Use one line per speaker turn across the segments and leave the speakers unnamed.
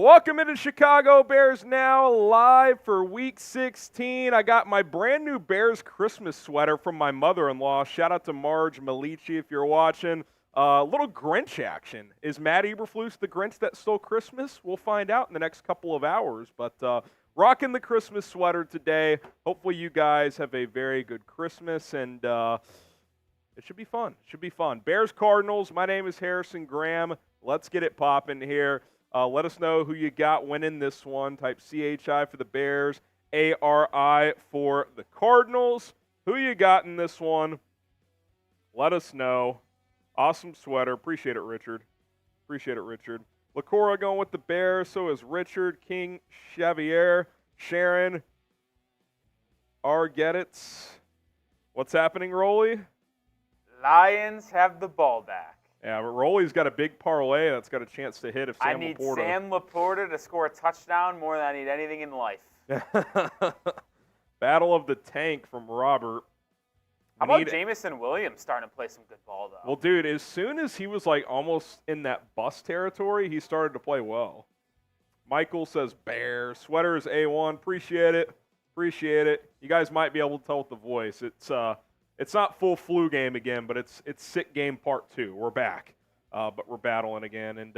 Welcome into Chicago Bears Now, live for Week 16. I got my brand new Bears Christmas sweater from my mother-in-law. Shout out to Marge Malici if you're watching. Little Grinch action. Is Matt Eberflus the Grinch that stole Christmas? We'll find out in the next couple of hours. But rocking the Christmas sweater today. Hopefully you guys have a very good Christmas, and it should be fun. It should be fun. Bears Cardinals. My name is Harrison Graham. Let's get it popping here. Let us know who you got winning this one. Type CHI for the Bears, ARI for the Cardinals. Who you got in this one? Let us know. Awesome sweater. Appreciate it, Richard. Appreciate it, Richard. LaCora going with the Bears. So is Richard, King, Xavier, Sharon, Argettits. What's happening, Rolly?
Lions have the ball back.
Yeah, but Rolly's got a big parlay that's got a chance to hit if Sam Laporta.
I need Sam Laporta to score a touchdown more than I need anything in life.
Battle of the Tank from Robert.
How about Jameson Williams starting to play some good ball, though?
Well, dude, as soon as he was like almost in that bust territory, he started to play well. Michael says Bear. Sweater is A1. Appreciate it. Appreciate it. You guys might be able to tell with the voice. It's not full flu game again, but it's sick game part 2. We're back, but we're battling again, and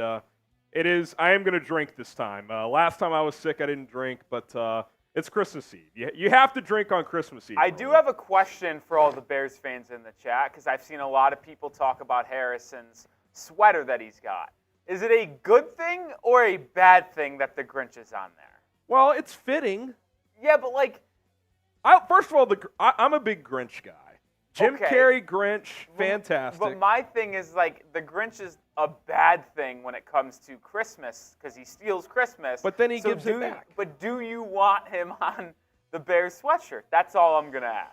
it is. I am going to drink this time. Last time I was sick, I didn't drink, but it's Christmas Eve. You have to drink on Christmas Eve.
I do have a question for all the Bears fans in the chat, because I've seen a lot of people talk about Harrison's sweater that he's got. Is it a good thing or a bad thing that the Grinch is on there?
Well, it's fitting.
Yeah, but like,
first of all, I'm a big Grinch guy. Jim Carrey, Grinch, fantastic.
But my thing is, like, the Grinch is a bad thing when it comes to Christmas because he steals Christmas.
But then he gives it back.
But do you want him on the Bears sweatshirt? That's all I'm going to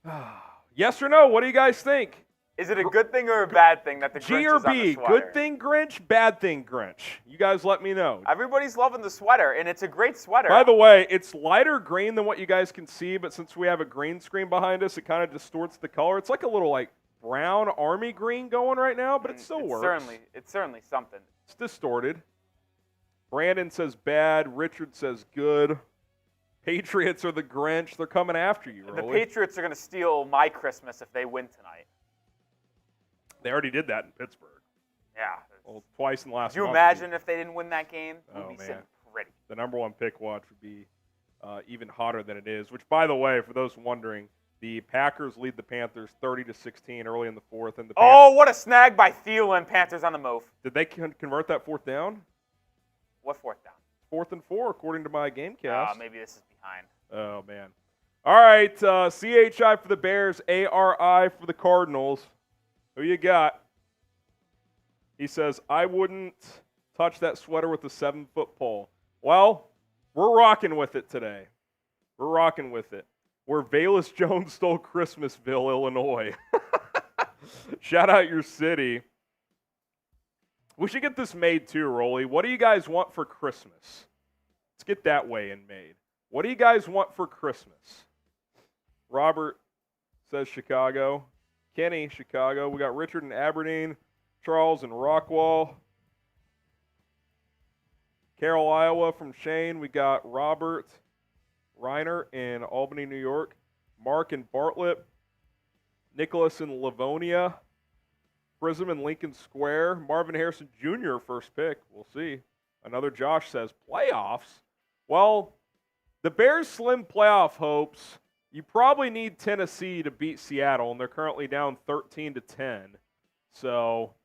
ask.
Yes or no? What do you guys think?
Is it a good thing or a bad thing that the Grinch is on the sweater?
G or B, good thing Grinch, bad thing Grinch? You guys let me know.
Everybody's loving the sweater, and it's a great sweater.
By the way, it's lighter green than what you guys can see, but since we have a green screen behind us, it kind of distorts the color. It's like a little like brown army green going right now, but it still works.
It's certainly something.
It's distorted. Brandon says bad. Richard says good. Patriots are the Grinch. They're coming after you, Rolly.
The Patriots are going to steal my Christmas if they win tonight.
They already did that in Pittsburgh.
Yeah.
Well, twice in the last month.
Could you imagine if they didn't win that game? We'd be sitting pretty.
The number one pick watch would be even hotter than it is, which, by the way, for those wondering, the Packers lead the Panthers 30-16 early in the fourth. And
what a snag by Thielen. Panthers on the move.
Did they convert that fourth down?
What fourth down?
4th and 4, according to my Gamecast.
Maybe this is behind.
Oh, man. All right, CHI for the Bears, ARI for the Cardinals. Who you got? He says, I wouldn't touch that sweater with a 7-foot pole. Well, we're rocking with it today. We're rocking with it. Where Valus Jones stole Christmasville, Illinois. Shout out your city. We should get this made too, Rolly. What do you guys want for Christmas? Let's get that weigh-in made. What do you guys want for Christmas? Robert says Chicago. Kenny, Chicago. We got Richard in Aberdeen, Charles in Rockwall, Carroll, Iowa from Shane. We got Robert Reiner in Albany, New York, Mark in Bartlett, Nicholas in Livonia, Prism in Lincoln Square, Marvin Harrison Jr. first pick. We'll see. Another Josh says playoffs. Well, the Bears' slim playoff hopes. You probably need Tennessee to beat Seattle, and they're currently down 13-10. So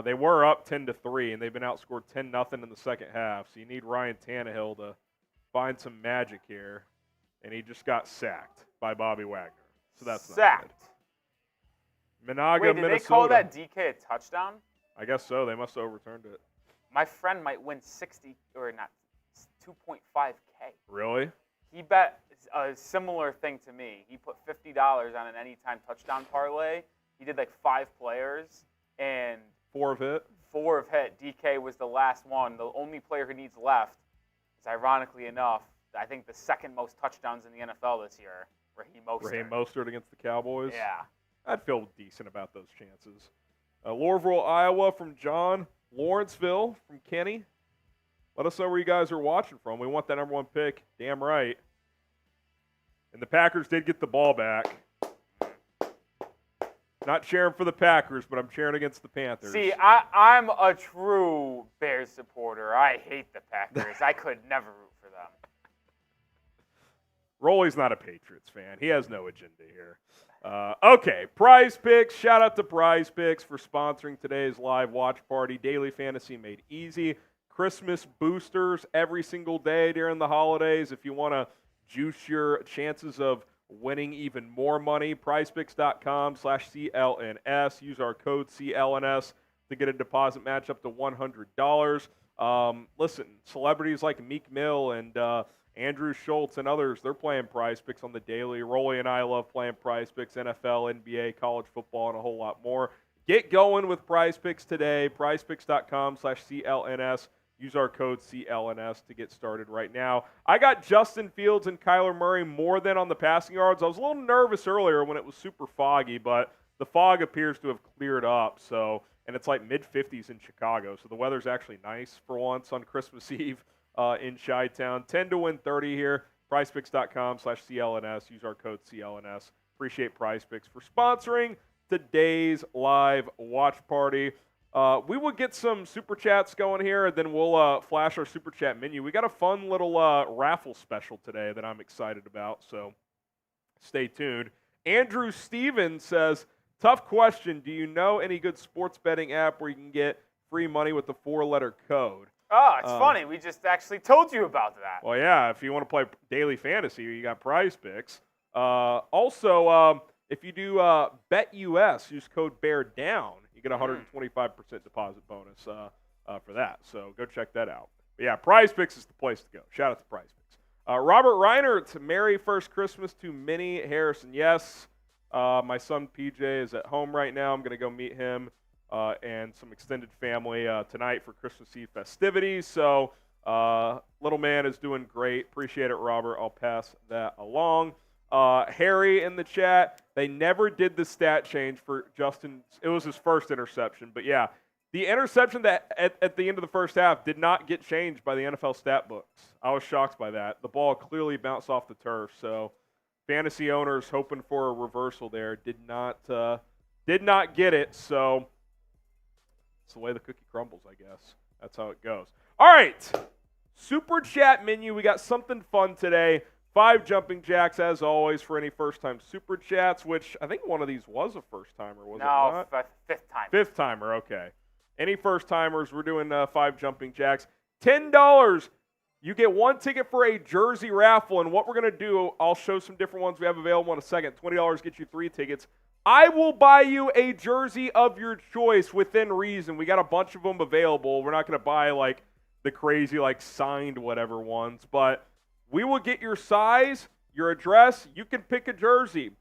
they were up 10-3, and they've been outscored 10-0 in the second half. So you need Ryan Tannehill to find some magic here, and he just got sacked by Bobby Wagner. So that's
sacked.
Not good. Minaga,
Wait, did
Minnesota.
they call that DK a touchdown?
I guess so. They must have overturned it.
My friend might win 2.5K.
Really?
He bet a similar thing to me. He put $50 on an anytime touchdown parlay. He did like 5 players, and
4 have hit.
4 have hit. DK was the last one. The only player who needs left is, ironically enough, I think the second most touchdowns in the NFL this year, Raheem Mostert.
Raheem Mostert against the Cowboys?
Yeah.
I'd feel decent about those chances. Lorersville, Iowa from John. Lawrenceville from Kenny. Let us know where you guys are watching from. We want that number 1 pick. Damn right. And the Packers did get the ball back. Not cheering for the Packers, but I'm cheering against the Panthers.
See, I'm a true Bears supporter. I hate the Packers. I could never root for them.
Rolly's not a Patriots fan. He has no agenda here. Okay, Prize Picks. Shout out to Prize Picks for sponsoring today's live watch party. Daily fantasy made easy. Christmas boosters every single day during the holidays. If you want to juice your chances of winning even more money, prizepicks.com/CLNS. Use our code CLNS to get a deposit match up to $100. Listen, celebrities like Meek Mill and Andrew Schultz and others, they're playing Prize Picks on the daily. Rolly and I love playing Prize Picks, NFL, NBA, college football, and a whole lot more. Get going with Prize Picks today, prizepicks.com/CLNS. Use our code CLNS to get started right now. I got Justin Fields and Kyler Murray more than on the passing yards. I was a little nervous earlier when it was super foggy, but the fog appears to have cleared up. And it's like mid-50s in Chicago, so the weather's actually nice for once on Christmas Eve in Chi-Town. 10 to win 30 here. PrizePicks.com/CLNS. Use our code CLNS. Appreciate PrizePicks for sponsoring today's live watch party. We will get some Super Chats going here, and then we'll flash our Super Chat menu. We got a fun little raffle special today that I'm excited about, so stay tuned. Andrew Stevens says, tough question. Do you know any good sports betting app where you can get free money with the 4-letter code?
Oh, it's funny. We just actually told you about that.
Well, yeah, if you want to play daily fantasy, you got Prize Picks. Also, if you do BetUS, use code BEARDOWN. You get a 125% deposit bonus for that. So go check that out. But yeah, Prize Picks is the place to go. Shout out to Prize Picks. Robert Reinert, Merry First Christmas to Minnie Harrison. Yes, my son PJ is at home right now. I'm going to go meet him and some extended family tonight for Christmas Eve festivities. So little man is doing great. Appreciate it, Robert. I'll pass that along. Harry in the chat, they never did the stat change for Justin. It was his first interception, but yeah, the interception that at the end of the first half did not get changed by the NFL stat books. I was shocked by that. The ball clearly bounced off the turf, so fantasy owners hoping for a reversal there did not get it, so it's the way the cookie crumbles, I guess. That's how it goes. All right, Super Chat menu. We got something fun today. 5 jumping jacks, as always, for any first-time Super Chats, which I think one of these was a first-timer, was it not?
No, fifth time.
Fifth-timer, okay. Any first-timers, we're doing 5 jumping jacks. $10, you get 1 ticket for a jersey raffle, and what we're going to do, I'll show some different ones we have available in a second. $20 gets you 3 tickets. I will buy you a jersey of your choice within reason. We got a bunch of them available. We're not going to buy, like, the crazy, like, signed whatever ones, but we will get your size, your address. You can pick a jersey.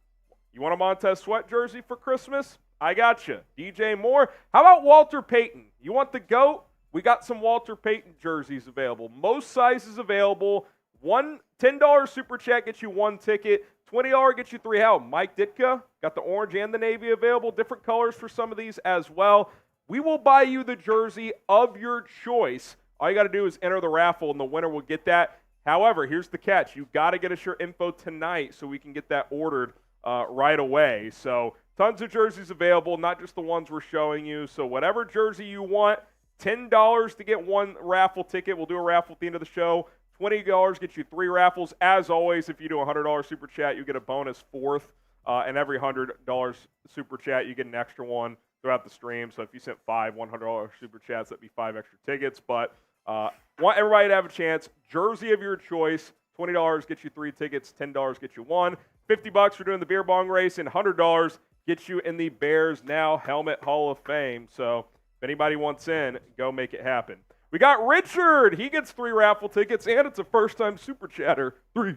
You want a Montez Sweat jersey for Christmas? I got you. DJ Moore. How about Walter Payton? You want the GOAT? We got some Walter Payton jerseys available. Most sizes available. $10 Super Chat gets you 1 ticket. $20 gets you 3. How? Mike Ditka got the orange and the navy available. Different colors for some of these as well. We will buy you the jersey of your choice. All you got to do is enter the raffle, and the winner will get that. However, here's the catch. You've got to get us your info tonight so we can get that ordered right away. So tons of jerseys available, not just the ones we're showing you. So whatever jersey you want, $10 to get 1 raffle ticket. We'll do a raffle at the end of the show. $20 gets you 3 raffles. As always, if you do a $100 Super Chat, you get a bonus 4th. And every $100 Super Chat, you get an extra one throughout the stream. So if you sent 5 $100 Super Chats, that'd be 5 extra tickets. But want everybody to have a chance. Jersey of your choice. $20 gets you 3 tickets. $10 gets you 1. $50 for doing the beer bong race, and $100 gets you in the Bears Now Helmet Hall of Fame. So if anybody wants in, go make it happen. We got Richard. He gets 3 raffle tickets, and it's a first-time Super Chatter. 3,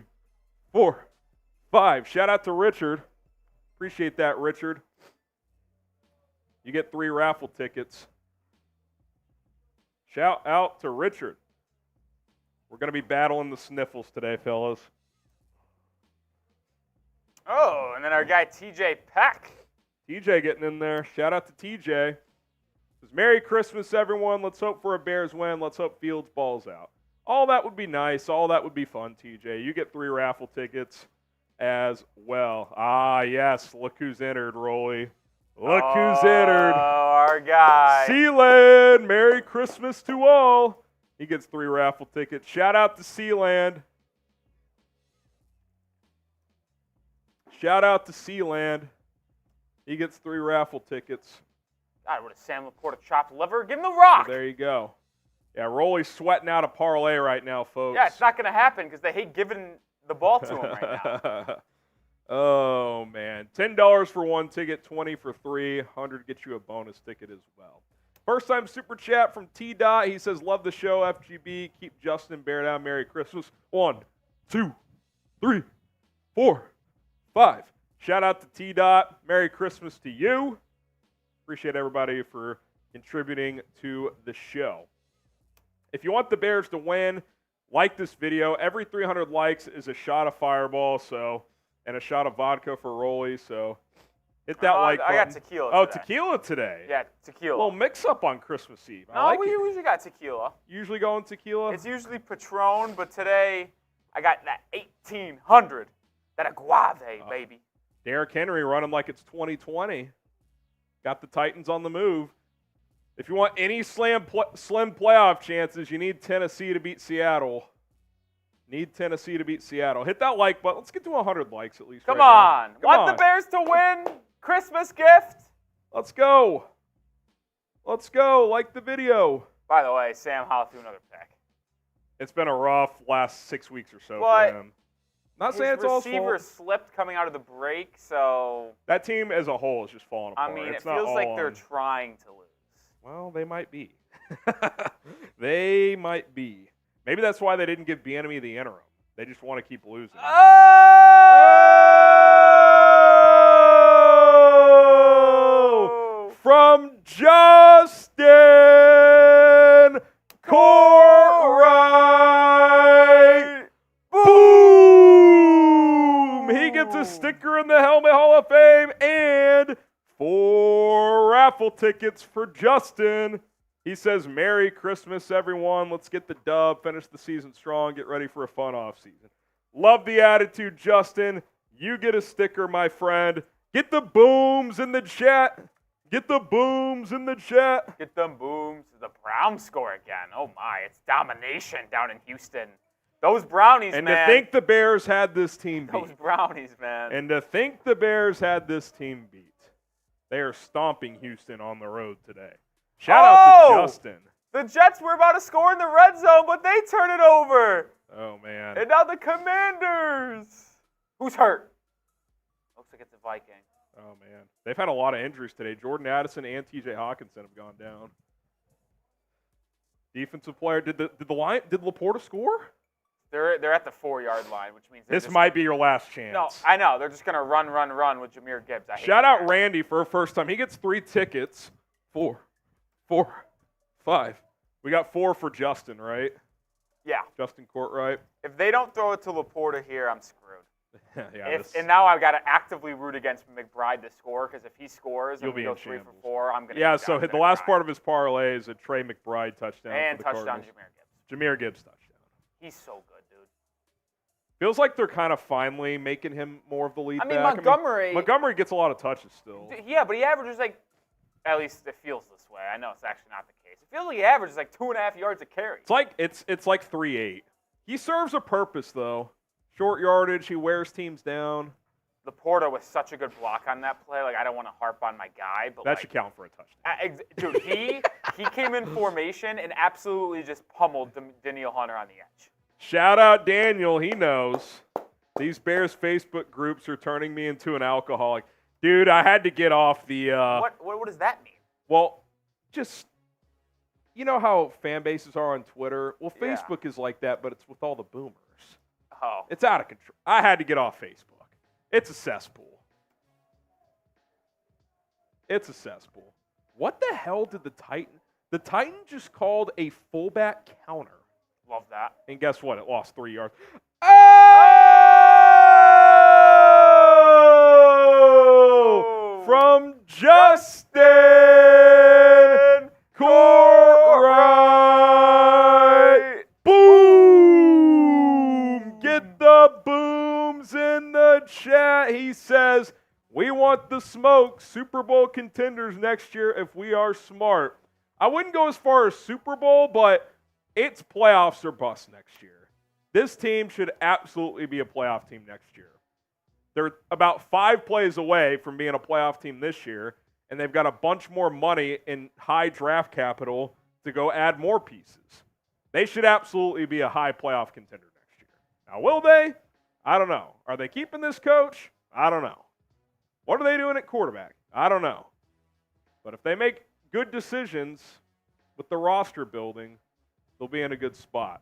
4, 5. Shout out to Richard. Appreciate that, Richard. You get 3 raffle tickets. Shout out to Richard. We're going to be battling the sniffles today, fellas.
Oh, and then our guy TJ Peck.
TJ getting in there. Shout out to TJ. Says, Merry Christmas, everyone. Let's hope for a Bears win. Let's hope Fields balls out. All that would be nice. All that would be fun, TJ. You get 3 raffle tickets as well. Ah, yes. Look who's entered, Rolly. Look who's entered.
Oh, our guy.
Sealand. Merry Christmas to all. He gets 3 raffle tickets. Shout out to Sealand. Shout out to Sealand. He gets 3 raffle tickets.
God, what a Sam Laporta chopped liver. Give him the rock.
So there you go. Yeah, Rolly's sweating out a parlay right now, folks.
Yeah, it's not going to happen because they hate giving the ball to him right now.
Oh, man. $10 for 1 ticket, 20 for 3. 100 gets you a bonus ticket as well. First time super chat from T-Dot. He says, love the show, FGB. Keep Justin Bear down. Merry Christmas. 1, 2, 3, 4, 5. Shout out to T-Dot. Merry Christmas to you. Appreciate everybody for contributing to the show. If you want the Bears to win, like this video. Every 300 likes is a shot of Fireball, and a shot of vodka for Rolly. So hit that like button.
I got tequila
Oh,
today.
tequila today.
Yeah, tequila.
A little mix-up on Christmas Eve. I
No,
like
we
it.
usually got tequila.
Usually going tequila?
It's usually Patron, but today I got that 1800. That Aguave, baby.
Derrick Henry running like it's 2020. Got the Titans on the move. If you want any slim playoff chances, you need Tennessee to beat Seattle. Need Tennessee to beat Seattle. Hit that like button. Let's get to 100 likes at least.
Come
right
on.
now. Come on.
The Bears to win? Christmas gift?
Let's go. Let's go. Like the video.
By the way, Sam Howell threw another pick.
It's been a rough last 6 weeks or so
But
for him. Not saying it's all his
receiver
fault.
slipped coming out of the break, so
That team as a whole is just falling apart.
I mean,
It's
it
not
feels
all
like they're
on-
trying to lose.
Well, they might be. They might be. Maybe that's why they didn't give Bieniemy the interim. They just want to keep losing. Oh! From Justin Courtwright. Boom! He gets a sticker in the Helmet Hall of Fame and 4 raffle tickets for Justin. He says, Merry Christmas, everyone. Let's get the dub, finish the season strong, get ready for a fun offseason. Love the attitude, Justin. You get a sticker, my friend. Get the booms in the chat. Get the booms in the chat.
Get them booms. The Browns score again. Oh, my. It's domination down in Houston. Those Brownies,
And
man.
to think the Bears had this team beat.
Those Brownies, man.
And to think the Bears had this team beat. They are stomping Houston on the road today. Shout out to Justin.
The Jets were about to score in the red zone, but they turn it over.
Oh, man.
And now the Commanders. Who's hurt? Looks like it's a Viking.
Oh, man. They've had a lot of injuries today. Jordan Addison and T.J. Hawkinson have gone down. Defensive player. Did Laporta score?
They're at the 4-yard line, which means
This might be your last chance.
No, I know. They're just going to run with Jahmyr Gibbs.
Shout out Randy for a first time. He gets 3 tickets. 4, 5. We got 4 for Justin, right?
Yeah.
Justin Courtwright.
If they don't throw it to Laporta here, I'm screwed.
Yeah,
And now I've got to actively root against McBride to score, because if he scores and we go 3 for 4, I'm going to
so the last part of his parlay is a Trey McBride touchdown
and
for the
touchdown
Cardinals.
Jahmyr Gibbs.
Jahmyr Gibbs touchdown.
He's so good, dude.
Feels like they're kind of finally making him more of the lead back.
Montgomery.
Montgomery gets a lot of touches still.
Yeah, but he averages at least it feels this way. I know it's actually not the case. It feels like he averages 2.5 yards a carry.
It's like 3.8. He serves a purpose though. Short yardage. He wears teams down.
Laporta was such a good block on that play. I don't want to harp on my guy, but
that should count for a touchdown.
Dude, he came in formation and absolutely just pummeled Danielle Hunter on the edge.
Shout out Daniel. He knows. These Bears Facebook groups are turning me into an alcoholic. Dude, I had to get off the...
What does that mean?
Well, just... You know how fan bases are on Twitter? Well,
Yeah.
Facebook is like that, but it's with all the boomers.
Oh.
It's out of control. I had to get off Facebook. It's a cesspool. It's a cesspool. What the hell did the Titan... The Titan just called a fullback counter.
Love that.
And guess what? It lost 3 yards. Oh! From Justin Courtright. Boom! Get the booms in the chat. He says, we want the smoke. Super Bowl contenders next year if we are smart. I wouldn't go as far as Super Bowl, but it's playoffs or bust next year. This team should absolutely be a playoff team next year. They're about 5 plays away from being a playoff team this year, and they've got a bunch more money in high draft capital to go add more pieces. They should absolutely be a high playoff contender next year. Now, will they? I don't know. Are they keeping this coach? I don't know. What are they doing at quarterback? I don't know. But if they make good decisions with the roster building, they'll be in a good spot.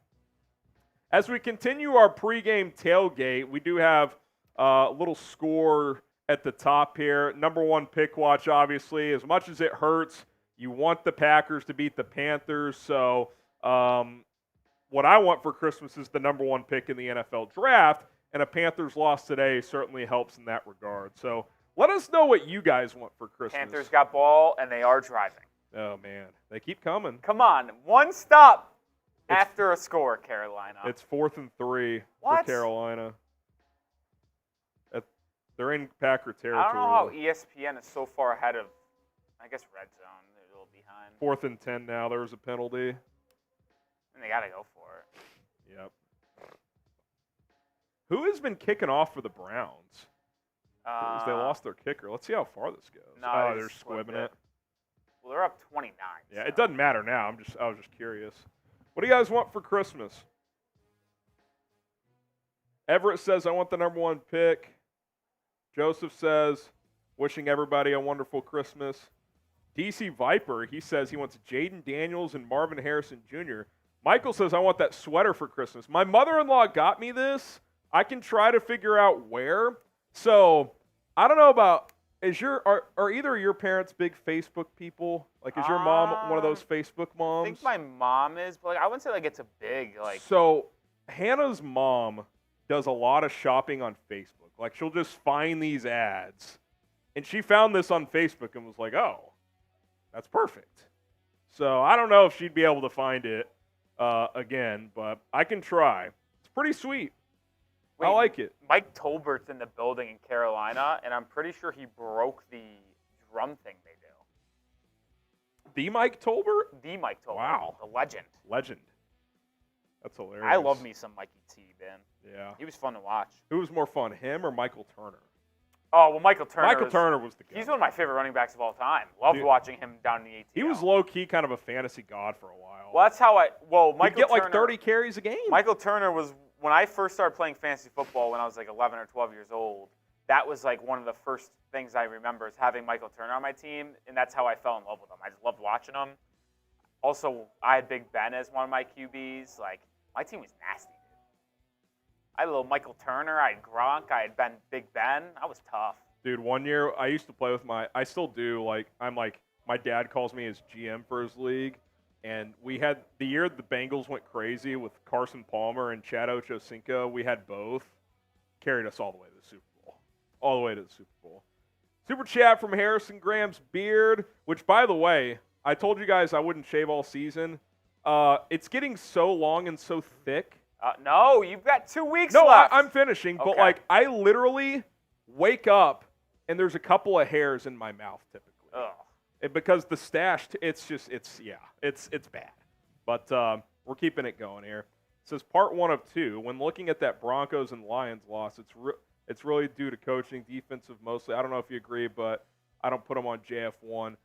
As we continue our pregame tailgate, we do have a little score at the top here. Number 1 pick watch, obviously. As much as it hurts, you want the Packers to beat the Panthers. So what I want for Christmas is the number 1 pick in the NFL draft, and a Panthers loss today certainly helps in that regard. So let us know what you guys want for Christmas.
Panthers got ball, and they are driving.
Oh, man. They keep coming.
Come on. 1 stop after a score, Carolina.
It's 4th and 3 for Carolina. They're in Packer territory.
I don't know how ESPN is so far ahead of, I guess, Red Zone. They're a little behind.
4th and 10 now. There was a penalty.
And they got to go for it.
Yep. Who has been kicking off for the Browns? They lost their kicker. Let's see how far this goes.
No,
they're squibbing it.
Well, they're up 29.
Yeah, it doesn't matter now. I was just curious. What do you guys want for Christmas? Everett says, I want the number 1 pick. Joseph says, wishing everybody a wonderful Christmas. DC Viper, he says he wants Jaden Daniels and Marvin Harrison Jr. Michael says, I want that sweater for Christmas. My mother-in-law got me this. I can try to figure out where. So, I don't know about, are either of your parents big Facebook people? Like, is your mom one of those Facebook moms?
I think my mom is, but I wouldn't say it's a big,
So, Hannah's mom does a lot of shopping on Facebook. Like, she'll just find these ads. And she found this on Facebook and was like, oh, that's perfect. So I don't know if she'd be able to find it again, but I can try. It's pretty sweet.
Wait,
I like it.
Mike Tolbert's in the building in Carolina, and I'm pretty sure he broke the drum thing they do.
The Mike Tolbert?
The Mike Tolbert.
Wow.
The legend.
Legend. That's hilarious.
I love me some Mikey T, man.
Yeah.
He was fun to watch.
Who was more fun, him or Michael Turner?
Oh, well, Michael Turner.
Turner was the guy.
He's one of my favorite running backs of all time. Loved watching him down in the ATL.
He was low-key kind of a fantasy god for a while.
Well, that's how Michael
He'd get
Turner,
30 carries a game.
Michael Turner was, when I first started playing fantasy football when I was 11 or 12 years old, that was one of the first things I remember is having Michael Turner on my team, and that's how I fell in love with him. I just loved watching him. Also, I had Big Ben as one of my QBs. My team was nasty, dude. I had a little Michael Turner. I had Gronk. I had Big Ben. I was tough.
Dude, one year I used to play with I still do, my dad calls me his GM for his league, and we had, the year the Bengals went crazy with Carson Palmer and Chad Ochocinco, we had both, carried us all the way to the Super Bowl. All the way to the Super Bowl. Super chat from Harrison Graham's beard, which, by the way, I told you guys I wouldn't shave all season. It's getting so long and so thick.
No, you've got 2 weeks
left.
left.
No, I'm finishing, okay. But I literally wake up and there's a couple of hairs in my mouth typically.
Ugh.
Because the stash, it's bad. But we're keeping it going here. It says part 1 of 2. When looking at that Broncos and Lions loss, it's really due to coaching, defensive mostly. I don't know if you agree, but I don't put them on JF1.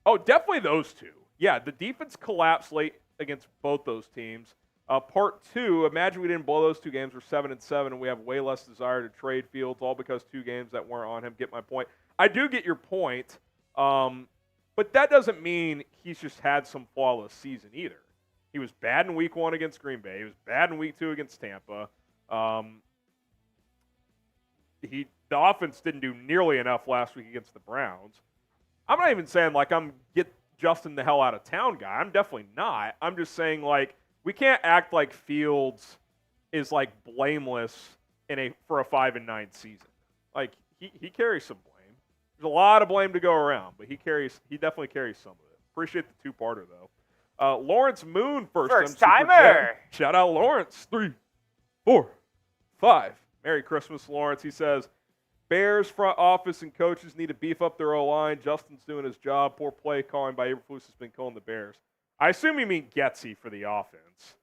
Oh, definitely those two. Yeah, the defense collapsed late against both those teams. Part 2, imagine we didn't blow those 2 games. We're 7-7, and we have way less desire to trade Fields, all because 2 games that weren't on him. Get my point. I do get your point, but that doesn't mean he's just had some flawless season either. He was bad in Week 1 against Green Bay. He was bad in Week 2 against Tampa. The offense didn't do nearly enough last week against the Browns. I'm not even saying I'm get Justin the hell out of town guy. I'm definitely not. I'm just saying we can't act like Fields is blameless for a 5-9 season. He carries some blame. There's a lot of blame to go around, but he definitely carries some of it. Appreciate the two-parter, though. Lawrence Moon first.
First timer.
Shout out Lawrence. 3, 4, 5. Merry Christmas, Lawrence. He says, Bears front office and coaches need to beef up their O-line. Justin's doing his job. Poor play calling by Eberflus has been killing the Bears. I assume you mean Getsy for the offense,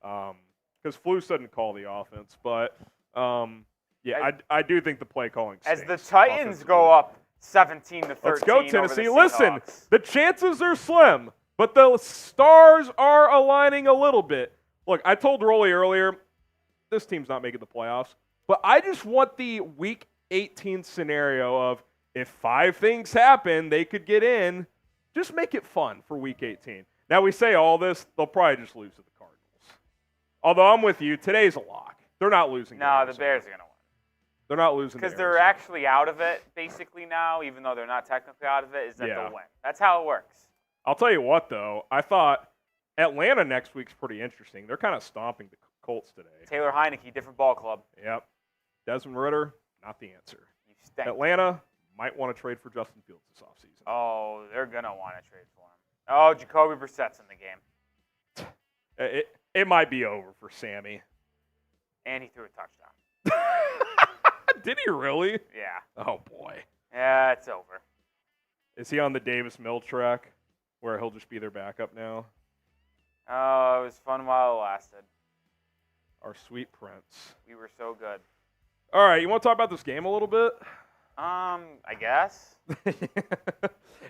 because Flus doesn't call the offense. But, I do think the play calling stinks.
As the Titans go up 17-13
Let's go, Tennessee.
over the
Listen,
Seahawks.
the chances are slim, but the stars are aligning a little bit. Look, I told Rolly earlier, this team's not making the playoffs, but I just want the Week 18 scenario of if 5 things happen, they could get in. Just make it fun for Week 18. Now, we say all this, they'll probably just lose to the Cardinals. Although I'm with you, today's a lock. They're not losing.
No, the Bears are going to win.
They're not losing.
Because they're actually out of it, basically, now, even though they're not technically out of it, is that they'll win. That's how it works.
I'll tell you what, though. I thought Atlanta next week's pretty interesting. They're kind of stomping the Colts today.
Taylor Heineke, different ball club.
Yep. Desmond Ridder, not the answer.
You stink.
Atlanta might want to trade for Justin Fields this offseason.
Oh, they're going to want to trade for him. Oh, Jacoby Brissett's in the game.
It might be over for Sammy.
And he threw a touchdown.
Did he really?
Yeah.
Oh, boy.
Yeah, it's over.
Is he on the Davis Mill track where he'll just be their backup now?
Oh, it was fun while it lasted.
Our sweet prince.
We were so good.
All right, you want to talk about this game a little bit?
I guess.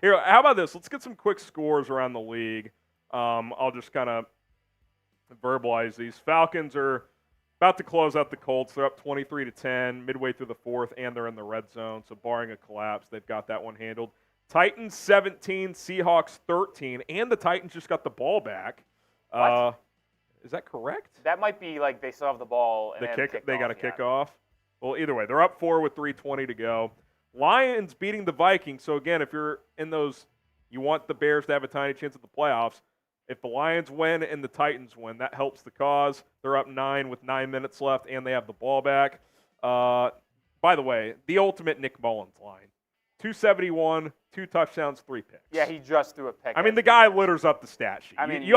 Here, how about this? Let's get some quick scores around the league. I'll just kind of verbalize these. Falcons are about to close out the Colts. They're up 23-10 midway through the fourth, and they're in the red zone. So barring a collapse, they've got that one handled. Titans 17, Seahawks 13, and the Titans just got the ball back.
What?
Is that correct?
That might be like they still have the ball. And
They got a kickoff. Well, either way, they're up 4 with 3:20 to go. Lions beating the Vikings. So, again, if you're in those, you want the Bears to have a tiny chance at the playoffs. If the Lions win and the Titans win, that helps the cause. They're up 9 with 9 minutes left, and they have the ball back. By the way, the ultimate Nick Mullins line. 271, 2 touchdowns, 3 picks.
Yeah, he just threw a pick.
I mean, the guy litters up the stat sheet.
I mean,
you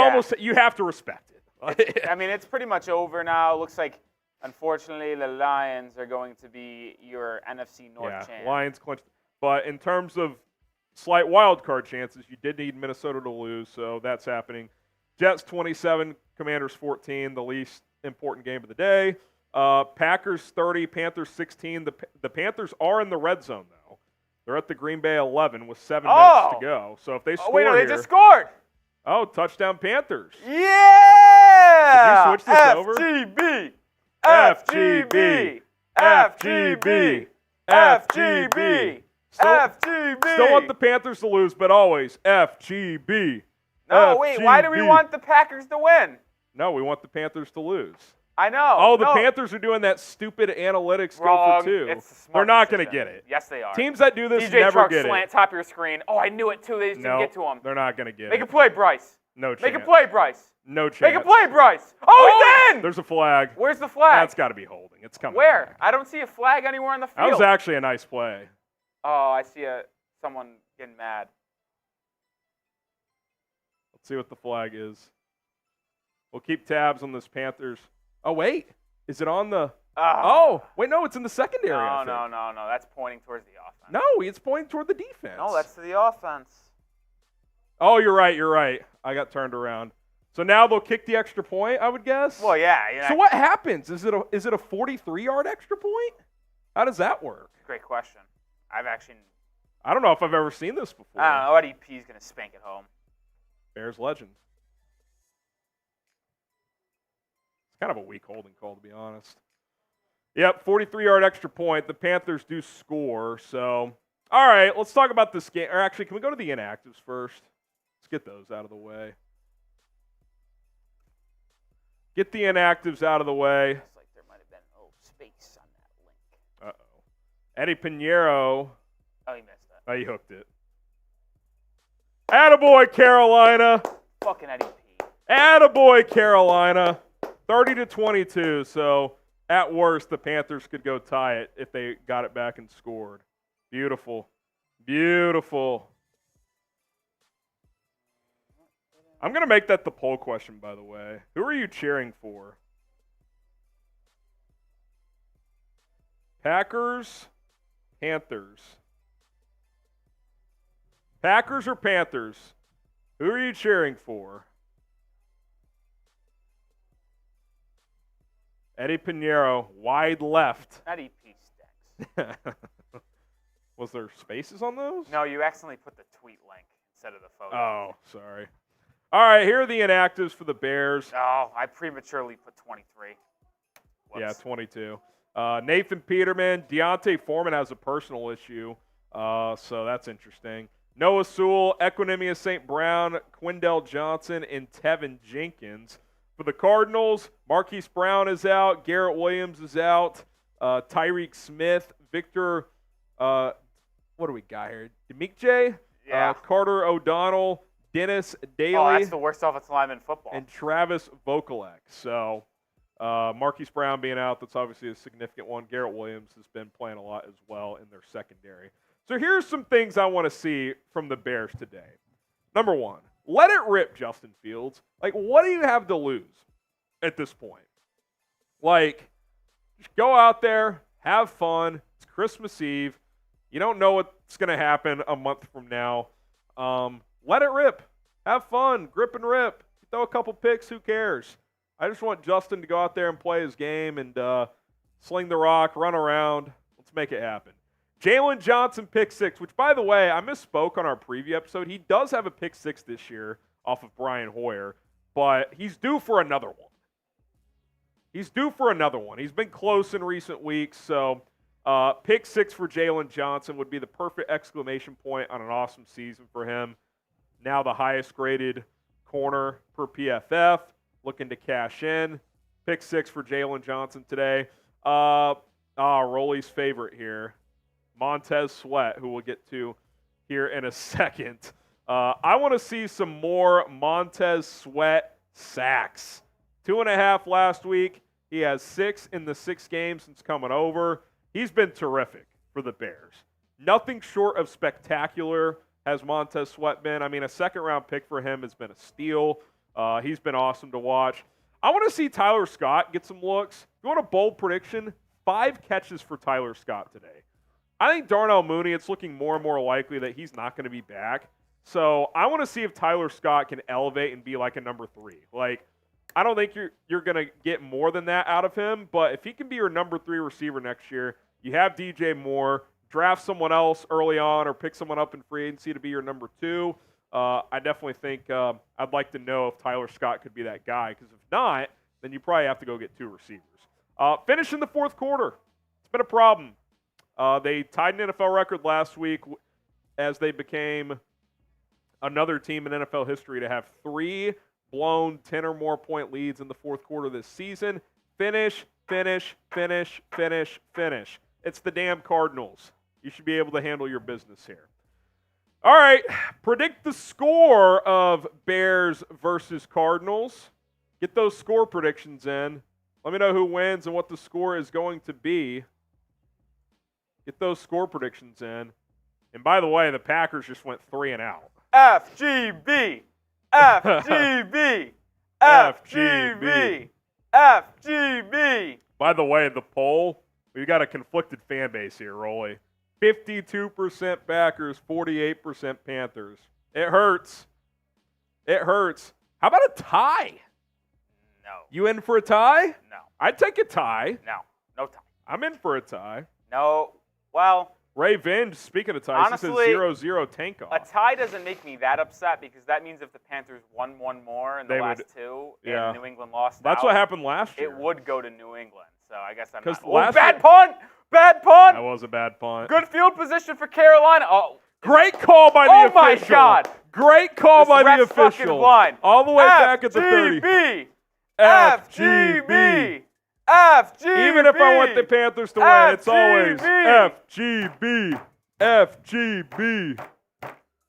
have to respect it.
I mean, it's pretty much over now. It looks like, unfortunately, the Lions are going to be your NFC North champ.
Lions clinched. But in terms of slight wild card chances, you did need Minnesota to lose, so that's happening. Jets 27, Commanders 14, the least important game of the day. Packers 30, Panthers 16. The Panthers are in the red zone, though. They're at the Green Bay 11 with 7 minutes to go. So if they score
they just scored.
Oh, touchdown Panthers.
Yeah!
Did you switch this over?
FGB!
FGB! FGB! FGB! Still want the Panthers to lose, but always FGB.
No, wait, why do we want the Packers to win?
No, we want the Panthers to lose.
I know.
Oh, the Panthers are doing that stupid analytics go for 2. They're not going to get it.
Yes, they are.
Teams that do this
DJ
never
Truck
get
slant,
it.
top of your screen. Oh, I knew it too. They just didn't get to him.
They're not going to get it.
Make a play, Bryce.
No chance.
Make a play, Bryce.
No chance.
Make a play, Bryce. Oh, he's in!
There's a flag.
Where's the flag?
That's got to be holding. It's coming.
Where?
Back.
I don't see a flag anywhere on the field.
That was actually a nice play.
Oh, I see someone getting mad.
Let's see what the flag is. We'll keep tabs on this Panthers. Oh, wait. Is it on the... Oh, wait, no, it's in the secondary.
No. That's pointing towards the offense.
No, it's pointing toward the defense.
No, that's to the offense.
Oh, you're right. I got turned around. So now they'll kick the extra point, I would guess?
Well, yeah.
So what happens? Is it a 43-yard extra point? How does that work?
Great question.
I don't know if I've ever seen this before.
I don't know. EDP's going to spank it home.
Bears legend. It's kind of a weak holding call, to be honest. Yep, 43-yard extra point. The Panthers do score. So, all right, let's talk about this game. Or actually, can we go to the inactives first? Let's get those out of the way. Get the inactives out of the way.
Looks like there might have been a little space on that link.
Uh-oh. Eddie Pinheiro.
Oh, he missed that.
Oh, he hooked it. Attaboy, Carolina.
Fucking Eddie P.
Attaboy, Carolina. 30-22. So, at worst, the Panthers could go tie it if they got it back and scored. Beautiful. Beautiful. I'm going to make that the poll question, by the way. Who are you cheering for? Packers, Panthers. Packers or Panthers? Who are you cheering for? Eddie Pinheiro, wide left.
Eddie P stinks.
Was there spaces on those?
No, you accidentally put the tweet link instead of the photo.
Oh, sorry. All right, here are the inactives for the Bears.
Oh, I prematurely put 23. Whoops.
Yeah, 22. Nathan Peterman, Deontay Foreman has a personal issue, so that's interesting. Noah Sewell, Equinemius St. Brown, Quindell Johnson, and Tevin Jenkins. For the Cardinals, Marquise Brown is out, Garrett Williams is out, Tyreek Smith, Victor, what do we got here? Demikje,
Yeah.
Carter O'Donnell, Dennis Daly.
Oh, that's the worst offensive lineman in football.
And Travis Vokalek. So Marquise Brown being out, that's obviously a significant one. Garrett Williams has been playing a lot as well in their secondary. So here's some things I want to see from the Bears today. Number one, let it rip, Justin Fields. Like, what do you have to lose at this point? Like, just go out there, have fun. It's Christmas Eve. You don't know what's going to happen a month from now. Let it rip. Have fun. Grip and rip. Throw a couple picks. Who cares? I just want Justin to go out there and play his game and sling the rock, run around. Let's make it happen. Jaylon Johnson, pick 6, which, by the way, I misspoke on our preview episode. He does have a pick 6 this year off of Brian Hoyer, but he's due for another one. He's been close in recent weeks, so pick 6 for Jaylon Johnson would be the perfect exclamation point on an awesome season for him. Now the highest graded corner per PFF, looking to cash in. Pick 6 for Jaylon Johnson today. Rolly's favorite here, Montez Sweat, who we'll get to here in a second. I want to see some more Montez Sweat sacks. 2.5 last week. He has 6 in the 6 games since coming over. He's been terrific for the Bears. Nothing short of spectacular has Montez Sweat been. I mean, a second-round pick for him has been a steal. He's been awesome to watch. I want to see Tyler Scott get some looks. You want a bold prediction? 5 catches for Tyler Scott today. I think Darnell Mooney, it's looking more and more likely that he's not going to be back. So I want to see if Tyler Scott can elevate and be like a number 3. Like, I don't think you're going to get more than that out of him, but if he can be your number 3 receiver next year, you have DJ Moore, draft someone else early on or pick someone up in free agency to be your number 2. I definitely think I'd like to know if Tyler Scott could be that guy, because if not, then you probably have to go get 2 receivers. Finish in the fourth quarter. It's been a problem. They tied an NFL record last week as they became another team in NFL history to have 3 blown 10 or more point leads in the fourth quarter this season. Finish. It's the damn Cardinals. You should be able to handle your business here. All right, predict the score of Bears versus Cardinals. Get those score predictions in. Let me know who wins and what the score is going to be. Get those score predictions in. And by the way, the Packers just went 3 and out.
FGB.
By the way, the poll, we've got a conflicted fan base here, Rolly. 52% Packers, 48% Panthers. It hurts. How about a tie?
No.
You in for a tie?
No.
I'd take a tie.
No tie.
I'm in for a tie.
No. Well,
Ray Venge, speaking of ties,
honestly,
he says 0-0 tank off.
a tie doesn't make me that upset because that means if the Panthers won one more in the last 2 and New England lost
That's
out,
what happened last year.
it would go to New England. So I guess I'm not.
Bad
punt! Bad punt!
That was a bad punt.
Good field position for Carolina. Oh,
great call by the official.
Oh my God!
Great call by the official.
Fucking blind.
All the way back at the 30.
FGB. FGB.
Even if I want the Panthers to win, it's always FGB. FGB.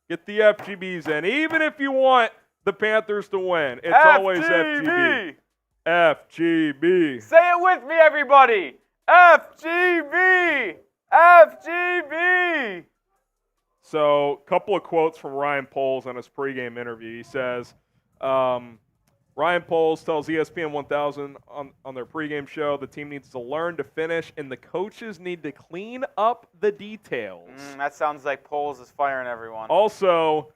Get the FGBs in. Even if you want the Panthers to win, it's always FGB. FGB.
Say it with me, everybody. FGB. FGB.
So, a couple of quotes from Ryan Poles on his pregame interview. He says, Ryan Poles tells ESPN 1000 on their pregame show the team needs to learn to finish and the coaches need to clean up the details.
That sounds like Poles is firing everyone.
Also,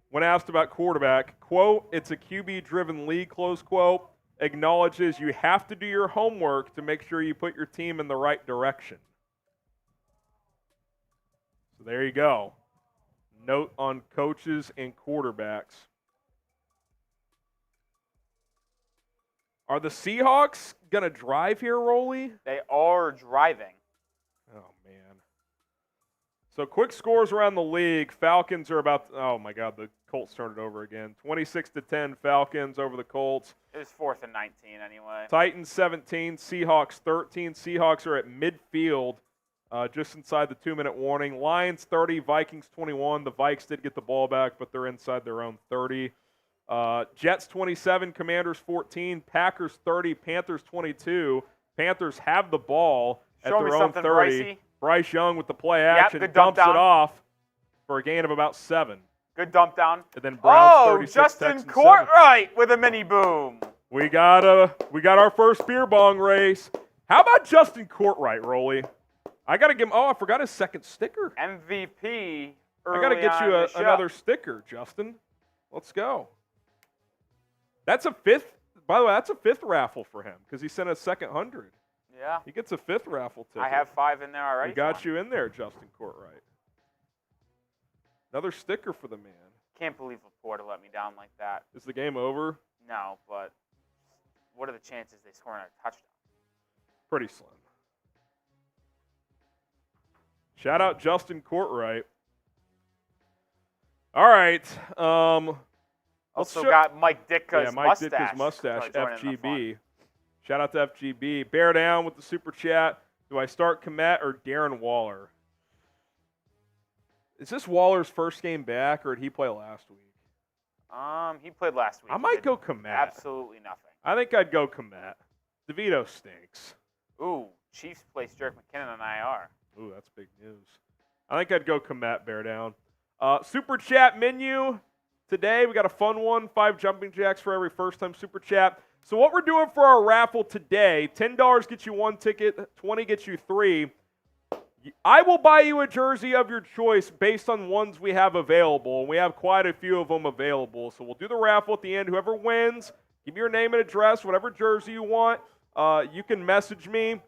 when asked about quarterback, quote, it's a QB-driven league, close quote, acknowledges you have to do your homework to make sure you put your team in the right direction. So there you go. Note on coaches and quarterbacks. Are the Seahawks going to drive here, Rolly?
They are driving.
Oh, man. So quick scores around the league. Falcons are about – oh, my God, the Colts turned it over again. 26-10 Falcons over the Colts.
It was 4th and 19 anyway.
Titans 17, Seahawks 13. Seahawks are at midfield, just inside the 2-minute warning. Lions 30, Vikings 21. The Vikes did get the ball back, but they're inside their own 30. Jets 27, Commanders 14, Packers 30, Panthers 22. Panthers have the ball at their own 30.
Bricey.
Bryce Young with the play action
dump
dumps it
down.
off for a gain of about 7.
Good dump down.
And then Browns 36,
Justin
Texans 7.
Courtright with a mini boom.
We got our first beer bong race. How about Justin Courtright, Rolly? I got to give him. Oh, I forgot his second sticker.
MVP.
I got to get you another sticker, Justin. Let's go. That's a 5th. By the way, that's a 5th raffle for him because he sent a second 100.
Yeah.
He gets a 5th raffle ticket.
I have 5 in there already.
We got you in there, Justin Courtright. Another sticker for the man.
Can't believe Laporta let me down like that.
Is the game over?
No, but what are the chances they score a touchdown?
Pretty slim. Shout out Justin Courtright. All right.
Also got Mike Ditka's
Mike
mustache.
Ditka's mustache,
joining the fun.
FGB. Shout out to FGB. Bear down with the super chat. Do I start Kmet or Darren Waller? Is this Waller's first game back, or did he play last week?
He played last week.
I might go Kmet.
Absolutely nothing.
I think I'd go Kmet. DeVito stinks.
Ooh, Chiefs place Jerick McKinnon on IR.
Ooh, that's big news. I think I'd go Kmet, bear down. Super chat menu. Today, we got a fun one, 5 jumping jacks for every first-time Super Chat. So what we're doing for our raffle today, $10 gets you 1 ticket, 20 gets you 3. I will buy you a jersey of your choice based on ones we have available, and we have quite a few of them available. So we'll do the raffle at the end. Whoever wins, give me your name and address, whatever jersey you want. You can message me,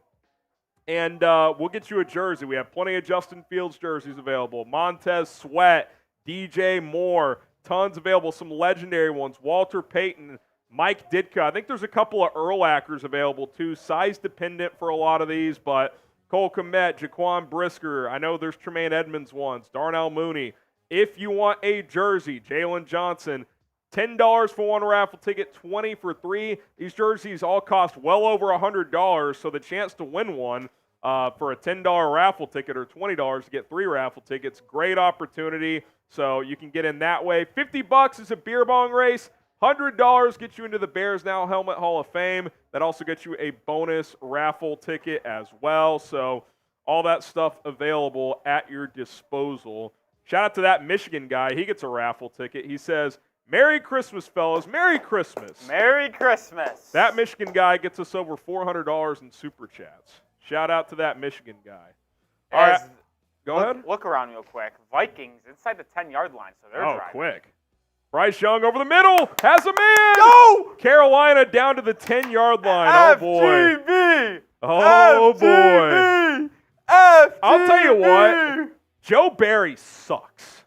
and we'll get you a jersey. We have plenty of Justin Fields jerseys available. Montez Sweat, DJ Moore, tons available, some legendary ones. Walter Payton, Mike Ditka. I think there's a couple of Urlachers available too. Size dependent for a lot of these, but Cole Kmet, Jaquan Brisker. I know there's Tremaine Edmonds ones. Darnell Mooney. If you want a jersey, Jaylon Johnson, $10 for 1 raffle ticket, 20 for 3. These jerseys all cost well over $100, so the chance to win one for a $10 raffle ticket or $20 to get 3 raffle tickets, great opportunity. So you can get in that way. $50 is a beer bong race. $100 gets you into the Bears Now Helmet Hall of Fame. That also gets you a bonus raffle ticket as well. So all that stuff available at your disposal. Shout out to that Michigan guy. He gets a raffle ticket. He says, Merry Christmas, fellas. Merry Christmas.
Merry Christmas.
That Michigan guy gets us over $400 in Super Chats. Shout out to that Michigan guy. All right. Go ahead.
Look around real quick. Vikings inside the 10-yard line, so they're driving.
Quick. Bryce Young over the middle. Has a man.
No!
Carolina down to the 10-yard line.
FGB!
Oh, boy.
FGB! FGB!
I'll tell you what. Joe Barry sucks.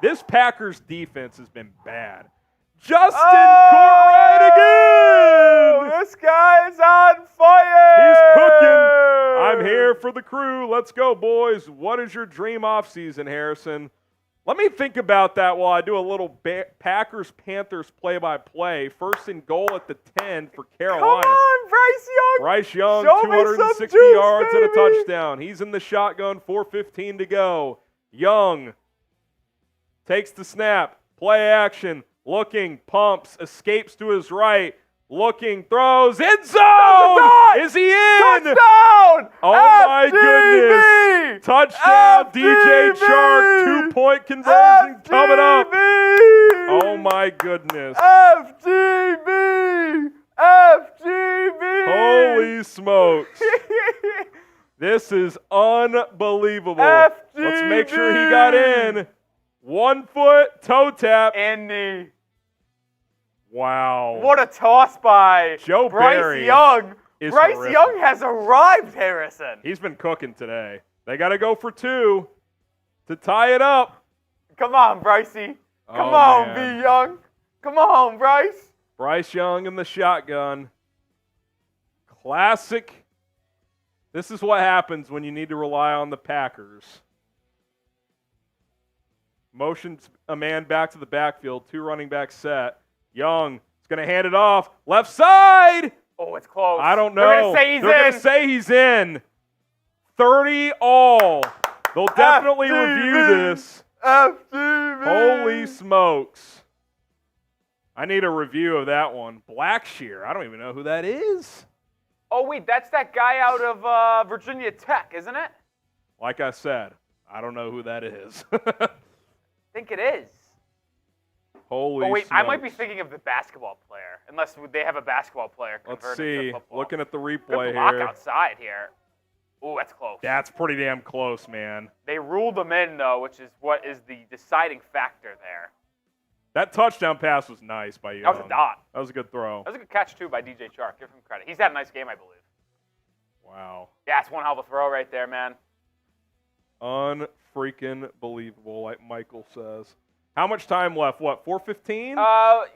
This Packers defense has been bad. Justin Courtright again.
This guy's on fire.
He's cooking. I'm here for the crew. Let's go, boys. What is your dream offseason, Harrison? Let me think about that while I do a little Packers-Panthers play-by-play. First and goal at the 10 for Carolina.
Come on, Bryce Young.
Bryce Young,
Show
260
juice,
yards
baby.
and a touchdown. He's in the shotgun, 4:15 to go. Young takes the snap, play action, looking, pumps, escapes to his right, looking, throws, end zone! Is he in?
Touchdown!
Oh, my goodness. Touchdown, DJ Chark, 2-point conversion coming up. Oh, my goodness.
FGB! FGB!
Holy smokes. This is unbelievable.
FGB!
Let's make sure he got in. 1 foot, toe tap.
And knee.
Wow.
What a toss by
Joe
Bryce
Barry
Young.
is
Bryce
horrific.
Young has arrived, Harrison.
He's been cooking today. They got to go for 2 to tie it up.
Come on, Brycey. Come
Oh,
on,
man.
B. Young. Come on, Bryce.
Bryce Young in the shotgun. Classic. This is what happens when you need to rely on the Packers. Motions a man back to the backfield. 2 running back set. Young is going to hand it off. Left side.
Oh, it's close.
I don't know.
They're going to say he's
They're
in.
going to say he's in. 30 all. They'll definitely review this.
FGB.
Holy smokes. I need a review of that one. Blackshear. I don't even know who that is.
Oh, wait, that's that guy out of Virginia Tech, isn't it?
Like I said, I don't know who that is.
I think it is.
Holy
Oh, wait,
smokes.
I might be thinking of the basketball player, unless they have a basketball player
Let's
converted
see.
to football.
Looking at the
Good
replay
block
here.
outside here. Oh, that's close.
That's pretty damn close, man.
They ruled them in, though, which is what is the deciding factor there.
That touchdown pass was nice by you.
That was a dot.
That was a good throw.
That was a good catch, too, by DJ Chark. Give him credit. He's had a nice game, I believe.
Wow.
Yeah, it's one hell of a throw right there, man.
Unfreaking believable, like Michael says. How much time left? What, 4:15?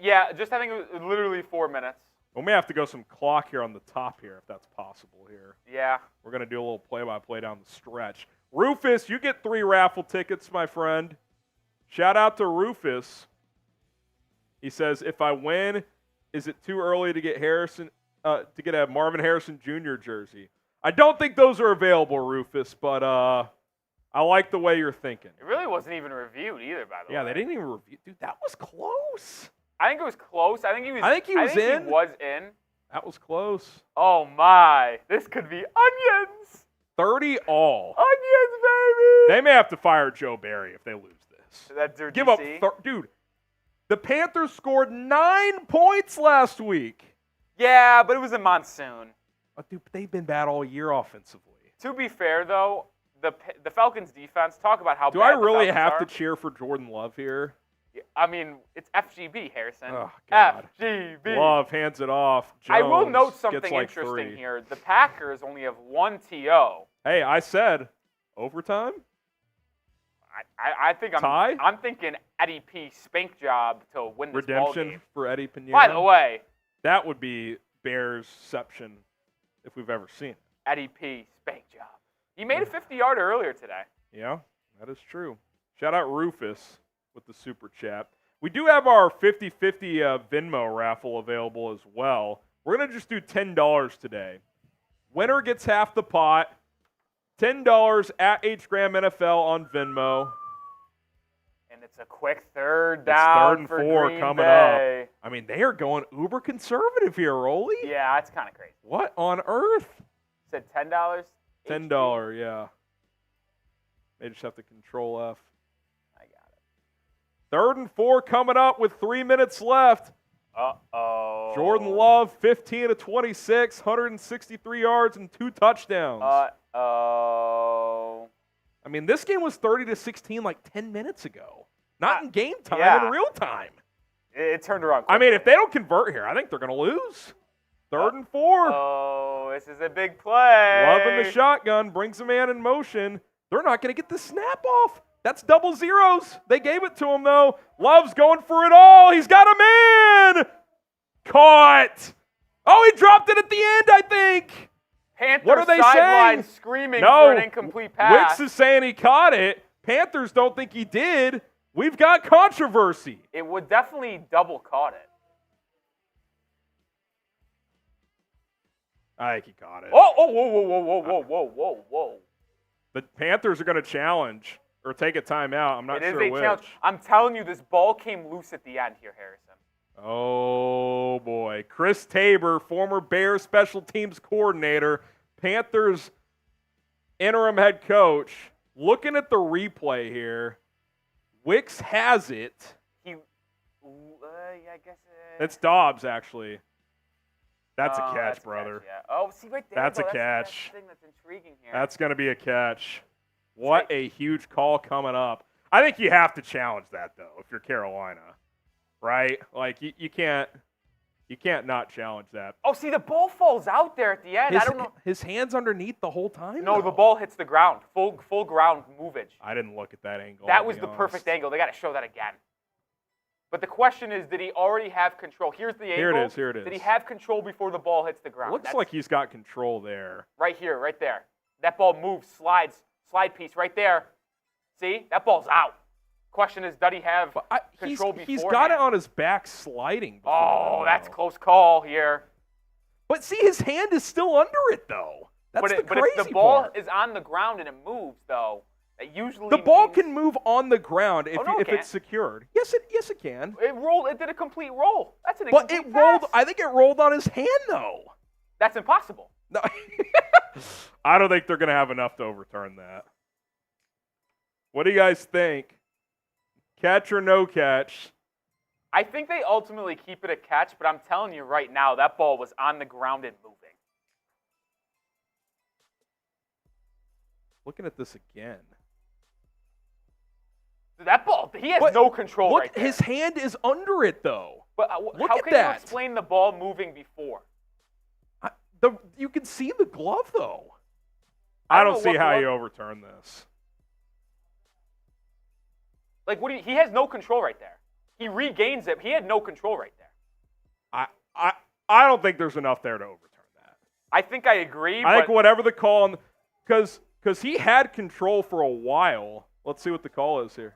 Yeah, just I think it was literally 4 minutes.
We may have to go some clock here on the top here if that's possible here.
Yeah.
We're going to do a little play-by-play down the stretch. Rufus, you get 3 raffle tickets, my friend. Shout out to Rufus. He says, if I win, is it too early to get a Marvin Harrison Jr. jersey? I don't think those are available, Rufus, but I like the way you're thinking.
It really wasn't even reviewed either, by the way.
Yeah, they didn't even review. Dude, that was close.
I think it was close. I think he was
in.
He was in.
That was close.
Oh, my. This could be onions.
30 all.
Onions, baby.
They may have to fire Joe Barry if they lose this.
That dude,
Give up. Dude, the Panthers scored 9 points last week.
Yeah, but it was a monsoon.
Oh, dude, they've been bad all year offensively.
To be fair, though, the Falcons' defense, talk about how
Do
bad
I
the
really
Falcons
have
are.
to cheer for Jordan Love here?
I mean, it's FGB, Harrison.
Oh, God.
FGB.
Love hands it off.
I will
Jones
note
gets
something
like
interesting
3.
here. The Packers only have 1 TO.
Hey, I said overtime?
I think
Tie?
I'm thinking Eddie P. spank job to win this ball
Redemption
game.
for Eddie Pinheiro.
By the way,
that would be Bearsception if we've ever seen it.
Eddie P. spank job. He made a 50-yarder earlier today.
Yeah, that is true. Shout out Rufus with the super chat. We do have our 50-50 Venmo raffle available as well. We're going to just do $10 today. Winner gets half the pot. $10 at HGram NFL on Venmo.
And it's a quick third
It's
down
3rd and
for
4
Green
coming
Bay.
up. I mean, they are going uber conservative here, Rolly.
Yeah, that's kind of crazy.
What on earth?
Said $10?
$10, yeah. They just have to control F.
I got it.
3rd and 4 coming up with 3 minutes left.
Uh-oh.
Jordan Love, 15 of 26, 163 yards and 2 touchdowns.
Uh-oh.
I mean, this game was 30-16 like 10 minutes ago. Not in game time,
yeah.
in real time.
It turned around
I
quickly.
mean, if they don't convert here, I think they're going to lose. 3rd and 4.
Oh, this is a big play.
Love in the shotgun, brings a man in motion. They're not going to get the snap off. That's double zeros. They gave it to him, though. Love's going for it all. He's got a man. Caught. Oh, he dropped it at the end, I think.
Panthers
What are they
sideline
saying?
screaming
No.
for an incomplete pass.
Wicks is saying he caught it. Panthers don't think he did. We've got controversy.
It would definitely double caught it.
I think he caught it.
Oh, whoa.
The Panthers are going to challenge or take a timeout. I'm not
It is
sure
a
which.
challenge. I'm telling you, this ball came loose at the end here, Harrison.
Oh, boy. Chris Tabor, former Bears special teams coordinator, Panthers interim head coach. Looking at the replay here, Wicks has it.
He guess.
It's Dobbs, actually. That's a catch,
that's
brother.
A catch, yeah. Oh, see right there.
That's a
That's
catch.
the thing that's intriguing here.
That's going to be a catch. What a huge call coming up. I think you have to challenge that, though, if you're Carolina. Right? Like, you can't not challenge that.
Oh, see, the ball falls out there at the end. I don't know.
His hand's underneath the whole time?
No,
though.
the ball hits the ground. Full ground movage.
I didn't look at that angle.
That was the perfect angle. They got to show that again. But the question is, did he already have control? Here's the angle.
Here it is.
Did he have control before the ball hits the ground?
Looks like he's got control there.
Right here, right there. That ball moves, slide piece right there. See? That ball's out. Question is, does he have control before?
He's got it on his back sliding.
Oh, that's close call here.
But see, his hand is still under it, though. That's the crazy part.
But if the ball is on the ground and it moves, though, that usually
the ball can move on the ground if it's secured. Yes, it can.
It rolled. It did a complete roll. That's an incomplete
But it rolled.
pass.
I think it rolled on his hand, though.
That's impossible.
No, I don't think they're going to have enough to overturn that. What do you guys think? Catch or no catch?
I think they ultimately keep it a catch, but I'm telling you right now, that ball was on the ground and moving.
Looking at this again.
That ball, he has no control right there.
His hand is under it, though.
But how can you explain the ball moving before?
You can see the glove, though. I don't see how you overturn this.
Like, he has no control right there. He regains it. He had no control right there.
I don't think there's enough there to overturn that.
I think I agree.
I think whatever the call, because he had control for a while. Let's see what the call is here.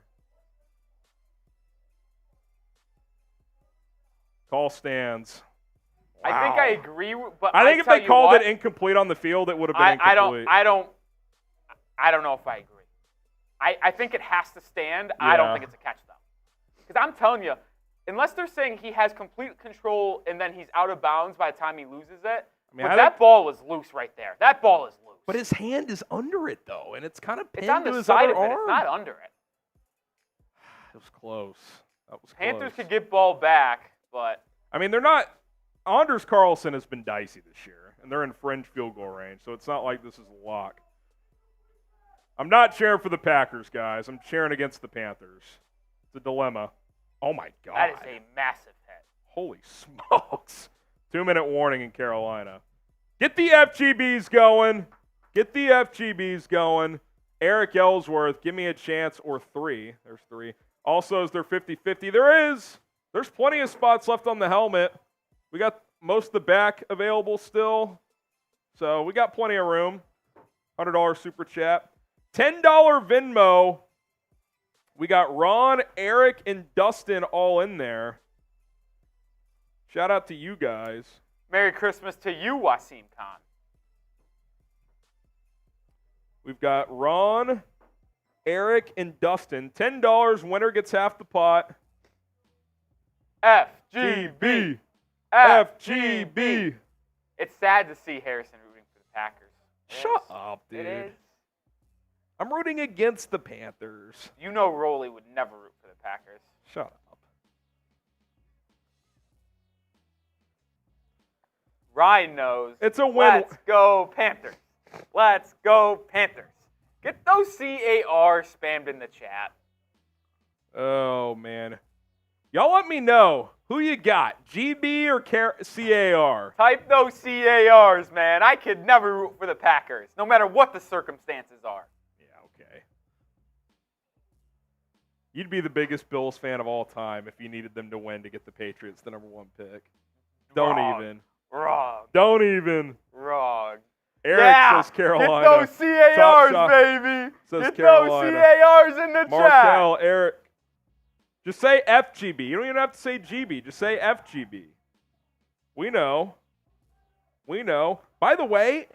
Call stands. Wow.
I think I agree, but
I think if they called it incomplete on the field, it would have been incomplete.
I don't know if I agree. I think it has to stand. Yeah. I don't think it's a catch, though. Because I'm telling you, unless they're saying he has complete control and then he's out of bounds by the time he loses it, that ball was loose right there. That ball is loose.
But his hand is under it, though, and it's kind of pinned
on
to
the
his
side
other
of it.
arm.
It's not under it.
It was close. That was
Panthers
close.
could get ball back, but
I mean, they're not. Anders Carlson has been dicey this year, and they're in fringe field goal range, so it's not like this is a lock. I'm not cheering for the Packers, guys. I'm cheering against the Panthers. It's a dilemma. Oh, my God.
That is a massive hit.
Holy smokes. 2-minute warning in Carolina. Get the FGBs going. Get the FGBs going. Eric Ellsworth, give me a chance, or 3. There's 3. Also, is there 50-50? There's plenty of spots left on the helmet. We got most of the back available still. So we got plenty of room. $100 super chat. $10 Venmo. We got Ron, Eric, and Dustin all in there. Shout out to you guys.
Merry Christmas to you, Wasim Khan.
We've got Ron, Eric, and Dustin. $10. Winner gets half the pot.
FGB.
FGB.
It's sad to see Harrison rooting for the Packers.
Shut up, dude.
It is.
I'm rooting against the Panthers.
You know Roley would never root for the Packers.
Shut up.
Ryan knows.
It's a win.
Let's go Panthers. Let's go Panthers. Get those CAR spammed in the chat.
Oh, man. Y'all let me know. Who you got, GB or CAR?
Type those CARs, man. I could never root for the Packers, no matter what the circumstances are.
Yeah, okay. You'd be the biggest Bills fan of all time if you needed them to win to get the Patriots the #1 pick. Don't even.
Wrong.
Don't even.
Wrong.
Eric says Carolina.
Get those CARs, baby.
Says
Get
Carolina.
those CARs in the chat.
Markel, Eric. Just say FGB. You don't even have to say GB. Just say FGB. We know. We know. By the way,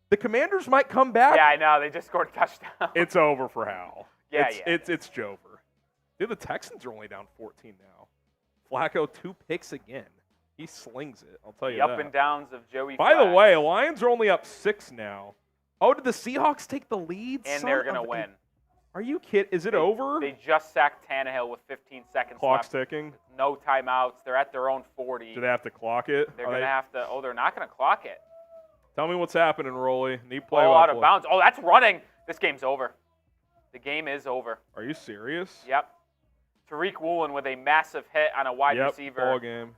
the Commanders might come back.
Yeah, I know. They just scored a touchdown.
It's over for Hal.
Yeah,
It's Jover. Dude, the Texans are only down 14 now. Flacco 2 picks again. He slings it. I'll tell you
the
that.
up and downs of Joey.
By the
Flacco.
way, Lions are only up 6 now. Oh, did the Seahawks take the lead?
And they're going to win.
Are you kidding? Is it over?
They just sacked Tannehill with 15 seconds
Clock's
left.
ticking.
No timeouts. They're at their own 40.
Do they have to clock it?
They're going to have to. Oh, they're not going to clock it.
Tell me what's happening, Rolly. Need play
Ball
by
out of
play.
bounds. Oh, that's running. This game's over. The game is over.
Are you serious?
Yep. Tariq Woolen with a massive hit on a wide receiver.
Ball game.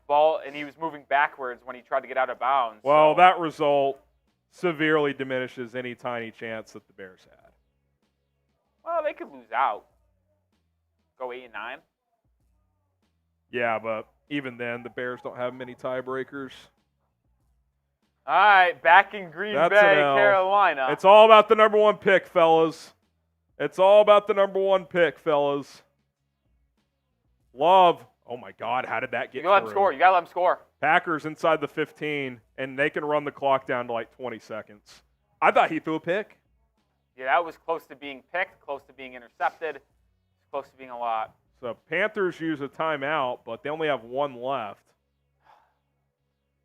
And he was moving backwards when he tried to get out of bounds.
Well, that result severely diminishes any tiny chance that the Bears had.
Well, they could lose out. Go 8-9.
Yeah, but even then, the Bears don't have many tiebreakers.
All right, back in Green Bay, Carolina.
It's all about the number one pick, fellas. It's all about the number one pick, fellas. Love. Oh, my God, how did that get
You got to let him score. You got to let him score.
Packers inside the 15, and they can run the clock down to like 20 seconds. I thought he threw a pick.
Yeah, that was close to being picked, close to being intercepted, close to being a lot.
So Panthers use a timeout, but they only have one left.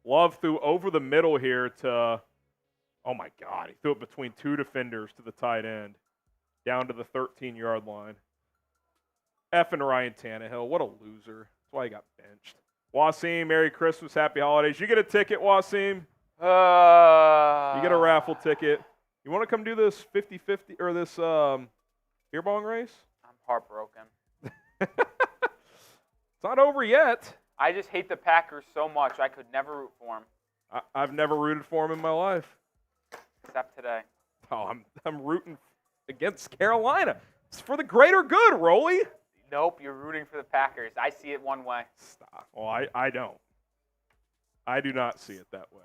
Love threw over the middle here to, oh my God, he threw it between two defenders to the tight end, down to the 13-yard line. Effing Ryan Tannehill, what a loser. That's why he got benched. Wasim, Merry Christmas, Happy Holidays. You get a ticket, Wasim. You get a raffle ticket. You want to come do this 50-50 or this beer bong race?
I'm heartbroken.
It's not over yet.
I just hate the Packers so much. I could never root for them.
I've never rooted for them in my life.
Except today.
Oh, I'm rooting against Carolina. It's for the greater good, Rolly.
Nope, you're rooting for the Packers. I see it one way.
Stop. Well, I don't. I do not see it that way.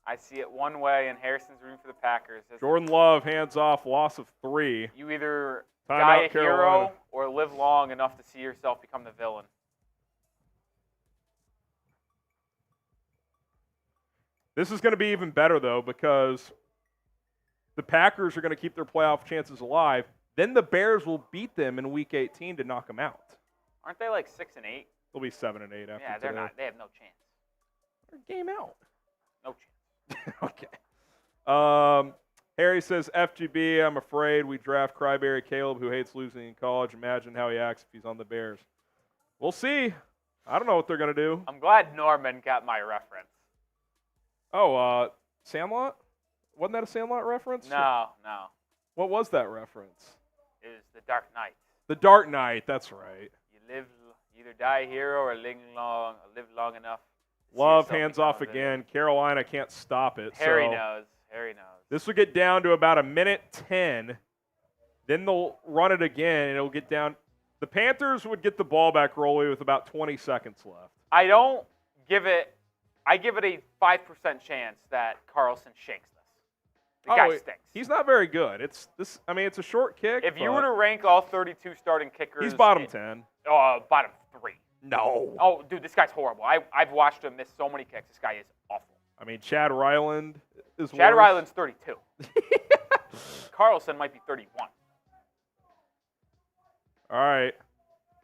I see it one way, and Harrison's rooting for the Packers.
Jordan Love, hands off, loss of 3.
You either
Time
die
out,
a
Carolina.
hero or live long enough to see yourself become the villain.
This is going to be even better, though, because the Packers are going to keep their playoff chances alive. Then the Bears will beat them in Week 18 to knock them out.
Aren't they like 6-8?
They'll be 7-8 after
Yeah, they're
today.
not. They have no chance.
They're game out.
No chance.
Okay. Harry says, FGB, I'm afraid we draft Cryberry Caleb, who hates losing in college. Imagine how he acts if he's on the Bears. We'll see. I don't know what they're going to do.
I'm glad Norman got my reference.
Oh, Sandlot? Wasn't that a Sandlot reference?
No.
What was that reference?
It was The Dark Knight.
The Dark Knight, that's right.
You either die a hero or live long enough. to see
Love,
yourself
hands
become
off
a villain.
again. Carolina can't stop it.
Harry
so
knows.
This will get down to about 1:10. Then they'll run it again, and it'll get down. The Panthers would get the ball back, Rolly, with about 20 seconds left.
I give it a 5% chance that Carlson shanks this. The guy stinks.
He's not very good. It's a short kick.
If you were to rank all 32 starting kickers,
he's bottom 10.
Bottom 3.
No.
Oh, dude, this guy's horrible. I've watched him miss so many kicks. This guy is awful.
I mean, Chad Ryland is
Chad
worse.
Ryland's 32. Carlson might be 31.
All right.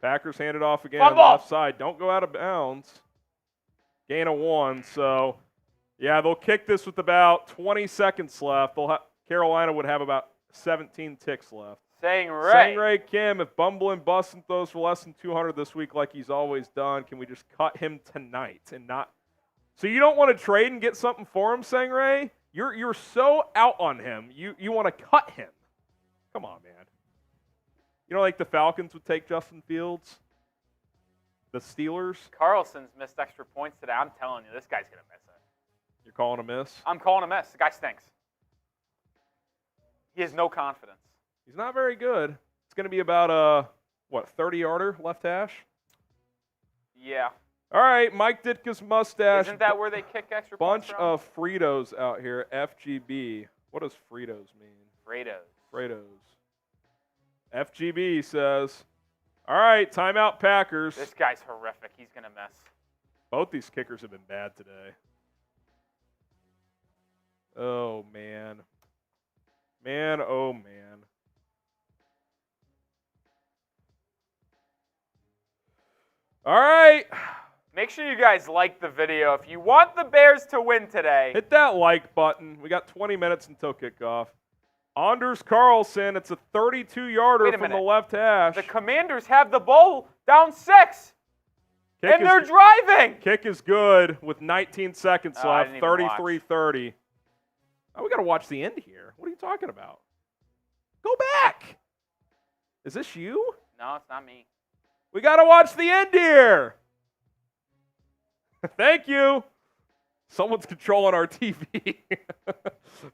Packers hand it off again
Fumble.
on the left side. Don't go out of bounds. Gain of 1. So, yeah, they'll kick this with about 20 seconds left. Carolina would have about 17 ticks left.
Sang-Ray
Kim, if Bumbling Bustin' throws for less than 200 this week like he's always done, can we just cut him tonight and not? So you don't want to trade and get something for him, Sang-Ray? You're so out on him. You want to cut him. Come on, man. You know, like the Falcons would take Justin Fields? The Steelers?
Carlson's missed extra points today. I'm telling you, this guy's going to miss it.
You're calling a miss?
I'm calling a miss. The guy stinks. He has no confidence.
He's not very good. It's going to be about a, 30-yarder left hash?
Yeah.
All right, Mike Ditka's mustache.
Isn't that where they kick extra points
Bunch
from?
of Fritos out here. FGB. What does Fritos mean?
Fredos.
FGB says, all right, timeout Packers.
This guy's horrific. He's going to miss.
Both these kickers have been bad today. Oh, man. Oh, man. All right.
Make sure you guys like the video. If you want the Bears to win today,
Hit that like button. We got 20 minutes until kickoff. Anders Carlson, it's a 32-yarder from the left hash.
The Commanders have the ball down 6. And they're driving.
Kick is good with 19 seconds left, 33-30. Oh, we got to watch the end here. What are you talking about? Go back. Is this you?
No, it's not me.
We got to watch the end here. Thank you. Someone's controlling our TV. I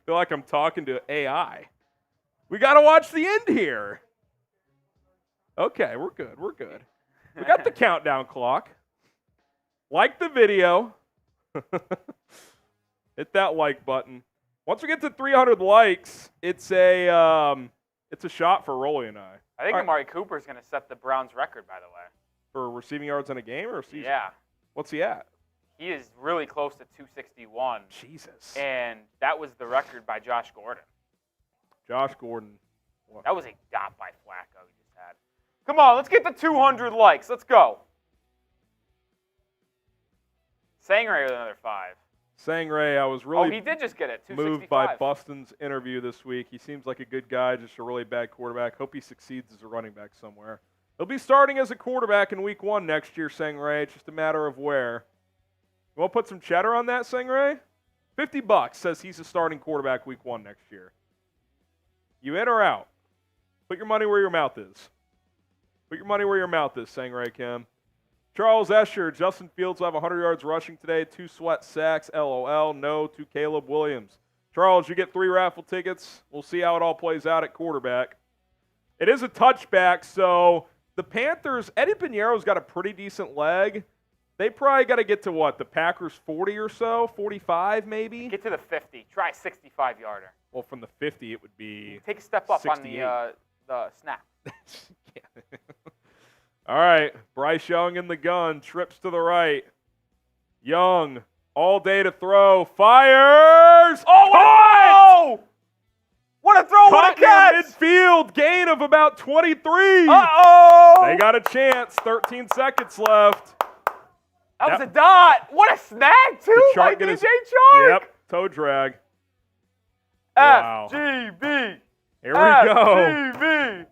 feel like I'm talking to AI. We got to watch the end here. Okay, we're good. We're good. We got the countdown clock. Like the video. Hit that like button. Once we get to 300 likes, it's a shot for Rolly and I.
I think Amari Cooper's going to set the Browns record, by the way.
For receiving yards in a game or a season?
Yeah.
What's he at?
He is really close to 261.
Jesus.
And that was the record by Josh Gordon.
Josh Gordon.
What? That was a dot by Flacco he just had. Come on, let's get the 200 likes. Let's go. Sangray with another 5.
Sangray, I was really
he did just get it.
moved by Buston's interview this week. He seems like a good guy, just a really bad quarterback. Hope he succeeds as a running back somewhere. He'll be starting as a quarterback in week 1 next year, Sangray. It's just a matter of where. You want to put some cheddar on that, Sangray? $50 says he's a starting quarterback week 1 next year. You in or out? Put your money where your mouth is. Put your money where your mouth is, Sangray Kim. Charles Escher, Justin Fields will have 100 yards rushing today, 2 Sweat sacks, LOL, no to Caleb Williams. Charles, you get 3 raffle tickets. We'll see how it all plays out at quarterback. It is a touchback, so the Panthers, Eddie Piñeiro's got a pretty decent leg. They probably got to get to what, the Packers 40 or so, 45 maybe?
Get to the 50. Try a 65-yarder.
Well, from the 50 it would be
take a step up
68.
On the snap.
All right, Bryce Young in the gun, trips to the right. Young, all day to throw, fires!
Oh, what a throw, what a catch!
Midfield, gain of about 23.
Uh-oh!
They got a chance, 13 seconds left.
That was a dot. What a snag, too, by DJ Chark.
Yep, toe drag.
FGB.
Here we go.
FGB.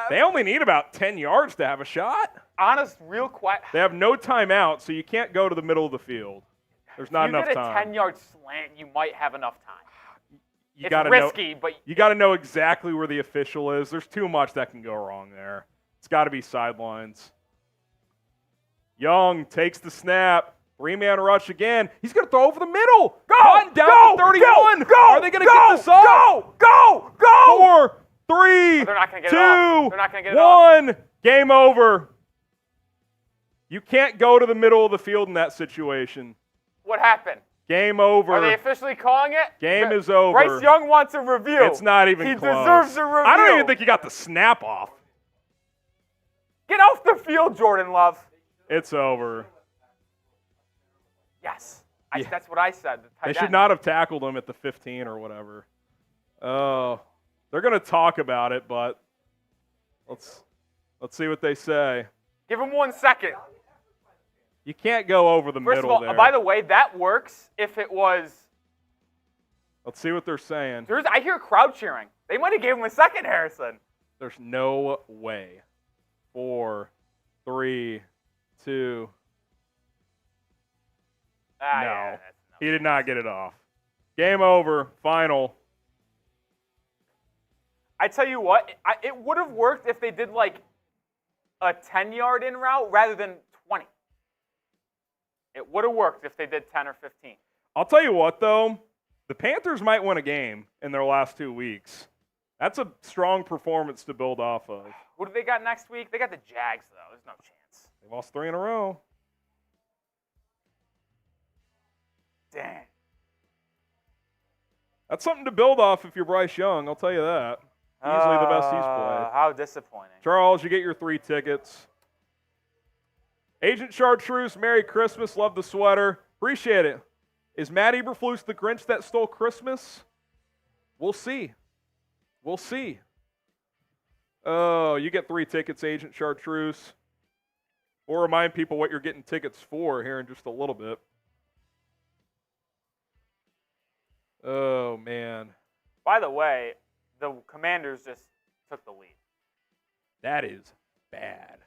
They only need about 10 yards to have a shot.
Honest, real quiet.
They have no timeout, so you can't go to the middle of the field. There's not enough time.
If you get a 10-yard slant, you might have enough time.
It's risky, but you got to know exactly where the official is. There's too much that can go wrong there. It's got to be sidelines. Young takes the snap. 3-man rush again. He's going to throw over the middle. Down to 31. Are they going to get this off?
Go!
4, 3, 2,
they're not gonna get it off. They're not gonna get it
1. Game over. You can't go to the middle of the field in that situation.
What happened?
Game over.
Are they officially calling it?
Game is over.
Bryce Young wants a review.
It's not even close.
He deserves a review.
I don't even think he got the snap off.
Get off the field, Jordan Love.
It's over.
Yes. That's what I said.
They should not have tackled him at the 15 or whatever. Oh, they're going to talk about it, but let's see what they say.
Give him 1 second.
You can't go over the middle there.
By the way, that works if it was.
Let's see what they're saying.
I hear crowd cheering. They might have gave him a second, Harrison.
There's no way. 4, 3, 2. No, he did not get it off. Game over. Final.
I tell you what, it would have worked if they did like a 10-yard in route rather than 20. It would have worked if they did 10 or 15.
I'll tell you what, though. The Panthers might win a game in their last 2 weeks. That's a strong performance to build off of.
Who do they got next week? They got the Jags, though. There's no chance.
They lost 3 in a row.
Dang.
That's something to build off if you're Bryce Young, I'll tell you that. Easily the best he's played.
How disappointing.
Charles, you get your 3 tickets. Agent Chartreuse, Merry Christmas. Love the sweater. Appreciate it. Is Matt Eberflus the Grinch that stole Christmas? We'll see. We'll see. Oh, you get 3 tickets, Agent Chartreuse. We'll remind people what you're getting tickets for here in just a little bit. Oh, man.
By the way, the Commanders just took the lead.
That is bad.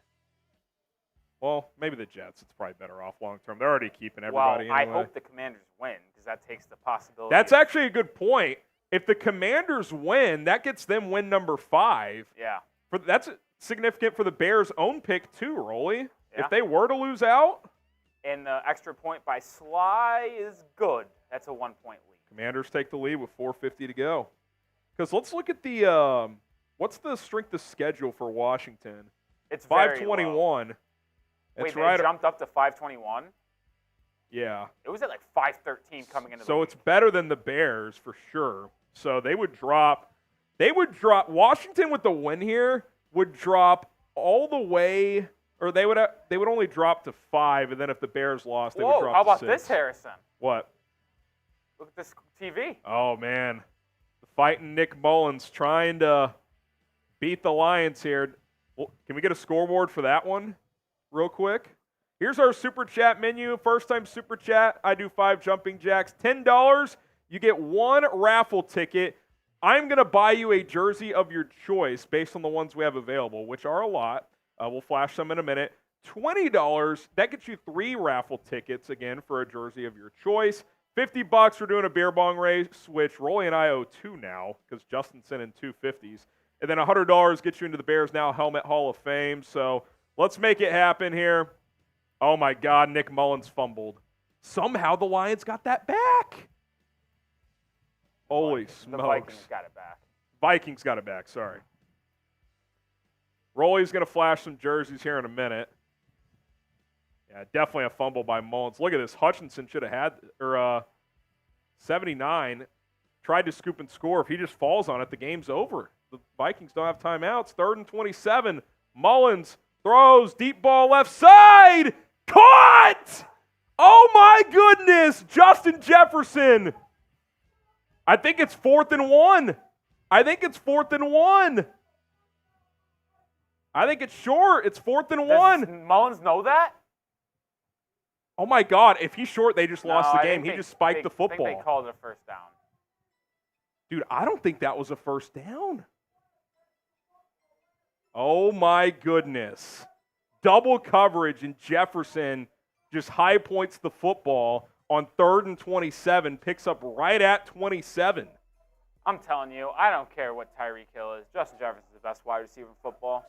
Well, maybe the Jets. It's probably better off long term. They're already keeping everybody
Well,
anyway.
I hope the Commanders win because that takes the possibility.
That's actually a good point. If the Commanders win, that gets them win number 5.
Yeah.
That's significant for the Bears' own pick too, Rolly.
Yeah.
If they were to lose out.
And the extra point by Sly is good. That's a 1-point lead.
Commanders take the lead with 4:50 to go. Because let's look at the what's the strength of schedule for Washington?
It's
521.
Wait, they jumped up to 521?
Yeah.
It was at like 513 coming into the
So
week.
it's better than the Bears for sure. So they would drop Washington with the win here would drop all the way, or they would only drop to 5, and then if the Bears lost, they would drop
how about
to 6.
this, Harrison?
What?
Look at this TV.
Oh man, the fighting Nick Mullins trying to beat the Lions here. Well, can we get a scoreboard for that one, real quick? Here's our super chat menu. First time super chat, I do 5 jumping jacks. $10, you get 1 raffle ticket. I'm going to buy you a jersey of your choice based on the ones we have available, which are a lot. We'll flash some in a minute. $20, that gets you 3 raffle tickets, again, for a jersey of your choice. $50, we're doing a beer bong race, which Rolly and I owe 2 now because Justin sent in 2 50s. And then $100 gets you into the Bears Now Helmet Hall of Fame. So let's make it happen here. Oh, my God, Nick Mullins fumbled. Somehow the Lions got that back. Holy smokes.
The Vikings got it back.
Vikings got it back, sorry. Rolly's going to flash some jerseys here in a minute. Yeah, definitely a fumble by Mullins. Look at this. Hutchinson should have had, 79, tried to scoop and score. If he just falls on it, the game's over. The Vikings don't have timeouts. 3rd and 27. Mullins throws, deep ball left side. Caught! Oh, my goodness. Justin Jefferson. I think it's 4th and 1. I think it's 4th and 1. I think it's short. It's 4th and 1.
Does Mullins know that?
Oh, my God. If he's short, they just lost the game. He just spiked the football.
I think they called it a first down.
Dude, I don't think that was a first down. Oh, my goodness. Double coverage, and Jefferson just high points the football on 3rd and 27, picks up right at 27.
I'm telling you, I don't care what Tyreek Hill is. Justin Jefferson's the best wide receiver in football.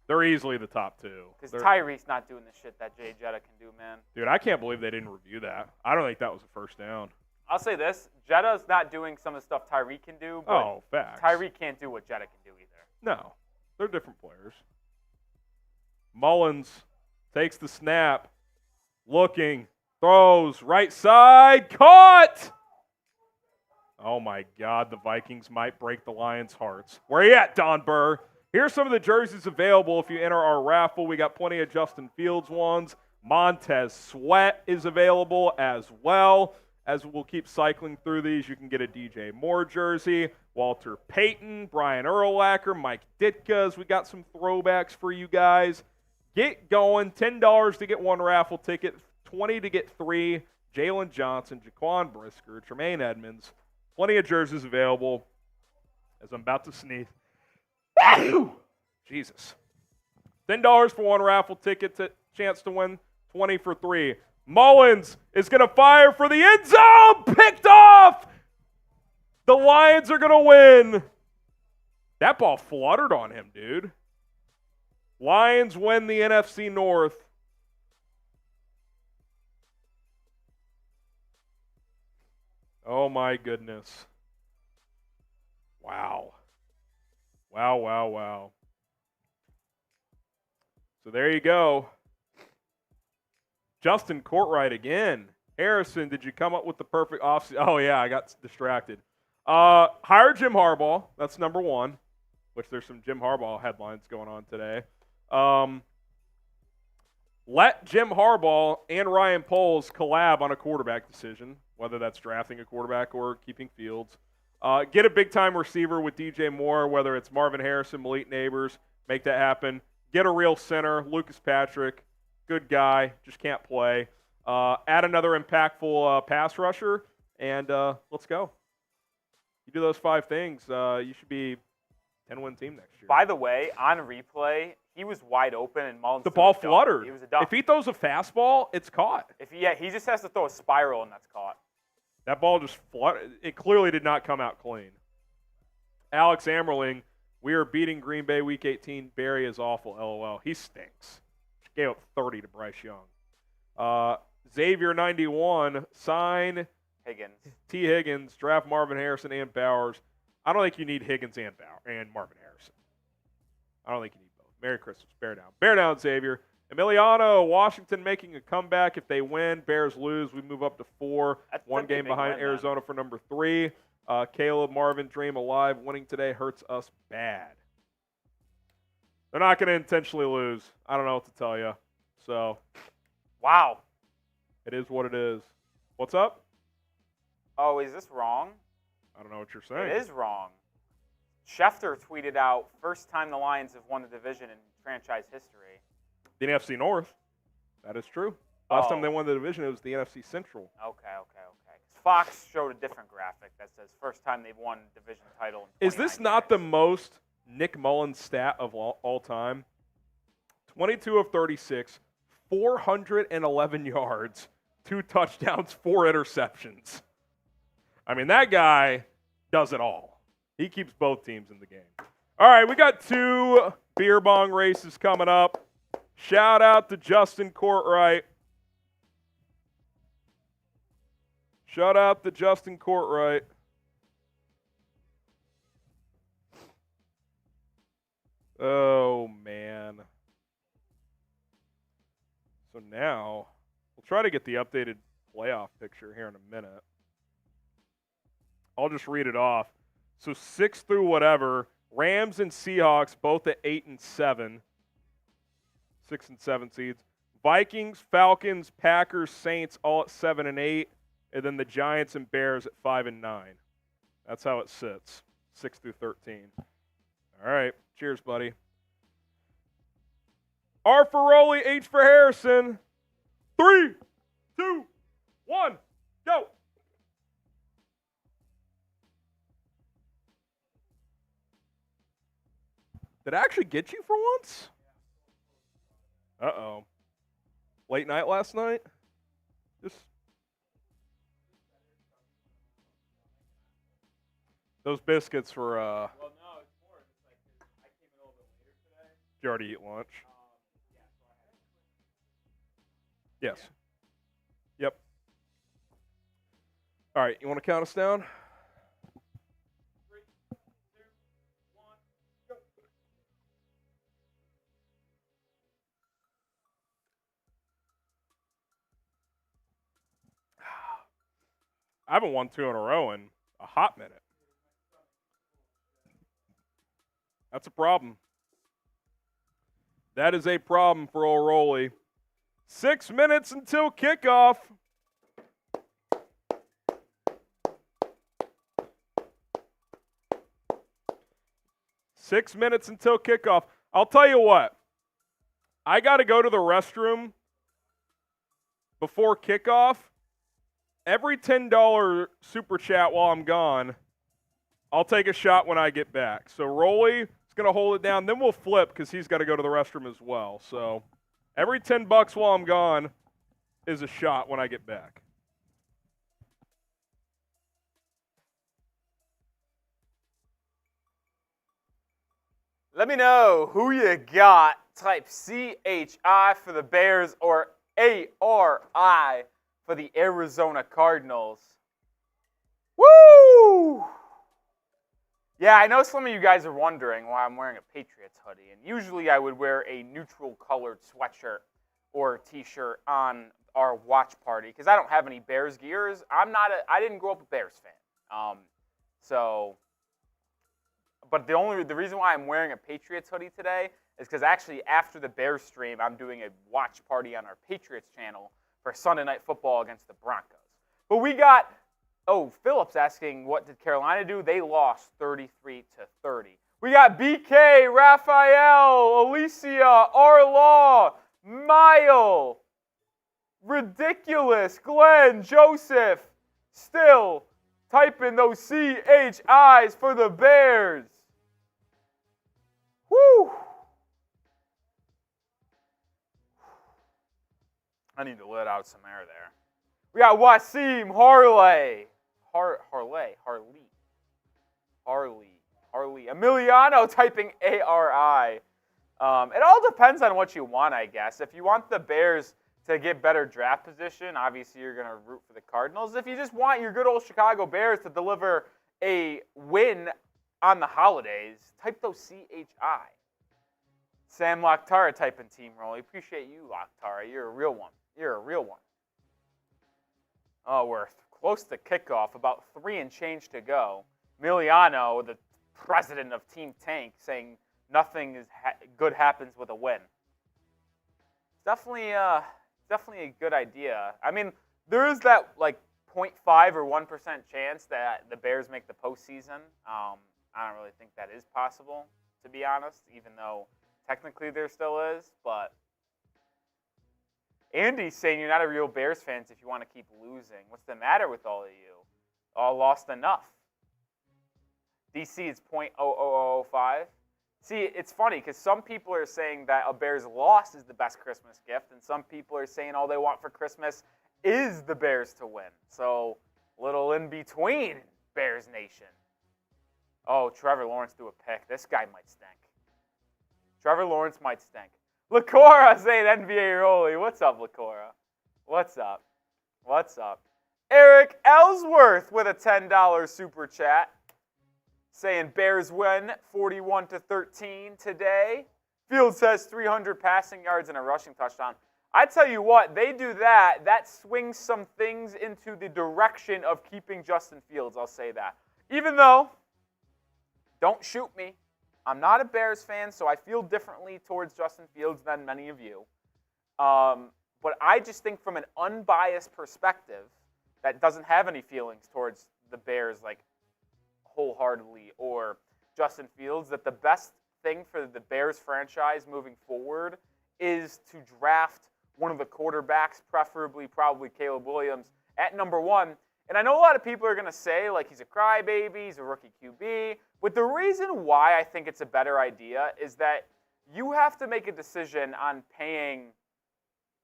They're easily the top 2.
Because Tyreek's not doing the shit that Jay Jetta can do, man.
Dude, I can't believe they didn't review that. I don't think that was a first down.
I'll say this. Jetta's not doing some of the stuff Tyreek can do, but
facts.
Tyreek can't do what Jetta can do either.
No, they're different players. Mullins takes the snap, looking, throws, right side, caught! Oh, my God, the Vikings might break the Lions' hearts. Where you at, Don Burr? Here's some of the jerseys available if you enter our raffle. We got plenty of Justin Fields ones. Montez Sweat is available as well. As we'll keep cycling through these, you can get a DJ Moore jersey, Walter Payton, Brian Urlacher, Mike Ditka's. We got some throwbacks for you guys. Get going. $10 to get 1 raffle ticket, $20 to get 3. Jaylon Johnson, Jaquan Brisker, Tremaine Edmonds. Plenty of jerseys available. As I'm about to sneeze. Jesus. $10 for 1 raffle ticket, chance to win 20 for 3. Mullins is going to fire for the end zone. Picked off. The Lions are going to win. That ball fluttered on him, dude. Lions win the NFC North. Oh, my goodness. Wow. Wow, wow, wow. So there you go. Justin Courtright again. Harrison, did you come up with the perfect offseason? Oh, yeah, I got distracted. Hire Jim Harbaugh. That's number 1, which there's some Jim Harbaugh headlines going on today. Let Jim Harbaugh and Ryan Poles collab on a quarterback decision, whether that's drafting a quarterback or keeping Fields. Get a big-time receiver with DJ Moore, whether it's Marvin Harrison, Malik Neighbors, make that happen. Get a real center, Lucas Patrick, good guy, just can't play. Add another impactful pass rusher, and let's go. You do those 5 things, you should be 10-win team next year.
By the way, on replay, he was wide open and Mullins.
The ball fluttered.
He was a duck.
If he throws a fastball, it's caught.
He just has to throw a spiral and that's caught.
That ball just fluttered. It clearly did not come out clean. Alex Ammerling, we are beating Green Bay Week 18. Barry is awful, LOL. He stinks. Gave up 30 to Bryce Young. Xavier 91, sign
Higgins.
T. Higgins, draft Marvin Harrison and Bowers. I don't think you need Higgins and Marvin Harrison. I don't think you need both. Merry Christmas. Bear down. Bear down, Xavier. Emiliano, Washington making a comeback. If they win, Bears lose. We move up to 4. One game behind Arizona for number 3. Caleb, Marvin, Dream alive. Winning today hurts us bad. They're not going to intentionally lose. I don't know what to tell you. So,
wow.
It is what it is. What's up?
Oh, is this wrong?
I don't know what you're saying.
It is wrong. Schefter tweeted out, first time the Lions have won the division in franchise history.
The NFC North. That is true. Last time they won the division, it was the NFC Central.
Okay. Fox showed a different graphic that says first time they've won division title in 29
Is this not the most Nick Mullins stat of all time? 22 of 36, 411 yards, 2 touchdowns, 4 interceptions. I mean, that guy does it all. He keeps both teams in the game. All right, we got 2 beer bong races coming up. Shout out to Justin Courtwright. Shout out to Justin Courtwright. Oh, man. So now, we'll try to get the updated playoff picture here in a minute. I'll just read it off. So 6 through whatever, Rams and Seahawks both at 8 and 7. 6 and 7 seeds. Vikings, Falcons, Packers, Saints all at 7 and 8. And then the Giants and Bears at 5 and 9. That's how it sits. 6 through 13. All right. Cheers, buddy. R for Rowley, H for Harrison. 3, 2, 1, go. Did I actually get you for once? Uh-oh. Late night last night? Just those biscuits were,
Well, no, it's more just like, I came in a little bit later today.
Did you already eat lunch? Yes. Yep. All right, you want to count us down?
3, 2, 1, go.
I haven't won 2 in a row in a hot minute. That's a problem. That is a problem for old Rolly. 6 minutes until kickoff. I'll tell you what. I got to go to the restroom before kickoff. Every $10 super chat while I'm gone, I'll take a shot when I get back. So Rolly is going to hold it down. Then we'll flip because he's got to go to the restroom as well. So every $10 while I'm gone is a shot when I get back.
Let me know who you got. Type CHI for the Bears or ARI for the Arizona Cardinals. Woo! Yeah, I know some of you guys are wondering why I'm wearing a Patriots hoodie. And usually I would wear a neutral colored sweatshirt or t-shirt on our watch party because I don't have any Bears gears. I didn't grow up a Bears fan. But the reason why I'm wearing a Patriots hoodie today is because actually after the Bears stream, I'm doing a watch party on our Patriots channel for Sunday Night Football against the Broncos. But we got, Phillips asking what did Carolina do? They lost 33-30. We got BK, Raphael, Alicia, Arlaw, Mile, Ridiculous, Glenn, Joseph, Still, Type in those CHIs for the Bears. Woo! I need to let out some air there. We got Wasim Harley. Harley. Emiliano typing ARI. It all depends on what you want, I guess. If you want the Bears to get better draft position, obviously you're going to root for the Cardinals. If you just want your good old Chicago Bears to deliver a win on the holidays, type those CHI. Sam Lakhtara typing Team Rolly. Appreciate you, Lakhtara. You're a real one. Oh, we're close to kickoff. About 3 and change to go. Emiliano, the president of Team Tank, saying nothing is good happens with a win. It's definitely a good idea. I mean, there is that like 0.5 or 1% chance that the Bears make the postseason. I don't really think that is possible, to be honest, even though technically there still is. But Andy's saying you're not a real Bears fan if you want to keep losing. What's the matter with all of you? All lost enough. DC is 0.00005. See, it's funny because some people are saying that a Bears loss is the best Christmas gift, and some people are saying all they want for Christmas is the Bears to win. So, little in between, Bears Nation. Oh, Trevor Lawrence threw a pick. This guy might stink. Trevor Lawrence might stink. Lacora saying NBA Rolly. What's up, Lacora? What's up? Eric Ellsworth with a $10 super chat. Saying Bears win 41-13 today. Fields has 300 passing yards and a rushing touchdown. I tell you what, they do that. That swings some things into the direction of keeping Justin Fields, I'll say that. Even though, don't shoot me, I'm not a Bears fan, so I feel differently towards Justin Fields than many of you. But I just think from an unbiased perspective that doesn't have any feelings towards the Bears, like, wholeheartedly, or Justin Fields, that the best thing for the Bears franchise moving forward is to draft one of the quarterbacks, preferably probably Caleb Williams, at number 1. And I know a lot of people are going to say, like, he's a crybaby, he's a rookie QB. But the reason why I think it's a better idea is that you have to make a decision on paying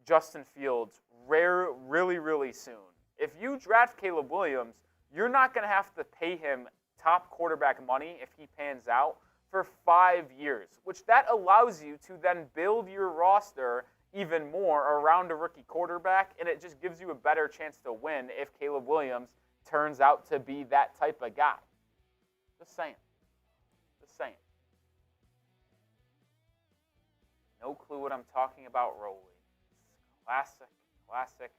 Justin Fields really, really soon. If you draft Caleb Williams, you're not going to have to pay him top quarterback money if he pans out for 5 years, which that allows you to then build your roster even more around a rookie quarterback, and it just gives you a better chance to win if Caleb Williams turns out to be that type of guy. Just saying. No clue what I'm talking about, Rolly. Classic.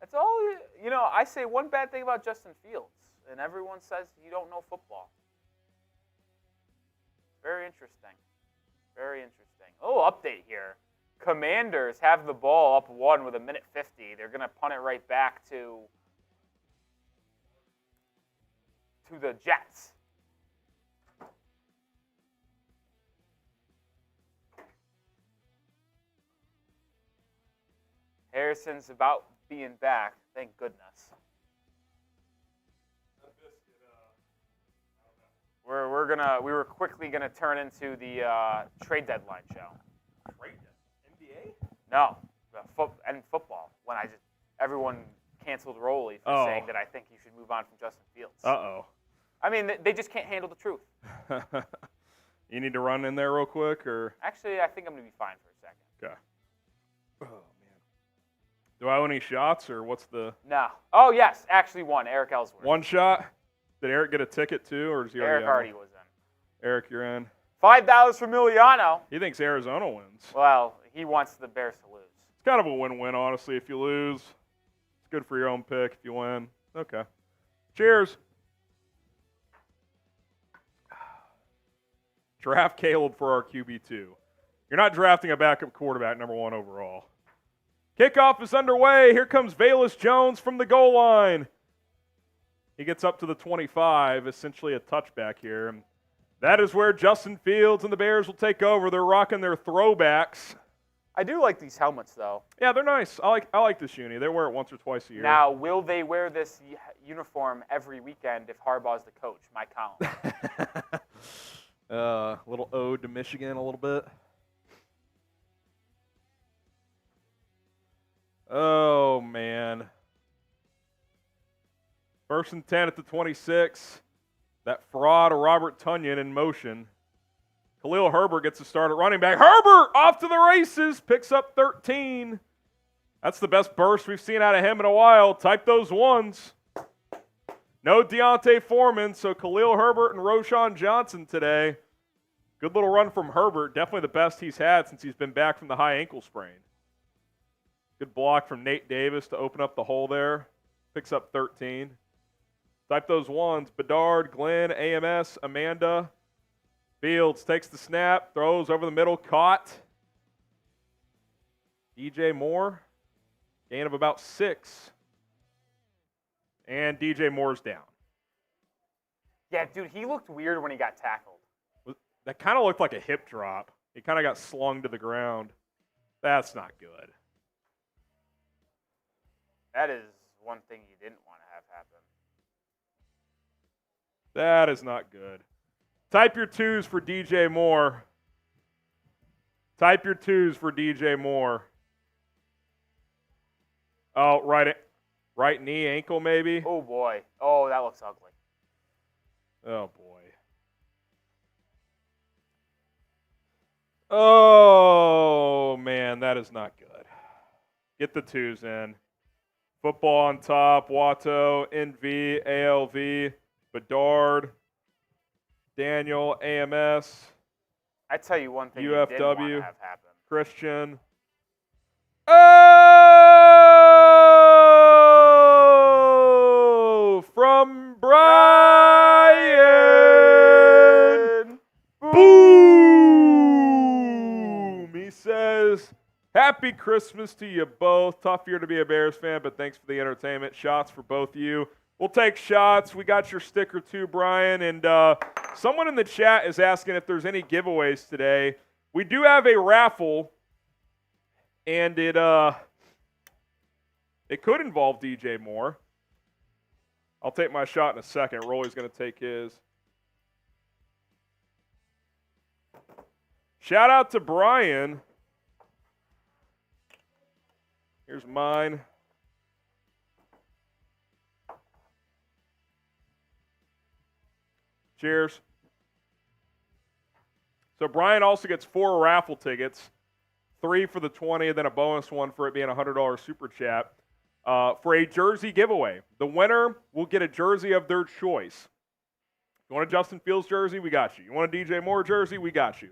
That's all, I say one bad thing about Justin Fields, and everyone says you don't know football. Very interesting. Oh, update here. Commanders have the ball up 1 with 1:50. They're going to punt it right back to the Jets. Harrison's about being back. Thank goodness. We were quickly gonna turn into the trade deadline show.
NBA?
No, football. When everyone canceled Rolly for saying that I think you should move on from Justin Fields.
Uh-oh.
I mean, they just can't handle the truth.
You need to run in there real quick, or?
Actually, I think I'm gonna be fine for a second.
Okay. Oh man. Do I owe any shots, or what's the?
No. Oh yes, actually one. Eric Ellsworth.
One shot. Did Eric get a ticket too, or is he already?
Eric already was in.
Eric, you're in.
$5 for Emiliano.
He thinks Arizona wins.
Well, he wants the Bears to lose.
It's kind of a win-win, honestly. If you lose, it's good for your own pick. If you win, okay. Cheers. Draft Caleb for our QB2. You're not drafting a backup quarterback, number 1 overall. Kickoff is underway. Here comes Velus Jones from the goal line. He gets up to the 25, essentially a touchback here. That is where Justin Fields and the Bears will take over. They're rocking their throwbacks.
I do like these helmets, though.
Yeah, they're nice. I like this uni. They wear it once or twice a year.
Now, will they wear this uniform every weekend if Harbaugh's the coach? My column.
A little ode to Michigan a little bit. Oh, man. 1st and 10 at the 26. That fraud of Robert Tonyan in motion. Khalil Herbert gets a start at running back. Herbert off to the races. Picks up 13. That's the best burst we've seen out of him in a while. Type those ones. No Deontay Foreman, so Khalil Herbert and Roschon Johnson today. Good little run from Herbert. Definitely the best he's had since he's been back from the high ankle sprain. Good block from Nate Davis to open up the hole there. Picks up 13. Type those ones. Bedard, Glenn, AMS, Amanda. Fields takes the snap, throws over the middle, caught. DJ Moore, gain of about 6. And DJ Moore's down.
Yeah, dude, he looked weird when he got tackled.
That kind of looked like a hip drop. He kind of got slung to the ground. That's not good.
That is one thing you didn't want to have happen.
That is not good. Type your 2s for DJ Moore. Type your 2s for DJ Moore. Oh, right knee, ankle maybe.
Oh, boy. Oh, that looks ugly.
Oh, boy. Oh, man, that is not good. Get the 2s in. Football on top, Watto, NV, ALV, Bedard, Daniel, AMS.
I tell you one thing you didn't want to have happen.
Christian. Oh! From Brian! Boom! He says, happy Christmas to you both. Tough year to be a Bears fan, but thanks for the entertainment. Shots for both of you. We'll take shots. We got your sticker too, Brian. And someone in the chat is asking if there's any giveaways today. We do have a raffle, and it could involve DJ Moore. I'll take my shot in a second. Rolly's going to take his. Shout out to Brian. Here's mine. Cheers. So Brian also gets 4 raffle tickets, 3 for the 20, and then a bonus one for it being a $100 super chat for a jersey giveaway. The winner will get a jersey of their choice. You want a Justin Fields jersey? We got you. You want a DJ Moore jersey? We got you.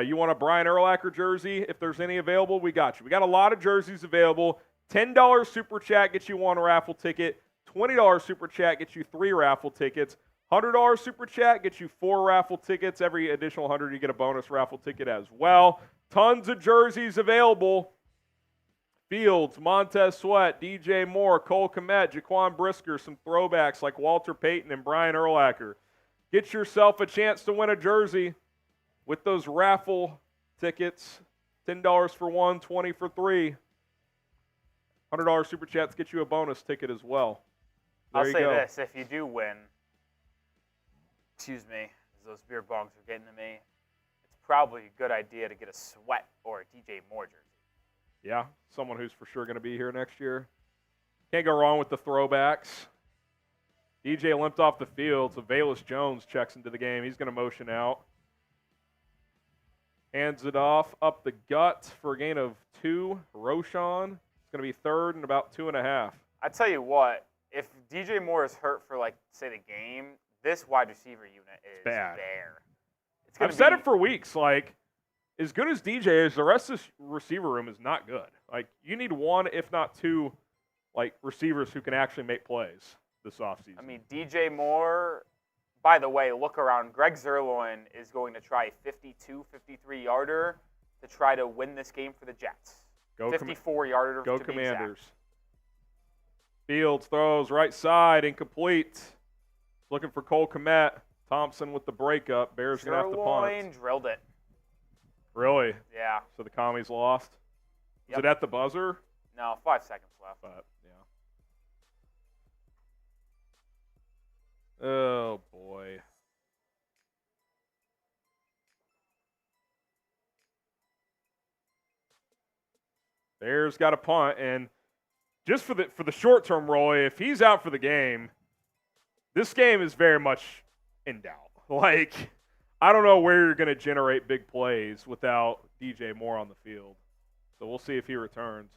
You want a Brian Urlacher jersey? If there's any available, we got you. We got a lot of jerseys available. $10 super chat gets you 1 raffle ticket. $20 super chat gets you 3 raffle tickets. $100 super chat gets you 4 raffle tickets. Every additional 100, you get a bonus raffle ticket as well. Tons of jerseys available. Fields, Montez Sweat, DJ Moore, Cole Kmet, Jaquan Brisker, some throwbacks like Walter Payton and Brian Urlacher. Get yourself a chance to win a jersey with those raffle tickets. $10 for 1, 20 for 3. $100 super chats get you a bonus ticket as well.
I'll say this, if you do win, excuse me, as those beer bongs are getting to me, it's probably a good idea to get a Sweat or a DJ Moore jersey.
Yeah, someone who's for sure going to be here next year. Can't go wrong with the throwbacks. DJ limped off the field, so Velus Jones checks into the game. He's going to motion out. Hands it off up the gut for a gain of 2. Roschon. It's going to be 3rd and about 2.5.
I tell you what, if DJ Moore is hurt for, like, say, the game, this wide receiver unit is
bad.
Bare.
I've said it for weeks. Like, as good as DJ is, the rest of this receiver room is not good. Like, you need 1, if not 2, like, receivers who can actually make plays this offseason.
I mean, DJ Moore, by the way, look around. Greg Zerloin is going to try a 52, 53-yarder to try to win this game for the Jets. 54-yarder
Go
to
Commanders.
Be exact.
Fields throws right side, incomplete. Looking for Cole Kmet. Thompson with the breakup. Bears going to have to punt.
Drilled it.
Really?
Yeah.
So the commies lost? Was it at the buzzer?
No, 5 seconds left.
But, yeah. Oh, boy. Bears got a punt, and just for the short term, Roy, if he's out for the game, this game is very much in doubt. Like, I don't know where you're going to generate big plays without DJ Moore on the field. So we'll see if he returns.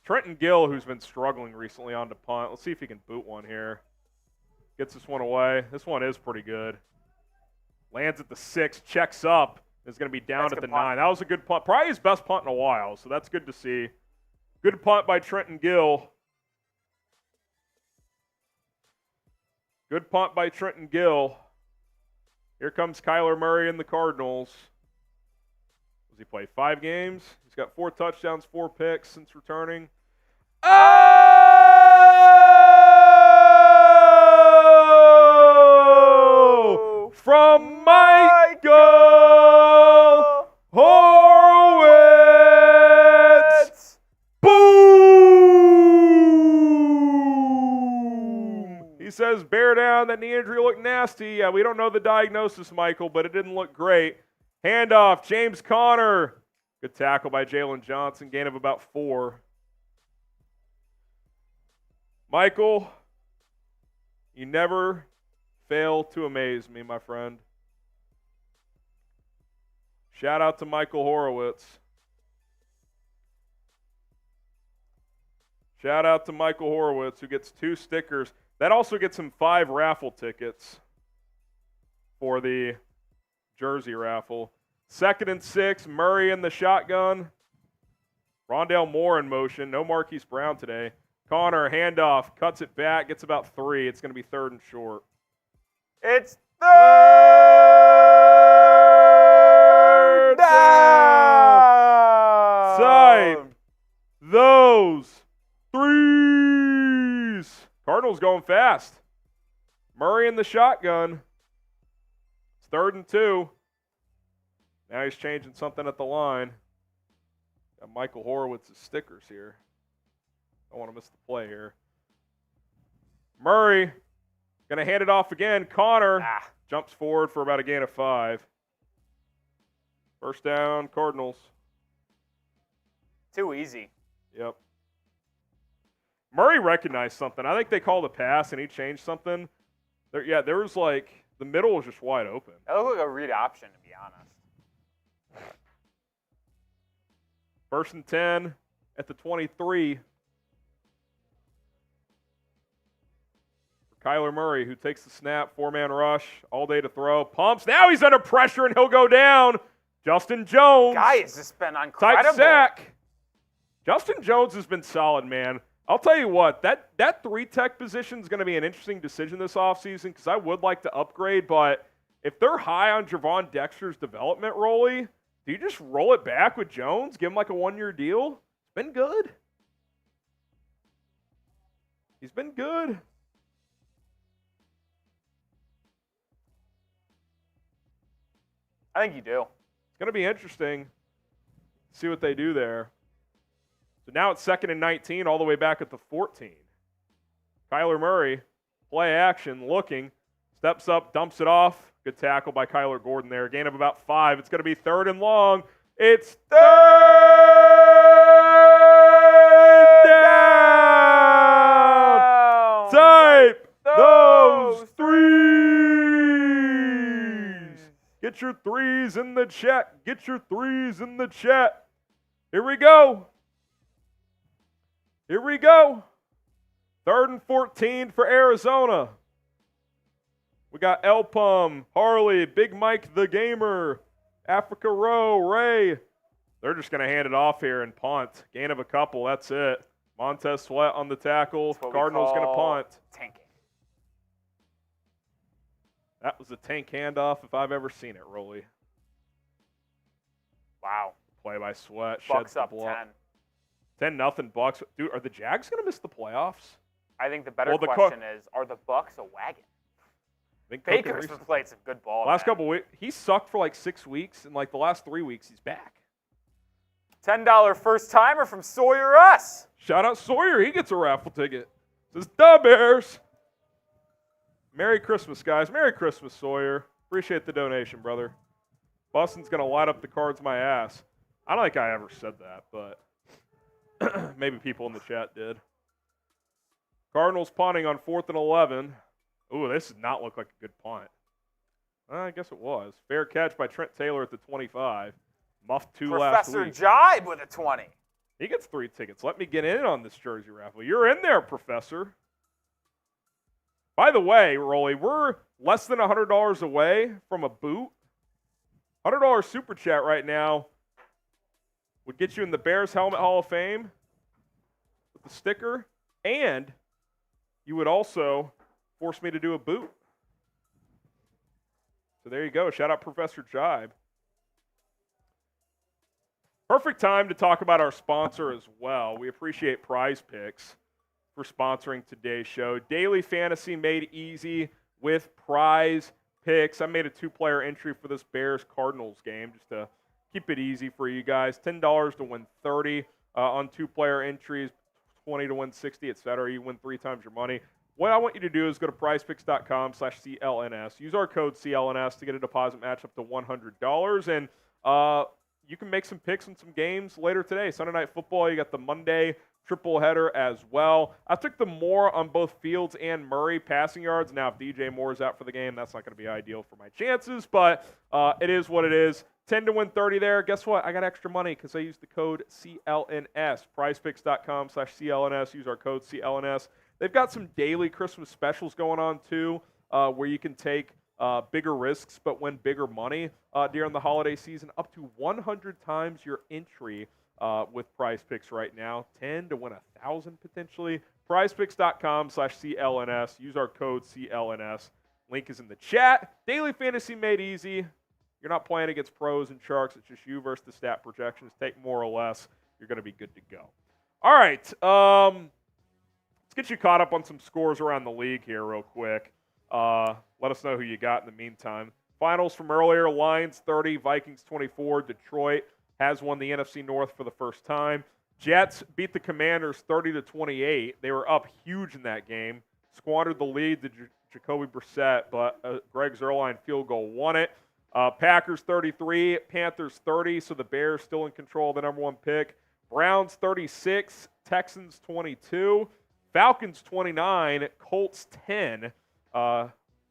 Trenton Gill, who's been struggling recently on the punt. Let's see if he can boot one here. Gets this one away. This one is pretty good. Lands at the 6, checks up. Is going to be down at the 9. That was a good punt. Probably his best punt in a while, so that's good to see. Good punt by Trenton Gill. Good punt by Trenton Gill. Here comes Kyler Murray and the Cardinals. Does he play 5 games? He's got 4 touchdowns, 4 picks since returning. Oh! From Michael Horowitz. Boom! He says, bear down. That knee injury looked nasty. Yeah, we don't know the diagnosis, Michael, but it didn't look great. Handoff, James Conner. Good tackle by Jaylon Johnson. Gain of about 4. Michael, you never fail to amaze me, my friend. Shout out to Michael Horowitz. Shout out to Michael Horowitz, who gets 2 stickers. That also gets him 5 raffle tickets for the jersey raffle. 2nd and 6, Murray in the shotgun. Rondale Moore in motion. No Marquise Brown today. Connor, handoff, cuts it back, gets about 3. It's going to be 3rd and short.
It's 3rd down!
Sight those 3s. Cardinals going fast. Murray in the shotgun. It's 3rd and 2. Now he's changing something at the line. Got Michael Horowitz's stickers here. Don't want to miss the play here. Murray going to hand it off again. Connor jumps forward for about a gain of 5. First down, Cardinals.
Too easy.
Yep. Murray recognized something. I think they called a pass and he changed something. There was like, the middle was just wide open.
That looked like a read option, to be honest.
1st and 10 at the 23. For Kyler Murray, who takes the snap, 4-man rush, all day to throw. Pumps. Now he's under pressure and he'll go down. Justin Jones.
Guy has just been incredible.
Tight sack. Justin Jones has been solid, man. I'll tell you what, that 3-tech position is going to be an interesting decision this offseason because I would like to upgrade, but if they're high on Javon Dexter's development, Rolly, do you just roll it back with Jones, give him like a 1-year deal? It's been good. He's been good.
I think you do.
It's going to be interesting to see what they do there. So now it's 2nd and 19, all the way back at the 14. Kyler Murray, play action, looking, steps up, dumps it off. Good tackle by Kyler Gordon there. Gain of about 5. It's going to be 3rd and long. It's 3rd down. Type those 3s. Get your 3s in the chat. Get your 3s in the chat. Here we go. Here we go. 3rd and 14 for Arizona. We got Elpum, Harley, Big Mike the Gamer, Africa Rowe, Ray. They're just going to hand it off here and punt. Gain of a couple, that's it. Montez Sweat on the tackle. Cardinals going to punt.
Tanking.
That was a tank handoff if I've ever seen it, Rolly.
Wow.
Play by Sweat.
Bucks up 10.
10-0 Bucks. Dude, are the Jags going to miss the playoffs?
I think the better question is, are the Bucks a wagon? Baker's been playing some good ball.
Last couple weeks, he sucked for like 6 weeks, and like the last 3 weeks, he's back.
$10 first timer from Sawyer us.
Shout out Sawyer. He gets a raffle ticket. Says, "Da Bears." Merry Christmas, guys. Merry Christmas, Sawyer. Appreciate the donation, brother. Boston's going to light up the cards my ass. I don't think I ever said that, but maybe people in the chat did. Cardinals punting on 4th and 11. Ooh, this did not look like a good punt. I guess it was. Fair catch by Trent Taylor at the 25. Muffed 2 last week.
Professor Jibe with a 20.
He gets 3 tickets. Let me get in on this jersey raffle. You're in there, Professor. By the way, Rolly, we're less than $100 away from a boot. $100 super chat right now would get you in the Bears Helmet Hall of Fame with the sticker, and you would also force me to do a boot. So there you go. Shout out Professor Jibe. Perfect time to talk about our sponsor as well. We appreciate Prize Picks for sponsoring today's show. Daily fantasy made easy with Prize Picks. I made a 2-player entry for this Bears-Cardinals game just to keep it easy for you guys. $10 to win 30 on 2-player entries, 20 to win 60, etc. You win 3 times your money. What I want you to do is go to prizepicks.com/CLNS. Use our code CLNS to get a deposit match up to $100. And you can make some picks on some games later today. Sunday Night Football, you got the Monday triple header as well. I took the more on both Fields and Murray passing yards. Now, if DJ Moore is out for the game, that's not going to be ideal for my chances, but it is what it is. 10 to win 30 there. Guess what? I got extra money because I used the code CLNS. Prizepicks.com/CLNS. Use our code CLNS. They've got some daily Christmas specials going on, too, where you can take bigger risks but win bigger money during the holiday season. Up to 100 times your entry with Prize Picks right now. 10 to win 1,000 potentially. Prizepicks.com/CLNS. Use our code CLNS. Link is in the chat. Daily fantasy made easy. You're not playing against pros and sharks. It's just you versus the stat projections. Take more or less. You're going to be good to go. All right. Let's get you caught up on some scores around the league here real quick. Let us know who you got in the meantime. Finals from earlier, Lions 30, Vikings 24. Detroit has won the NFC North for the first time. Jets beat the Commanders 30-28. They were up huge in that game. Squandered the lead to Jacoby Brissett, but Greg Zuerlein field goal won it. Packers 33, Panthers 30, so the Bears still in control of the number 1 pick. Browns 36, Texans 22. Falcons 29, Colts 10.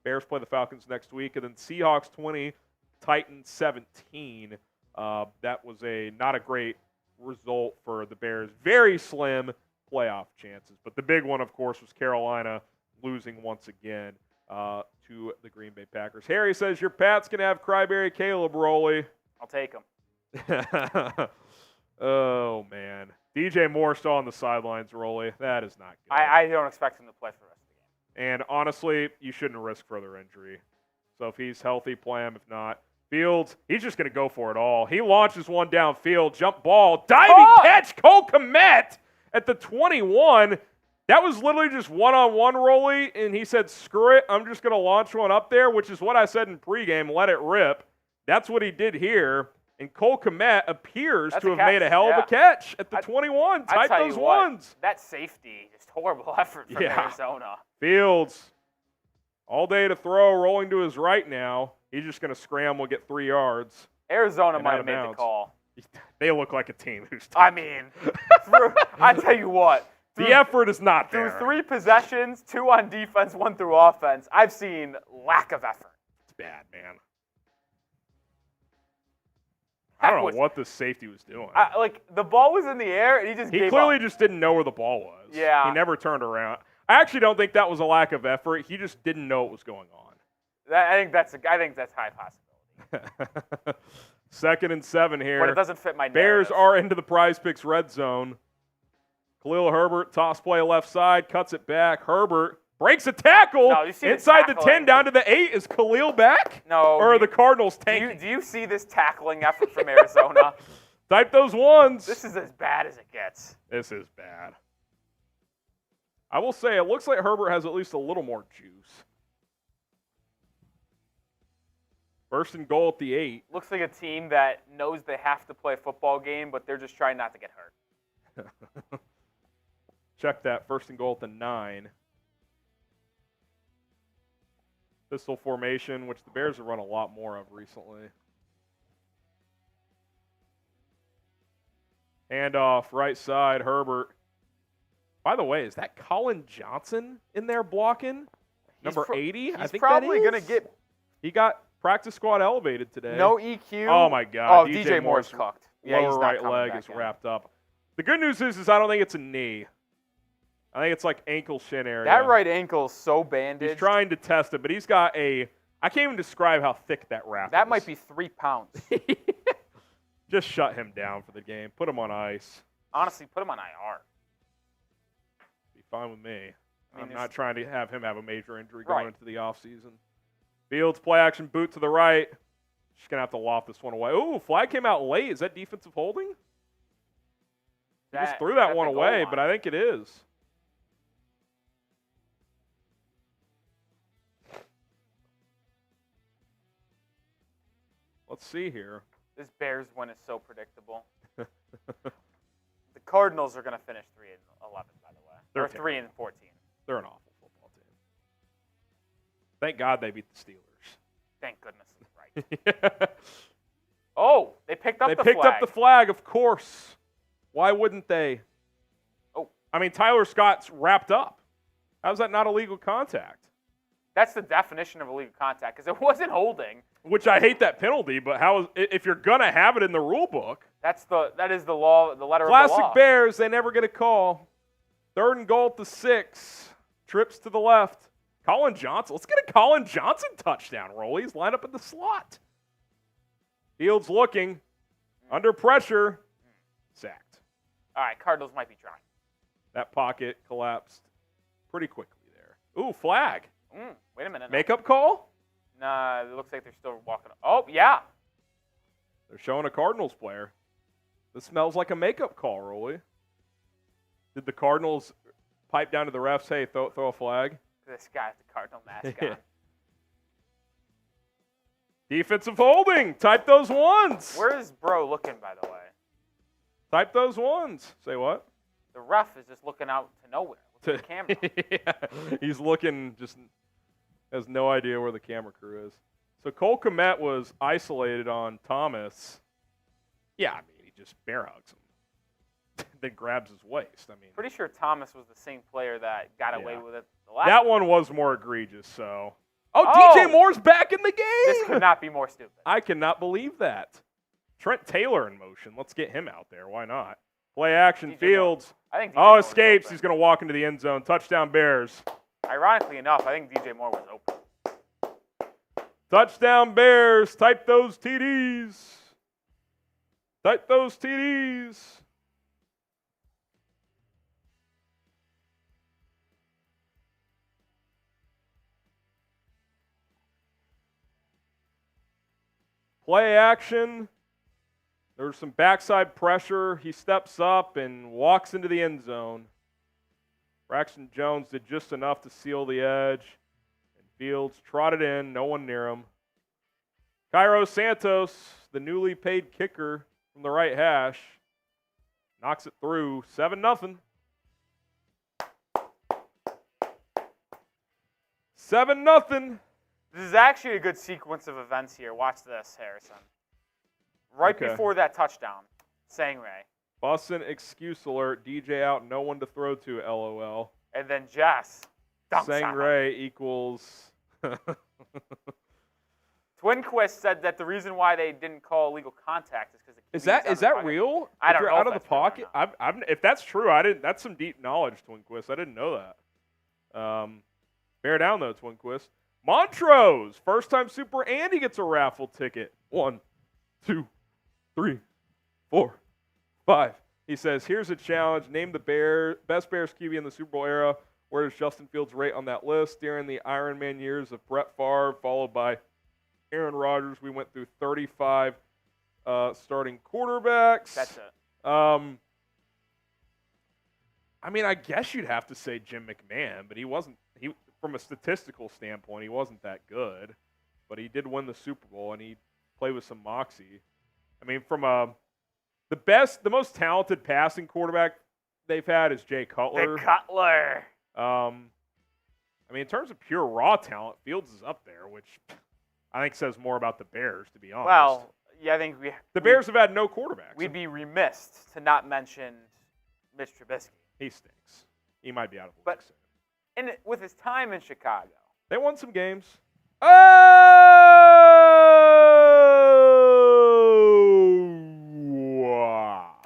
Bears play the Falcons next week. And then Seahawks 20, Titans 17. That was not a great result for the Bears. Very slim playoff chances. But the big one, of course, was Carolina losing once again to the Green Bay Packers. Harry says, your Pats can have Cryberry Caleb, Roley.
I'll take him.
Oh, man. DJ Moore still on the sidelines, Roley. That is not good.
I don't expect him to play for the rest of the game.
And honestly, you shouldn't risk further injury. So if he's healthy, play him. If not, Fields, he's just going to go for it all. He launches one downfield, jump ball, diving catch, Cole Kmet at the 21. That was literally just one-on-one, Roley, and he said, screw it, I'm just going to launch one up there, which is what I said in pregame, let it rip. That's what he did here. And Cole Kmet appears to have made a hell of a catch at the 21. Type those ones.
That safety, just horrible effort from Arizona.
Fields, all day to throw, rolling to his right now. He's just going to scramble, get 3 yards.
Arizona might have made the call.
They look like a team who's
I mean, I tell you what.
The effort is not there.
Through 3 possessions, 2 on defense, 1 through offense, I've seen lack of effort.
It's bad, man. I don't know what the safety was doing.
The ball was in the air, and he just gave up.
He clearly just didn't know where the ball was.
Yeah.
He never turned around. I actually don't think that was a lack of effort. He just didn't know what was going on.
I think that's high possibility.
2nd and 7 here.
But it doesn't fit my
Bears
narrative.
are into the Prize Picks red zone. Khalil Herbert, toss play left side, cuts it back. Herbert breaks a tackle inside the 10 down to the 8. Is Khalil back?
No.
Or are the Cardinals tanking?
Do you see this tackling effort from Arizona?
Type those ones.
This is as bad as it gets.
This is bad. I will say, it looks like Herbert has at least a little more juice. First and goal at the 8.
Looks like a team that knows they have to play a football game, but they're just trying not to get hurt.
Check that. First and goal at the 9. Pistol formation, which the Bears have run a lot more of recently. Handoff, right side, Herbert. By the way, is that Jaylon Johnson in there blocking? Number 80? I think
probably going to get...
He got practice squad elevated today.
No EQ.
Oh, my God.
Oh, DJ Moore's cooked. Yeah,
Lower
he's not
right leg is wrapped up. The good news is I don't think it's a knee. I think it's like ankle shin area.
That right ankle is so bandaged.
He's trying to test it, but he's got I can't even describe how thick that wrap is.
That might be 3 pounds.
Just shut him down for the game. Put him on ice.
Honestly, put him on IR.
Be fine with me.
I mean,
I'm not trying to have him have a major injury
Right.
going into the offseason. Fields, play action, boot to the right. Just going to have to loft this one away. Ooh, flag came out late. Is that defensive holding? He just threw that one away, but I think it is. Let's see here.
This Bears win is so predictable. The Cardinals are going to finish 3-11, by the way.
They're
or 3-14.
They're an awful football team. Thank God they beat the Steelers.
Thank goodness. Right. Oh, they picked up the flag.
They picked up the flag, of course. Why wouldn't they?
Oh.
I mean, Tyler Scott's wrapped up. How's that not illegal contact?
That's the definition of illegal contact, because it wasn't holding.
Which I hate that penalty, but if you're going to have it in the rule book.
That is the law, the letter of the law.
Classic Bears, they never get a call. 3rd and goal at the 6. Trips to the left. Jaylon Johnson. Let's get a Jaylon Johnson touchdown, Rollies. Line up in the slot. Fields looking. Under pressure. Sacked.
All right, Cardinals might be trying.
That pocket collapsed pretty quickly there. Ooh, flag.
Wait a minute.
Makeup call?
Nah, it looks like they're still walking. Oh, yeah.
They're showing a Cardinals player. This smells like a makeup call, Rolly. Did the Cardinals pipe down to the refs, hey, throw a flag?
This guy with the Cardinal mask on.
Defensive holding. Type those ones.
Where is Bro looking, by the way?
Type those ones. Say what?
The ref is just looking out to nowhere with the camera.
Yeah, he's looking, just has no idea where the camera crew is. So Cole Kmet was isolated on Thomas. Yeah, I mean, he just bear hugs him. Then grabs his waist. I mean,
pretty sure Thomas was the same player that got away with it the last
that one was more egregious, so. Oh, DJ Moore's back in the game.
This could not be more stupid.
I cannot believe that. Trent Taylor in motion. Let's get him out there. Why not? Play action, Fields.
I think DJ Moore
escapes. He's going to walk into the end zone. Touchdown, Bears.
Ironically enough, I think DJ Moore was open.
Touchdown, Bears. Type those TDs. Type those TDs. Play action. There's some backside pressure. He steps up and walks into the end zone. Braxton Jones did just enough to seal the edge. And Fields trotted in, no one near him. Cairo Santos, the newly paid kicker from the right hash, knocks it through. 7-0. 7-0.
This is actually a good sequence of events here. Watch this, Harrison. Right before that touchdown, Sangray.
Bussin' excuse alert. DJ out, no one to throw to, LOL.
And then Jess dumps
Sangray equals.
Twinquist said that the reason why they didn't call illegal contact is because
is that real?
I don't
if you're
know
out
if
of the
that's real or
pocket.
not.
If that's true, that's some deep knowledge, Twinquist. I didn't know that. Bear down though, Twinquist. Montrose, first time Super Andy gets a raffle ticket. 1, 2, 3, 4, 5. He says, here's a challenge. Name the best Bears QB in the Super Bowl era. Where does Justin Fields rate on that list? During the Iron Man years of Brett Favre, followed by Aaron Rodgers. We went through 35 starting quarterbacks.
That's it.
I mean, I guess you'd have to say Jim McMahon, but he wasn't. From a statistical standpoint, he wasn't that good. but he did win the Super Bowl, and he played with some moxie. I mean, from the most talented passing quarterback they've had is Jay Cutler.
The Cutler.
I mean, in terms of pure raw talent, Fields is up there, which I think says more about the Bears, to be honest.
Well, yeah, I think
the Bears have had no quarterbacks.
We'd be remiss to not mention Mitch Trubisky.
He stinks. He might be out of the
But
league soon.
And with his time in Chicago,
they won some games. Oh!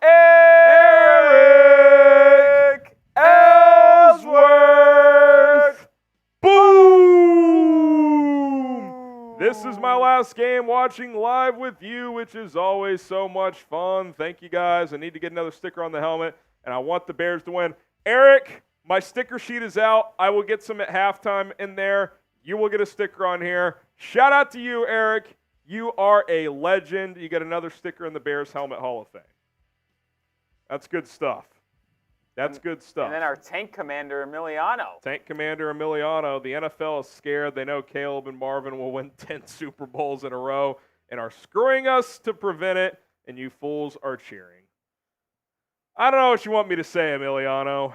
Eric Ellsworth!
Boom! This is my last game watching live with you, which is always so much fun. Thank you, guys. I need to get another sticker on the helmet, and I want the Bears to win. Eric, my sticker sheet is out. I will get some at halftime in there. You will get a sticker on here. Shout out to you, Eric. You are a legend. You get another sticker in the Bears Helmet Hall of Fame. That's good stuff. That's good stuff.
And then our tank commander, Emiliano.
Tank commander Emiliano. The NFL is scared. They know Caleb and Marvin will win 10 Super Bowls in a row and are screwing us to prevent it, and you fools are cheering. I don't know what you want me to say, Emiliano.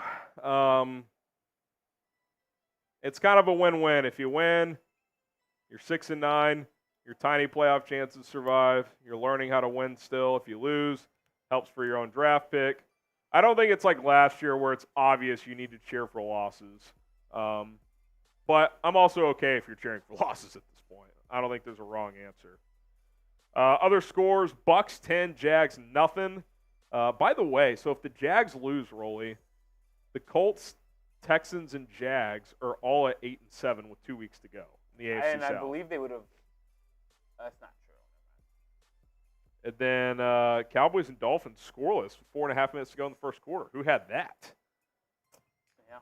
It's kind of a win-win. If you win, you're 6-9. Your tiny playoff chances survive. You're learning how to win still. If you lose, helps for your own draft pick. I don't think it's like last year where it's obvious you need to cheer for losses. But I'm also okay if you're cheering for losses at this point. I don't think there's a wrong answer. Other scores, Bucks 10, Jags nothing. By the way, so if the Jags lose, Rolly, the Colts, Texans, and Jags are all at 8-7 with 2 weeks to go in the AFC South.
I believe they would have. That's not true.
And then Cowboys and Dolphins scoreless with 4.5 minutes to go in the first quarter. Who had that?
Yeah.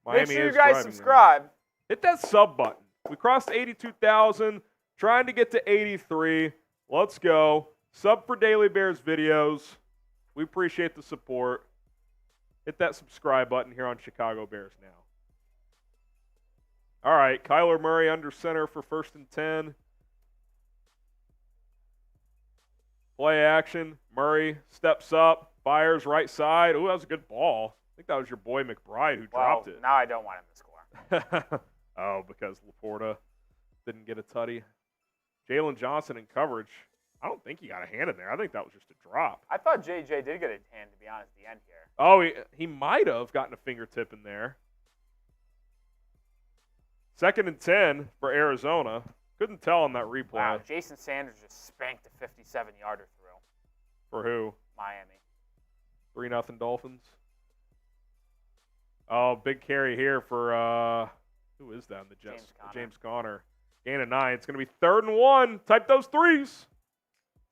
Miami
Make sure you
is
guys
driving
subscribe.
there. Hit that sub button. We crossed 82,000, trying to get to 83. Let's go. Sub for Daily Bears videos. We appreciate the support. Hit that subscribe button here on Chicago Bears Now. All right, Kyler Murray under center for 1st and 10. Play action. Murray steps up, fires right side. Ooh, that was a good ball. I think that was your boy McBride who dropped it.
Now I don't want him to score.
Oh, because Laporta didn't get a tutty. Jaylon Johnson in coverage. I don't think he got a hand in there. I think that was just a drop.
I thought JJ did get a hand, to be honest, at the end here.
Oh, he might have gotten a fingertip in there. 2nd and 10 for Arizona. Couldn't tell on that replay.
Wow, Jason Sanders just spanked a 57-yarder through.
For who?
Miami.
3-0 Dolphins. Oh, big carry here for, who is that in the Jets? James Conner. Gain of 9. It's going to be 3rd and 1. Type those threes.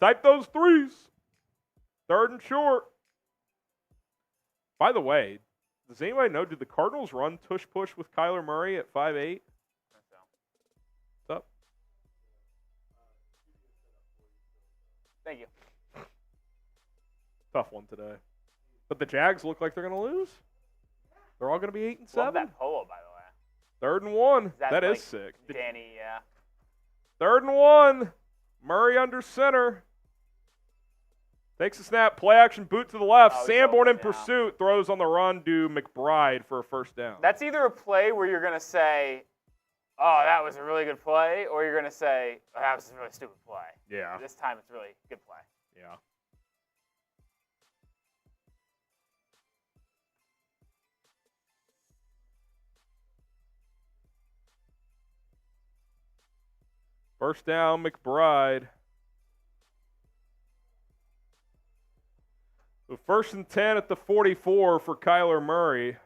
Type those threes. 3rd and short. By the way, does anybody know, did the Cardinals run tush-push with Kyler Murray at 5'8"? What's up?
Thank you.
Tough one today. But the Jags look like they're going to lose. They're all going to be 8-7.
Love that polo, by the way.
3rd and 1. That
like
is sick.
Danny, yeah.
3rd and 1. Murray under center. Takes a snap. Play action boot to the left.
Oh,
Sanborn in
yeah.
pursuit. Throws on the run to McBride for a 1st down.
That's either a play where you're going to say, oh, that was a really good play, or you're going to say, oh, that was a really stupid play.
Yeah.
This time it's really a good play.
Yeah. First down, McBride. So 1st and 10 at the 44 for Kyler Murray,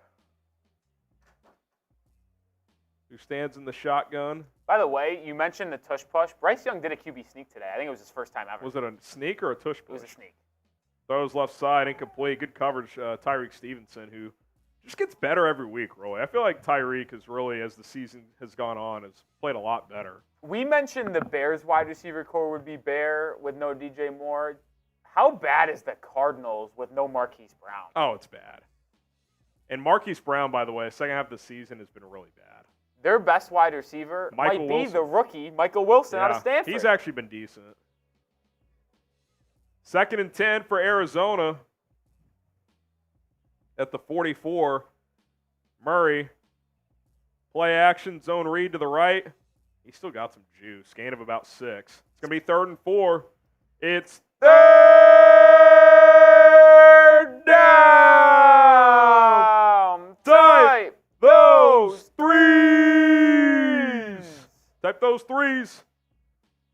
who stands in the shotgun.
By the way, you mentioned the tush-push. Bryce Young did a QB sneak today. I think it was his first time ever.
Was it a sneak or a tush push?
It was a sneak.
Throws left side, incomplete. Good coverage, Tyreek Stevenson, who just gets better every week, really. I feel like Tyreek has really, as the season has gone on, has played a lot better.
We mentioned the Bears wide receiver core would be bare with no DJ Moore. How bad is the Cardinals with no Marquise Brown?
Oh, it's bad. And Marquise Brown, by the way, second half of the season has been really bad.
Their best wide receiver might be
Wilson.
the rookie, Michael Wilson out of Stanford.
He's actually been decent. 2nd and 10 for Arizona at the 44. Murray, play action, zone read to the right. He's still got some juice. Gain of about 6. It's going to be 3rd and 4. It's 3rd down. Type those threes. Type those threes.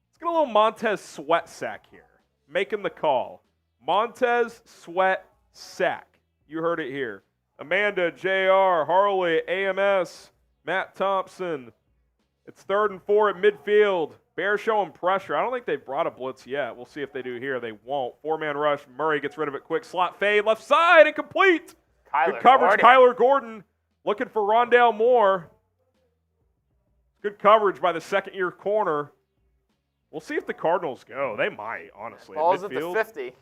Let's get a little Montez Sweat sack here. Making the call. Montez Sweat sack. You heard it here. Amanda, JR, Harley, AMS, Matt Thompson. It's 3rd and 4 at midfield. Bears showing pressure. I don't think they've brought a blitz yet. We'll see if they do here. They won't. 4-man rush. Murray gets rid of it quick. Slot fade. Left side. Incomplete. Good coverage. Kyler Gordon looking for Rondale Moore. Good coverage by the second-year corner. We'll see if the Cardinals go. They might, honestly.
Ball's at the 50.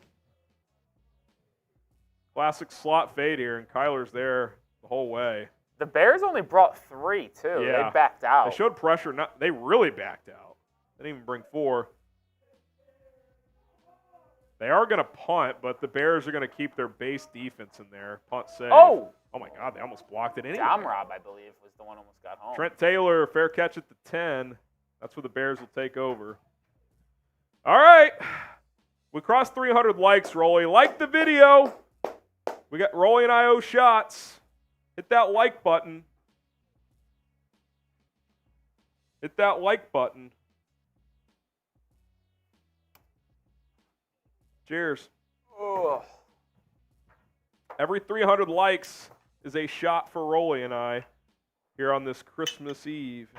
Classic slot fade here, and Kyler's there the whole way.
The Bears only brought 3, too.
Yeah.
They backed out.
They showed pressure. They really backed out. They didn't even bring 4. They are going to punt, but the Bears are going to keep their base defense in there. Punt save.
Oh
my God, they almost blocked it anyway.
Domrob, I believe, was the one who almost got home.
Trent Taylor, fair catch at the 10. That's where the Bears will take over. All right. We crossed 300 likes, Rolly. Like the video. We got Rolly and I.O. shots. Hit that like button. Hit that like button. Cheers.
Ugh.
Every 300 likes is a shot for Rolly and I here on this Christmas Eve.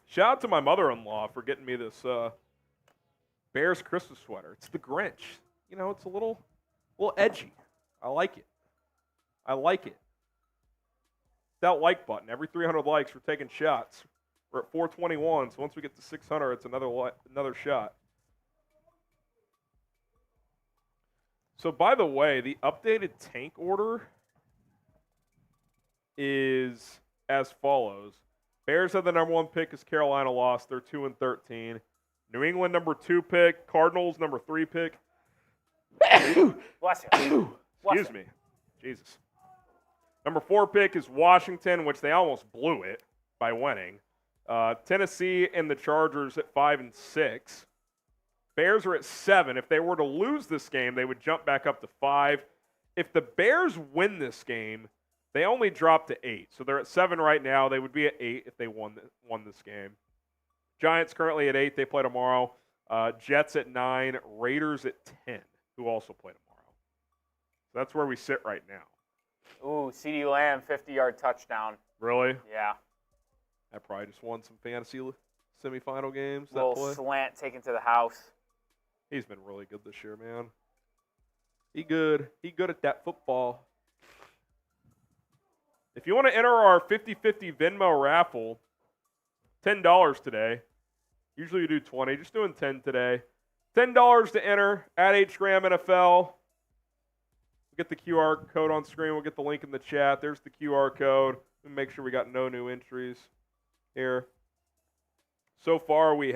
Shout out to my mother-in-law for getting me this Bears Christmas sweater. It's the Grinch. You know, it's a little edgy. I like it. I like it. That like button. Every 300 likes, we're taking shots. We're at 421, so once we get to 600, it's another shot. So, by the way, the updated tank order is as follows. Bears have the number 1 pick as Carolina lost. They're 2-13. New England number 2 pick. Cardinals number 3 pick.
Bless you.
Excuse me. Jesus. Number 4 pick is Washington, which they almost blew it by winning. Tennessee and the Chargers at 5 and 6. Bears are at 7. If they were to lose this game, they would jump back up to 5. If the Bears win this game, they only drop to 8. So they're at 7 right now. They would be at 8 if they won this game. Giants currently at 8. They play tomorrow. Jets at 9. Raiders at 10, who also play tomorrow. So that's where we sit right now.
Ooh, CeeDee Lamb, 50-yard touchdown.
Really?
Yeah.
I probably just won some fantasy semifinal games.
Little slant taken to the house.
He's been really good this year, man. He good at that football. If you want to enter our 50-50 Venmo raffle, $10 today. Usually you do 20. Just doing 10 today. $10 to enter at Pregame NFL. We'll get the QR code on screen. We'll get the link in the chat. There's the QR code. We'll make sure we got no new entries here. So far we've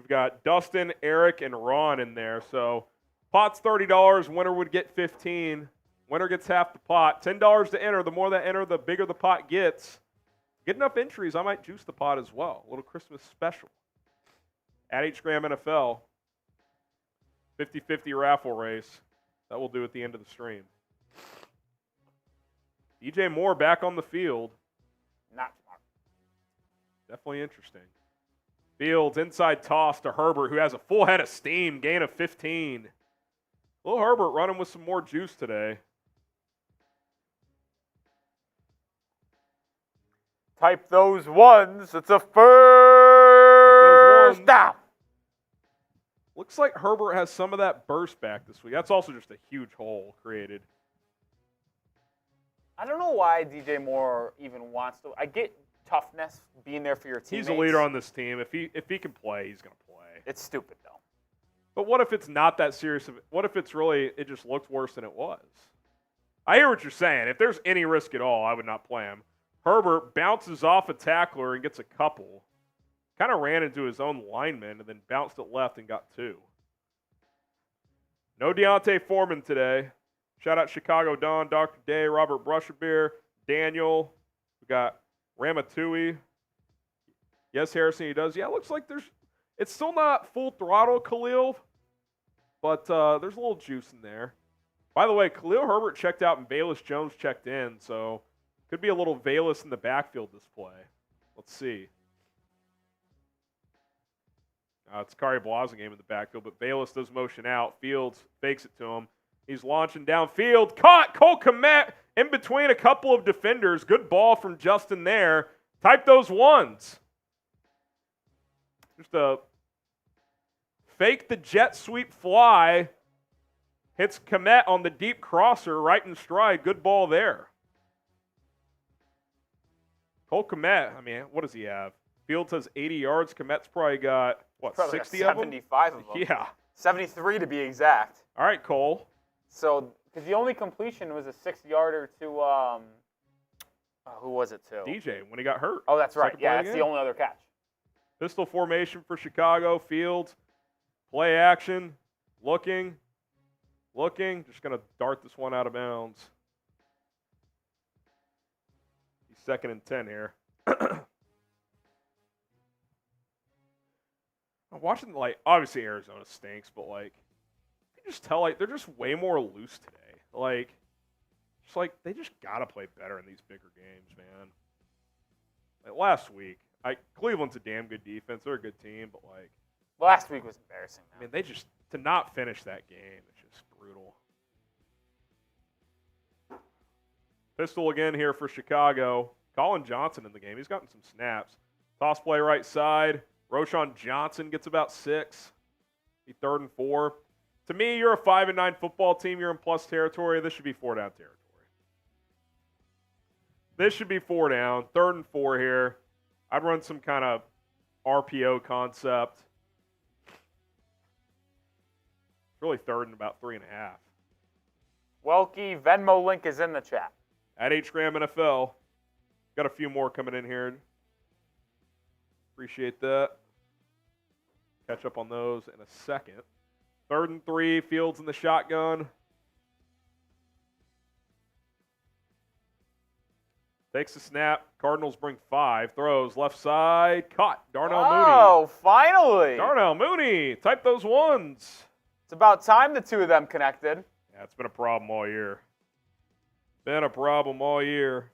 got Dustin, Eric, and Ron in there. So pot's $30. Winner would get $15. Winner gets half the pot. $10 to enter. The more that enter, the bigger the pot gets. Get enough entries, I might juice the pot as well. A little Christmas special. At Pregame NFL. 50-50 raffle race. That will do at the end of the stream. DJ Moore back on the field.
Not smart.
Definitely interesting. Fields, inside toss to Herbert, who has a full head of steam, gain of 15. Little Herbert running with some more juice today.
Type those ones. It's a first down.
Looks like Herbert has some of that burst back this week. That's also just a huge hole created.
I don't know why DJ Moore even wants to. I get toughness, being there for your teammates.
He's a leader on this team. If he can play, he's going to play.
It's stupid, though.
But what if it's not that serious? What if it's really, it just looked worse than it was? I hear what you're saying. If there's any risk at all, I would not play him. Herbert bounces off a tackler and gets a couple. Kind of ran into his own lineman and then bounced it left and got 2. No Deontay Foreman today. Shout out Chicago Don, Dr. Day, Robert Brusherbeer, Daniel. We got Ramatui. Yes, Harrison, he does. Yeah, it looks like it's still not full throttle, Khalil, but there's a little juice in there. By the way, Khalil Herbert checked out and Bayless Jones checked in, so could be a little Bayless in the backfield display. Let's see. It's Kari Blasingame in the backfield, but Bayless does motion out. Fields fakes it to him. He's launching downfield. Caught! Cole Kmet in between a couple of defenders. Good ball from Justin there. Type those ones. Just a fake the jet sweep fly. Hits Kmet on the deep crosser right in stride. Good ball there. Cole Kmet, I mean, what does he have? Fields has 80 yards. Kmet's probably got, what,
probably
60
got
of them?
75 of them.
Yeah.
73 to be exact.
All right, Cole.
So, because the only completion was a 6-yarder to, who was it to?
DJ, when he got hurt.
Oh, that's right.
Second
Yeah,
play
that's
again.
the only other catch.
Pistol formation for Chicago. Fields, play action, looking. Just going to dart this one out of bounds. He's 2nd and 10 here. I'm watching, like, obviously Arizona stinks, but, like, you can just tell, like, they're just way more loose today. Like, just like, they just got to play better in these bigger games, man. Like, last week, Cleveland's a damn good defense. They're a good team, but, like,
Last week was embarrassing.
I mean, they just, to not finish that game, it's just brutal. Pistol again here for Chicago. Jaylon Johnson in the game. He's gotten some snaps. Toss play right side. Roschon Johnson gets about 6. Be 3rd and 4. To me, you're a 5-9 football team. You're in plus territory. This should be 4-down territory. This should be 4 down. 3rd and 4 here. I'd run some kind of RPO concept. It's really 3rd and about 3.5.
Welke, Venmo link is in the chat.
At Hgram NFL. Got a few more coming in here. Appreciate that. Catch up on those in a second. 3rd and 3, Fields in the shotgun. Takes the snap. Cardinals bring 5. Throws left side. Caught. Darnell Mooney.
Oh, finally.
Darnell Mooney. Type those ones.
It's about time the two of them connected.
Yeah, it's been a problem all year. Been a problem all year.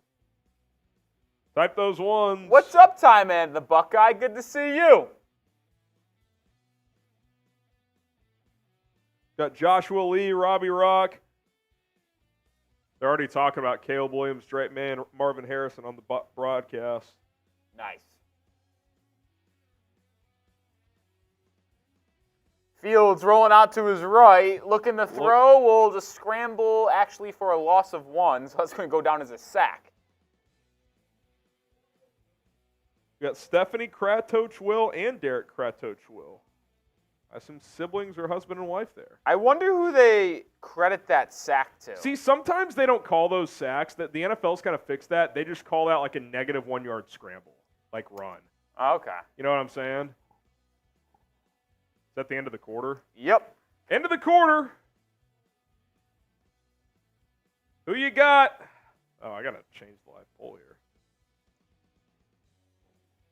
Type those ones.
What's up, Ty Man? The Buckeye. Good to see you.
Got Joshua Lee, Robbie Rock. They're already talking about Caleb Williams, Drake May, and Marvin Harrison on the broadcast.
Nice. Fields rolling out to his right, looking to throw. Will just scramble actually for a loss of 1, so that's going to go down as a sack.
We got Stephanie Kratoch-Will and Derek Kratoch-Will. I assume siblings or husband and wife there.
I wonder who they credit that sack to.
See, sometimes they don't call those sacks. The NFL's kind of fixed that. They just call that like a negative 1-yard scramble, like run.
Okay.
You know what I'm saying? Is that the end of the quarter?
Yep.
End of the quarter. Who you got? Oh, I got to change the live poll here.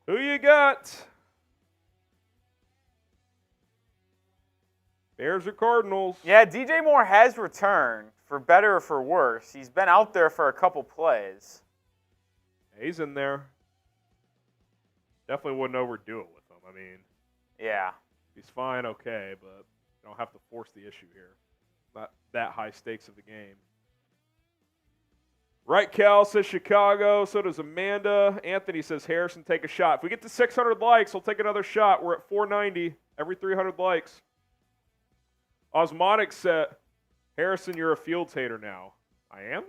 Who you got? Bears or Cardinals?
Yeah, DJ Moore has returned, for better or for worse. He's been out there for a couple plays.
He's in there. Definitely wouldn't overdo it with him. I mean,
Yeah.
he's fine, okay, but you don't have to force the issue here. Not that high stakes of the game. Right, Cal says Chicago. So does Amanda. Anthony says Harrison, take a shot. If we get to 600 likes, we'll take another shot. We're at 490 every 300 likes. Osmotic said, Harrison, you're a Fields hater now. I am?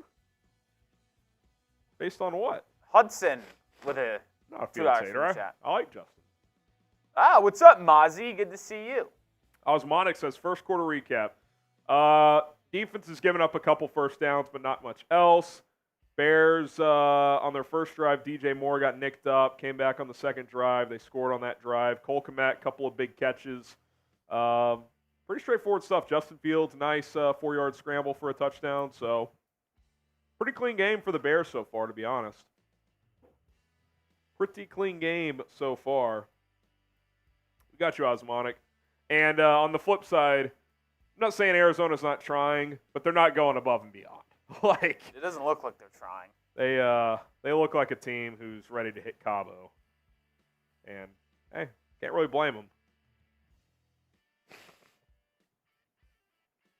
Based on what?
Hudson with a
Not a
$2
Fields
from
hater.
the
I
chat.
like Justin.
What's up, Mozzie? Good to see you.
Osmotic says, first quarter recap. Defense has given up a couple first downs, but not much else. Bears, on their first drive, DJ Moore got nicked up, came back on the second drive. They scored on that drive. Kmet, couple of big catches. Pretty straightforward stuff. Justin Fields, nice 4-yard scramble for a touchdown. So, pretty clean game for the Bears so far, to be honest. Pretty clean game so far. We got you, Osmonic. And on the flip side, I'm not saying Arizona's not trying, but they're not going above and beyond. Like,
it doesn't look like they're trying.
They look like a team who's ready to hit Cabo. And, hey, can't really blame them.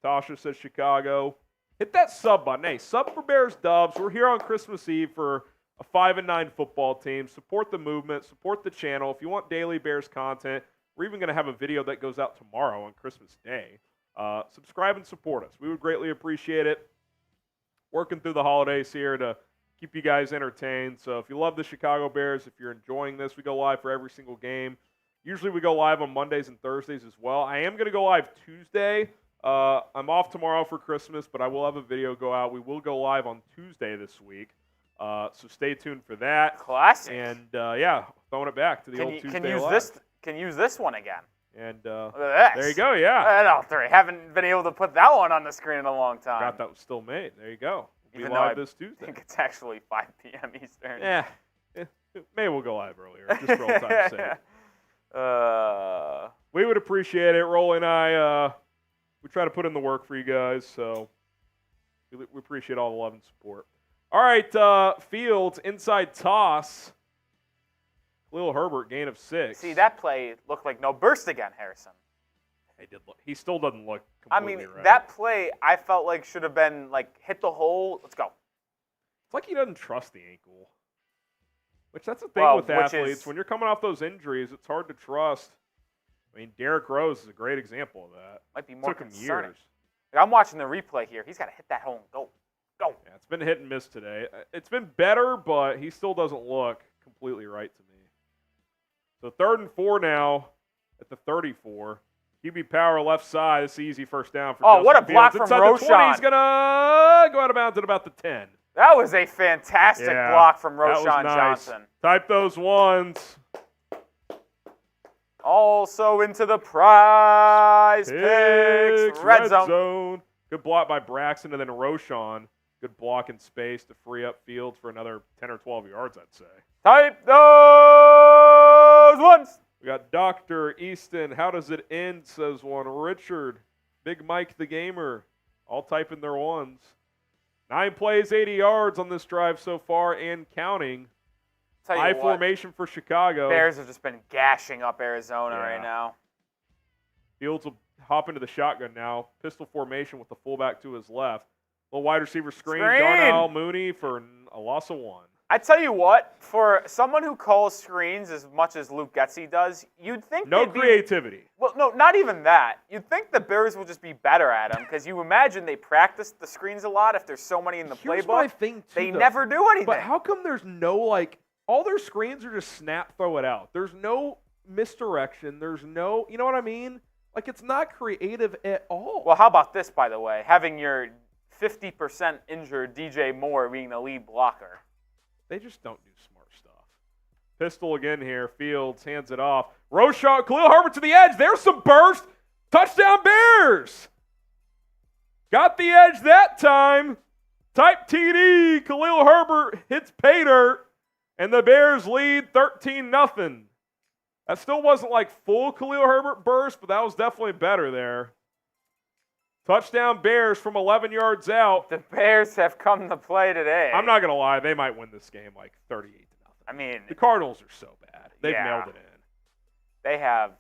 Tasha says Chicago. Hit that sub button. Hey, sub for Bears Dubs. We're here on Christmas Eve for a 5-9 football team. Support the movement. Support the channel. If you want daily Bears content, we're even going to have a video that goes out tomorrow on Christmas Day. Subscribe and support us. We would greatly appreciate it. Working through the holidays here to keep you guys entertained. So if you love the Chicago Bears, if you're enjoying this, we go live for every single game. Usually we go live on Mondays and Thursdays as well. I am going to go live Tuesday. I'm off tomorrow for Christmas, but I will have a video go out. We will go live on Tuesday this week. So stay tuned for that.
Classic.
And, yeah, throwing it back to the old Tuesday live.
Can use this one again.
And
look at this.
there you go, yeah.
Haven't been able to put that one on the screen in a long time.
Forgot that was still made. There you go. We'll
Even
be
though
live
I
this Tuesday.
think it's actually 5 p.m. Eastern.
Yeah. Maybe we'll go live earlier, just for old time's sake. We would appreciate it. Rolly and I, we try to put in the work for you guys, so we appreciate all the love and support. All right, Fields, inside toss. Khalil Herbert, gain of 6.
See, that play looked like no burst again, Harrison.
He still doesn't look
I
completely
mean,
right.
that play I felt like should have been like hit the hole. Let's go.
It's like he doesn't trust the ankle. Which that's the thing with athletes. When you're coming off those injuries, it's hard to trust. I mean, Derrick Rose is a great example of that.
Might be more
concerning.
Took him years. Like, I'm watching the replay here. He's got to hit that hole and go. Go.
Yeah, it's been hit and miss today. It's been better, but he still doesn't look completely right to me. So 3rd and 4 now at the 34. QB power left side. It's easy first down for Justin
what a block
Fields.
from
Inside the 20,
Roschon.
he's going to go out of bounds at about the 10.
That was a fantastic block from Roschon
nice.
Johnson.
Type those ones.
Also into the prize picks. Red zone.
Good block by Braxton, and then Roschon. Good block in space to free up Fields for another 10 or 12 yards, I'd say.
Type those ones.
We got Dr. Easton. How does it end, says one. Richard. Big Mike the Gamer. All typing their ones. 9 plays, 80 yards on this drive so far and counting. High formation for Chicago.
Bears have just been gashing up Arizona right now.
Fields will hop into the shotgun now. Pistol formation with the fullback to his left. Little wide receiver screen. Darnell Mooney for a loss of 1.
I tell you what, for someone who calls screens as much as Luke Getsy does, you'd think
no creativity.
Well, no, not even that. You'd think the Bears will just be better at them because you imagine they practice the screens a lot if there's so many in the
Here's
playbook.
My thing too,
they never do anything.
But how come there's no, like, all their screens are just snap, throw it out. There's no misdirection. There's no, you know what I mean? Like, it's not creative at all.
Well, how about this, by the way? Having your 50% injured DJ Moore being the lead blocker.
They just don't do smart stuff. Pistol again here. Fields hands it off. Roschon, Khalil Herbert to the edge. There's some burst. Touchdown Bears. Got the edge that time. Type TD. Khalil Herbert hits pay dirt. And the Bears lead 13-0. That still wasn't like full Khalil Herbert burst, but that was definitely better there. Touchdown Bears from 11 yards out.
The Bears have come to play today.
I'm not going to lie. They might win this game like 38-0.
I mean,
the Cardinals are so bad. They've mailed it in.
They have.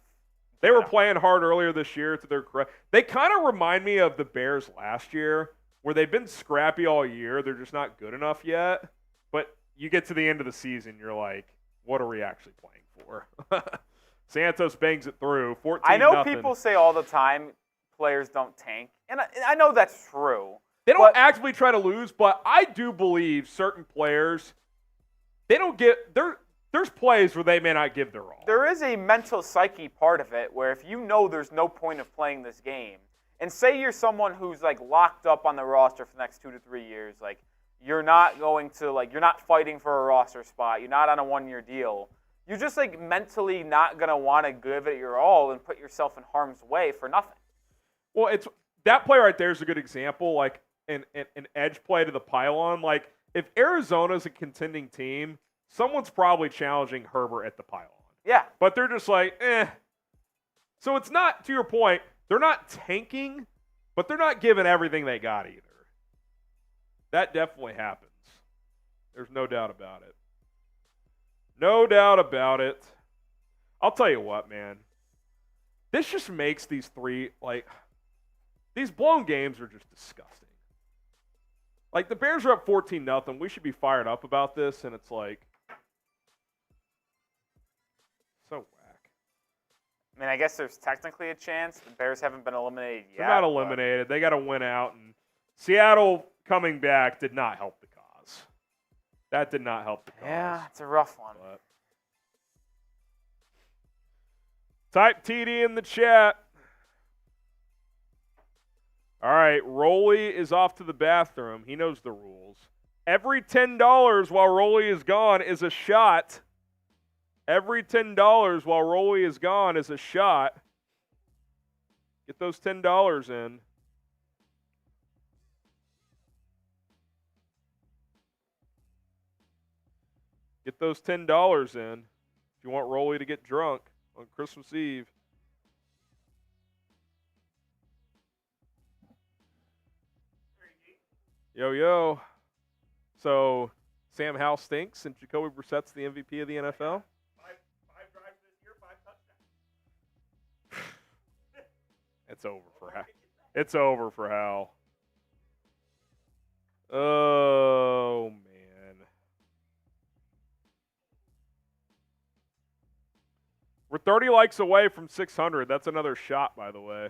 They were playing hard earlier this year to their credit. They kind of remind me of the Bears last year where they've been scrappy all year. They're just not good enough yet. But you get to the end of the season, you're like, what are we actually playing for? Santos bangs it through. 14-0.
I know people say all the time players don't tank. And I know that's true.
They don't actively try to lose, but I do believe certain players, they don't get there's plays where they may not give their all.
There is a mental psyche part of it where if you know there's no point of playing this game, And say you're someone who's like locked up on the roster for the next 2 to 3 years. Like you're not going to you're not fighting for a roster spot. You're not on a 1-year deal. You're just like mentally not gonna want to give it your all and put yourself in harm's way for nothing.
Well, it's that play right there is a good example. Like an edge play to the pylon. Like if Arizona's a contending team, someone's probably challenging Herbert at the pylon.
Yeah.
But they're just like, eh. So it's not, to your point, they're not tanking, but they're not giving everything they got either. That definitely happens. There's no doubt about it. No doubt about it. I'll tell you what, man. This just makes these these blown games are just disgusting. Like, the Bears are up 14-0. We should be fired up about this, and it's like, so whack.
I mean, I guess there's technically a chance. The Bears haven't been eliminated yet.
They're not eliminated. They got to win out, and Seattle coming back did not help the cause. That did not help the cause.
Yeah, it's a rough one.
But type TD in the chat. All right, Rolly is off to the bathroom. He knows the rules. Every $10 while Rolly is gone is a shot. Every $10 while Rolly is gone is a shot. Get those $10 in. Get those $10 in if you want Rolly to get drunk on Christmas Eve. Yo, yo. So, Sam Howell stinks and Jacoby Brissett's the MVP of the NFL? Five drives this year, 5 touchdowns. It's over for Howell. It's over for Howell. Oh, man. We're 30 likes away from 600. That's another shot, by the way.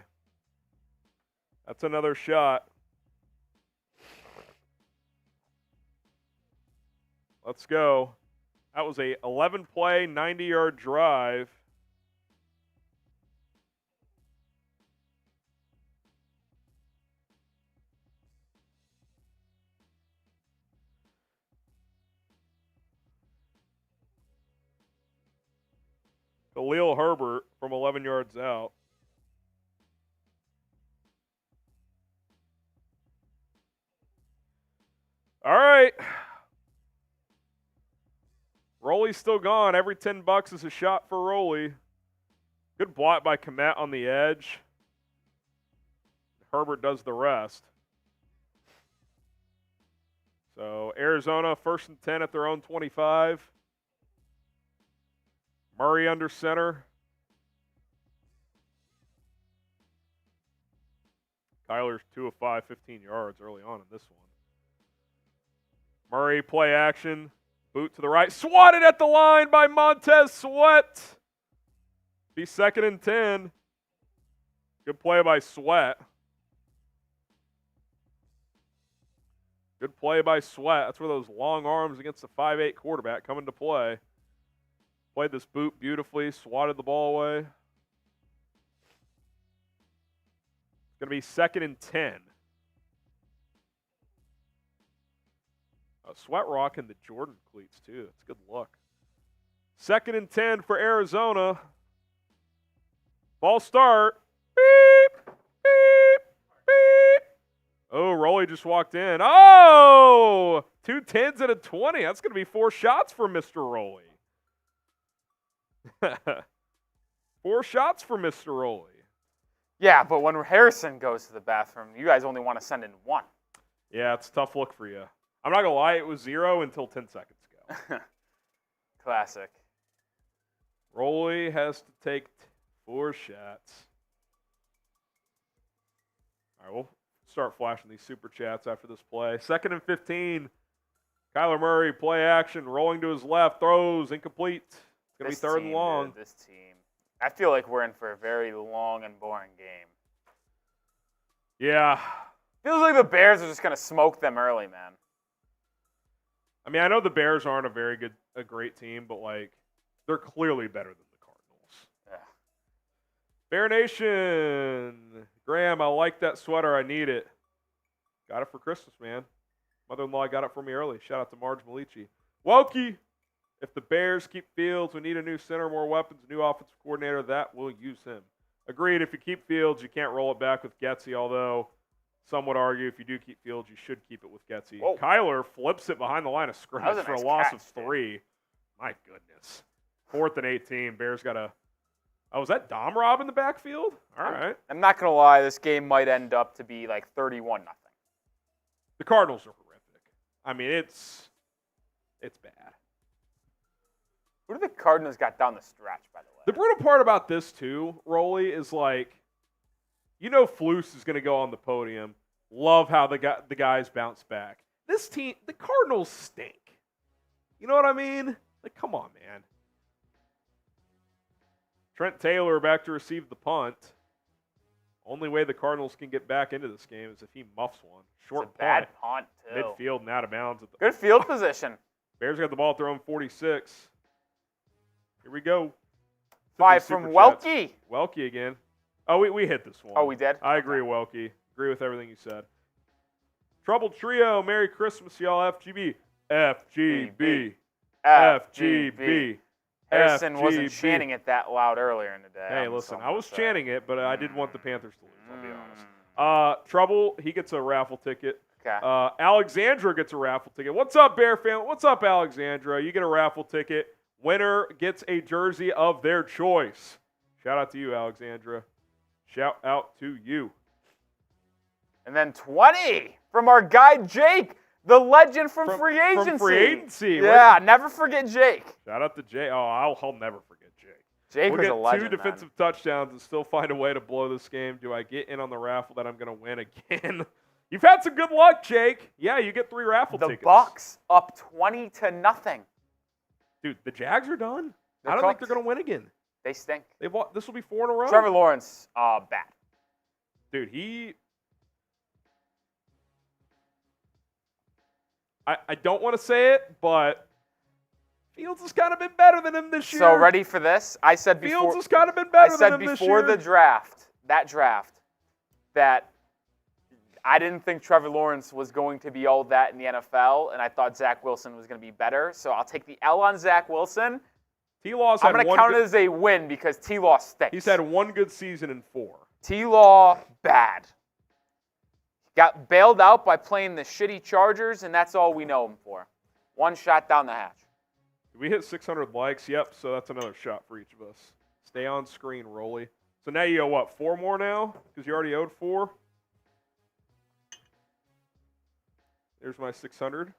That's another shot. Let's go. That was a 11-play, 90-yard drive. Khalil Herbert from 11 yards out. All right. Rolly's still gone. Every $10 is a shot for Rolly. Good block by Kmet on the edge. Herbert does the rest. So Arizona 1st and 10 at their own 25. Murray under center. Kyler's 2 of 5, 15 yards early on in this one. Murray play action. Boot to the right. Swatted at the line by Montez Sweat. Be 2nd and 10. Good play by Sweat. Good play by Sweat. That's where those long arms against the 5'8 quarterback come into play. Played this boot beautifully. Swatted the ball away. It's going to be 2nd and 10. Sweat rocking the Jordan cleats, too. That's a good look. 2nd and 10 for Arizona. Ball start. Beep, beep, beep. Oh, Rolly just walked in. Oh! 2 10s and a 20. That's going to be 4 shots for Mr. Rolly. 4 shots for Mr. Rolly.
Yeah, but when Harrison goes to the bathroom, you guys only want to send in 1.
Yeah, it's a tough look for you. I'm not going to lie, it was 0 until 10 seconds ago.
Classic.
Rolly has to take 4 shots. All right, we'll start flashing these super chats after this play. 2nd and 15. Kyler Murray, play action, rolling to his left, throws, incomplete. It's going to be 3rd and long.
Dude, this team. I feel like we're in for a very long and boring game.
Yeah.
Feels like the Bears are just going to smoke them early, man.
I mean, I know the Bears aren't a great team, but, like, they're clearly better than the Cardinals.
Yeah.
Bear Nation, Graham, I like that sweater. I need it. Got it for Christmas, man. Mother-in-law got it for me early. Shout out to Marge Malici. Welkie, if the Bears keep Fields, we need a new center, more weapons, a new offensive coordinator. That will use him. Agreed. If you keep Fields, you can't roll it back with Getsy, although some would argue if you do keep Fields, you should keep it with Getsy.
Whoa.
Kyler flips it behind the line of scrimmage for a loss
catch,
of 3. My goodness. 4th and 18. Bears got a – oh, was that Dom Rob in the backfield? All right.
I'm not going to lie. This game might end up to be like 31-0.
The Cardinals are horrific. I mean, it's bad.
Who do the Cardinals got down the stretch, by the way?
The brutal part about this, too, Rolly, is like, you know Flus is going to go on the podium. Love how the guys bounce back. This team, the Cardinals stink. You know what I mean? Like, come on, man. Trent Taylor back to receive the punt. Only way the Cardinals can get back into this game is if he muffs one. Short
it's a bad punt, too.
Midfield and out of bounds.
Good field position.
Bears got the ball thrown 46. Here we go.
5 from Welkie.
Welkie again. Oh, we hit this one.
Oh, we did?
I agree, Welkie. Agree with everything you said. Troubled Trio. Merry Christmas, y'all. FGB. FGB. FGB.
Harrison wasn't chanting it that loud earlier in the day.
Hey, listen, I was chanting it, but I did want the Panthers to lose, I'll be honest. Trouble, he gets a raffle ticket.
Okay.
Alexandra gets a raffle ticket. What's up, Bear fan? What's up, Alexandra? You get a raffle ticket. Winner gets a jersey of their choice. Shout out to you, Alexandra. Shout out to you.
And then 20 from our guy Jake, the legend from free agency.
From free agency.
Yeah, right? Never forget Jake.
Shout out to Jake. Oh, I'll never forget Jake.
Jake was a legend.
2 defensive touchdowns and still find a way to blow this game. Do I get in on the raffle that I'm going to win again? You've had some good luck, Jake. Yeah, you get 3 raffle tickets.
The Bucks up 20-0.
Dude, the Jags are done.
They're
I don't think
cooked.
they're going to win again.
They stink.
This will be 4 in a row.
Trevor Lawrence, bad.
Dude, I don't want to say it, but Fields has kind of been better than him this year.
So ready for this? I said before.
Fields has kind of been better than him this year.
I said before the draft, that I didn't think Trevor Lawrence was going to be all that in the NFL, and I thought Zach Wilson was going to be better. So I'll take the L on Zach Wilson.
T-Law's
I'm going to count it as a win because T-Law stinks.
He's had 1 good season in 4.
T-Law, bad. Got bailed out by playing the shitty Chargers, and that's all we know him for. 1 shot down the hatch.
We hit 600 likes. Yep, so that's another shot for each of us. Stay on screen, Rolly. So now you owe what, 4 more now? Because you already owed 4? There's my 600.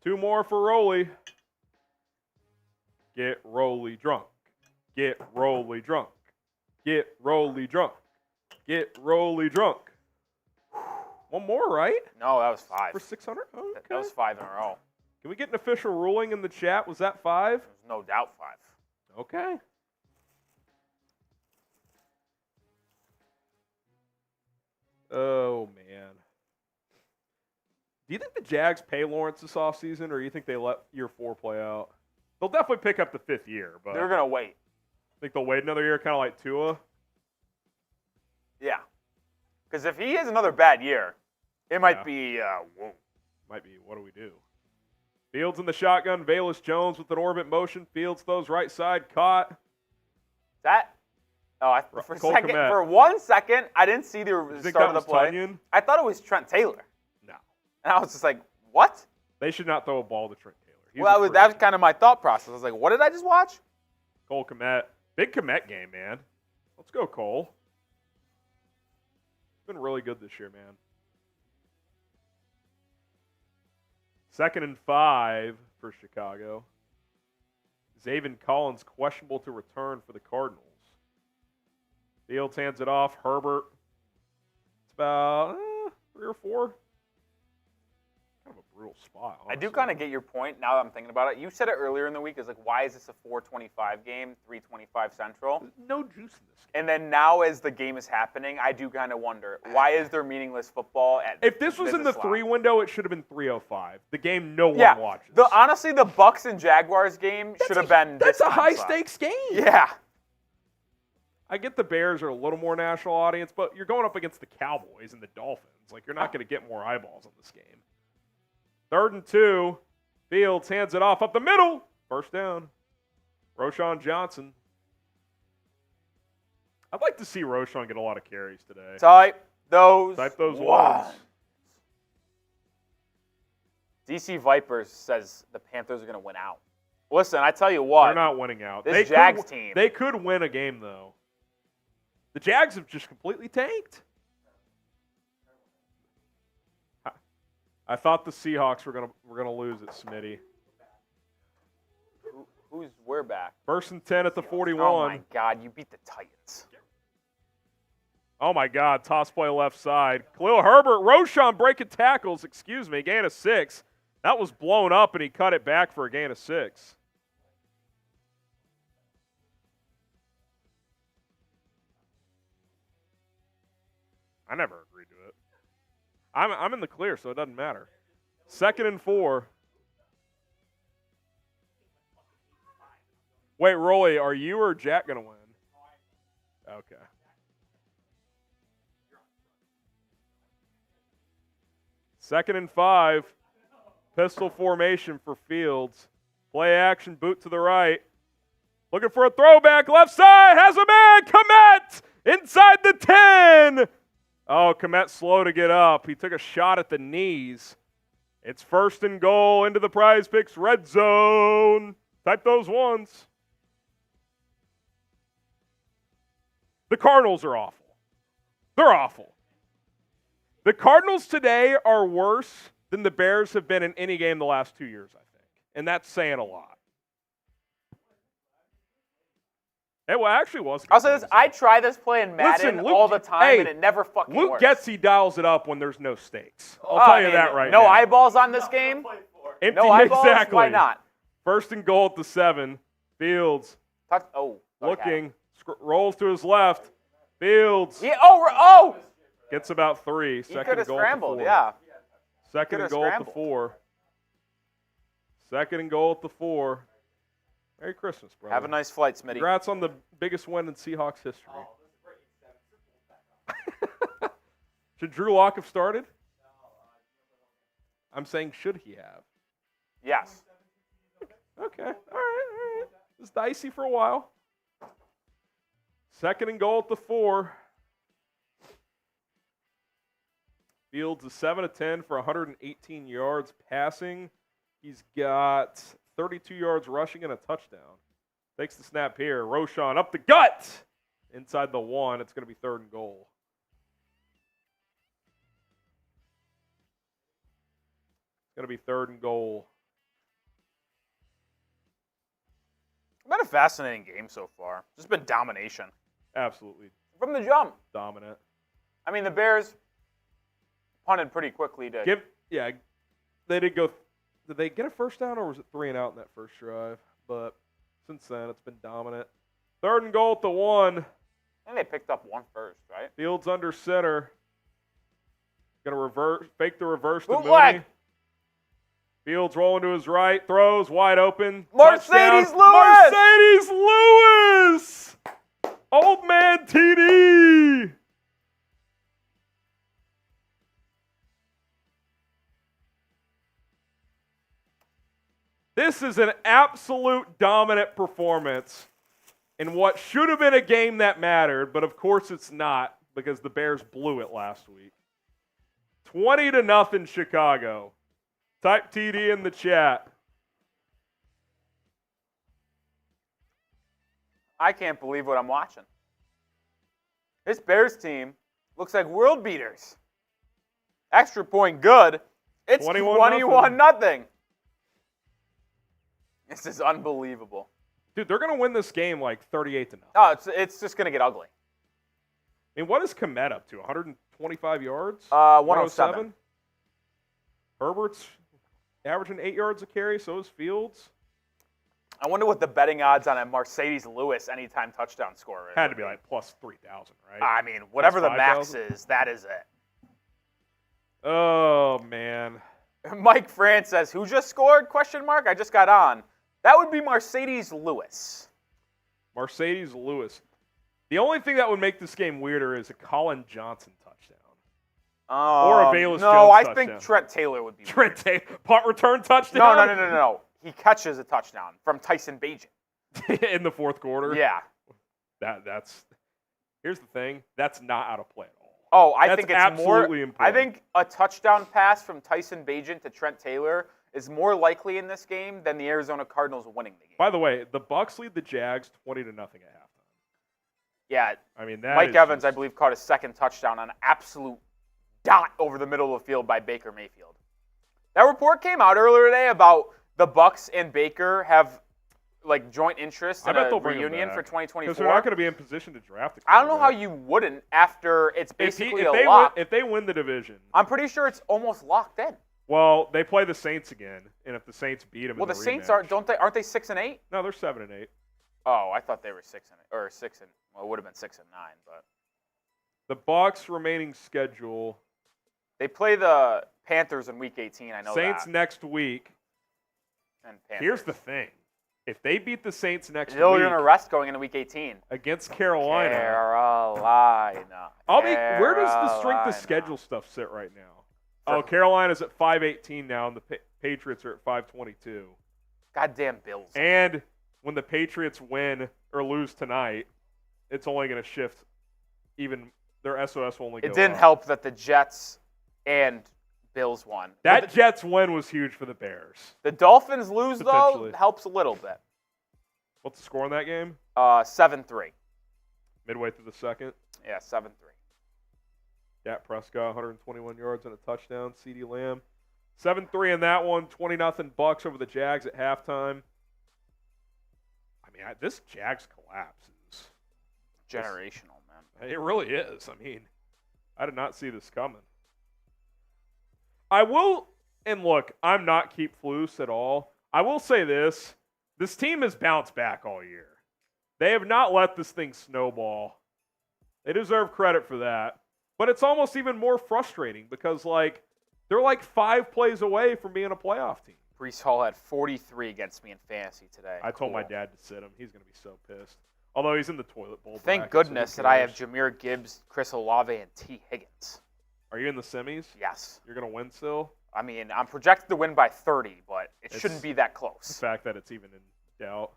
2 more for Rolly. Get Rolly drunk. Get Rolly drunk. Get Rolly drunk. Get Rolly drunk. 1 more, right?
No, that was 5.
For 600? Okay.
That was 5 in a row.
Can we get an official ruling in the chat? Was that 5?
There's no doubt 5.
Okay. Oh, man. Do you think the Jags pay Lawrence this offseason, or do you think they let year 4 play out? They'll definitely pick up the 5th year, but
They're going to wait.
Think they'll wait another year, kind of like Tua?
Yeah. Because if he has another bad year, it might be, whoa.
Might be, what do we do? Fields in the shotgun. Velus Jones with an orbit motion. Fields throws right side. Caught.
For 1 second, I didn't see the start of the play.
Tunyon?
I thought it was Trent Taylor.
No.
And I was just like, what?
They should not throw a ball to Trent Taylor.
That was kind of my thought process. I was like, what did I just watch?
Cole Kmet. Big Kmet game, man. Let's go, Cole. Been really good this year, man. 2nd and 5 for Chicago. Zaven Collins questionable to return for the Cardinals. Fields hands it off. Herbert. It's about 3 or 4. Kind of a brutal spot, honestly.
I do kind of get your point now that I'm thinking about it. You said it earlier in the week. It's like, why is this a 4:25 game, 3:25 Central?
There's no juice in this game.
And then now as the game is happening, I do kind of wonder, why is there meaningless football at
If this was in the 3 window, it should have been 3:05. The game no one watches.
Honestly, the Bucks and Jaguars game should have been
That's
this
a high-stakes game.
Yeah.
I get the Bears are a little more national audience, but you're going up against the Cowboys and the Dolphins. Like, you're not going to get more eyeballs on this game. 3rd and 2. Fields hands it off up the middle. First down. Roschon Johnson. I'd like to see Roschon get a lot of carries today.
Type those
ones.
DC Vipers says the Panthers are going to win out. Listen, I tell you what.
They're not winning out.
This Jags team.
They could win a game, though. The Jags have just completely tanked. I thought the Seahawks were gonna lose at Smitty.
We're back?
1st and 10 at the 41.
Oh, my God. You beat the Titans.
Oh, my God. Toss play left side. Khalil Herbert, Roschon breaking tackles. Gain of 6. That was blown up, and he cut it back for a gain of 6. I never agreed to it. I'm in the clear, so it doesn't matter. 2nd and 4. Wait, Rolly, are you or Jack going to win? Okay. Second and 5. Pistol formation for Fields. Play action, boot to the right. Looking for a throwback, left side, has a man, Kmet, inside the 10. Oh, Kmet slow to get up. He took a shot at the knees. It's 1st and goal into the Prize Picks red zone. Type those ones. The Cardinals are awful. They're awful. The Cardinals today are worse than the Bears have been in any game the last 2 years, I think. And that's saying a lot. It actually was.
I'll say this. I try this play in Madden all the time, and it never fucking works.
Luke Getsy dials it up when there's no stakes. I'll tell you that right now.
No eyeballs on this game?
Empty,
no eyeballs?
Exactly.
Why not?
1st and goal at the 7. Fields. Looking. Rolls to his left. Fields.
Yeah, oh!
Gets about 3.
He could have scrambled, yeah.
2nd and goal at the 4. 2nd and goal at the 4. Merry Christmas, brother.
Have a nice flight, Smitty.
Congrats on the biggest win in Seahawks history. Should Drew Lock have started? I'm saying, should he have?
Yes.
Okay. All right. It's dicey for a while. 2nd and goal at the 4. Fields is 7 of 10 for 118 yards passing. He's got 32 yards rushing and a touchdown. Takes the snap here. Roschon up the gut. Inside the 1. It's going to be 3rd and goal. It's going to be 3rd and goal.
It's been a fascinating game so far. Just been domination.
Absolutely.
From the jump.
Dominant.
I mean, the Bears punted pretty quickly to
they did go. Did they get a first down or was it 3 and out in that first drive? But since then, it's been dominant. 3rd and goal at the 1.
I think they picked up 1 first, right?
Fields under center. Gonna fake the reverse to
Bootleg.
Mooney. Fields rolling to his right, throws wide open.
Mercedes
Lewis. Old man TD. This is an absolute dominant performance in what should have been a game that mattered, but of course it's not because the Bears blew it last week. 20-0 Chicago. Type TD in the chat.
I can't believe what I'm watching. This Bears team looks like world beaters. Extra point good. It's 21-0. This is unbelievable.
Dude, they're going to win this game like 38-0.
Oh, it's just going to get ugly.
I mean, what is Kmet up to? 125 yards?
107.
Herbert's averaging 8 yards a carry, so is Fields.
I wonder what the betting odds on a Mercedes Lewis anytime touchdown scorer is.
Had to be like plus 3,000, right?
I mean, whatever the max is, that is it.
Oh, man.
Mike France says, who just scored? ? I just got on. That would be Mercedes Lewis.
Mercedes Lewis. The only thing that would make this game weirder is a Colin Johnson touchdown. Or a Velus Jones touchdown.
think Trent Taylor would be
Trent Taylor. Punt return touchdown?
No. He catches a touchdown from Tyson Bagent.
In the fourth quarter?
Yeah.
That's. Here's the thing. That's not out of play at all.
Oh, I think it's
absolutely
more.
in play.
I think a touchdown pass from Tyson Bagent to Trent Taylor is more likely in this game than the Arizona Cardinals winning the game.
By the way, the Bucs lead the Jags 20-0 at halftime.
Yeah.
I mean,
Mike Evans, I believe, caught his second touchdown on an absolute dot over the middle of the field by Baker Mayfield. That report came out earlier today about the Bucs and Baker have joint interest in a reunion for 2024.
Because they're not going to be in position to draft the
I don't know how you wouldn't after it's basically a lock.
If they win the division.
I'm pretty sure it's almost locked in.
Well, they play the Saints again, and if the Saints beat them,
the Saints aren't they 6-8?
No, they're 7-8.
Oh, I thought they were 6 it would have been 6-9, but
the Bucs remaining schedule.
They play the Panthers in Week 18. I know
Saints
that.
next week.
And Panthers.
Here's the thing: if they beat the Saints next week,
they're going to rest going into Week 18
against Carolina.
Where
does the strength of schedule stuff sit right now? Carolina's at 518 now, and the Patriots are at 522.
Goddamn Bills.
And when the Patriots win or lose tonight, it's only going to shift. Even their SOS will only go
It didn't
up.
help that the Jets and Bills won.
That Jets win was huge for the Bears.
The Dolphins lose, though, helps a little bit.
What's the score in that game?
7-3.
Midway through the second?
Yeah, 7-3.
Dak Prescott, 121 yards and a touchdown. CeeDee Lamb. 7-3 in that one. 20-0 Bucs over the Jags at halftime. I mean, this Jags collapse is
generational, man.
It really is. I mean, I did not see this coming. I will, and look, I'm not Keep Flus at all. I will say this. This team has bounced back all year. They have not let this thing snowball. They deserve credit for that. But it's almost even more frustrating because, they're 5 plays away from being a playoff team.
Breece Hall had 43 against me in fantasy today.
I told my dad to sit him. He's going to be so pissed. Although he's in the toilet bowl.
Thank goodness that I have Jahmyr Gibbs, Chris Olave, and T. Higgins.
Are you in the semis?
Yes.
You're going to win still?
I mean, I'm projected to win by 30, but it shouldn't be that close.
The fact that it's even in doubt.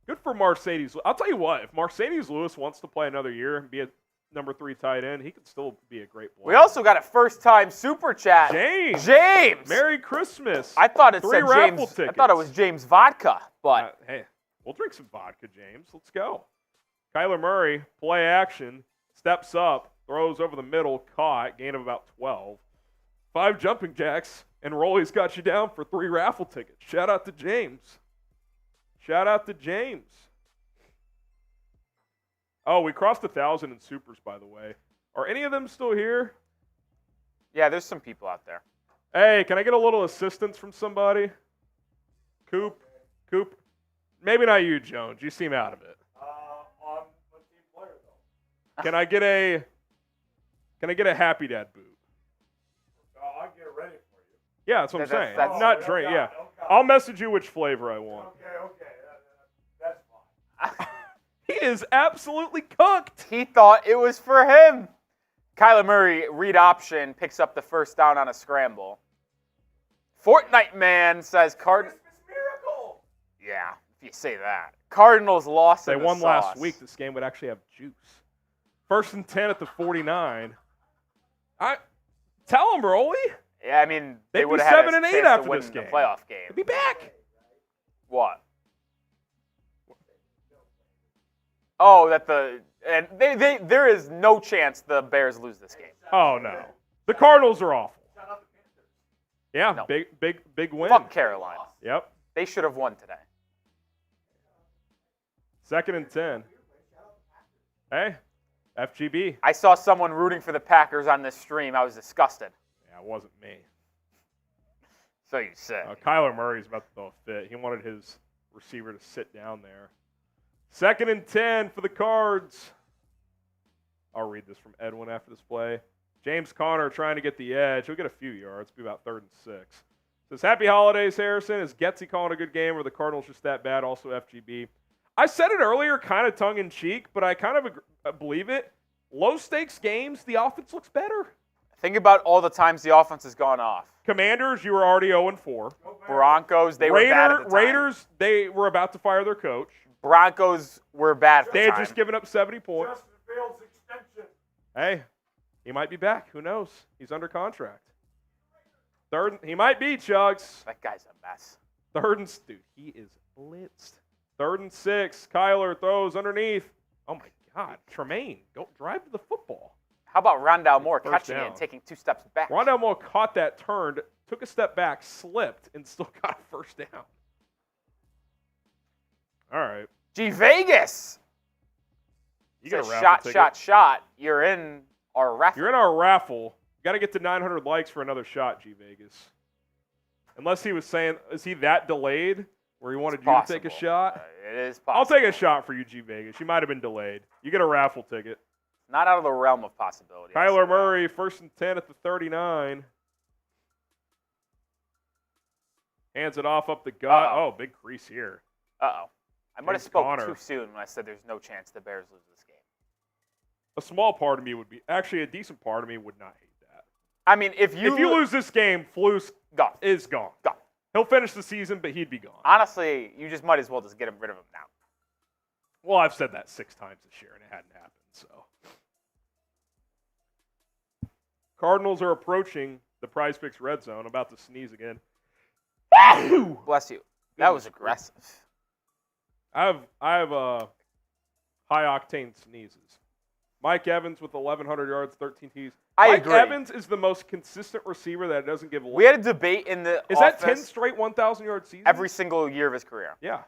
Good for Mercedes. I'll tell you what, if Mercedes Lewis wants to play another year and be a number 3 tight end, he could still be a great player.
We also got a first-time super chat.
James! Merry Christmas.
I thought it said
Raffle
James.
tickets.
I thought it was James Vodka, but
hey, we'll drink some vodka, James. Let's go. Kyler Murray, play action, steps up, throws over the middle, caught, gain of about 12. 5 jumping jacks, and Rolly's got you down for 3 raffle tickets. Shout out to James. Oh, we crossed 1,000 in supers, by the way. Are any of them still here?
Yeah, there's some people out there.
Hey, can I get a little assistance from somebody? Coop? Maybe not you, Jones. You seem out of it.
I'm a team player, though.
Can I get a Happy Dad boot?
I'll get it ready for you.
Yeah, that's what I'm saying.
that's-
Not drink, yeah. I'll message you which flavor I want.
Okay. That's fine.
He is absolutely cooked.
He thought it was for him. Kyler Murray, read option, picks up the first down on a scramble. Fortnite Man says
Christmas miracle.
Yeah, if you say that. Cardinals lost
They
in the
won
sauce.
last week. This game would actually have juice. 1st and 10 at the 49. Tell them, Rolly.
Yeah, I mean,
They'd
they
be
would have had
7 and
a
8
chance
after
to win
this
the
game.
playoff game.
They'd be back.
What? Oh, there is no chance the Bears lose this game.
Oh, no. The Cardinals are awful.
Shout out the Panthers.
Yeah,
No.
big win.
Fuck Carolina.
Yep.
They should have won today.
2nd and 10. Hey, FGB.
I saw someone rooting for the Packers on this stream. I was disgusted.
Yeah, it wasn't me.
So you say.
Kyler Murray's about to throw a fit. He wanted his receiver to sit down there. 2nd and 10 for the Cards. I'll read this from Edwin after this play. James Conner trying to get the edge. He'll get a few yards. It'll be about 3rd and 6. Says, happy holidays, Harrison. Is Getsy calling a good game or the Cardinals just that bad? Also FGB. I said it earlier, kind of tongue-in-cheek, but I kind of believe it. Low-stakes games, the offense looks better.
Think about all the times the offense has gone off.
Commanders, you were already 0-4.
Broncos, they were bad at the time.
Raiders, they were about to fire their coach.
Broncos were bad for
They
the
had
time.
just given up 70 points.
Justin Fields extension.
Hey, he might be back. Who knows? He's under contract. He might be, Chugs.
That guy's a mess.
Dude, he is blitzed. 3rd and 6. Kyler throws underneath. Oh, my God. Tremaine, go drive to the football.
How about Rondale Moore
First
catching it
down.
and taking 2 steps back?
Rondale Moore caught that, turned, took a step back, slipped, and still got a first down. All right.
G Vegas.
You got a
Says
raffle ticket.
shot. You're in our raffle.
You're in our raffle. Got to get to 900 likes for another shot, G Vegas. Unless he was saying, is he that delayed where he wanted you to take a shot?
It is possible.
I'll take a shot for you, G Vegas. You might have been delayed. You get a raffle ticket.
Not out of the realm of possibility.
Kyler Murray, 1st and 10 at the 39. Hands it off up the gut.
Uh-oh.
Oh, big crease here.
Uh-oh. I might have
James
spoke
Conner.
too soon when I said there's no chance the Bears lose this game.
A small part of me would be, actually a decent part of me would not hate that.
I mean, if you
lose this game, Flus
gone.
is gone.
Gone.
He'll finish the season, but he'd be gone.
Honestly, you just might as well just get rid of him now.
Well, I've said that 6 times this year, and it hadn't happened, so. Cardinals are approaching the Prize Picks red zone. About to sneeze again.
Bless you. That was aggressive.
I have high-octane sneezes. Mike Evans with 1,100 yards, 13 TDs.
I
Mike
agree.
Evans is the most consistent receiver that doesn't give.
We had a debate in the
Is
office
that 10 straight 1,000-yard seasons?
every single year of his career.
Yeah.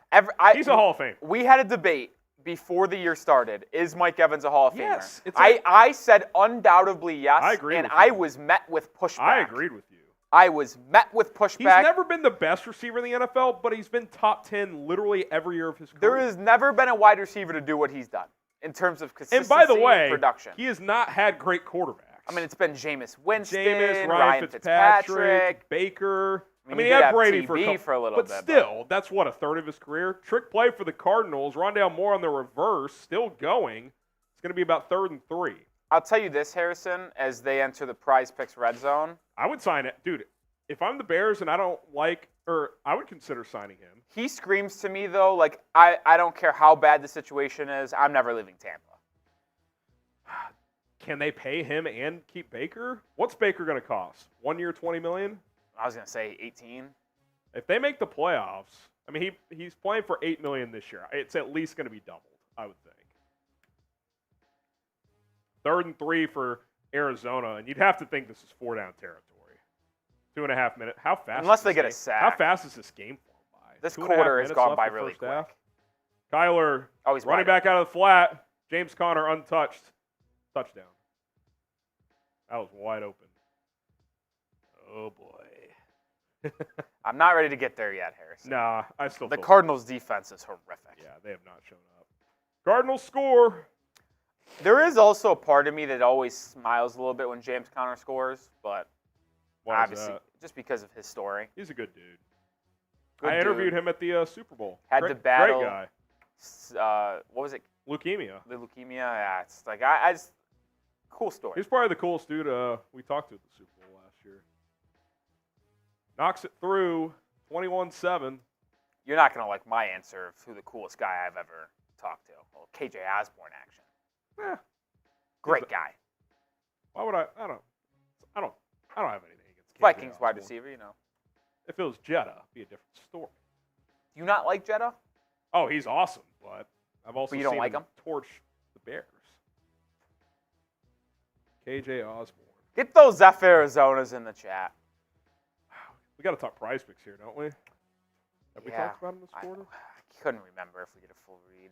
He's
a Hall of Famer.
We had a debate before the year started. Is Mike Evans a Hall of Famer?
Yes.
I said undoubtedly yes.
I agree
and
with
I
you.
was met with pushback.
I agreed with you.
I was met with pushback.
He's never been the best receiver in the NFL, but he's been top 10 literally every year of his career.
There has never been a wide receiver to do what he's done in terms of consistency
And by the way,
production.
he has not had great quarterbacks.
I mean, it's been Jameis Winston,
Ryan Fitzpatrick, Baker. I mean, he had Brady for
a little
but
bit.
Still, that's what, a third of his career? Trick play for the Cardinals. Rondale Moore on the reverse, still going. It's going to be about 3rd and 3.
I'll tell you this, Harrison, as they enter the Prize Picks red zone.
I would sign it. Dude, if I'm the Bears and I don't like, or I would consider signing him.
He screams to me, though, like, I don't care how bad the situation is, I'm never leaving Tampa.
Can they pay him and keep Baker? What's Baker going to cost? 1 year, $20 million?
I was going to say 18.
If they make the playoffs, I mean, he's playing for $8 million this year. It's at least going to be doubled, I would think. 3rd and 3 for Arizona, and you'd have to think this is 4-down territory. 2.5 minutes. How fast?
Unless they get a sack.
How fast is this game flown by?
This
2.5
quarter has
minutes
gone
left
by
in the
really
first
quick.
half. Kyler
He's
running
wide
back out of the flat. James Conner untouched. Touchdown. That was wide open. Oh, boy.
I'm not ready to get there yet, Harrison.
Nah, I still
The
feel
Cardinals' defense is horrific.
Yeah, they have not shown up. Cardinals score.
There is also a part of me that always smiles a little bit when James Conner scores, but
Why is
obviously
that?
just because of his story.
He's a good dude.
Good
I interviewed
dude.
him at the Super Bowl.
Had
great,
to battle.
Great guy.
What was it?
Leukemia.
The leukemia. Yeah, it's like I just cool story.
He's probably the coolest dude we talked to at the Super Bowl last year. Knocks it through, 21-7.
You're not gonna like my answer of who the coolest guy I've ever talked to. Well, KJ Osborne action. Great guy.
Why would I don't have anything against KJ
Vikings wide
Osborne.
receiver, you know.
If it was Jetta, it'd be a different story.
Do you not like Jetta?
Oh, he's awesome, but I've also
But you don't
seen
like
him
him?
torch the Bears. KJ Osborne.
Get those F Arizonas in the chat.
We got to talk prize picks here, don't we? Have we talked about them this quarter?
I couldn't remember if we did a full read.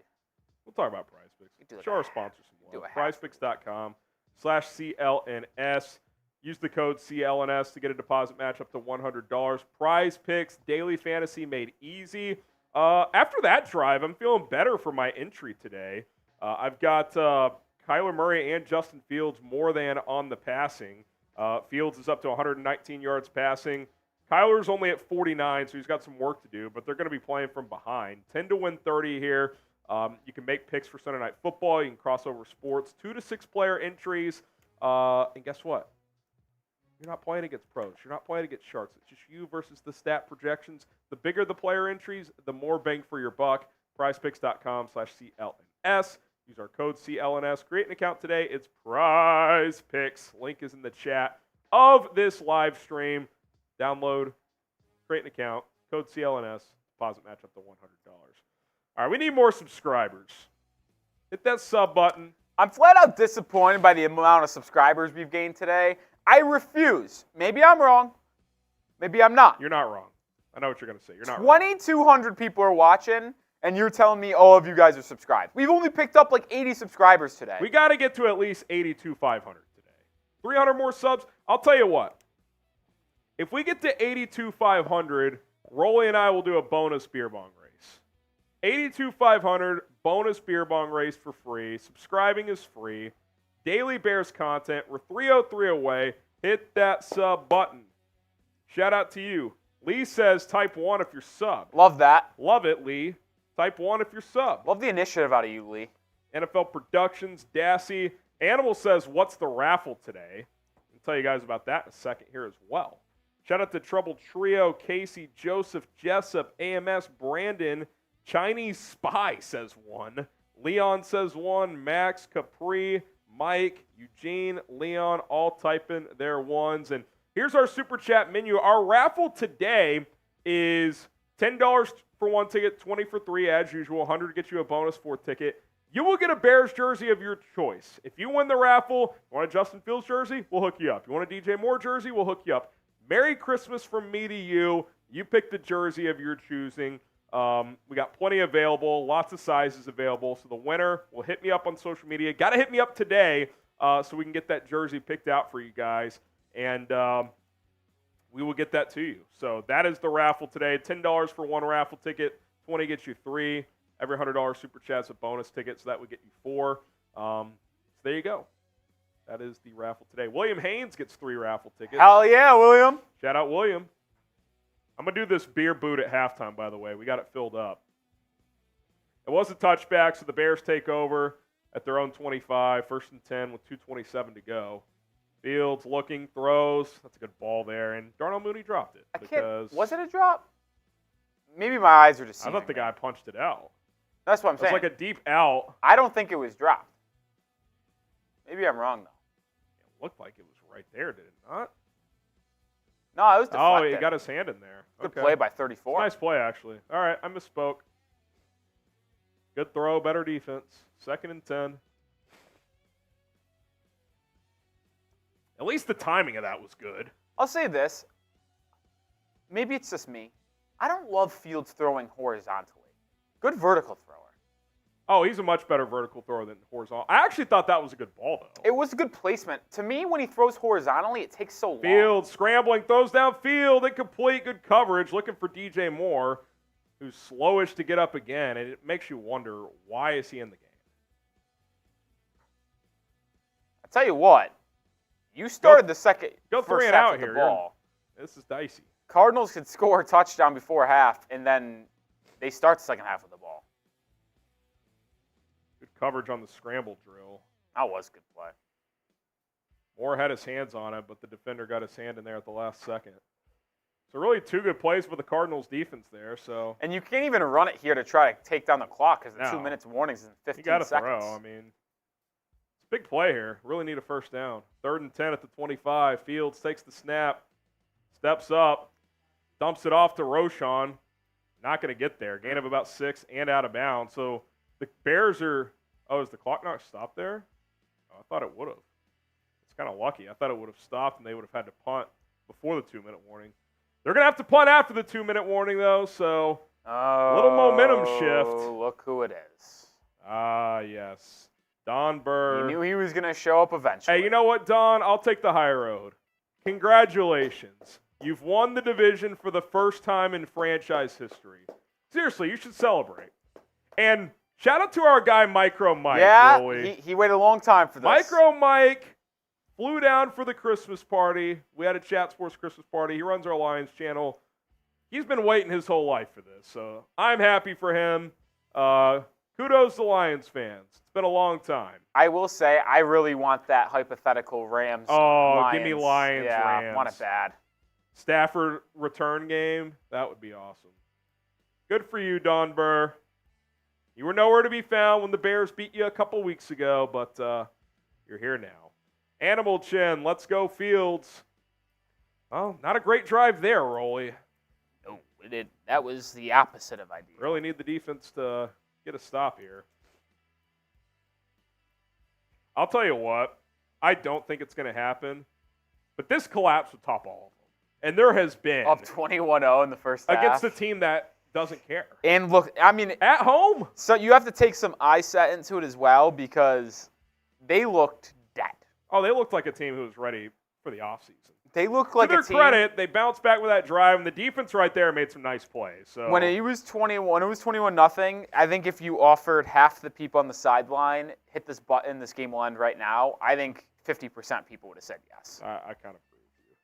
We'll talk about prize picks.
do like
Show
a
our
half.
sponsors some
Do
love.
a half.
PrizePicks.com/CLNS. Use the code CLNS to get a deposit match up to $100. Prize Picks, daily fantasy made easy. After that drive, I'm feeling better for my entry today. I've got Kyler Murray and Justin Fields more than on the passing. Fields is up to 119 yards passing. Kyler's only at 49, so he's got some work to do, but they're going to be playing from behind. 10 to win 30 here. You can make picks for Sunday Night Football. You can cross over sports. 2 to 6 player entries. And guess what? You're not playing against pros. You're not playing against sharks. It's just you versus the stat projections. The bigger the player entries, the more bang for your buck. PrizePicks.com/CLNS. Use our code CLNS. Create an account today. It's Prize Picks. Link is in the chat of this live stream. Download, create an account, code CLNS. Deposit match up to $100. All right, we need more subscribers. Hit that sub button.
I'm flat out disappointed by the amount of subscribers we've gained today. I refuse. Maybe I'm wrong. Maybe I'm not.
You're not wrong. I know what you're going to say. You're not wrong.
2,200 people are watching, and you're telling me all of you guys are subscribed. We've only picked up like 80 subscribers today.
We got to get to at least 82,500 today. 300 more subs. I'll tell you what. If we get to 82,500, Rolly and I will do a bonus beer bong race. 82,500, bonus beer bong race for free. Subscribing is free. Daily Bears content. We're 303 away. Hit that sub button. Shout out to you. Lee says type 1 if you're sub.
Love that.
Love it, Lee. Type 1 if you're sub.
Love the initiative out of you, Lee.
NFL Productions, Dassey. Animal says, what's the raffle today? I'll tell you guys about that in a second here as well. Shout out to Trouble Trio, Casey, Joseph, Jessup, AMS, Brandon. Chinese Spy says 1. Leon says 1. Max, Capri, Mike, Eugene, Leon, all typing their ones. And here's our Super Chat menu. Our raffle today is $10 for 1 ticket, 20 for 3 as usual, 100 to get you a bonus 4 ticket. You will get a Bears jersey of your choice. If you win the raffle, you want a Justin Fields jersey, we'll hook you up. You want a DJ Moore jersey, we'll hook you up. Merry Christmas from me to you. You pick the jersey of your choosing. We got plenty available, lots of sizes available. So the winner will hit me up on social media. Got to hit me up today so we can get that jersey picked out for you guys. And we will get that to you. So that is the raffle today. $10 for 1 raffle ticket. 20 gets you 3. Every $100 Super Chat's a bonus ticket, so that would get you 4. So there you go. That is the raffle today. William Haynes gets 3 raffle tickets.
Hell yeah, William.
Shout out, William. I'm going to do this beer boot at halftime, by the way. We got it filled up. It was a touchback, so the Bears take over at their own 25, 1st and 10 with 2:27 to go. Fields looking, throws. That's a good ball there. And Darnell Mooney dropped it.
Was it a drop? Maybe my eyes are deceiving
I thought the guy punched it out.
That's what I'm saying.
It's like a deep out.
I don't think it was dropped. Maybe I'm wrong, though.
It looked like it was right there, did it not?
No, it was deflected.
Oh, he got his hand in there.
Good play by 34.
Nice play, actually. All right, I misspoke. Good throw, better defense. 2nd and 10. At least the timing of that was good.
I'll say this. Maybe it's just me. I don't love Fields throwing horizontally. Good vertical thrower.
Oh, he's a much better vertical thrower than horizontal. I actually thought that was a good ball, though.
It was a good placement. To me, when he throws horizontally, it takes so long.
Fields scrambling, throws downfield, incomplete, good coverage, looking for DJ Moore, who's slowish to get up again, and it makes you wonder, why is he in the game?
I tell you what, you started the second.
Go
first
3 and
half
out
with
here.
the ball.
This is dicey.
Cardinals could score a touchdown before half, and then they start the second half with the ball.
Good coverage on the scramble drill.
That was a good play.
Moore had his hands on it, but the defender got his hand in there at the last second. So really 2 good plays for the Cardinals defense there. So
And you can't even run it here to try to take down the clock because the
No.
2 minutes warning is in 15
you got to
seconds.
throw. I mean, it's a big play here. Really need a first down. 3rd and 10 at the 25. Fields takes the snap, steps up, dumps it off to Roschon. Not going to get there. Gain of about 6 and out of bounds. So the Bears are – is the clock not stopped there? Oh, I thought it would have. It's kind of lucky. I thought it would have stopped and they would have had to punt before the 2-minute warning. They're going to have to punt after the 2-minute warning, though, so a little momentum shift.
Look who it is.
Ah, yes. Don Burr.
He knew he was going to show up eventually.
Hey, you know what, Don? I'll take the high road. Congratulations. You've won the division for the first time in franchise history. Seriously, you should celebrate. And shout out to our guy, Micro Mike.
Yeah,
Rolly.
he waited a long time for this.
Micro Mike flew down for the Christmas party. We had a Chat Sports Christmas party. He runs our Lions channel. He's been waiting his whole life for this, so I'm happy for him. Kudos to Lions fans. It's been a long time.
I will say, I really want that hypothetical Rams.
Oh, give me Lions,
yeah,
Rams.
Want it bad.
Stafford return game. That would be awesome. Good for you, Don Burr. You were nowhere to be found when the Bears beat you a couple weeks ago, but you're here now. Animal Chin, let's go Fields. Oh, not a great drive there, Rolly.
No, that was the opposite of ideal.
Really need the defense to get a stop here. I'll tell you what, I don't think it's going to happen, but this collapse would top all of them. And there has been.
Up 21-0 in the first half.
Against a team that doesn't care.
And look, I mean.
At home.
So you have to take some eye set into it as well because they looked dead.
Oh, they looked like a team who was ready for the offseason.
They looked like
to
a
their
team.
credit, they bounced back with that drive, and the defense right there made some nice plays. So
When it was 21-0, I think if you offered half the people on the sideline, hit this button, this game will end right now, I think 50% people would have said yes.
I kind of agree with you.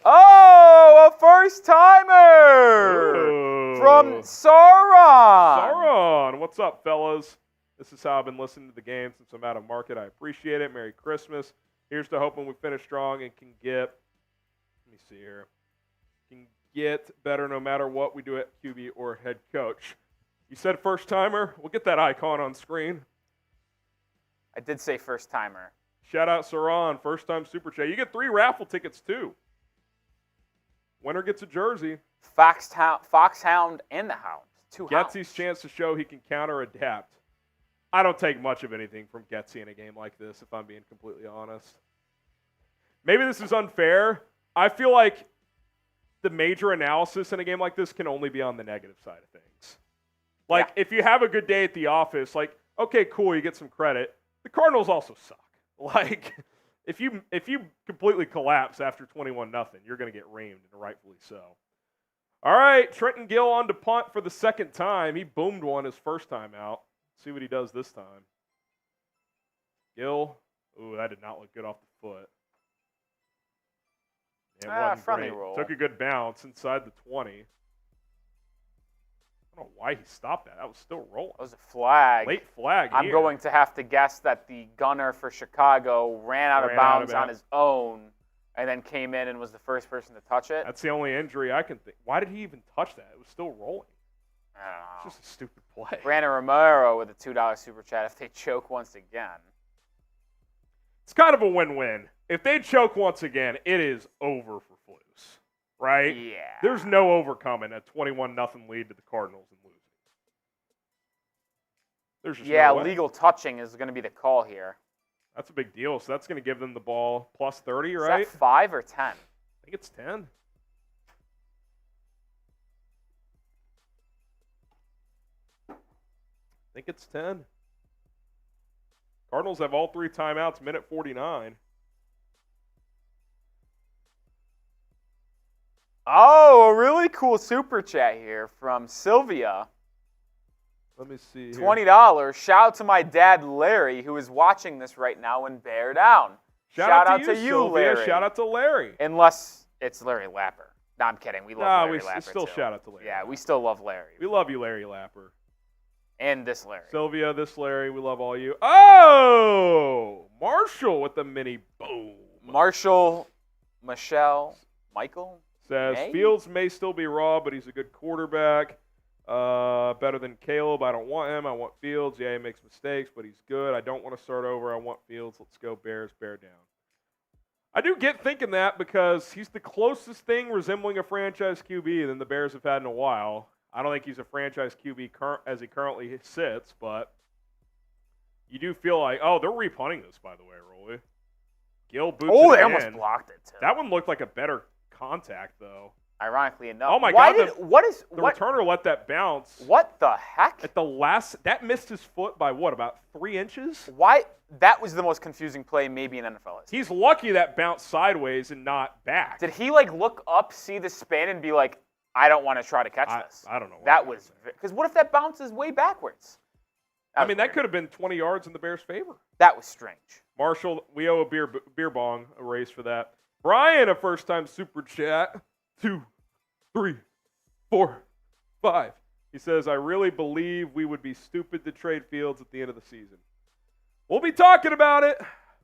Oh, a first-timer from Sauron.
Sauron, what's up, fellas? This is how I've been listening to the game since I'm out of market. I appreciate it. Merry Christmas. Here's to hoping we finish strong and can get, let me see here, can get better no matter what we do at QB or head coach. You said first-timer? We'll get that icon on screen.
I did say first-timer.
Shout out Sauron, first-time Super Chat. You get 3 raffle tickets, too. Winner gets a jersey.
Foxhound and the Hound. 2 hounds.
Getsy's chance to show he can counter-adapt. I don't take much of anything from Getsy in a game like this, if I'm being completely honest. Maybe this is unfair. I feel like the major analysis in a game like this can only be on the negative side of things. Like, if you have a good day at the office, like, okay, cool, you get some credit. The Cardinals also suck. Like, if you completely collapse after 21-0, you're going to get reamed, and rightfully so. All right, Trenton Gill on to punt for the second time. He boomed one his first time out. See what he does this time. Gill. Ooh, that did not look good off the foot. It wasn't
friendly
great.
roll.
Took a good bounce inside the 20. I don't know why he stopped that. That was still rolling.
That was a flag.
Late flag
I'm
here.
going to have to guess that the gunner for Chicago ran out of bounds on his own and then came in and was the first person to touch it.
That's the only injury I can think. Why did he even touch that? It was still rolling.
I don't know.
It's just a stupid play.
Brandon Romero with a $2 super chat if they choke once again.
It's kind of a win-win. If they choke once again, it is over for Flus, right?
Yeah.
There's no overcoming a 21-0 lead to the Cardinals and losing. There's just no way.
Legal touching is going to be the call here.
That's a big deal. So that's going to give them the ball plus 30,
Is
right?
that 5 or 10?
I think it's 10. I think it's 10. Cardinals have all 3 timeouts, minute 49.
Oh, a really cool super chat here from Sylvia.
Let me see here.
$20. Shout out to my dad, Larry, who is watching this right now and bear down.
Shout out to you,
Sylvia.
Larry. Shout out to Larry.
Unless it's Larry Lapper. No, I'm kidding. We love Larry Lapper,
still
too.
shout out to Larry.
Yeah, we still love Larry.
We love you, Larry Lapper.
And this Larry.
Sylvia, this Larry, we love all you. Oh! Marshall with the mini boom.
Michael?
Says,
May?
Fields may still be raw, but he's a good quarterback. Better than Caleb. I don't want him. I want Fields. Yeah, he makes mistakes, but he's good. I don't want to start over. I want Fields. Let's go Bears. Bear down. I do get thinking that because he's the closest thing resembling a franchise QB than the Bears have had in a while. I don't think he's a franchise QB as he currently sits, but you do feel like, oh, they're repunting this, by the way, Rolly. Gil boots it
They
in.
almost blocked it, too.
That one looked like a better contact, though.
Ironically enough.
Oh, my God. The
What
returner let that bounce.
What the heck?
At the last, that missed his foot by what, about 3 inches?
Why? That was the most confusing play maybe in NFL history.
He's lucky that bounced sideways and not back.
Did he, look up, see the spin, and be like, I don't want to try to catch this?
I don't know.
That was – because what if that bounces way backwards?
That could have been 20 yards in the Bears' favor.
That was strange. Marshall,
we owe a beer bong a raise for that. Brian, a first-time super chat. 2, 3, 4, 5. He says, I really believe we would be stupid to trade Fields at the end of the season. We'll be talking about it.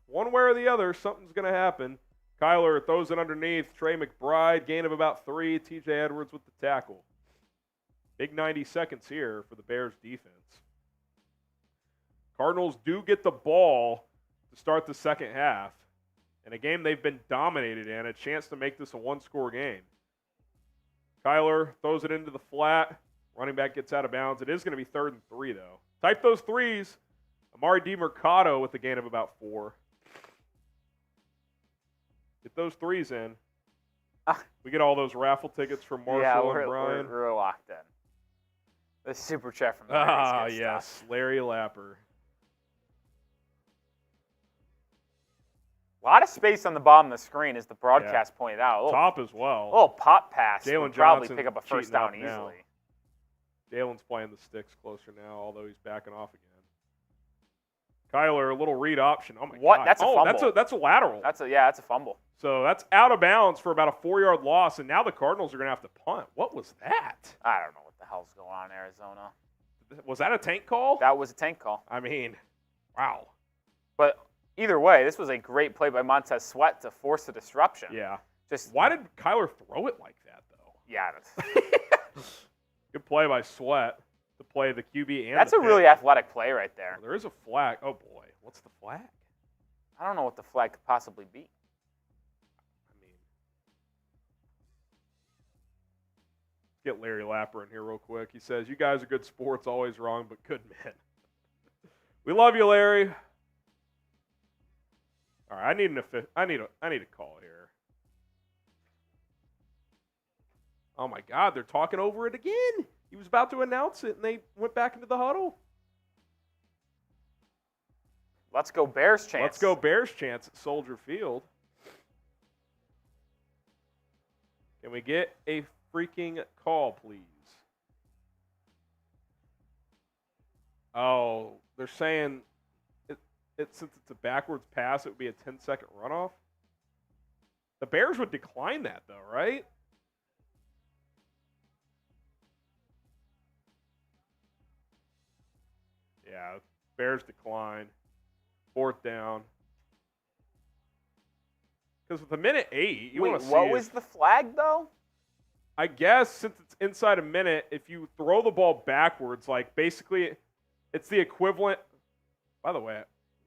One way or the other, something's going to happen. Kyler throws it underneath. Trey McBride, gain of about 3. TJ Edwards with the tackle. Big 90 seconds here for the Bears defense. Cardinals do get the ball to start the second half. In a game they've been dominated in, a chance to make this a one-score game. Kyler throws it into the flat. Running back gets out of bounds. It is going to be 3rd and 3, though. Type those threes. Amari DiMercato with a gain of about 4. Get those threes in. We get all those raffle tickets from Marshall and Brian.
We're locked in. The super chat from the
yes.
Stuff.
Larry Lapper.
A lot of space on the bottom of the screen, as the broadcast pointed out.
Top as well.
A little pop pass
Jaylon
would probably
Johnson
pick up a first down easily.
Jalen's playing the sticks closer now, although he's backing off again. Kyler, a little read option. Oh, my God.
That's a fumble.
That's a lateral.
That's a fumble.
So that's out of bounds for about a 4-yard loss, and now the Cardinals are going to have to punt. What was that?
I don't know what the hell's going on in Arizona.
Was that a tank call?
That was a tank call.
I mean, wow.
But either way, this was a great play by Montez Sweat to force a disruption.
Yeah.
Just
why did Kyler throw it like that, though?
Yeah.
Good play by Sweat to play the QB and
that's a really athletic play right there.
There is a flag. Oh, boy. What's the flag?
I don't know what the flag could possibly be.
I mean, get Larry Lapper in here real quick. He says, you guys are good sports, always wrong, but good men. We love you, Larry. All right, I need a call here. Oh my God, they're talking over it again. He was about to announce it, and they went back into the huddle.
Let's go Bears chance.
Let's go Bears chance at Soldier Field. Can we get a freaking call, please? Oh, they're saying since it's a backwards pass, it would be a 10-second runoff. The Bears would decline that, though, right? Yeah, Bears decline. 4th down. Because with a minute 8, you want to see
what was the flag, though?
I guess since it's inside a minute, if you throw the ball backwards, like basically it's the equivalent. By the way,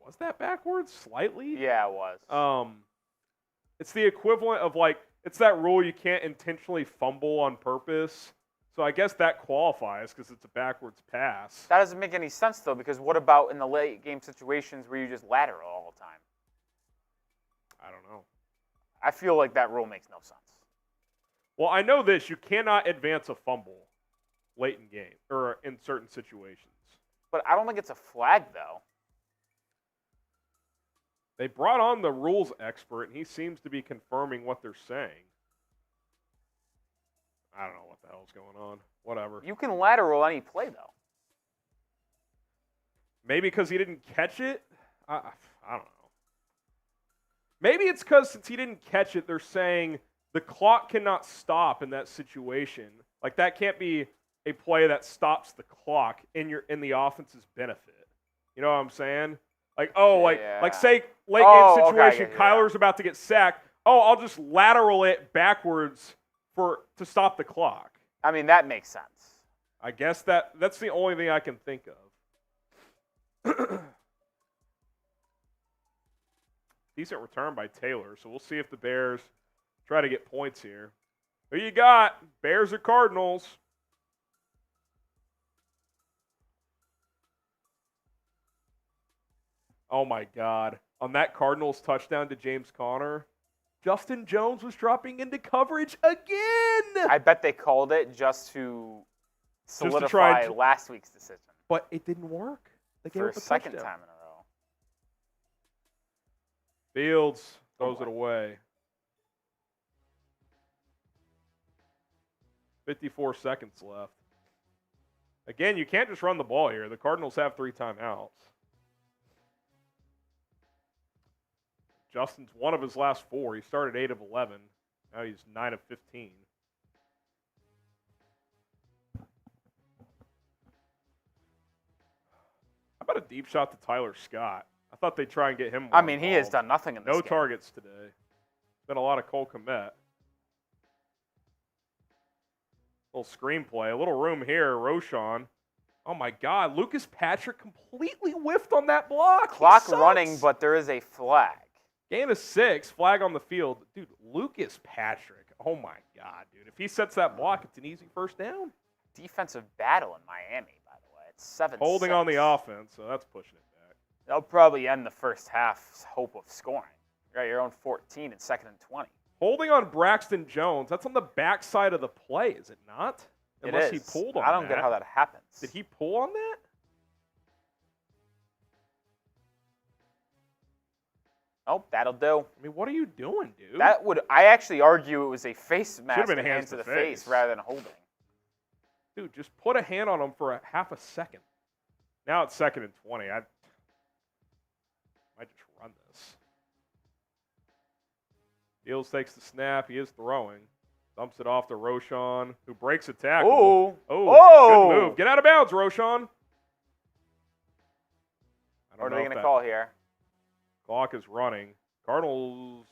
was that backwards slightly?
Yeah, it was.
It's the equivalent of like, it's that rule you can't intentionally fumble on purpose. So I guess that qualifies because it's a backwards pass.
That doesn't make any sense, though, because what about in the late game situations where you just lateral all the time?
I don't know.
I feel like that rule makes no sense.
Well, I know this. You cannot advance a fumble late in game or in certain situations.
But I don't think it's a flag, though.
They brought on the rules expert, and he seems to be confirming what they're saying. I don't know what the hell's going on. Whatever.
You can lateral any play, though.
Maybe because he didn't catch it? I don't know. Maybe it's because since he didn't catch it, they're saying the clock cannot stop in that situation. Like, that can't be a play that stops the clock in the offense's benefit. You know what I'm saying? Like, like say late game situation,
okay,
Kyler's about to get sacked. Oh, I'll just lateral it backwards to stop the clock.
I mean, that makes sense.
I guess that's the only thing I can think of. Decent return by Taylor, so we'll see if the Bears try to get points here. Who you got? Bears or Cardinals? Oh, my God. On that Cardinals touchdown to James Conner, Justin Jones was dropping into coverage again.
I bet they called it just to solidify last week's decision.
But it didn't work. They gave
for
up
a second time in a row.
Fields throws it away. 54 seconds left. Again, you can't just run the ball here. The Cardinals have 3 timeouts. Justin's one of his last 4. He started 8 of 11. Now he's 9 of 15. deep shot to Tyler Scott. I thought they'd try and get him more
I mean, he has
involved.
done nothing in this
No
game.
targets today. Been a lot of Cole Kmet. Little screenplay. A little room here. Roschon. Oh, my God. Lucas Patrick completely whiffed on that block.
Clock running, but there is a flag.
Gain of 6. Flag on the field. Dude, Lucas Patrick. Oh, my God, dude. If he sets that block, it's an easy first down.
Defensive battle in Miami, by the way. It's 7-6.
Holding on the offense, so that's pushing it back.
They'll probably end the first half's hope of scoring. You're at your own 14 and 2nd and 20.
Holding on Braxton Jones. That's on the backside of the play, is it not? Unless
it is.
he pulled on
I don't
that.
get how that happens.
Did he pull on that?
Oh, that'll do.
I mean, what are you doing, dude?
I actually argue it was a face mask
been
and
hands
hands to
to
the face
face.
rather than holding.
Dude, just put a hand on him for a half a second. Now it's 2nd and 20. I might just run this. Fields takes the snap. He is throwing. Dumps it off to Roschon, who breaks a tackle.
Ooh.
Oh, good move. Get out of bounds, Roschon.
What are they going to call here?
Clock is running. Cardinals.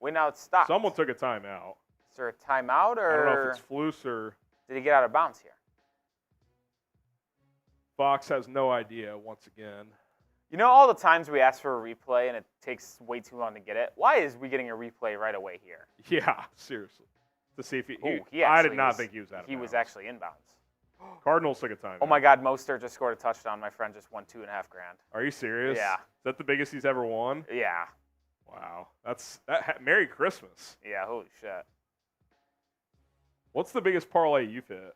Wait, now it's stopped.
Someone took a timeout.
Is there a timeout, or
I don't know if it's Flus or
did he get out of bounds here?
Fox has no idea once again.
You know all the times we ask for a replay and it takes way too long to get it? Why is we getting a replay right away here?
Yeah, seriously. To see if
He
I did
actually
not
was-
think he was out of
He was
bounds.
actually inbounds.
Cardinals took a timeout.
Oh my God, Mostert just scored a touchdown. My friend just won $2.5 grand.
Are you serious?
Yeah.
Is that the biggest he's ever won?
Yeah.
Wow. Merry Christmas.
Yeah, holy shit.
What's the biggest parlay you've hit?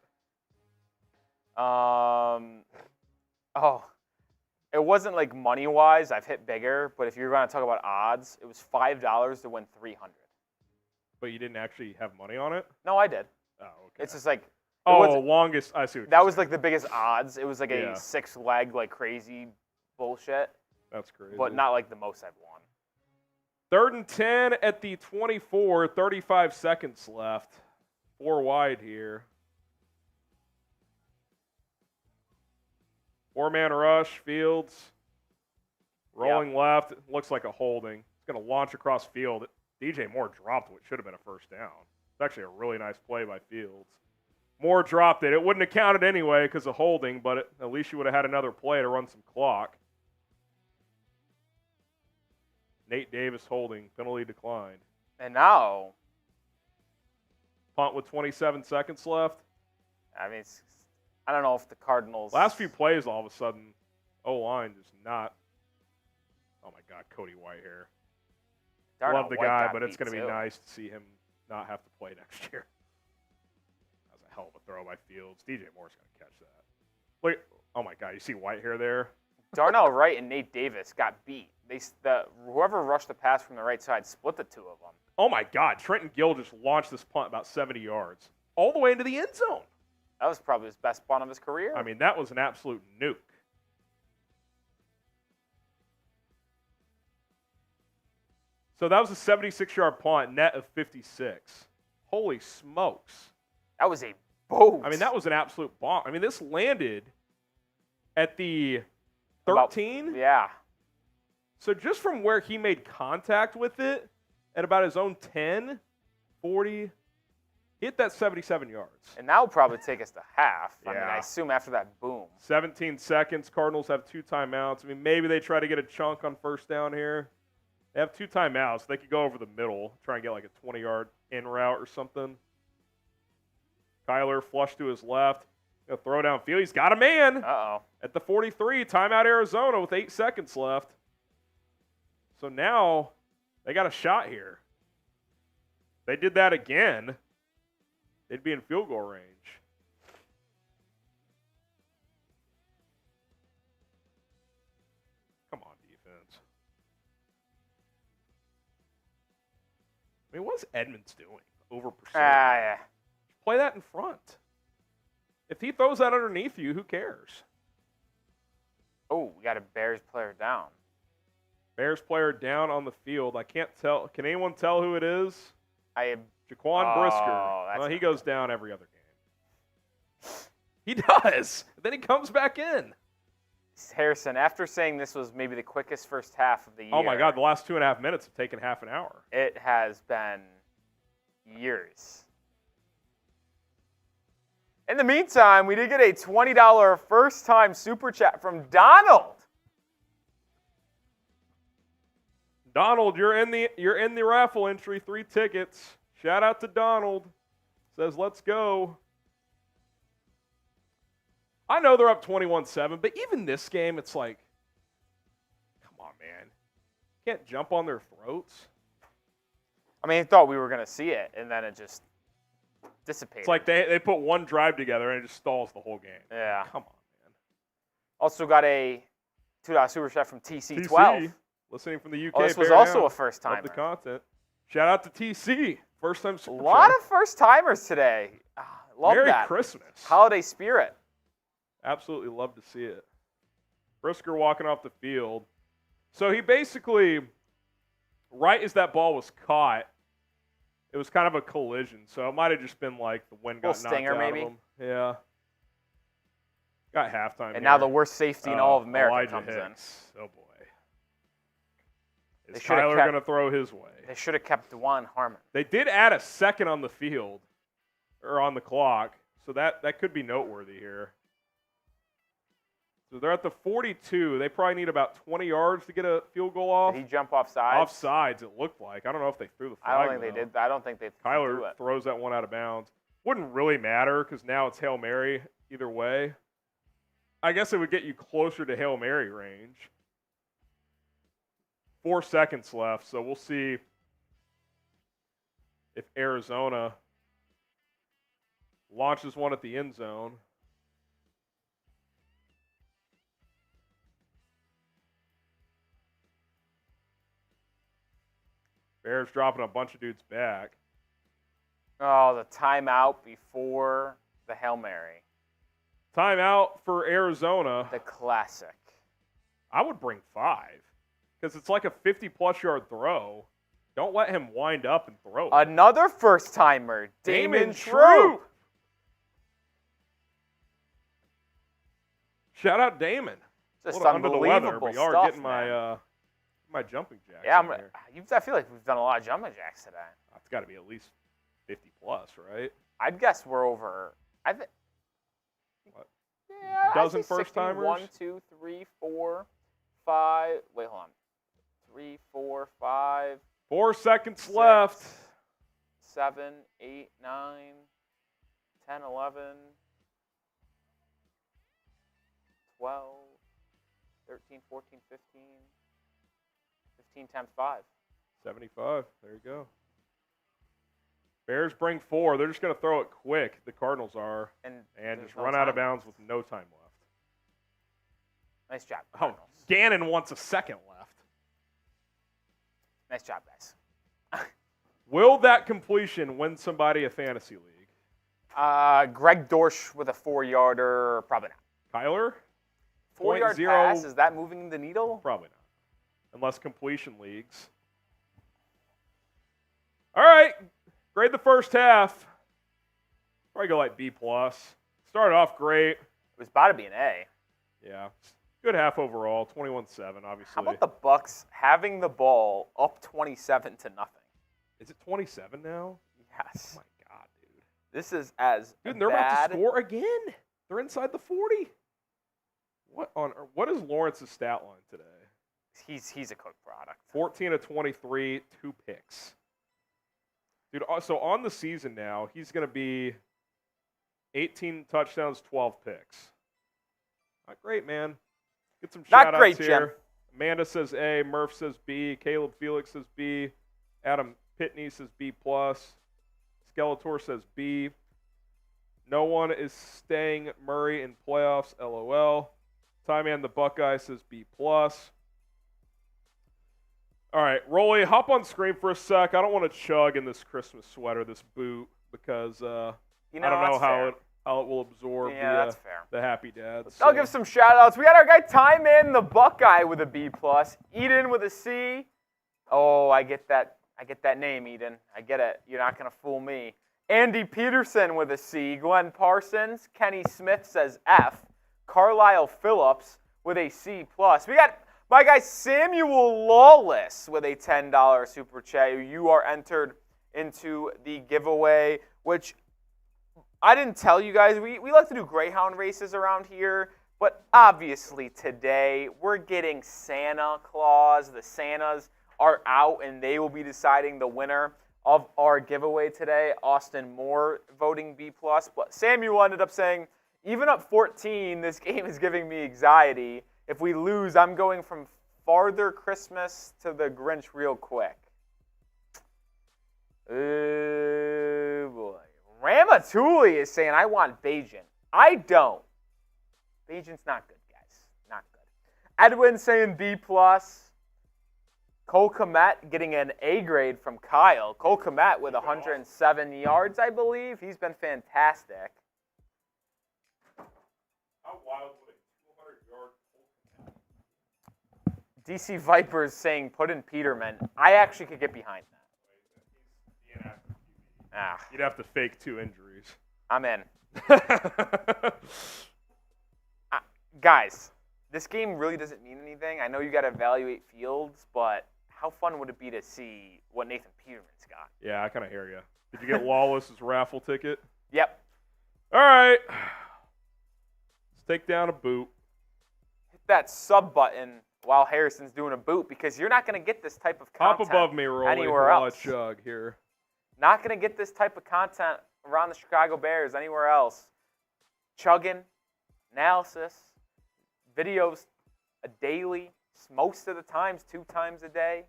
It wasn't like money wise. I've hit bigger, but if you're going to talk about odds, it was $5 to win 300.
But you didn't actually have money on it?
No, I did.
Oh, okay.
It's just like
longest. I see what
that
you're
was
saying.
like the biggest odds. It was like
Yeah.
a 6-leg like crazy bullshit,
That's crazy.
but not like the most I've won.
3rd and 10 at the 24. 35 seconds left. 4 wide here. 4-man rush. Fields. Rolling left. Looks like a holding. It's going to launch across field. DJ Moore dropped what should have been a first down. It's actually a really nice play by Fields. Moore dropped it. It wouldn't have counted anyway because of holding, but at least you would have had another play to run some clock. Nate Davis holding. Penalty declined.
And now,
Punt with 27 seconds left.
I mean, I don't know if the Cardinals.
Last few plays, all of a sudden, O-line just not. Oh, my God, Cody Whitehair.
Darnell
Love the
White
guy,
got
but it's
beat,
going to be
too.
nice to see him not have to play next year. That was a hell of a throw by Fields. DJ Moore's going to catch that. Look, oh, my God, you see Whitehair there?
Darnell Wright and Nate Davis got beat. Whoever rushed the pass from the right side split the two of them.
Oh, my God, Trenton Gill just launched this punt about 70 yards, all the way into the end zone.
That was probably his best punt of his career.
I mean, that was an absolute nuke. So that was a 76-yard punt, net of 56. Holy smokes.
that was a boat.
I mean, that was an absolute bomb. I mean, this landed at the
About-
13.
Yeah.
So just from where he made contact with it, at about his own 10, 40, hit that 77 yards.
And that will probably take us to half. I mean,
Yeah.
I assume after that boom.
17 seconds. Cardinals have 2 timeouts. I mean, maybe they try to get a chunk on first down here. They have 2 timeouts. They could go over the middle, try and get like a 20-yard in route or something. Kyler flush to his left. Gonna throw downfield. He's got a man
Uh-oh.
at the 43. Timeout Arizona with 8 seconds left. So now they got a shot here. They did that again. They'd be in field goal range. Come on, defense. I mean, what's Edmonds doing? Over pursuing.
Yeah.
Play that in front. If he throws that underneath you, who cares?
Oh, we got a Bears player down.
Bears player down on the field. I can't tell. Can anyone tell who it is?
I
Jaquan
Oh,
Brisker.
that's
Well, he
not
goes down every other game. He does. Then he comes back in.
Harrison, after saying this was maybe the quickest first half of the year.
Oh, my God. The last 2.5 minutes have taken half an hour.
It has been years. In the meantime, we did get a $20 first-time super chat from Donald.
Donald, you're in the raffle entry, 3 tickets. Shout out to Donald. Says, let's go. I know they're up 21-7, but even this game, it's like, come on, man. Can't jump on their throats.
I mean, I thought we were going to see it, and then it just dissipated.
It's like they put one drive together, and it just stalls the whole game.
Yeah.
Come on, man.
Also got a $2 super chat from TC12.
Listening from the UK.
Oh, this was
Bear
also
down.
a first-timer.
Love the content. Shout out to TC. First-time
A
super
lot
chat.
of first-timers today. Love
Merry
that.
Christmas.
Holiday spirit.
Absolutely love to see it. Brisker walking off the field. So he basically, right as that ball was caught, it was kind of a collision. So it might have just been like the wind got knocked
stinger,
out
maybe?
of him. Yeah. Got halftime.
And now the worst safety in all of America
Elijah
comes
Hicks. Oh, boy. Is
They should've
Tyler
kept-
going to throw his way?
They should have kept DeJuan Harmon.
They did add a second on the field, or on the clock, so that could be noteworthy here. So they're at the 42. They probably need about 20 yards to get a field goal off.
Did he jump off sides?
Offsides, it looked like. I don't know if they threw the flag.
I don't think
though.
they did. I don't think they threw
Kyler
it.
throws that one out of bounds. Wouldn't really matter because now it's Hail Mary either way. I guess it would get you closer to Hail Mary range. 4 seconds left, so we'll see if Arizona launches one at the end zone. Bears dropping a bunch of dudes back.
Oh, the timeout before the Hail Mary.
Timeout for Arizona.
The classic.
I would bring 5 because it's like a 50-plus yard throw. Don't let him wind up and throw it.
Another first-timer, Damon
Troop.
Troop.
Shout out Damon.
Just
A little under the weather,
unbelievable
but you are
stuff,
getting
man.
my jumping jacks.
Yeah,
in here.
I feel like we've done a lot of jumping jacks today.
It's got to be at least 50-plus, right?
I'd guess we're over. I think.
What?
Yeah,
Dozen
I'd say 60.
first-timers?
1, 2, 3, 4, 5. Wait, hold on. 3, 4, 5.
4 seconds
6,
left.
7, 8, 9, 10, 11, 12, 13, 14, 15. 15 times 5.
75. There you go. Bears bring 4. They're just going to throw it quick. The Cardinals are. And
there's
just
no
run out of
time.
bounds with no time left.
Nice job,
Oh,
Cardinals.
Gannon wants a second left.
Nice job, guys.
Will that completion win somebody a fantasy league?
Greg Dorsch with a 4-yarder, probably not.
Kyler?
4-yard
0.0.
pass, is that moving the needle?
Probably not. Unless completion leagues. All right. Grade the first half. Probably go like B+. Started off great.
It was about to be an A.
Yeah. Good half overall. 21-7, obviously.
How about the Bucks having the ball up 27-0?
Is it 27 now?
Yes.
Oh, my God, dude.
This is as
Dude, and they're about to score again. They're inside the 40. What is Lawrence's stat line today?
He's a Cook product.
14 of 23, 2 picks. Dude, so on the season now, he's going to be 18 touchdowns, 12 picks. Not great, man. Get some
Not
shout-outs
great,
here.
Jim.
Amanda says A, Murph says B, Caleb Felix says B, Adam Pitney says B+, Skeletor says B. No one is staying Murray in playoffs, LOL. Tyman the Buckeye says B+. All right, Rolly, hop on screen for a sec. I don't want to chug in this Christmas sweater, this boot, because I don't know how it will absorb
that's fair.
the happy dads.
I'll give some shout-outs. We got our guy Tyman the Buckeye with a B+. Eden with a C. Oh, I get that name, Eden. I get it. You're not going to fool me. Andy Peterson with a C. Glenn Parsons. Kenny Smith says F. Carlisle Phillips with a C+. We got my guy Samuel Lawless with a $10 super chat. You are entered into the giveaway, which I didn't tell you guys. We like to do Greyhound races around here, but obviously today we're getting Santa Claus. The Santas are out, and they will be deciding the winner of our giveaway today. Austin Moore voting B+, but Samuel ended up saying, even up 14, this game is giving me anxiety. If we lose, I'm going from Father Christmas to the Grinch real quick. Oh, boy. Ramatuli is saying, I want Bajan. I don't. Bajan's not good, guys. Not good. Edwin saying B+. Cole Kmet getting an A grade from Kyle. Cole Kmet with 107 yards, I believe. He's been fantastic.
How wild would a 200-yard
DC Vipers saying put in Peterman. I actually could get behind that.
You'd have to fake 2 injuries.
I'm in. Guys, this game really doesn't mean anything. I know you got to evaluate Fields, but how fun would it be to see what Nathan Peterman's got?
Yeah, I kind of hear you. Did you get Lawless's raffle ticket?
Yep.
All right. Let's take down a boot.
Hit that sub button while Harrison's doing a boot, because you're not going to get this type of content
Hop above me, Rolly,
anywhere
while
else.
I chug here.
Not going to get this type of content around the Chicago Bears anywhere else. Chugging, analysis, videos a daily, most of the times 2 times a day.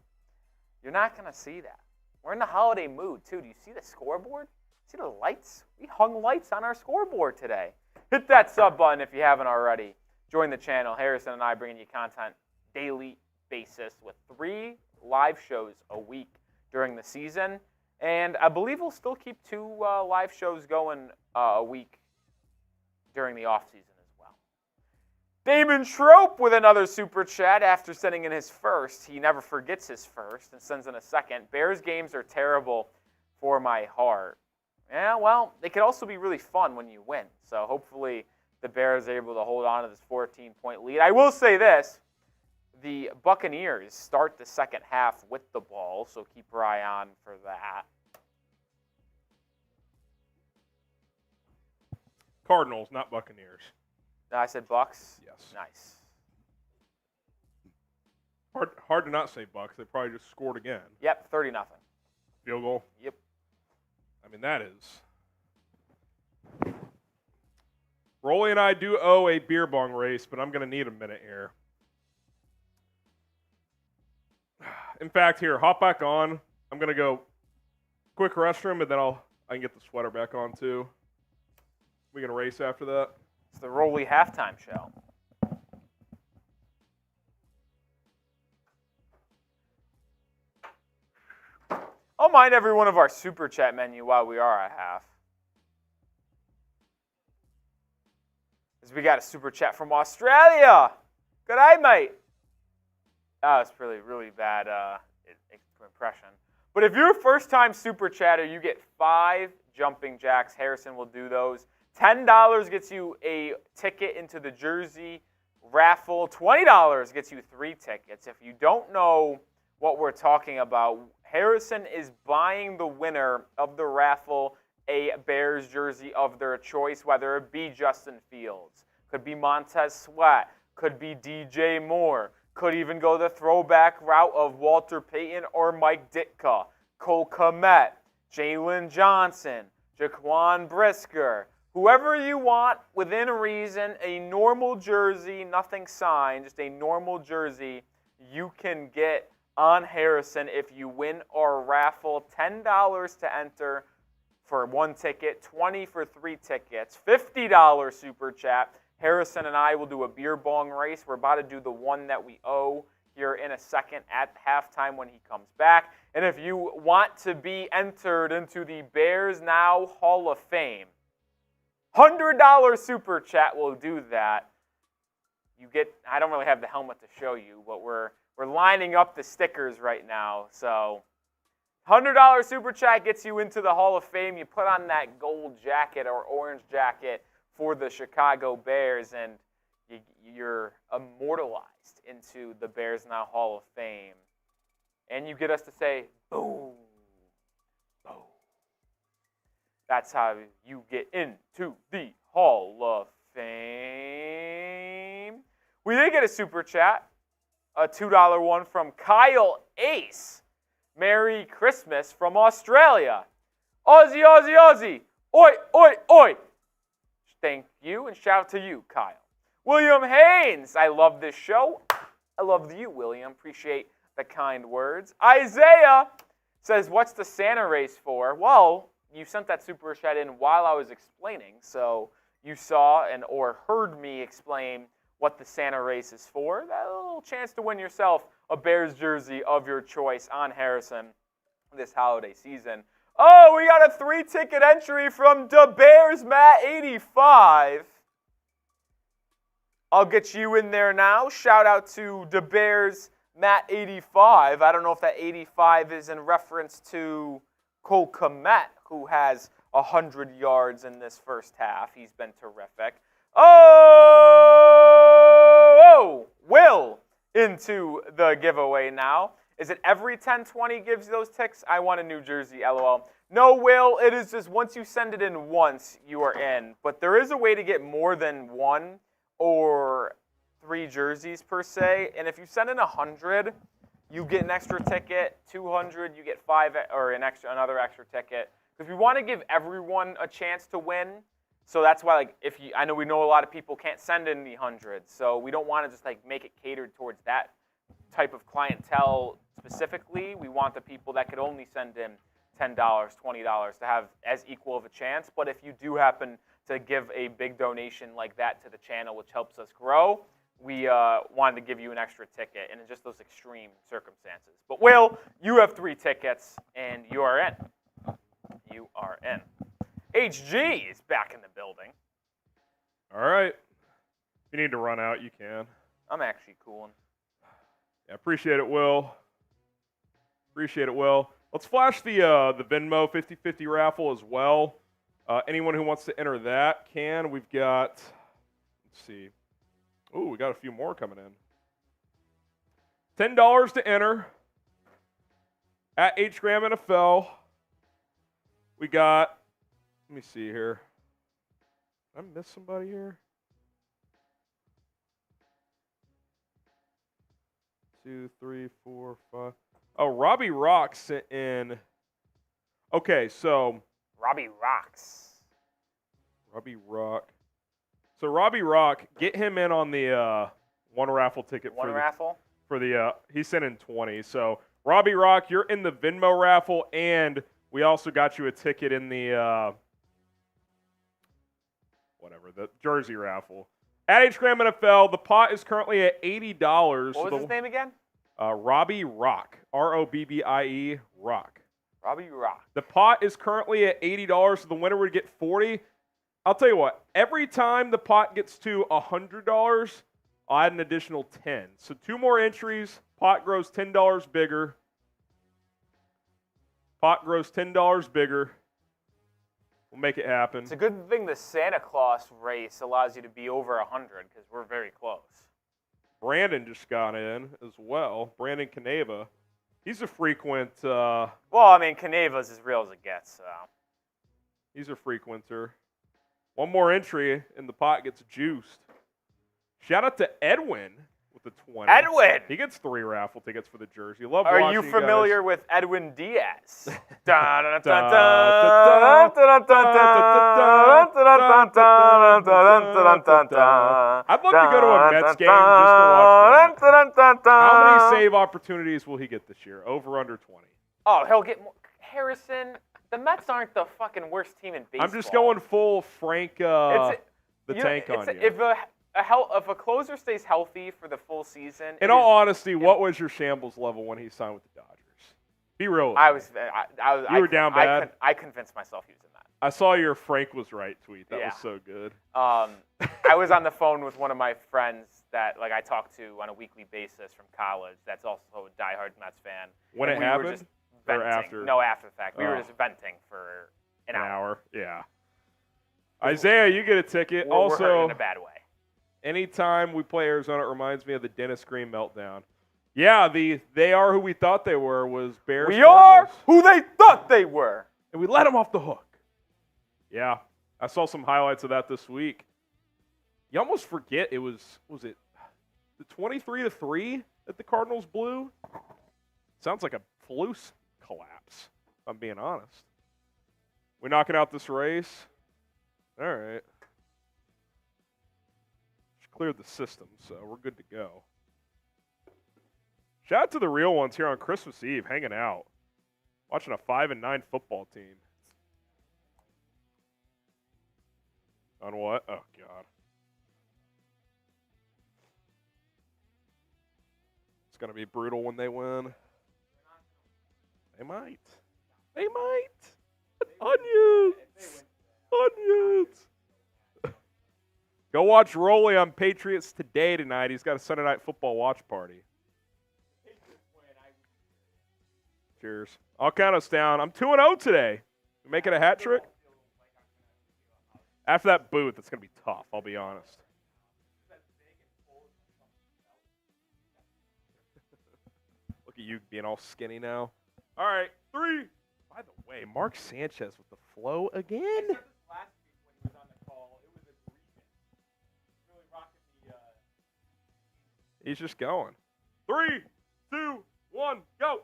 You're not going to see that. We're in the holiday mood, too. Do you see the scoreboard? See the lights? We hung lights on our scoreboard today. Hit that sub button if you haven't already. Join the channel. Harrison and I bringing you content daily basis with 3 live shows a week during the season. And I believe we'll still keep 2 live shows going a week during the offseason as well. Damon Trope with another super chat after sending in his first. He never forgets his first and sends in a second. Bears games are terrible for my heart. Yeah, well, they could also be really fun when you win. So hopefully the Bears are able to hold on to this 14-point lead. I will say this. The Buccaneers start the second half with the ball, so keep your eye on for that.
Cardinals, not Buccaneers.
I said Bucks?
Yes.
Nice.
Hard to not say Bucks. They probably just scored again.
Yep, 30-0.
Field goal?
Yep.
I mean, that is. Rolly and I do owe a beer bong race, but I'm going to need a minute here. In fact, here, hop back on. I'm going to go quick restroom, and then I can get the sweater back on, too. We going to race after that?
It's the Rolly halftime show. I'll mind every one of our super chat menu while we are at half. As we got a super chat from Australia. Good eye, mate. That was really bad impression. But if you're a first-time super chatter, you get 5 jumping jacks. Harrison will do those. $10 gets you a ticket into the jersey raffle. $20 gets you 3 tickets. If you don't know what we're talking about, Harrison is buying the winner of the raffle a Bears jersey of their choice, whether it be Justin Fields, could be Montez Sweat, could be DJ Moore, could even go the throwback route of Walter Payton or Mike Ditka, Cole Kmet, Jaylon Johnson, Jaquan Brisker, whoever you want within reason, a normal jersey, nothing signed, just a normal jersey, you can get on Harrison if you win our raffle. $10 to enter for 1 ticket, $20 for 3 tickets, $50 super chat. Harrison and I will do a beer bong race. We're about to do the one that we owe here in a second at halftime when he comes back. And if you want to be entered into the Bears Now Hall of Fame, $100 super chat will do that. You get, I don't really have the helmet to show you, but we're lining up the stickers right now. So $100 super chat gets you into the Hall of Fame. You put on that gold jacket or orange jacket for the Chicago Bears, and You're immortalized into the Bears Now Hall of Fame. And you get us to say, boom, boom. That's how you get into the Hall of Fame. We did get a super chat, a $2 one from Kyle Ace. Merry Christmas from Australia. Aussie, Aussie, Aussie. Oi, oi, oi. Thank you, and shout out to you, Kyle. William Haynes. I love this show. I love you, William. Appreciate the kind words. Isaiah says, what's the Santa race for? Well, you sent that super chat in while I was explaining, so you saw or heard me explain what the Santa race is for. That little chance to win yourself a Bears jersey of your choice on Harrison this holiday season. Oh, we got a 3-ticket entry from the Bears Matt 85. I'll get you in there now. Shout out to the Bears Matt 85. I don't know if that 85 is in reference to Cole Kmet, who has 100 yards in this first half. He's been terrific. Oh, Will into the giveaway now. Is it every 10-20 gives you those ticks? I want a New Jersey, LOL. No, Will, it is just once you send it in once, you are in. But there is a way to get more than 1 or 3 jerseys per se. And if you send in 100, you get an extra ticket. 200, you get 5 or another extra ticket. Because we want to give everyone a chance to win. So that's why, I know we know a lot of people can't send in the 100. So we don't want to just make it catered towards that type of clientele specifically. We want the people that could only send in $10, $20 to have as equal of a chance. But if you do happen to give a big donation like that to the channel, which helps us grow, we wanted to give you an extra ticket in just those extreme circumstances. But Will, you have 3 tickets, and you are in. You are in. HG is back in the building.
All right. If you need to run out, you can.
I'm actually cooling.
Yeah, appreciate it, Will. Appreciate it, Will. Let's flash the Venmo 50-50 raffle as well. Anyone who wants to enter that can. We've got, let's see. Ooh, we got a few more coming in. $10 to enter at Pregame NFL. We got, let me see here. Did I miss somebody here? 2, 3, 4, 5. Oh, Robbie Rock sent in. Okay, so.
Robbie Rocks.
Robbie Rock. So Robbie Rock, get him in on the one raffle ticket.
One raffle?
For the, he sent in 20. So Robbie Rock, you're in the Venmo raffle, and we also got you a ticket in the, the jersey raffle. At Pregame NFL, the pot is currently at $80.
What was his name again?
Robbie Rock. R-O-B-B-I-E, Rock.
Robbie Rock.
The pot is currently at $80, so the winner would get $40. I'll tell you what, every time the pot gets to $100, I'll add an additional 10. So 2 more entries, pot grows $10 bigger. Pot grows $10 bigger. We'll make it happen.
It's a good thing the Santa Claus race allows you to be over 100 because we're very close.
Brandon just got in as well. Brandon Caneva. He's a frequent.
Well, I mean, Caneva's as real as it gets. So.
He's a frequenter. One more entry, and the pot gets juiced. Shout out to Edwin with the 20.
Edwin!
He gets 3 raffle tickets for the jersey. Love
Are
watching
you familiar
guys.
With Edwin Diaz?
I'd love to go to a Mets game just to watch that. How many save opportunities will he get this year? Over, under 20?
Oh, he'll get more. Harrison, the Mets aren't the fucking worst team in baseball.
I'm just going full Frank the Tank on you.
If a closer stays healthy for the full season.
In all honesty, what was your shambles level when he signed with the Dodgers? Be real. You were down bad?
I convinced myself using that.
I saw your Frank was right tweet. That was so good.
I was on the phone with one of my friends that I talk to on a weekly basis from college that's also a diehard Mets fan.
When it happened? Or after?
No, after the fact. We were just venting for an hour.
Yeah. Isaiah, you get a ticket.
We're hurting in a bad way.
Anytime we play Arizona, it reminds me of the Dennis Green meltdown. Yeah, they are who we thought they were was Bears.
We
Cardinals.
are who they thought they were.
And we let them off the hook. Yeah, I saw some highlights of that this week. You almost forget it was it the 23-3 that the Cardinals blew? Sounds like a flu collapse, if I'm being honest. We knocking out this race? All right. Just cleared the system, so we're good to go. Shout out to the real ones here on Christmas Eve, hanging out. Watching a 5-9 football team. On what? Oh, God. It's going to be brutal when they win. They might. They might. Onions. Onions. Go watch Rolly on Patriots Today tonight. He's got a Sunday Night Football watch party. Cheers. I'll count us down. I'm 2-0 today. We make it a hat trick? After that booth, it's going to be tough, I'll be honest. Look at you being all skinny now. All right, 3. By the way, Mark Sanchez with the flow again.
Last week when he was on the call, it was egregious. Really rocking the.
He's just going. 3, 2, 1, go.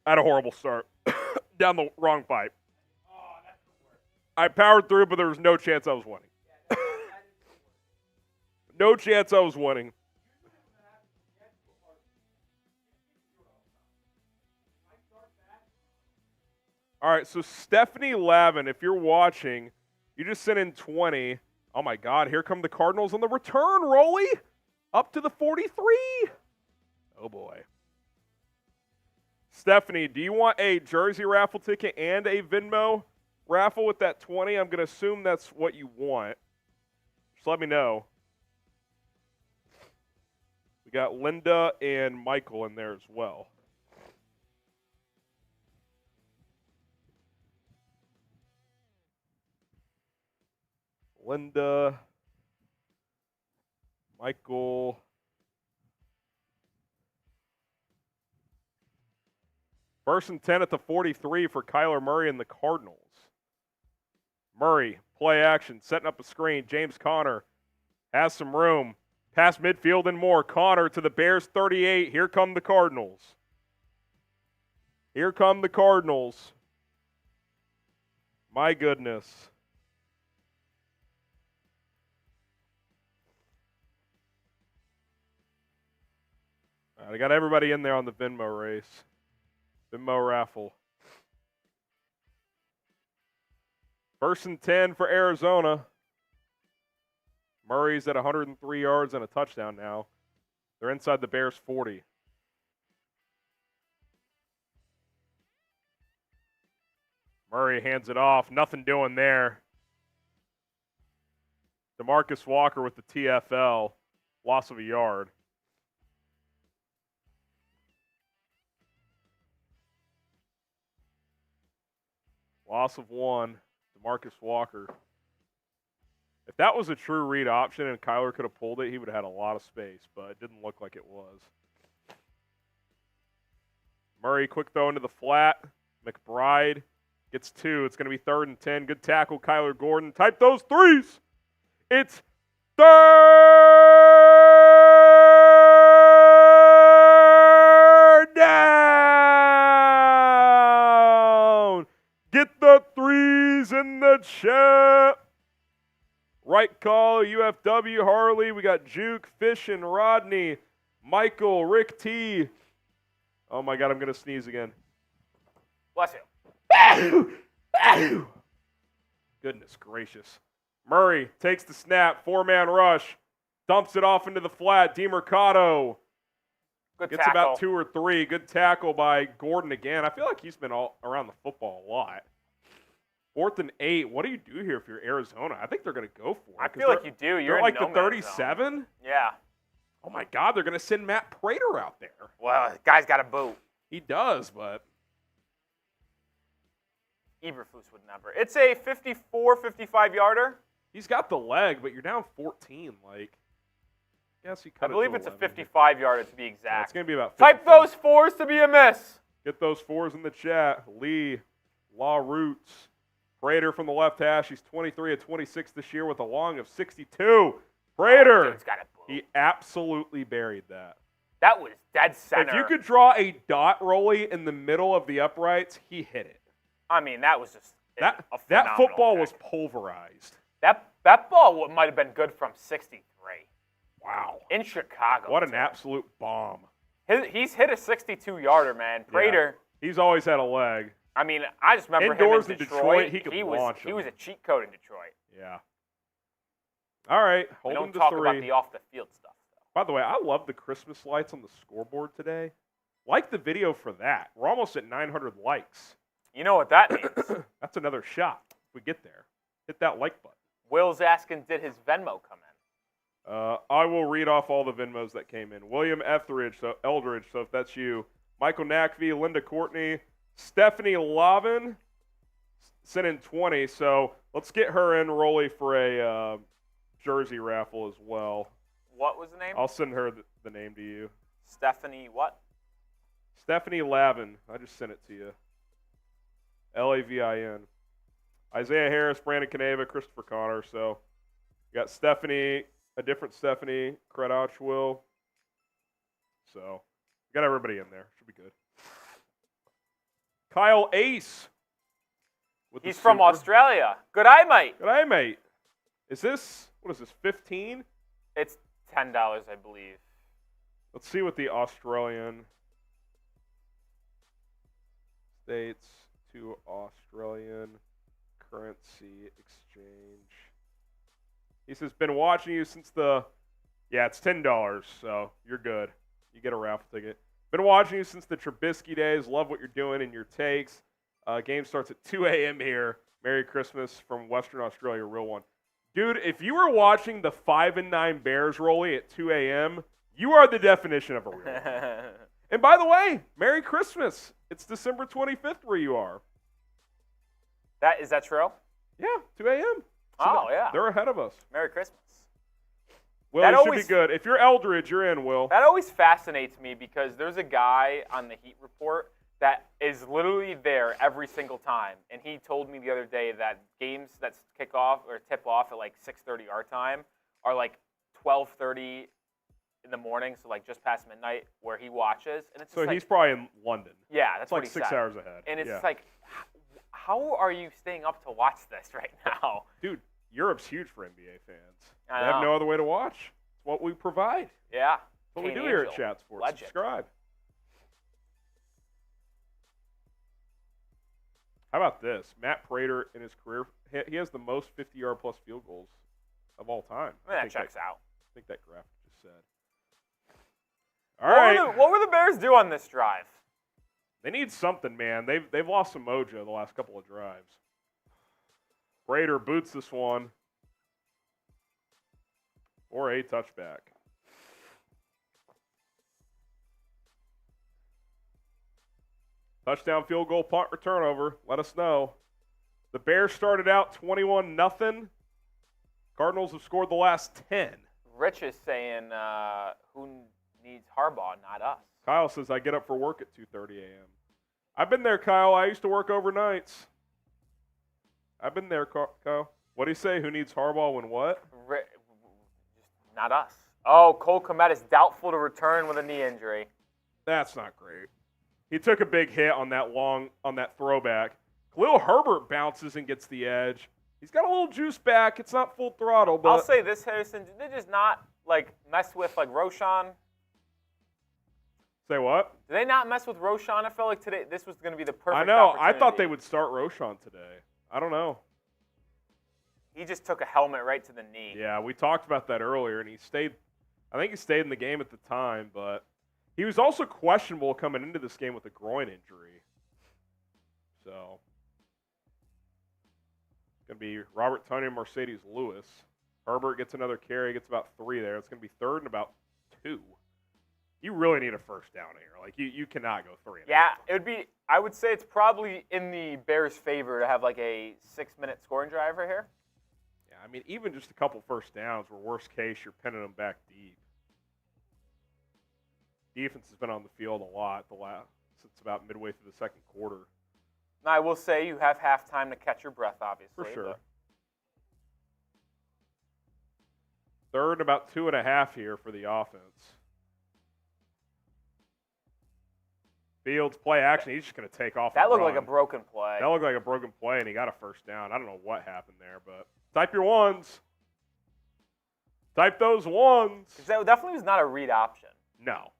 I had a horrible start. Down the wrong pipe.
Oh, that's the worst.
I powered through, but there was no chance I was winning.
Yeah, that is the worst.
No chance I was winning. All right, so Stephanie Lavin, if you're watching, you just sent in 20. Oh, my God, here come the Cardinals on the return, Rolly. Up to the 43. Oh, boy. Stephanie, do you want a jersey raffle ticket and a Venmo raffle with that 20? I'm going to assume that's what you want. Just let me know. We got Linda and Michael in there as well. Linda, Michael. First and 10 at the 43 for Kyler Murray and the Cardinals. Murray, play action, setting up a screen. James Conner has some room. Past midfield and more. Conner to the Bears 38. Here come the Cardinals. Here come the Cardinals. My goodness. All right, I got everybody in there on the Venmo race. Venmo raffle. First and 10 for Arizona. Murray's at 103 yards and a touchdown now. They're inside the Bears 40. Murray hands it off. Nothing doing there. DeMarcus Walker with the TFL. Loss of a yard. Loss of 1. DeMarcus Walker. If that was a true read option and Kyler could have pulled it, he would have had a lot of space, but it didn't look like it was. Murray, quick throw into the flat. McBride gets 2. It's going to be 3rd and 10. Good tackle, Kyler Gordon. Type those threes. It's 3rd down. Get the threes in the chat. Right call, UFW, Harley. We got Juke, Fish, and Rodney. Michael, Rick T. Oh, my God, I'm going to sneeze again.
Bless you.
Goodness gracious. Murray takes the snap, 4-man rush, dumps it off into the flat. DeMercado
Good
gets
tackle.
about 2 or 3. Good tackle by Gordon again. I feel like he's been all around the football a lot. 4th and 8. What do you do here if you're Arizona? I think they're going to go for it.
I feel like you do. You're
They're
in
like
no
the
man's
37.
zone. Yeah.
Oh, my God, they're going to send Matt Prater out there.
Well, the guy's got a boot.
He does, but
Eberflus would never. It's a 54, 55-yarder.
He's got the leg, but you're down 14. Like, I guess he cut
I believe
it
it's
to
a
11.
55-yarder to be
Yeah,
exact.
it's going to be about 55.
Type those 4s to be a miss.
Get those 4s in the chat. Lee, Law Roots, Prater from the left hash. He's 23 of 26 this year with a long of 62. Prater,
Dude's got it blue.
he absolutely buried that.
That was dead center.
If you could draw a dot rollie in the middle of the uprights, he hit it.
I mean, that was just
That
a
that
phenomenal
football
kick.
was pulverized.
That ball might have been good from 63
Wow.
in Chicago.
What an
too.
absolute bomb.
He's hit a 62-yarder, man. Prater.
Yeah. He's always had a leg.
I mean, I just remember
Indoors
him
in
in
Detroit, he could
was
launch
he
him.
was a cheat code in Detroit.
Yeah. All right.
We
Holding
don't
to
talk
3.
about the off-the-field stuff, though.
By the way, I love the Christmas lights on the scoreboard today. Like the video for that. We're almost at 900 likes.
You know what that means?
That's another shot if we get there. Hit that like button.
Will's asking, did his Venmo come in?
I will read off all the Venmos that came in. William Eldridge, so if that's you. Michael Nackvey, Linda Courtney, Stephanie Lavin sent in 20. So let's get her in, Rolly, for a jersey raffle as well.
What was the name?
I'll send her the name to you.
Stephanie what?
Stephanie Lavin. I just sent it to you. Lavin. Isaiah Harris, Brandon Caneva, Christopher Connor. So you got Stephanie, a different Stephanie, Credachwill. So you got everybody in there. Should be good. Kyle Ace.
He's from Australia. Good eye, mate.
Good eye, mate. Is this, what is this, 15?
It's $10, I believe.
Let's see what the Australian States to Australian currency exchange. He says, been watching you since it's $10, so you're good. You get a raffle ticket. Been watching you since the Trubisky days. Love what you're doing and your takes. Game starts at 2 a.m. here. Merry Christmas from Western Australia, real one. Dude, if you were watching the 5-9 Bears rollie at 2 a.m., you are the definition of a real one. And by the way, Merry Christmas. It's December 25th where you are.
Is that true?
Yeah, 2 a.m.
Oh, yeah.
They're ahead of us.
Merry Christmas.
Will, you should be good. If you're Eldridge, you're in, Will.
That always fascinates me because there's a guy on the Heat Report that is literally there every single time. And he told me the other day that games that kick off or tip off at like 6:30 our time are like 12:30 in the morning, so like just past midnight, where he watches. And it's
so
just
he's probably in London.
Yeah, that's
it's
what
like
he
6
said.
hours ahead.
And it's
yeah.
like, how are you staying up to watch this right now?
Dude, Europe's huge for NBA fans.
I
They
know.
have no other way to watch. It's what we provide.
Yeah.
It's what we
Kane
do here at
Angel.
Chat Sports.
Legend.
Subscribe. How about this? Matt Prater in his career, he has the most 50-yard plus field goals of all time.
I mean, that checks out.
I think that graphic just said. All right.
What were the Bears do on this drive?
They need something, man. They've lost some mojo the last couple of drives. Prater boots this one. Or a touchback. Touchdown, field goal, punt, return over. Let us know. The Bears started out 21-0. Cardinals have scored the last 10.
Rich is saying, who needs Harbaugh, not us.
Kyle says, I get up for work at 2:30 a.m. I've been there, Kyle. I used to work overnights. I've been there, Kyle. What do you say? Who needs Harbaugh when what?
Not us. Oh, Cole Kmet is doubtful to return with a knee injury.
That's not great. He took a big hit on that throwback. Khalil Herbert bounces and gets the edge. He's got a little juice back. It's not full throttle, but
I'll say this, Harrison. Did they just not mess with Roschon?
Say what?
Did they not mess with Roschon? I felt like today this was going to be the perfect
I know. I
opportunity.
thought they would start Roschon today. I don't know.
He just took a helmet right to the knee.
Yeah, we talked about that earlier, and he stayed. I think he stayed in the game at the time, but he was also questionable coming into this game with a groin injury. So it's going to be Robert Tonyan and Mercedes Lewis. Herbert gets another carry, gets about 3 there. It's going to be 3rd and about 2. You really need a first down here. Like, you cannot go 3 and
Yeah,
out.
it would be. I would say it's probably in the Bears' favor to have like a 6-minute scoring drive right here.
Yeah, I mean, even just a couple first downs, where worst case, you're pinning them back deep. Defense has been on the field a lot since about midway through the second quarter.
Now, I will say you have halftime to catch your breath, obviously.
For sure.
But
Third, about 2.5 here for the offense. Fields play action. He's just going to take off.
that
and
looked
run.
like a broken play.
That looked like a broken play, and he got a first down. I don't know what happened there, but type your ones. Type those ones.
'Cause that definitely was not a read option.
No.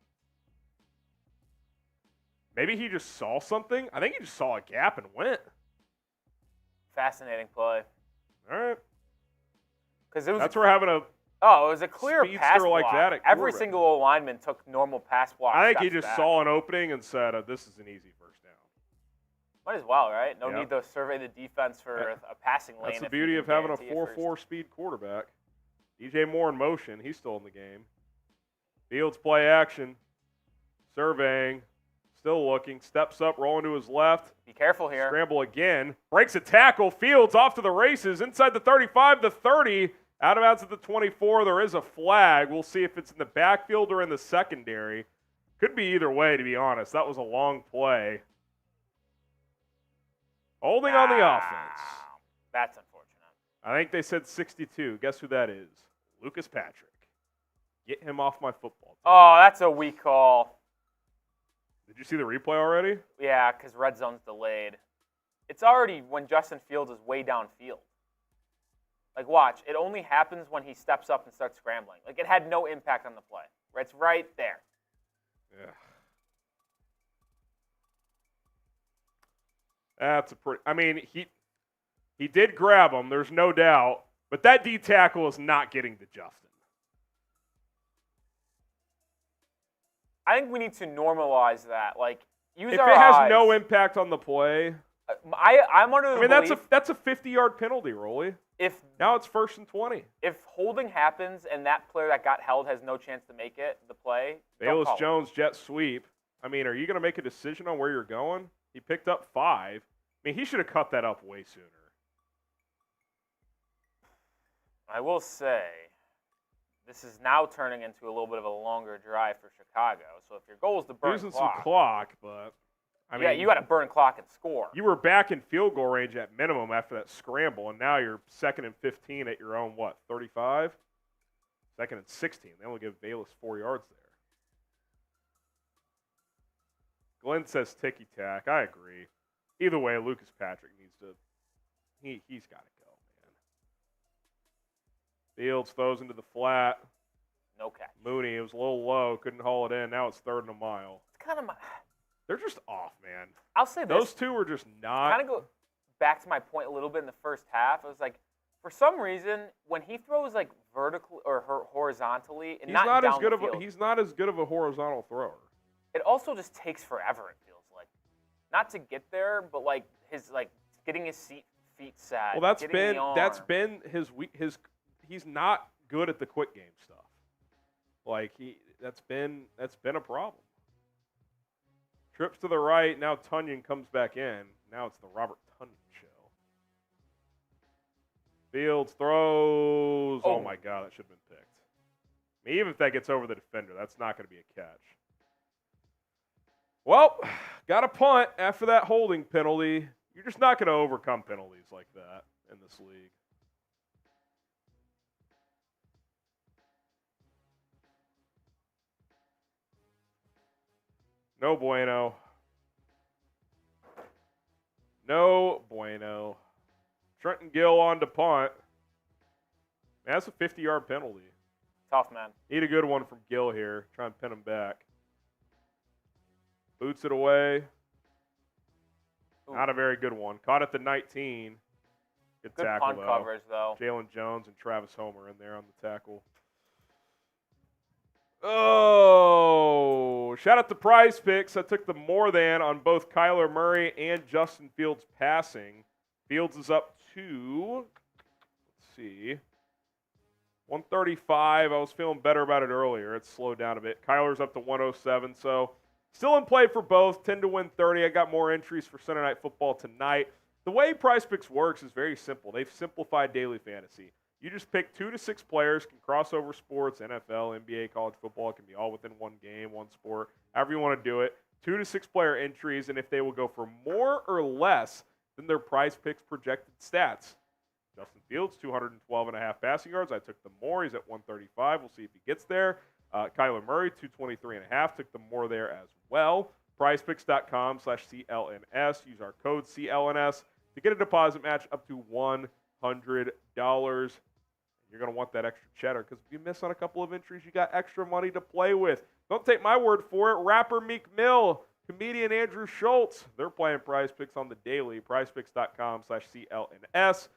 Maybe he just saw something. I think he just saw a gap and went.
Fascinating play.
All right.
Because it was.
That's where having a.
Oh, it was a clear
speedster
pass
like
block.
that at
Every
quarterback.
single old lineman took normal pass block.
I think he
steps
just
back.
saw an opening and said, "This is an easy first down."
Might as well, right? No
Yep.
need to survey the defense for a passing lane.
That's the
if you
beauty
can
of having a
guarantee it first.
4-4 speed quarterback. DJ Moore in motion. He's still in the game. Fields play action. Surveying. Still looking. Steps up, rolling to his left.
Be careful here.
Scramble again. Breaks a tackle. Fields off to the races. Inside the 35, the 30. Out of bounds at the 24. There is a flag. We'll see if it's in the backfield or in the secondary. Could be either way, to be honest. That was a long play. Holding on the offense.
That's unfortunate.
I think they said 62. Guess who that is? Lucas Patrick. Get him off my football team.
Oh, that's a weak call.
Did you see the replay already?
Yeah, because red zone's delayed. It's already when Justin Fields is way downfield. Like, watch. It only happens when he steps up and starts scrambling. Like, it had no impact on the play. It's right there.
Yeah. That's a pretty. I mean, he did grab him. There's no doubt. But that D tackle is not getting to Justin.
I think we need to normalize that. Like, use
If
our
it has
eyes.
no impact on the play,
I'm under the
I mean
belief
that's a 50-yard penalty, Rolly.
if
Now it's 1st and 20.
if holding happens and that player that got held has no chance to make it, the play. don't
Bayless
call it.
Jones jet sweep. I mean, are you going to make a decision on where you're going? He picked up 5. I mean, he should have cut that up way sooner.
I will say, this is now turning into a little bit of a longer drive for Chicago. So if your goal is to burn
Losing
clock,
some clock, but I mean,
yeah, you got to burn clock and score.
You were back in field goal range at minimum after that scramble, and now you're 2nd and 15 at your own, 35? 2nd and 16. They only give Bayless 4 yards there. Glenn says ticky-tack. I agree. Either way, Lucas Patrick needs to – he's got to go, man. Fields throws into the flat.
No catch.
Mooney, it was a little low, couldn't haul it in. Now it's 3rd and a mile.
It's kind of my.
They're just off, man.
I'll say this.
Those two were just not.
Kind of go back to my point a little bit in the first half. I was like, for some reason, when he throws like vertically or horizontally and
He's
not
not
down
as good
the
of
field,
he's not as good of a horizontal thrower.
it also just takes forever. It feels like, not to get there, but like his getting his feet set.
Well, that's
getting
been his he's not good at the quick game stuff. Like that's been a problem. Trips to the right. Now Tunyon comes back in. Now it's the Robert Tunyon show. Fields throws. Oh my God, that should have been picked. I mean, even if that gets over the defender, that's not going to be a catch. Well, got a punt after that holding penalty. You're just not going to overcome penalties like that in this league. No bueno. No bueno. Trenton Gill on to punt. Man, that's a 50-yard penalty.
Tough, man.
Need a good one from Gill here. Try and pin him back. Boots it away.
Ooh.
Not a very good one. Caught at the 19. Good tackle,
punt
though.
coverage, though.
Jaylon Jones and Travis Homer in there on the tackle. Oh, shout out to Prize Picks. I took the more than on both Kyler Murray and Justin Fields passing. Fields is up to, let's see, 135. I was feeling better about it earlier. It's slowed down a bit. Kyler's up to 107. So still in play for both. 10 to win 30. I got more entries for Sunday Night Football tonight. The way PrizePicks works is very simple. They've simplified daily fantasy. You just pick 2 to 6 players, can cross over sports, NFL, NBA, college football. It can be all within one game, one sport, however you want to do it. 2 to 6 player entries, and if they will go for more or less than their PrizePicks projected stats. Justin Fields, 212.5 passing yards. I took the more. He's at 135. We'll see if he gets there. Kyler Murray, 223.5. Took the more there as well. PrizePicks.com/CLNS. Use our code CLNS to get a deposit match up to $100. You're going to want that extra cheddar because if you miss on a couple of entries, you got extra money to play with. Don't take my word for it. Rapper Meek Mill, comedian Andrew Schultz, they're playing PrizePicks on the daily. PrizePicks.com/CLNS.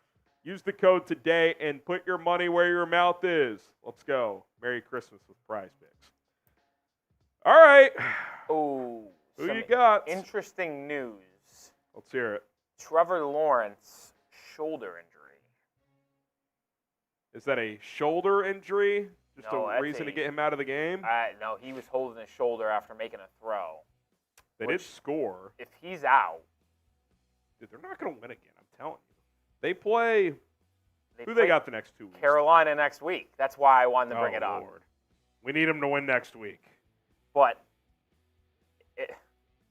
Use the code today and put your money where your mouth is. Let's go. Merry Christmas with PrizePicks. All right.
Oh,
who you got?
Interesting news.
Let's hear it.
Trevor Lawrence, shoulder injury.
Is that a shoulder injury? Just
No,
a reason to get him out of the game?
No, he was holding his shoulder after making a throw.
They did score.
If he's out,
dude, they're not going to win again, I'm telling you. They play who they got the next 2 weeks?
Carolina next week. That's why I wanted to bring it up.
Lord. We need them to win next week.
But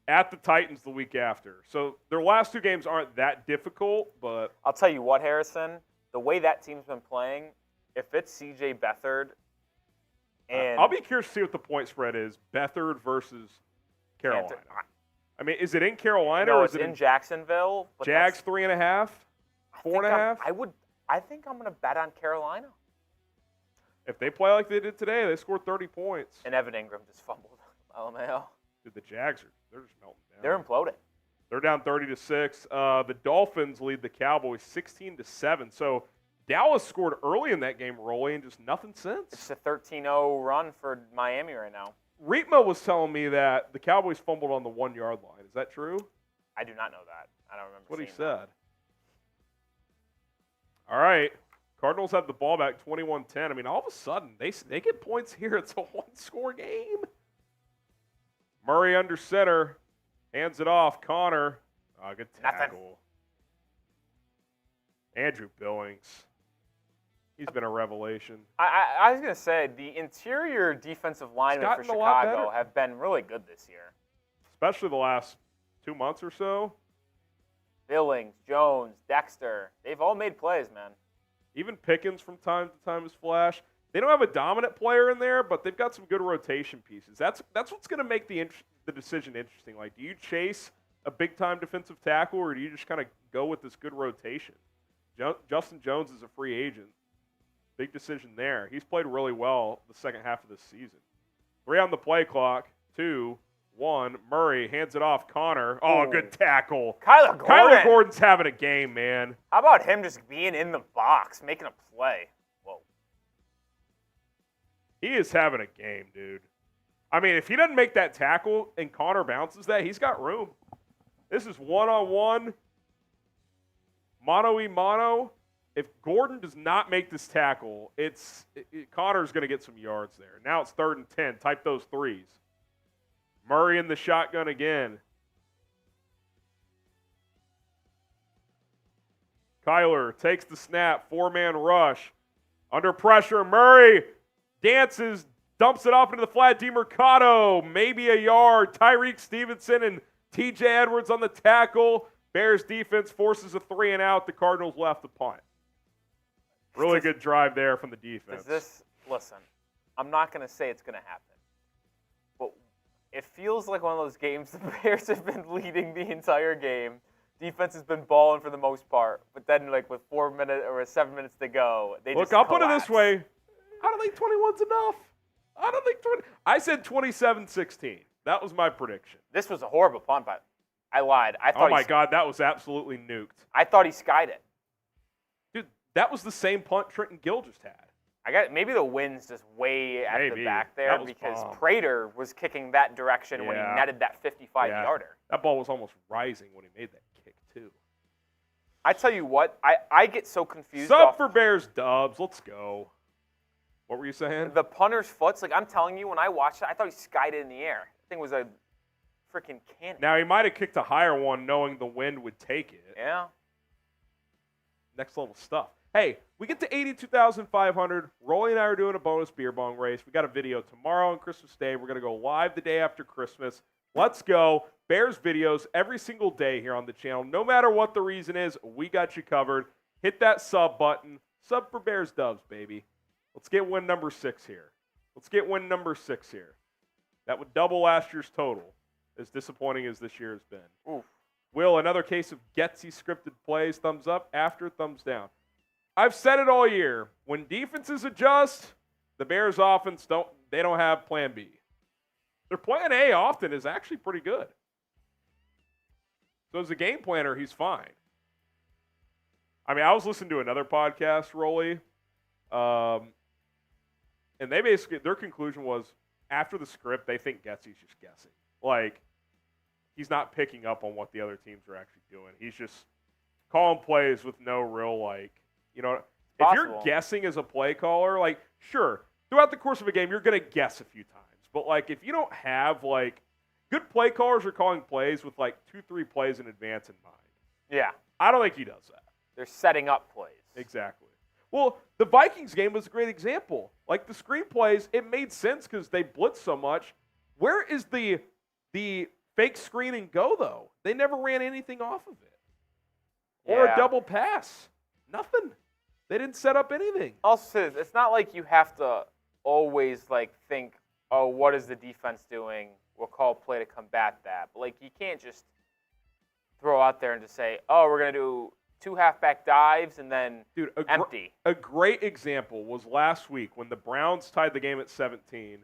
at the Titans the week after. So their last 2 games aren't that difficult, but
I'll tell you what, Harrison, the way that team's been playing, if it's C.J. Beathard and
I'll be curious to see what the point spread is, Beathard versus Carolina. I mean, is it in Carolina
no,
or
it's
is it
in Jacksonville? But
Jags 3.5? 4.5?
I think I'm going to bet on Carolina.
If they play like they did today, they scored 30 points.
And Evan Ingram just fumbled. LMAO.
Dude, the Jags they're just melting down.
They're imploding.
They're down 30-6. The Dolphins lead the Cowboys 16-7. So Dallas scored early in that game, Rolly, and just nothing since.
It's a 13-0 run for Miami right now.
Reetma was telling me that the Cowboys fumbled on the 1-yard line. Is that true?
I do not know that. I don't remember
That's what he
seeing
said.
that.
All right. Cardinals have the ball back 21-10. I mean, all of a sudden, they get points here. It's a one-score game. Murray under center. Hands it off. Connor. Good tackle. Andrew Billings. He's been a revelation.
I was going to say, the interior defensive linemen for Chicago have been really good this year.
Especially the last 2 months or so.
Billings, Jones, Dexter, they've all made plays, man.
Even Pickens from time to time has flashed. They don't have a dominant player in there, but they've got some good rotation pieces. That's what's going to make the decision interesting. Like, do you chase a big-time defensive tackle, or do you just kind of go with this good rotation? Justin Jones is a free agent. Big decision there. He's played really well the second half of this season. 3 on the play clock. 2, 1. Murray hands it off. Connor. Oh, good tackle. Kyler Gordon's having a game, man.
How about him just being in the box, making a play? Whoa.
He is having a game, dude. I mean, if he doesn't make that tackle and Connor bounces that, he's got room. This is one-on-one, mano-y-mano. If Gordon does not make this tackle, Connor's going to get some yards there. Now it's 3rd and 10. Type those threes. Murray in the shotgun again. Kyler takes the snap. 4-man rush. Under pressure, Murray dances, dumps it off into the flat. DeMercado, maybe a yard. Tyreek Stevenson and TJ Edwards on the tackle. Bears defense forces a 3-and-out. The Cardinals left the punt. Really good drive there from the defense.
Listen, I'm not going to say it's going to happen, but it feels like one of those games the Bears have been leading the entire game. Defense has been balling for the most part, but then like with 4 minutes or 7 minutes to go, they just
I'll put it this way. I don't think 21's enough. I don't think 20. I said 27-16. That was my prediction.
This was a horrible punt, but I lied.
Oh my God, that was absolutely nuked.
I thought he skied it.
Dude, that was the same punt Trenton Gill just had.
Maybe the wind's just way at the back there because
bomb.
Prater was kicking that direction when he netted that 55-yarder.
That ball was almost rising when he made that kick, too.
I tell you what, I get so confused.
Sub for Bears dubs. Let's go. What were you saying?
The punter's foot's like, I'm telling you, when I watched it, I thought he skied it in the air. That thing was a freaking cannon.
Now, he might have kicked a higher one knowing the wind would take it.
Yeah.
Next level stuff. Hey, we get to 82,500. Rolly and I are doing a bonus beer bong race. We got a video tomorrow on Christmas Day. We're going to go live the day after Christmas. Let's go. Bears videos every single day here on the channel. No matter what the reason is, we got you covered. Hit that sub button. Sub for Bears Dubs, baby. Let's get win number 6 here. That would double last year's total, as disappointing as this year has been.
Oof.
Will, another case of Getsy scripted plays, thumbs up, after, thumbs down. I've said it all year. When defenses adjust, the Bears offense don't have plan B. Their plan A often is actually pretty good. So as a game planner, he's fine. I mean, I was listening to another podcast, Rolly, and they basically, their conclusion was, after the script, they think Getsy's just guessing. Like, he's not picking up on what the other teams are actually doing. He's just calling plays with no real, like, you know, if you're guessing as a play caller, like, sure, throughout the course of a game, you're going to guess a few times. But, like, if you don't have, like, good play callers are calling plays with, like, 2-3 plays in advance in mind.
Yeah.
I don't think he does that.
They're setting up plays.
Exactly. Well, the Vikings game was a great example. Like, the screen plays, it made sense because they blitzed so much. Where is the fake screen and go, though? They never ran anything off of it. Or a double pass. Nothing. They didn't set up anything.
Also, it's not like you have to always, like, think, oh, what is the defense doing? We'll call a play to combat that. But, like, you can't just throw out there and just say, oh, we're going to do 2 halfback dives and then empty.
A great example was last week when the Browns tied the game at 17.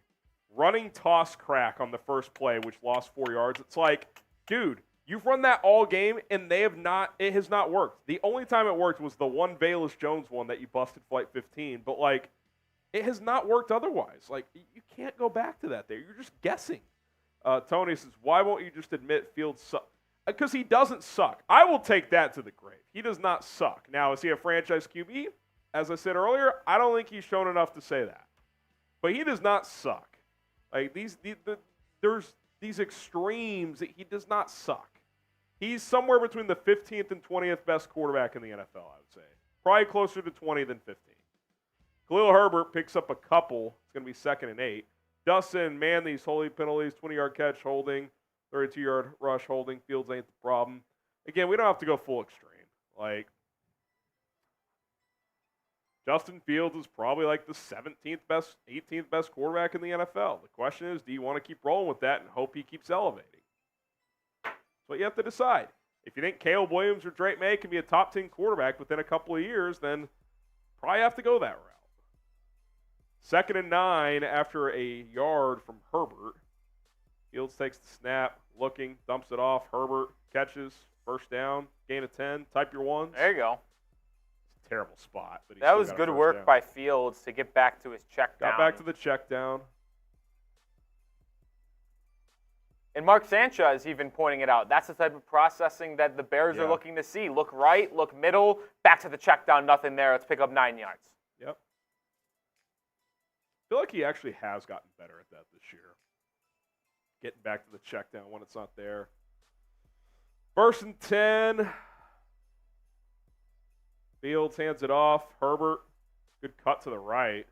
Running toss crack on the first play, which lost 4 yards. It's like, dude, you've run that all game, and it has not worked. The only time it worked was the one Velus Jones one that you busted flight 15. But, like, it has not worked otherwise. Like, you can't go back to that there. You're just guessing. Tony says, why won't you just admit Fields sucks? Because he doesn't suck. I will take that to the grave. He does not suck. Now, is he a franchise QB? As I said earlier, I don't think he's shown enough to say that. But he does not suck. Like, there's these extremes that he does not suck. He's somewhere between the 15th and 20th best quarterback in the NFL, I would say. Probably closer to 20 than 15. Khalil Herbert picks up a couple. It's going to be 2nd and 8. Dustin, man, these holy penalties, 20-yard catch holding, 32-yard rush holding. Fields ain't the problem. Again, we don't have to go full extreme. Like, Justin Fields is probably like the 17th best, 18th best quarterback in the NFL. The question is, do you want to keep rolling with that and hope he keeps elevating? That's what you have to decide. If you think Caleb Williams or Drake May can be a top 10 quarterback within a couple of years, then probably have to go that route. 2nd and 9 after a yard from Herbert. Fields takes the snap, looking, dumps it off. Herbert catches, first down, gain of 10. Type your ones.
There you go.
It's a terrible spot. But
that was good work by Fields to get back to his check down.
Got back to the check down.
And Mark Sanchez even pointing it out. That's the type of processing that the Bears are looking to see. Look right, look middle, back to the check down, nothing there. Let's pick up 9 yards.
Yep. I feel like he actually has gotten better at that this year. Getting back to the check down when it's not there. 1st and 10. Fields hands it off. Herbert, good cut to the right.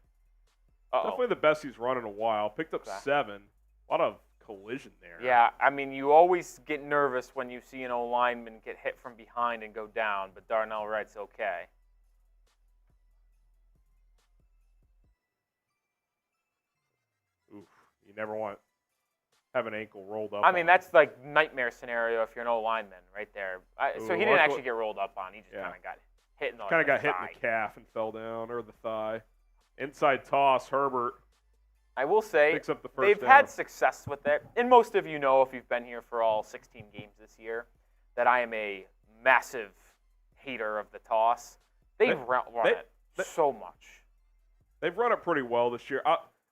Definitely the best he's run in a while. Picked up 7. A lot of collision there.
Yeah, I mean, you always get nervous when you see an O-lineman get hit from behind and go down, but Darnell Wright's okay.
Oof, you never want have an ankle rolled up.
I mean, that's like nightmare scenario if you're an O-lineman right there. So he didn't actually get rolled up on. He just kind of got hit in the
kind of got hit in the calf and fell down, or the thigh. Inside toss, Herbert.
I will say
picks up the first
they've
down.
had success with it. And most of you know, if you've been here for all 16 games this year, that I am a massive hater of the toss. They've run it so much.
They've run it pretty well this year.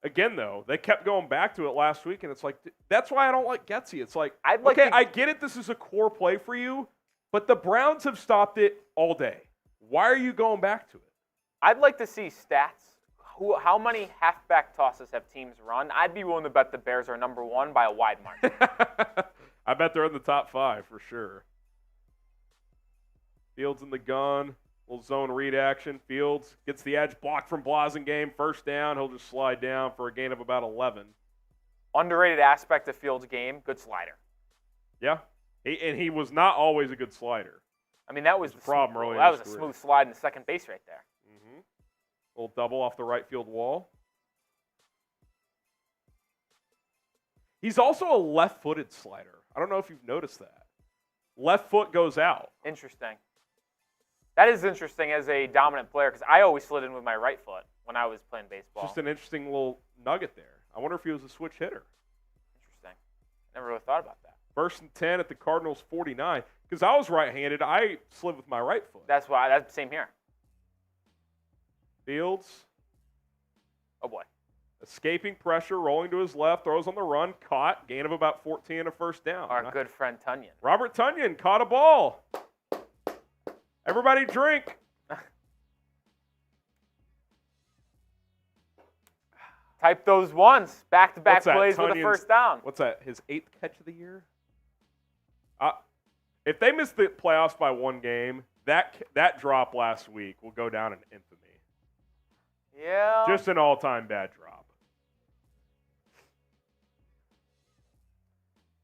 Again, though, they kept going back to it last week, and it's like, that's why I don't like Getsy. It's like, I get it, this is a core play for you, but the Browns have stopped it all day. Why are you going back to it?
I'd like to see stats. How many halfback tosses have teams run? I'd be willing to bet the Bears are number 1 by a wide margin.
I bet they're in the top 5 for sure. Fields in the gun. Little zone read action. Fields gets the edge, blocked from Blasingame. First down. He'll just slide down for a gain of about 11.
Underrated aspect of Fields' game, good slider.
Yeah. He was not always a good slider.
I mean, that was the
problem early.
That was a smooth slide in the second base right there.
Mm-hmm. Little double off the right field wall. He's also a left-footed slider. I don't know if you've noticed that. Left foot goes out.
Interesting. That is interesting as a dominant player because I always slid in with my right foot when I was playing baseball.
Just an interesting little nugget there. I wonder if he was a switch hitter.
Interesting. Never really thought about that.
1st and 10 at the Cardinals 49. Because I was right-handed, I slid with my right foot.
That's why. That's the same here.
Fields.
Oh, boy.
Escaping pressure, rolling to his left, throws on the run, caught, gain of about 14 and a first down.
Our good friend Tunyon.
Robert Tunyon caught a ball. Everybody drink.
Type those ones. Back-to-back plays with a
Tunyon's
first down.
What's that? His 8th catch of the year? If they miss the playoffs by 1 game, that drop last week will go down in infamy.
Yeah.
Just an all-time bad drop.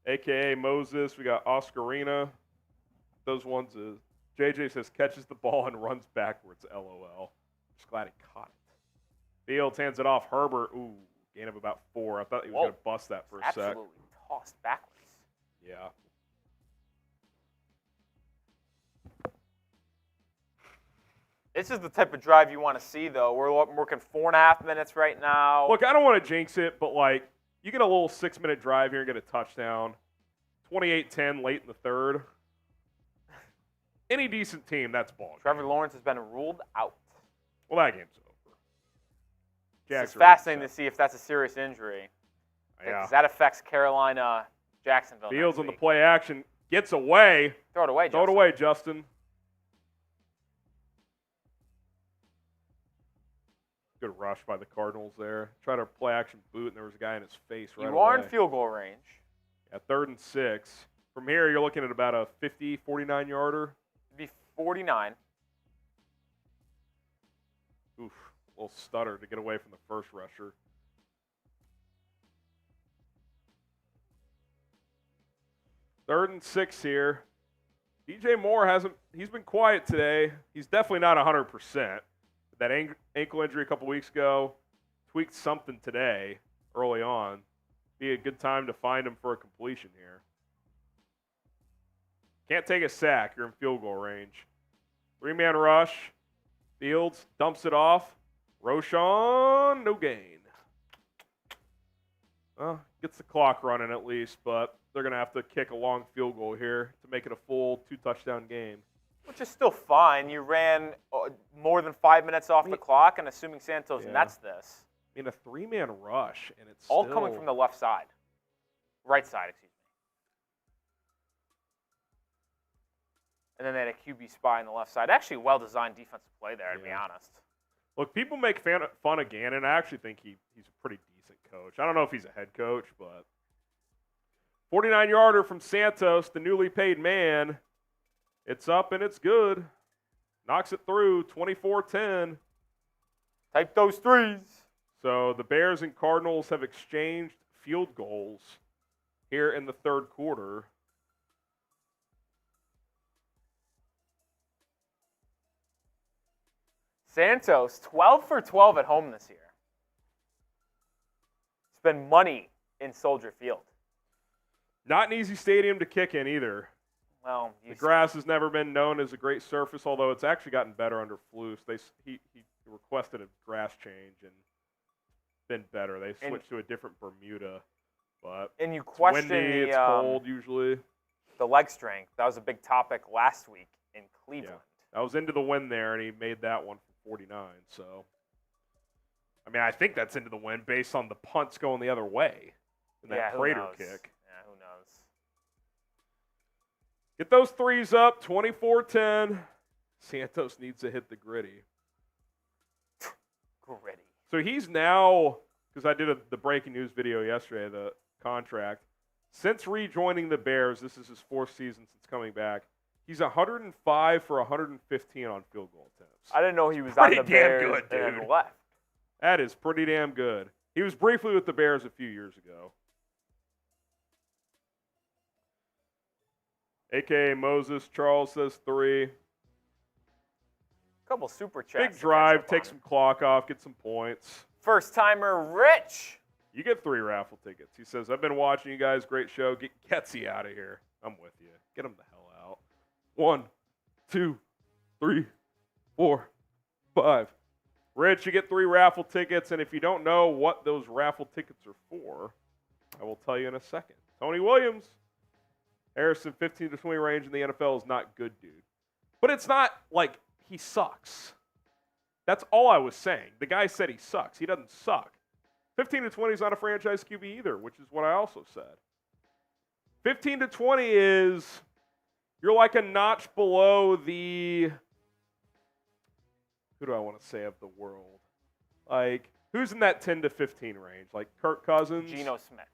AKA Moses. We got Oscarina. Those ones is JJ says catches the ball and runs backwards. LOL. Just glad he caught it. Fields hands it off. Herbert. Ooh, gain of about 4. I thought he was going to bust that for a sec.
Absolutely tossed backwards.
Yeah.
This is the type of drive you want to see, though. We're working 4.5 minutes right now.
Look, I don't want to jinx it, but, like, you get a little 6-minute drive here and get a touchdown. 28-10 late in the third. Any decent team, that's ball.
Trevor Lawrence has been ruled out.
Well, that game's over.
It's fascinating to see if that's a serious injury.
Yeah.
Because that affects Carolina, Jacksonville.
Fields on the play action. Gets away.
Throw it away, Justin.
Throw it away, Justin. Good rush by the Cardinals there. Try to play action boot, and there was a guy in his face right away.
You are in field goal range.
At 3rd and 6. From here, you're looking at about a 50, 49-yarder.
It'd be 49.
Oof, a little stutter to get away from the first rusher. Third and 6 here. DJ Moore he's been quiet today. He's definitely not 100%. That ankle injury a couple weeks ago, tweaked something today early on. Be a good time to find him for a completion here. Can't take a sack. You're in field goal range. 3-man rush. Fields dumps it off. Roschon, no gain. Well, gets the clock running at least, but they're going to have to kick a long field goal here to make it a full 2-touchdown game.
Which is still fine. You ran more than 5 minutes off the clock, and assuming Santos nets this.
I mean, a 3-man rush, and it's
all
still
coming from the left side. Right side, excuse me. And then they had a QB spy on the left side. Actually, well-designed defensive play there, to be honest.
Look, people make fun of Gannon. I actually think he's a pretty decent coach. I don't know if he's a head coach, but 49-yarder from Santos, the newly paid man. It's up and it's good. Knocks it through, 24-10.
Type those threes.
So the Bears and Cardinals have exchanged field goals here in the third quarter.
Santos, 12 for 12 at home this year. Spend money in Soldier Field.
Not an easy stadium to kick in either.
Well,
the grass has never been known as a great surface, although it's actually gotten better under Flus. He requested a grass change and been better. They switched to a different Bermuda, but
and you question
windy, it's cold usually.
The leg strength, that was a big topic last week in Cleveland.
Yeah. I was into the wind there, and he made that one for 49. So, I mean, I think that's into the wind based on the punts going the other way and that crater kick.
Yeah, who knows?
Get those threes up, 24-10. Santos needs to hit the gritty.
Gritty.
So he's now, because I did the breaking news video yesterday, the contract. Since rejoining the Bears, this is his 4th season since coming back. He's 105 for 115 on field goal attempts.
I didn't know he was
Pretty
on the
damn
Bears
good,
and
dude.
then left.
That is pretty damn good. He was briefly with the Bears a few years ago. A.K.A. Moses Charles says 3.
Couple super chats.
Big drive, take some clock off, get some points.
First timer, Rich.
You get 3 raffle tickets. He says, I've been watching you guys. Great show. Get Getsy out of here. I'm with you. Get him the hell out. 1, 2, 3, 4, 5. Rich, you get 3 raffle tickets. And if you don't know what those raffle tickets are for, I will tell you in a second. Tony Williams. Harrison, 15 to 20 range in the NFL is not good, dude. But it's not like he sucks. That's all I was saying. The guy said he sucks. He doesn't suck. 15 to 20 is not a franchise QB either, which is what I also said. 15 to 20 is you're like a notch below the, who do I want to say of the world? Like, who's in that 10 to 15 range? Like Kirk Cousins?
Geno Smith.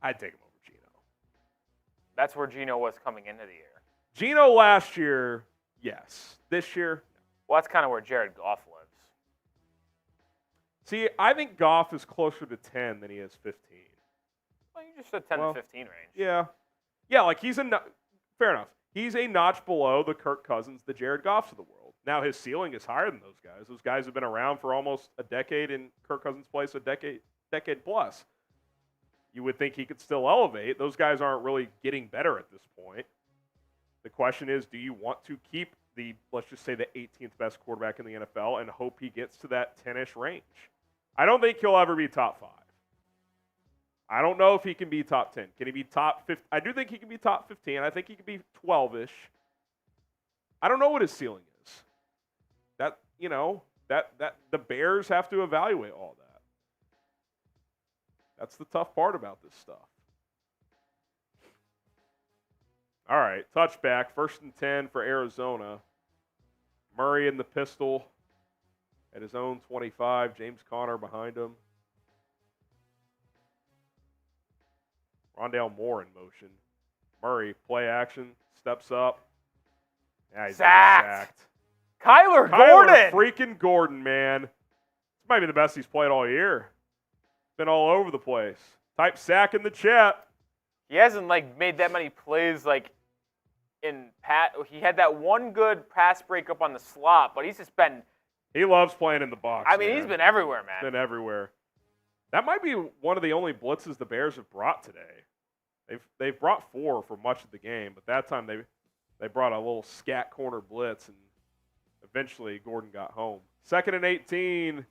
I'd take him over Geno.
That's where Geno was coming into the year.
Geno last year, yes. This year,
well, that's kind of where Jared Goff lives.
see, I think Goff is closer to 10 than he is 15.
Well, you just said 10 to 15 range.
Yeah. Yeah, like he's fair enough. He's a notch below the Kirk Cousins, the Jared Goffs of the world. Now his ceiling is higher than those guys. Those guys have been around for almost a decade, in Kirk Cousins' place a decade plus. You would think he could still elevate. Those guys aren't really getting better at this point. The question is, do you want to keep the, let's just say, the 18th best quarterback in the NFL and hope he gets to that 10-ish range? I don't think he'll ever be top 5. I don't know if he can be top 10. Can he be top 15? I do think he can be top 15. I think he can be 12-ish. I don't know what his ceiling is. That, you know, that the Bears have to evaluate all that. That's the tough part about this stuff. All right, touchback, 1st and 10 for Arizona. Murray in the pistol at his own 25. James Conner behind him. Rondale Moore in motion. Murray, play action, steps up. Yeah, he's sacked.
Kyler Gordon.
Freaking Gordon, man. This might be the best he's played all year. Been all over the place. Type sack in the chat.
He hasn't made that many plays he had that one good pass breakup on the slot, but he's just been.
He loves playing in the box.
I mean, he's been everywhere, man.
Been everywhere. That might be one of the only blitzes the Bears have brought today. They've brought 4 for much of the game, but that time they brought a little scat corner blitz, and eventually Gordon got home. 2nd and 18.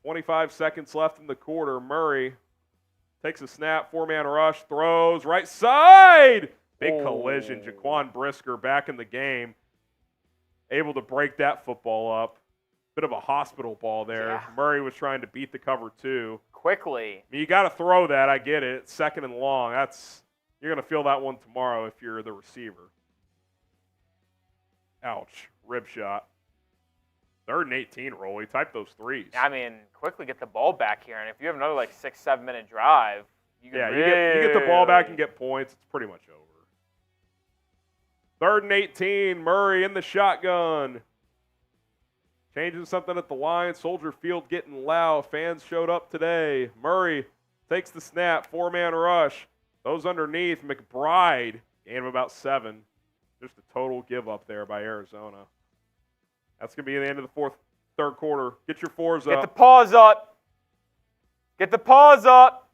25 seconds left in the quarter. Murray takes a snap, 4-man rush, throws right side. Big collision. Jaquan Brisker back in the game. Able to break that football up. Bit of a hospital ball there.
Yeah.
Murray was trying to beat the cover 2.
Quickly.
I mean, you got to throw that. I get it. It's 2nd and long. You're going to feel that one tomorrow if you're the receiver. Ouch. Rib shot. 3rd and 18, Rolly. Type those 3s.
I mean, quickly get the ball back here, and if you have another 6-7 minute drive, you can
you get the ball back and get points. It's pretty much over. 3rd and 18, Murray in the shotgun. Changing something at the line. Soldier Field getting loud. Fans showed up today. Murray takes the snap. 4-man rush. Those underneath. McBride. Gain of about 7. Just a total give up there by Arizona. That's going to be the end of the 3rd quarter. Get your 4s up.
Get the paws up. Get the paws up.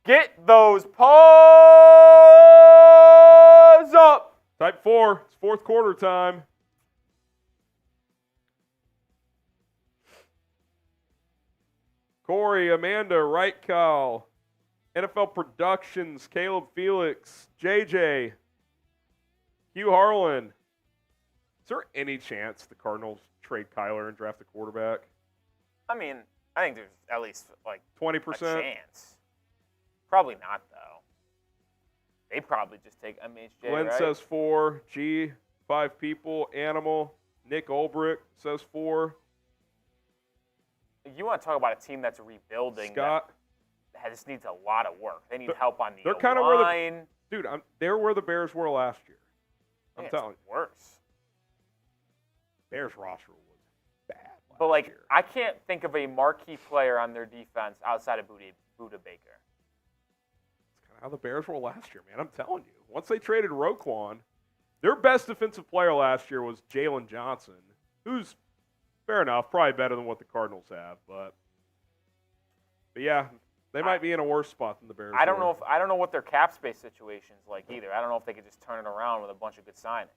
Get those paws up.
Type 4. It's 4th quarter time. Corey, Amanda, Right Kyle, NFL Productions, Caleb Felix, JJ, Hugh Harlan. Is there any chance the Cardinals trade Kyler and draft a quarterback?
I mean, I think there's at least
20%?
a chance. Probably not, though. They probably just take MHJ,
Glenn
right?
says 4. G, 5 people. Animal. Nick Ulbrich says 4.
You want to talk about a team that's rebuilding?
Scott,
that just needs a lot of work. They need help on the
they're kind of where
line.
they're where the Bears were last year. I'm telling you.
Worse.
Bears roster was bad last
But,
year.
I can't think of a marquee player on their defense outside of Buda Baker.
That's kind of how the Bears were last year, man. I'm telling you. Once they traded Roquan, their best defensive player last year was Jaylon Johnson, who's fair enough, probably better than what the Cardinals have, but yeah, they might be in a worse spot than the Bears.
I don't know what their cap space situation is like either. I don't know if they could just turn it around with a bunch of good signings.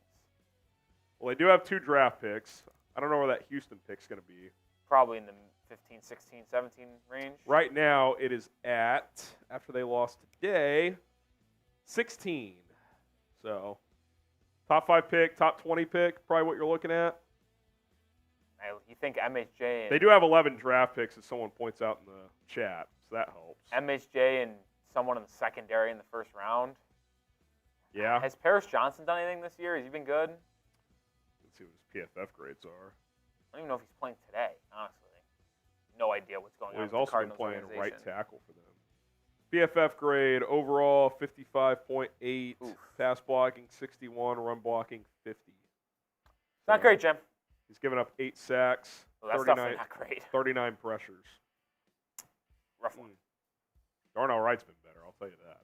Well, they do have 2 draft picks. I don't know where that Houston pick's going to be.
Probably in the 15, 16, 17 range.
Right now, it is at, after they lost today, 16. So, top 5 pick, top 20 pick, probably what you're looking at.
You think MHJ and
They do have 11 draft picks, as someone points out in the chat, so that helps.
MHJ and someone in the secondary in the first round.
Yeah.
Has Paris Johnson done anything this year? Has he been good?
Let's see what his PFF grades are.
I don't even know if he's playing today, honestly. No idea what's going
Well,
on
he's
with
also
the
been
Cardinals
playing
organization.
right tackle for them. PFF grade overall 55.8, pass blocking 61, run blocking 50.
Not great, Jim.
He's given up 8 sacks,
Well, that's
39,
definitely not great.
39 pressures.
Rough one.
Darnell Wright's been better, I'll tell you that.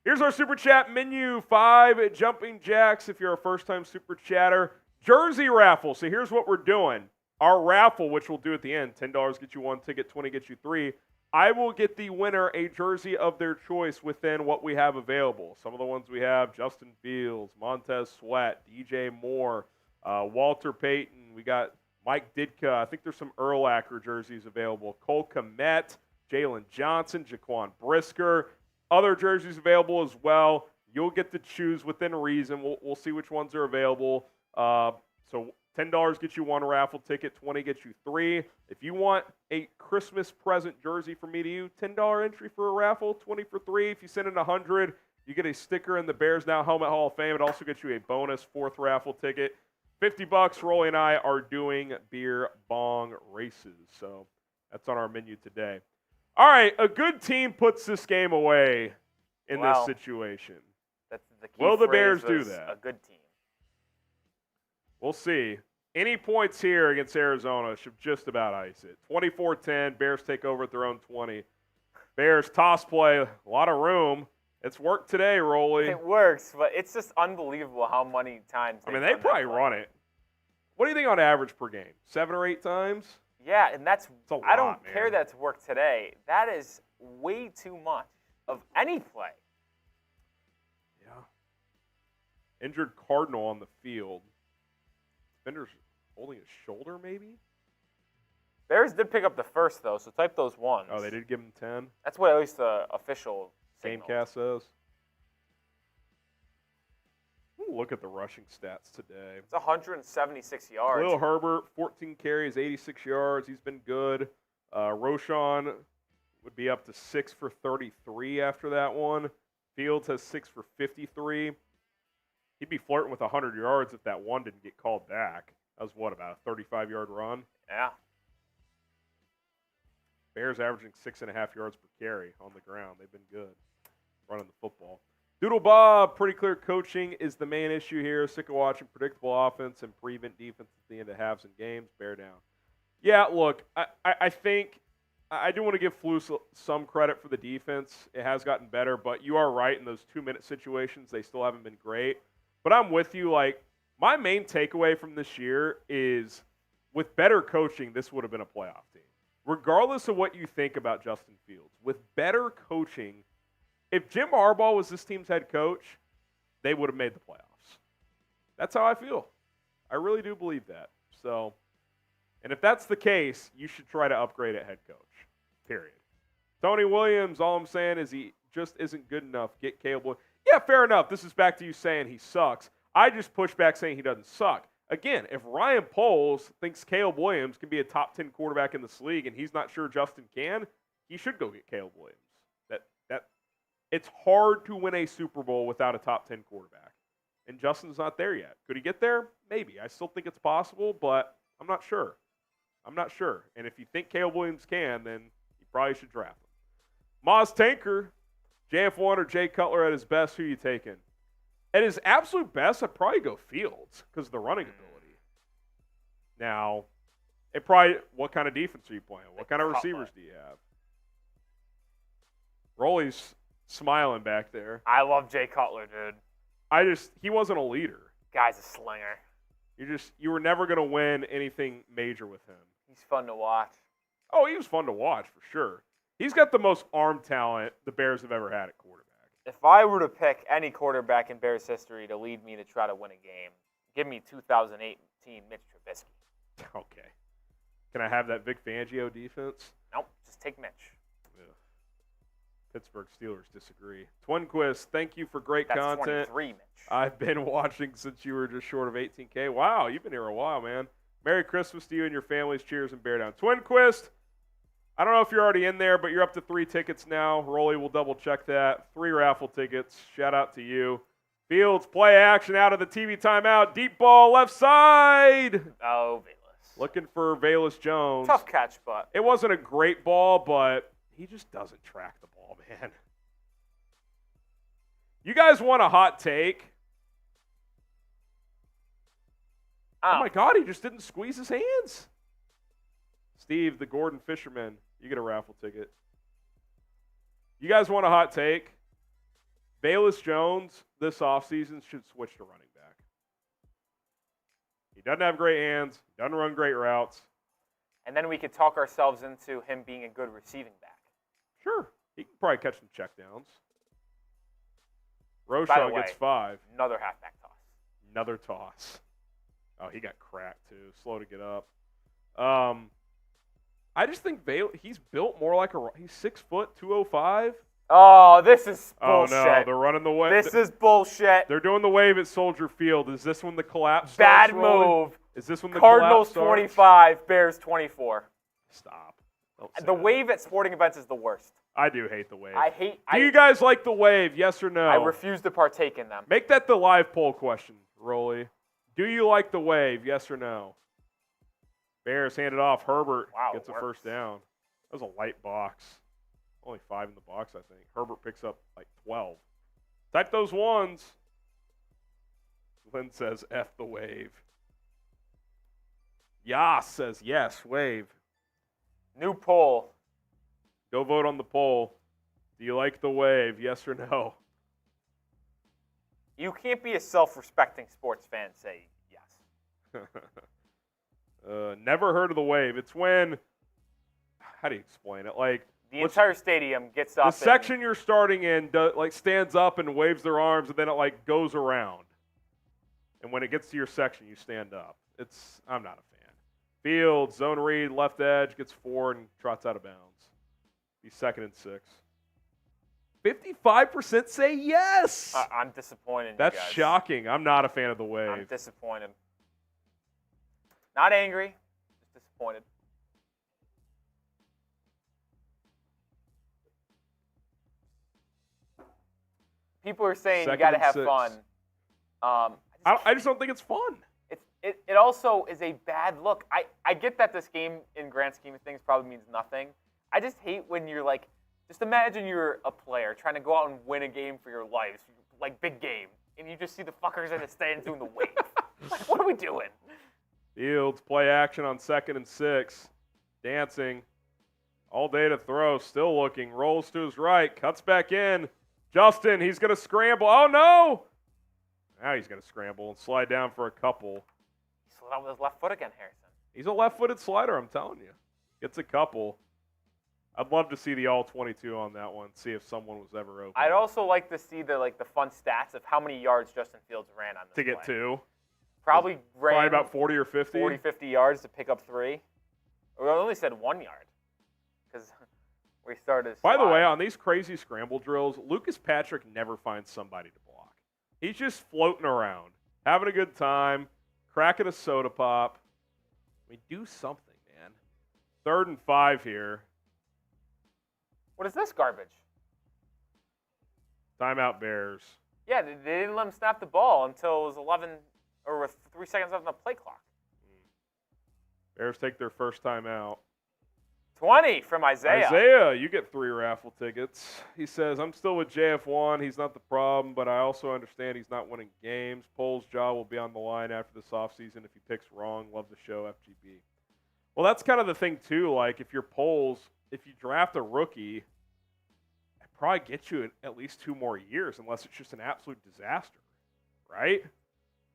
Here's our Super Chat menu. 5 jumping jacks if you're a first-time Super Chatter. Jersey raffle. So here's what we're doing. Our raffle, which we'll do at the end, $10 get you 1 ticket, 20 get you 3. I will get the winner a jersey of their choice within what we have available. Some of the ones we have, Justin Fields, Montez Sweat, DJ Moore, Walter Payton. We got Mike Ditka. I think there's some Urlacher jerseys available. Cole Kmet, Jaylon Johnson, Jaquan Brisker. Other jerseys available as well. You'll get to choose within reason. We'll see which ones are available. So $10 gets you 1 raffle ticket, 20 gets you 3. If you want a Christmas present jersey from me to you, $10 entry for a raffle, 20 for 3. If you send in 100, you get a sticker in the Bears Now Helmet Hall of Fame. It also gets you a bonus 4th raffle ticket. $50. Rolly and I are doing beer bong races. So that's on our menu today. All right, a good team puts this game away in this situation.
That's the key.
Will the
phrase
Bears do
was
that?
A good team.
We'll see. Any points here against Arizona should just about ice it. 24-10, Bears take over at their own 20. Bears toss play, a lot of room. It's worked today, Rolly.
It works, but it's just unbelievable how many times.
I mean, they probably run it. What do you think on average per game? 7 or 8 times?
Yeah, and that's.
a lot,
I don't care
man.
that's worked today. That is way too much of any play.
Yeah. Injured Cardinal on the field. Defender's holding his shoulder, maybe?
Bears did pick up the first, though, so type those ones.
Oh, they did give him 10?
That's what at least the official signaled.
Gamecast says. Ooh, look at the rushing stats today.
It's 176 yards.
Khalil Herbert, 14 carries, 86 yards. He's been good. Roschon would be up to 6 for 33 after that one. Fields has 6 for 53. He'd be flirting with 100 yards if that one didn't get called back. That was, what, about a 35-yard run?
Yeah.
Bears averaging 6.5 yards per carry on the ground. They've been good running the football. Doodle Bob, pretty clear coaching is the main issue here. Sick of watching predictable offense and prevent defense at the end of halves and games. Bear down. Yeah, look, I think I do want to give Flus some credit for the defense. It has gotten better, but you are right in those 2-minute situations. They still haven't been great. But I'm with you. Like, my main takeaway from this year is with better coaching, this would have been a playoff team. Regardless of what you think about Justin Fields, with better coaching, if Jim Harbaugh was this team's head coach, they would have made the playoffs. That's how I feel. I really do believe that. So, and if that's the case, you should try to upgrade at head coach, period. Tony Williams, all I'm saying is he just isn't good enough. Get Caleb Williams. Yeah, fair enough. This is back to you saying he sucks. I just push back saying he doesn't suck. Again, if Ryan Poles thinks Caleb Williams can be a top 10 quarterback in this league and he's not sure Justin can, he should go get Caleb Williams. It's hard to win a Super Bowl without a top 10 quarterback. And Justin's not there yet. Could he get there? Maybe. I still think it's possible, but I'm not sure. I'm not sure. And if you think Caleb Williams can, then you probably should draft him. Moz Tanker, JF1 or Jay Cutler at his best, who you taking? At his absolute best, I'd probably go Fields because of the running ability. Now, what kind of defense are you playing? What kind of receivers do you have? Rolly's smiling back there.
I love Jay Cutler, dude.
He wasn't a leader.
Guy's a slinger.
You were never going to win anything major with him.
He's fun to watch.
Oh, he was fun to watch for sure. He's got the most arm talent the Bears have ever had at quarterback.
If I were to pick any quarterback in Bears history to lead me to try to win a game, give me 2018 Mitch Trubisky.
Okay. Can I have that Vic Fangio defense?
Nope, just take Mitch.
Ugh. Pittsburgh Steelers disagree. Twinquist, thank you for great
That's
content.
23, Mitch.
I've been watching since you were just short of 18K. Wow, you've been here a while, man. Merry Christmas to you and your families. Cheers and bear down. Twinquist, I don't know if you're already in there, but you're up to 3 tickets now. Rolly will double check that. 3 raffle tickets. Shout out to you. Fields, play action out of the TV timeout. Deep ball, left side.
Oh, Bayless.
Looking for Bayless Jones.
Tough catch, but.
It wasn't a great ball, but he just doesn't track the ball, man. You guys want a hot take? Oh my God, he just didn't squeeze his hands. Steve, the Gordon Fisherman, you get a raffle ticket. You guys want a hot take? Bayless Jones this offseason should switch to running back. He doesn't have great hands, doesn't run great routes.
And then we could talk ourselves into him being a good receiving back.
Sure. He can probably catch some checkdowns.
By the
Roschon
way,
gets 5.
Another halfback toss.
Another toss. Oh, he got cracked too. Slow to get up. I just think he's built more like he's 6 foot, 205.
Oh, this is bullshit.
Oh no, they're running the wave.
This is bullshit.
They're doing the wave at Soldier Field. Is this when the collapse
Bad
starts rolling?
move.
Is this when the
Cardinals
collapse starts?
25, Bears 24.
Stop. Don't say
The
that.
wave at sporting events is the worst.
I do hate the wave.
Do
you guys like the wave? Yes or no?
I refuse to partake in them.
Make that the live poll question, Rolly. Do you like the wave? Yes or no? Bears hand it off. Herbert gets a first down. That was a light box. Only 5 in the box, I think. Herbert picks up like 12. Type those ones. Lynn says, F the wave. Yas says, yes, wave.
New poll.
Go vote on the poll. Do you like the wave? Yes or no?
You can't be a self-respecting sports fan and say yes.
Never heard of the wave. It's when, how do you explain it? Like
the entire stadium gets up.
The section you're starting in stands up and waves their arms, and then it like goes around. And when it gets to your section, you stand up. I'm not a fan. Fields, zone read, left edge, gets 4 and trots out of bounds. He's 2nd and 6. 55% say yes.
I'm disappointed.
That's
you guys.
shocking. I'm not a fan of the wave.
I'm disappointed. Not angry, just disappointed. People are saying you got to have
6.
fun.
I just don't think it's fun.
It also is a bad look. I get that this game, in grand scheme of things, probably means nothing. I just hate when you're like, just imagine you're a player trying to go out and win a game for your life, like big game, and you just see the fuckers in the stands doing the wave. Like, what are we doing?
Fields, play action on 2nd and 6. Dancing. All day to throw. Still looking. Rolls to his right. Cuts back in. Justin, he's going to scramble. Oh, no! Now he's going to scramble and slide down for a couple.
He slid out with his left foot again, Harrison.
He's a left-footed slider, I'm telling you. Gets a couple. I'd love to see the all-22 on that one, see if someone was ever open.
I'd also like to see the fun stats of how many yards Justin Fields ran on this
to get
play.
2.
Probably ran
about 40 or 50.
40, 50 yards to pick up 3. We only said 1 yard because we started.
By the way, on these crazy scramble drills, Lucas Patrick never finds somebody to block. He's just floating around, having a good time, cracking a soda pop. I mean, do something, man. 3rd and 5 here.
What is this garbage?
Timeout Bears.
Yeah, they didn't let him snap the ball until it was 11 or with 3 seconds left on the play clock.
Bears take their first time out.
20 from Isaiah.
Isaiah, you get 3 raffle tickets. He says, I'm still with JF1. He's not the problem, but I also understand he's not winning games. Poles' jaw will be on the line after this offseason if he picks wrong. Love the show, FGB. Well, that's kind of the thing, too. Like, if you're Poles, if you draft a rookie, it probably gets you at least 2 more years unless it's just an absolute disaster, right?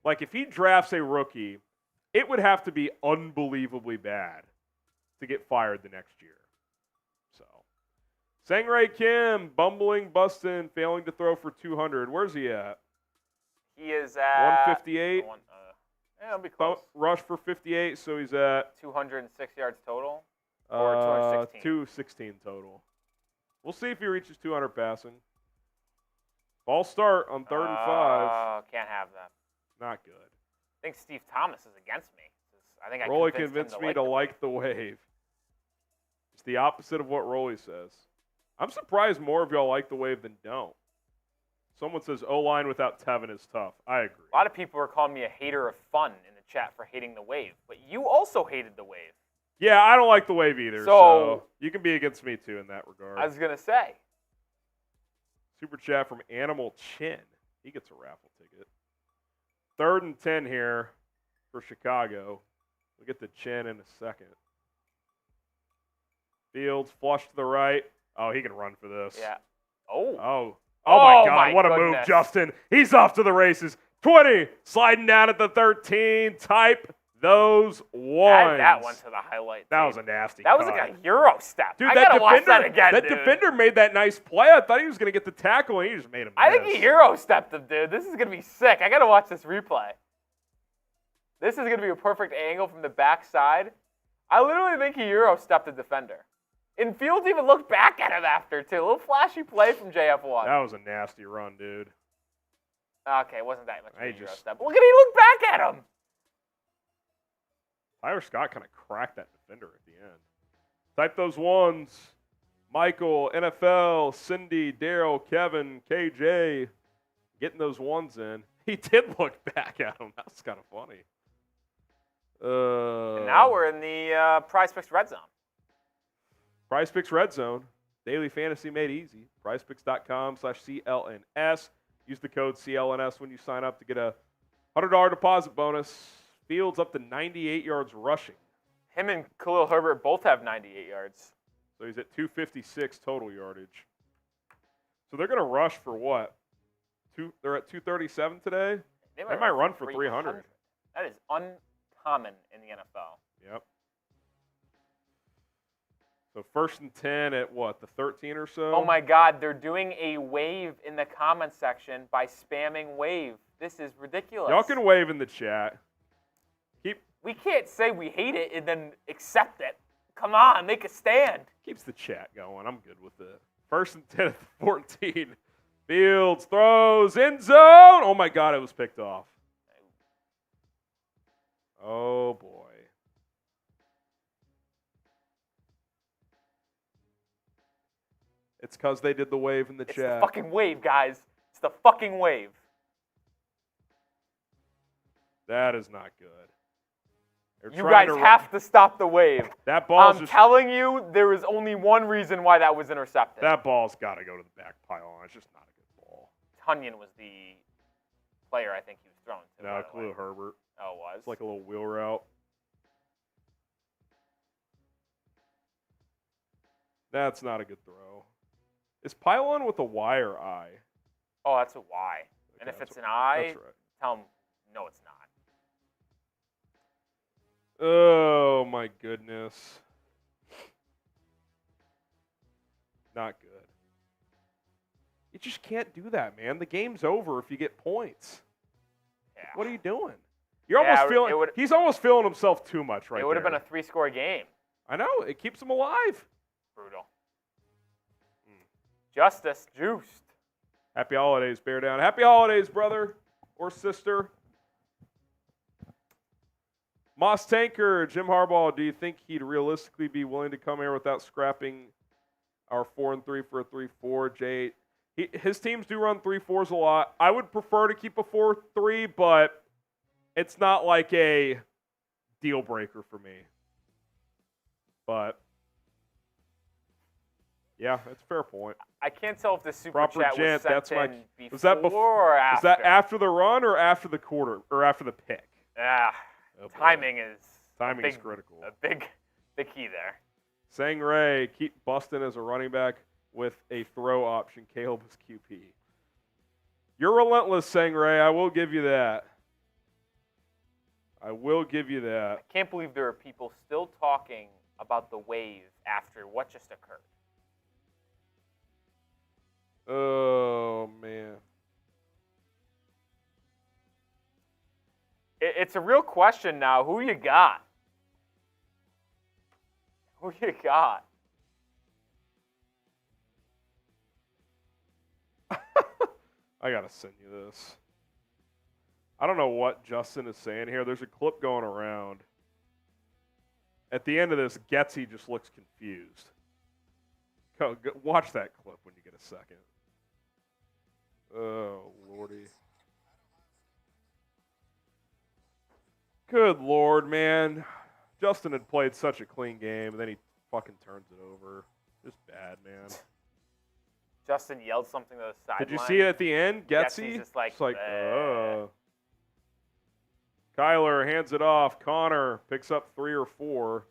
Like, if he drafts a rookie, it would have to be unbelievably bad to get fired the next year. So, Sangray Kim, bumbling, busting, failing to throw for 200. Where's he at?
He is at
158.
Yeah, it'll be close.
Rush for 58, so he's at
206 yards total. Or 216.
216 total. We'll see if he reaches 200 passing. Ball start on 3rd and 5.
Can't have that.
Not good.
I think Steve Thomas is against me. I think
Rolly convinced me to like the wave. It's the opposite of what Rolly says. I'm surprised more of y'all like the wave than don't. Someone says O-line without Tevin is tough. I agree.
A lot of people are calling me a hater of fun in the chat for hating the wave, but you also hated the wave.
Yeah, I don't like the wave either, so you can be against me too in that regard.
I was going to say.
Super chat from Animal Chin. He gets a raffle ticket. 3rd and 10 here for Chicago. We'll get to Chin in a second. Fields, flush to the right. Oh, he can run for this.
Yeah.
Oh, my God. What a move, Justin. He's off to the races. 20, sliding down at the 13. Type those ones.
Add that one to the highlight.
That was a nasty
That was
cut.
like a Euro step.
Dude,
I got to watch that again,
That defender made that nice play. I thought he was going to get the tackle, and he just made him miss.
I think he Euro stepped him, dude. This is going to be sick. I got to watch this replay. This is going to be a perfect angle from the backside. I literally think he Euro stepped the defender. And Fields even looked back at him after, too. A little flashy play from JF1.
That was a nasty run, dude.
Okay, it wasn't that much of a Euro
just
step. Look at he looked back at him.
Tyler Scott kind of cracked that defender at the end. Type those ones. Michael, NFL, Cindy, Daryl, Kevin, KJ, getting those ones in. He did look back at him. That's kind of funny.
And now we're in the Prize Picks Red Zone.
Prize Picks Red Zone. Daily fantasy made easy. PrizePicks.com/CLNS. Use the code CLNS when you sign up to get a $100 deposit bonus. Fields up to 98 yards rushing.
Him and Khalil Herbert both have 98 yards.
So he's at 256 total yardage. So they're going to rush for what? They're at 237 today? They might run for 300.
That is uncommon in the NFL.
Yep. So 1st and 10 at what, the 13 or so?
Oh, my God. They're doing a wave in the comment section by spamming wave. This is ridiculous.
Y'all can wave in the chat.
We can't say we hate it and then accept it. Come on, make a stand.
Keeps the chat going. I'm good with it. 1st and 10 at the 14. Fields throws, end zone. Oh, my God, it was picked off. Oh, boy. It's because they did the wave in the chat.
It's the fucking wave, guys. It's the fucking wave.
That is not good.
You guys have to stop the wave.
That ball's
I'm telling you, there is only one reason why that was intercepted.
That ball's got to go to the back pylon. It's just not a good ball.
Tunyon was the player I think he was throwing to.
No, Khalil Herbert.
Oh, it was?
It's like a little wheel route. That's not a good throw. Is pylon with a Y or I?
Oh, that's a Y.
Okay,
and if it's an I,
that's right.
tell him, no, it's not.
Oh, my goodness. Not good. You just can't do that, man. The game's over if you get points.
Yeah.
What are you doing? You're almost feeling. He's almost feeling himself too much right there.
It would have been a 3-score game.
I know. It keeps him alive.
Brutal. Justice juiced.
Happy holidays, Bear Down. Happy holidays, brother or sister. Moss Tanker, Jim Harbaugh, do you think he'd realistically be willing to come here without scrapping our 4-3 for a 3-4? His teams do run 3-4s a lot. I would prefer to keep a 4-3, but it's not like a deal breaker for me. But, yeah, that's a fair point.
I can't tell if the super
Proper
chat
gent,
was sent
that's
in
my.
before or after.
Was that after the run or after the quarter or after the pick?
Oh, timing is
critical.
A big key there.
Sang Ray, keep busting as a running back with a throw option. Caleb is QP. You're relentless, Sang Ray. I will give you that. I
can't believe there are people still talking about the wave after what just occurred.
Oh, man.
It's a real question now. Who you got?
I got to send you this. I don't know what Justin is saying here. There's a clip going around. At the end of this, Getsy just looks confused. Go, watch that clip when you get a second. Oh, Lordy. Good Lord, man. Justin had played such a clean game, and then he fucking turns it over. Just bad, man.
Justin yelled something to the sideline.
Did you see it at the end? Getsy?
Getsy's just like,
Kyler hands it off. Connor picks up 3 or 4.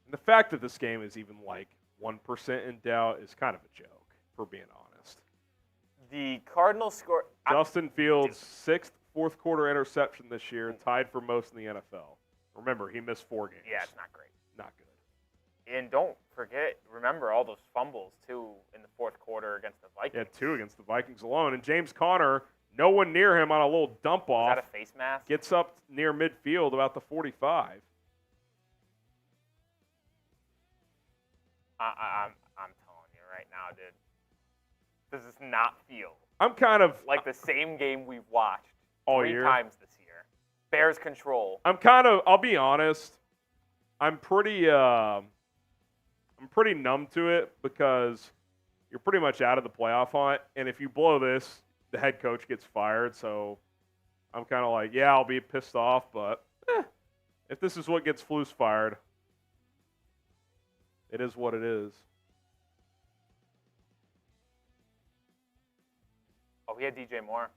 And the fact that this game is even like 1% in doubt is kind of a joke, for being honest.
The Cardinals score.
Justin Fields' 6th fourth quarter interception this year, tied for most in the NFL. Remember, he missed 4 games.
Yeah, it's not great.
Not good.
And don't remember all those fumbles, too, in the fourth quarter against the Vikings.
Yeah, 2 against the Vikings alone. And James Conner, no one near him on a little dump off.
Is that a face mask?
Gets up near midfield, about the 45.
I'm telling you right now, dude. Does this not feel
I'm kind of
like the same game we've watched
all
3
year.
times this year? Bears control.
I'll be honest, I'm pretty numb to it because you're pretty much out of the playoff hunt, and if you blow this, the head coach gets fired, so I'm kind of like, yeah, I'll be pissed off, but if this is what gets Flus fired, it is what it is.
Oh, he had DJ Moore.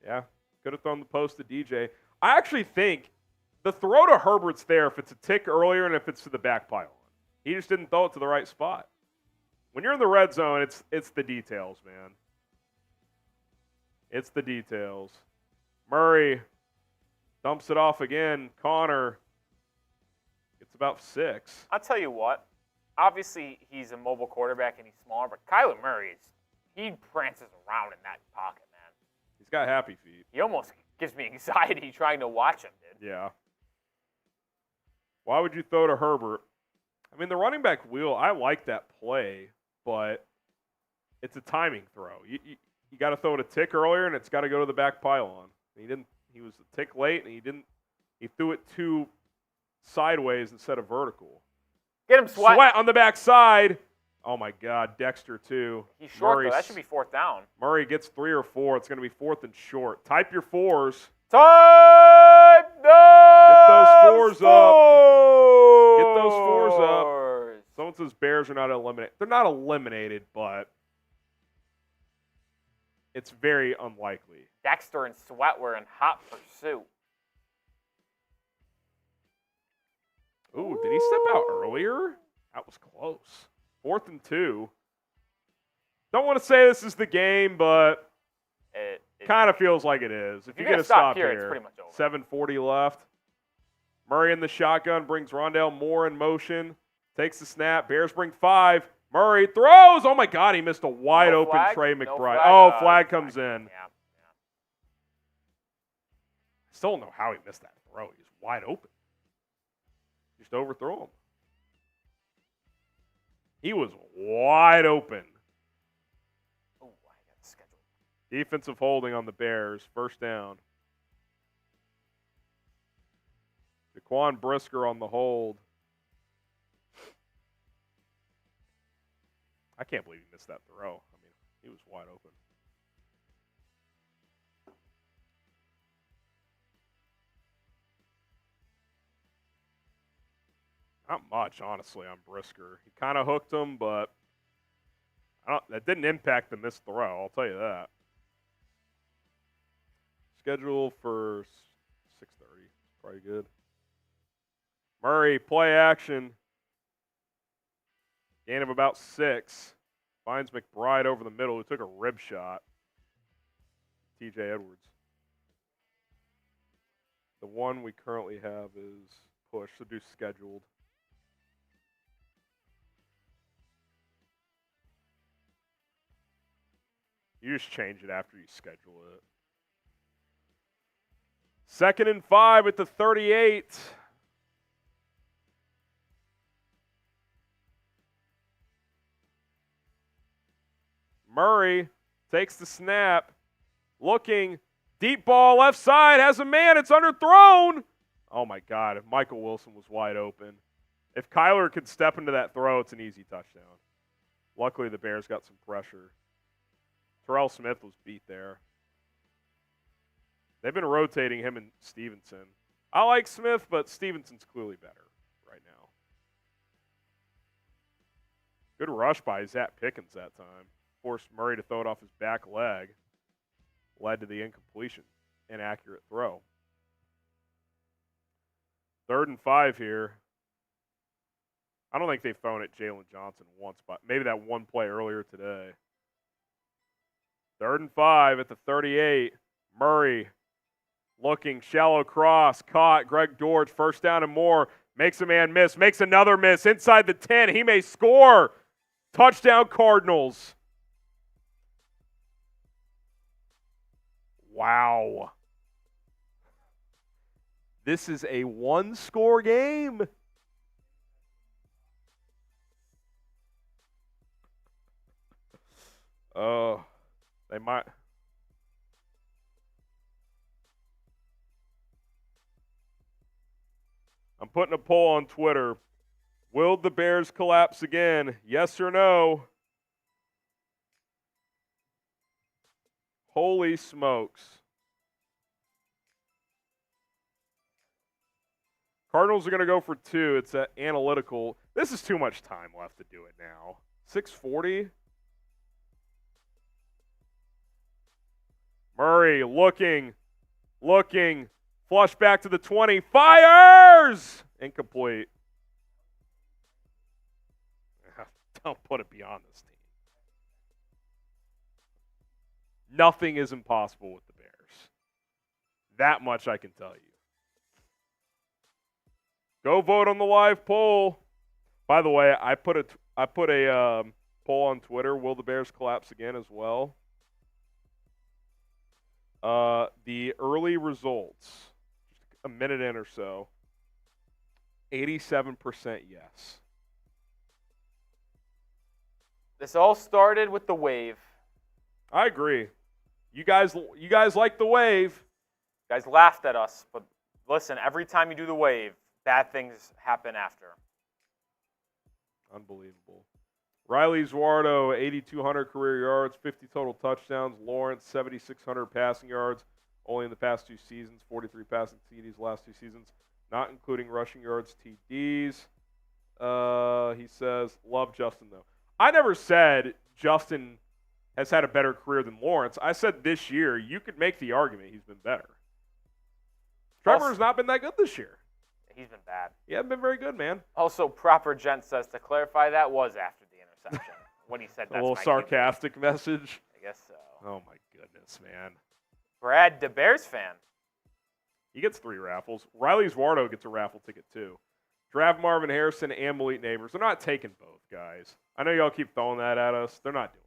Yeah, could have thrown the post to DJ. I actually think the throw to Herbert's there if it's a tick earlier and if it's to the back pylon. He just didn't throw it to the right spot. When you're in the red zone, it's the details, man. It's the details. Murray dumps it off again. Connor gets about 6.
I'll tell you what. Obviously, he's a mobile quarterback and he's smaller, but Kyler Murray he prances around in that pocket, man.
He's got happy feet.
He almost gives me anxiety trying to watch him, dude.
Yeah. Why would you throw to Herbert? I mean, the running back wheel, I like that play, but it's a timing throw. You got to throw it a tick earlier, and it's got to go to the back pylon. He was a tick late, and he threw it too sideways instead of vertical.
Get him, Sweat.
Sweat on the backside. Oh, my God. Dexter, too.
He's short, though. That should be 4th down.
Murray gets 3 or 4. It's going to be 4th and short. Type your 4s.
Type those
4s up. Get those 4s up. Someone says Bears are not eliminated. They're not eliminated, but it's very unlikely.
Dexter and Sweat were in hot pursuit.
Ooh, did he step out earlier? That was close. 4th and 2. Don't want to say this is the game, but it kind of feels like it is. If you get a stop here,
it's pretty much over.
7:40 left. Murray in the shotgun brings Rondale Moore in motion. Takes the snap. Bears bring 5. Murray throws. Oh, my God. He missed a wide-open Trey McBride. Flag comes in.
Yeah.
Still don't know how he missed that throw. He was wide open. Just overthrow him. He was wide open.
Oh, I got the schedule.
Defensive holding on the Bears. 1st down. Jaquan Brisker on the hold. I can't believe he missed that throw. I mean, he was wide open. Not much, honestly, on Brisker. He kind of hooked him, but that didn't impact the missed throw, I'll tell you that. Schedule for 6:30. Probably good. Murray, play action. Gain of about 6. Finds McBride over the middle, who took a rib shot. TJ Edwards. The one we currently have is push, so do scheduled. You just change it after you schedule it. 2nd and 5 at the 38. Murray takes the snap. Looking. Deep ball left side. Has a man. It's underthrown. Oh, my God. If Michael Wilson was wide open. If Kyler could step into that throw, it's an easy touchdown. Luckily, the Bears got some pressure. Terrell Smith was beat there. They've been rotating him and Stevenson. I like Smith, but Stevenson's clearly better right now. Good rush by Zach Pickens that time. Forced Murray to throw it off his back leg. Led to the incompletion. Inaccurate throw. 3rd and 5 here. I don't think they've thrown at Jaylon Johnson once, but maybe that one play earlier today. 3rd and 5 at the 38. Murray looking, shallow cross, caught. Greg Dortch, 1st down and more. Makes a man miss, makes another miss. Inside the 10, he may score. Touchdown Cardinals. Wow. This is a 1-score game. Oh, they might. I'm putting a poll on Twitter. Will the Bears collapse again? Yes or no? Holy smokes. Cardinals are going to go for 2. It's analytical. This is too much time left to do it now. 6:40. Murray looking. Flush back to the 20. Fires! Incomplete. Don't put it beyond this team. Nothing is impossible with the Bears. That much I can tell you. Go vote on the live poll. By the way, I put a poll on Twitter. Will the Bears collapse again as well? The early results, just a minute in or so, 87% yes.
This all started with the wave.
I agree. You guys like the wave.
You guys laughed at us, but listen, every time you do the wave, bad things happen after.
Unbelievable. Riley Zuardo, 8,200 career yards, 50 total touchdowns. Lawrence, 7,600 passing yards, only in the past 2 seasons. 43 passing TDs last 2 seasons, not including rushing yards, TDs. He says, love Justin, though. I never said Justin has had a better career than Lawrence. I said this year, you could make the argument he's been better. Trevor's not been that good this year.
He's been bad.
He hasn't been very good, man.
Also, Proper Gent says, to clarify, that was after the interception. When he said that's
a little sarcastic message.
I guess so.
Oh, my goodness, man.
Brad, the Bears fan.
He gets 3 raffles. Riley Zuardo gets a raffle ticket, too. Draft Marvin Harrison and Malik Neighbors. They're not taking both, guys. I know y'all keep throwing that at us. They're not doing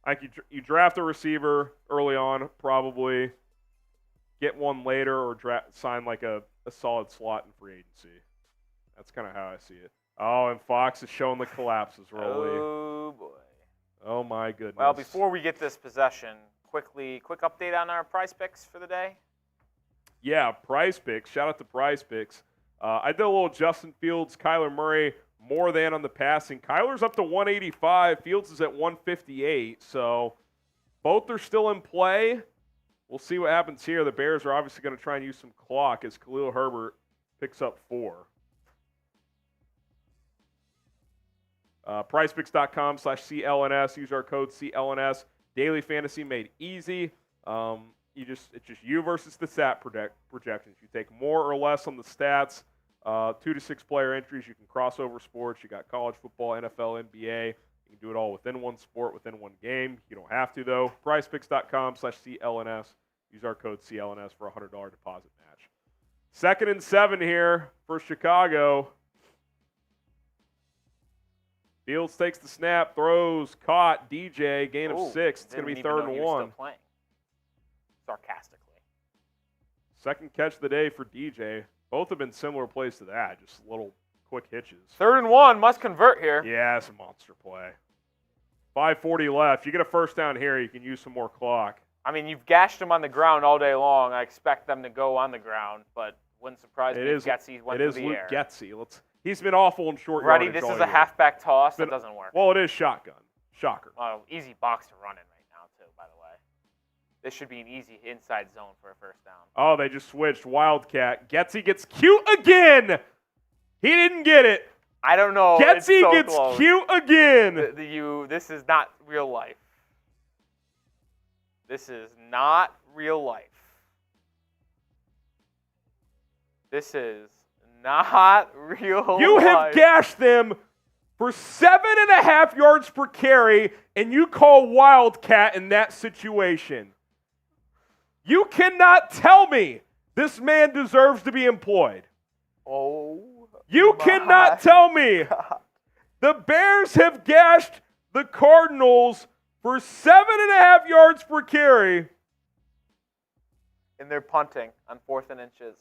that. Like you draft a receiver early on, probably. Get one later or sign like a solid slot in free agency. That's kind of how I see it. Oh, and Fox is showing the collapses, Rolly.
Oh, boy.
Oh, my goodness.
Well, before we get this possession, quick update on our prize picks for the day.
Yeah, prize picks. Shout out to prize picks. I did a little Justin Fields, Kyler Murray, more than on the passing. Kyler's up to 185. Fields is at 158. So both are still in play. We'll see what happens here. The Bears are obviously going to try and use some clock as Khalil Herbert Picks up 4. PrizePicks.com/CLNS. Use our code CLNS. Daily fantasy made easy. It's just you versus the stat projections. You take more or less on the stats. 2 to 6 player entries. You can cross over sports. You got college football, NFL, NBA. You can do it all within one sport, within one game. You don't have to, though. PrizePicks.com/CLNS. Use our code CLNS for a $100 deposit match. 2nd and 7 here for Chicago. Fields takes the snap, throws, caught, DJ, gain of 6. It's going to be 3rd and 1.
Sarcastically.
2nd catch of the day for DJ. Both have been similar plays to that, just little quick hitches.
3rd and 1, must convert here.
Yeah, it's a monster play. 5:40 left. You get a first down here, you can use some more clock.
I mean, you've gashed them on the ground all day long. I expect them to go on the ground, but wouldn't surprise me if Getsy went through the air.
It is Luke Getsy. He's been awful in short
Ready,
yardage.
this is a halfback toss. That doesn't work.
Well, it is shotgun. Shocker.
Well, easy box to run in right now, too, by the way. This should be an easy inside zone for a first down.
Oh, they just switched. Wildcat. Getsy gets cute again. He didn't get it.
I don't know.
Getsy gets cute again.
This is not real life. This is not real life. This is not real life.
You have gashed them for 7.5 yards per carry, and you call Wildcat in that situation. You cannot tell me this man deserves to be employed.
Oh,
you cannot tell me.
God.
The Bears have gashed the Cardinals for 7.5 yards per carry.
And they're punting on 4th and inches.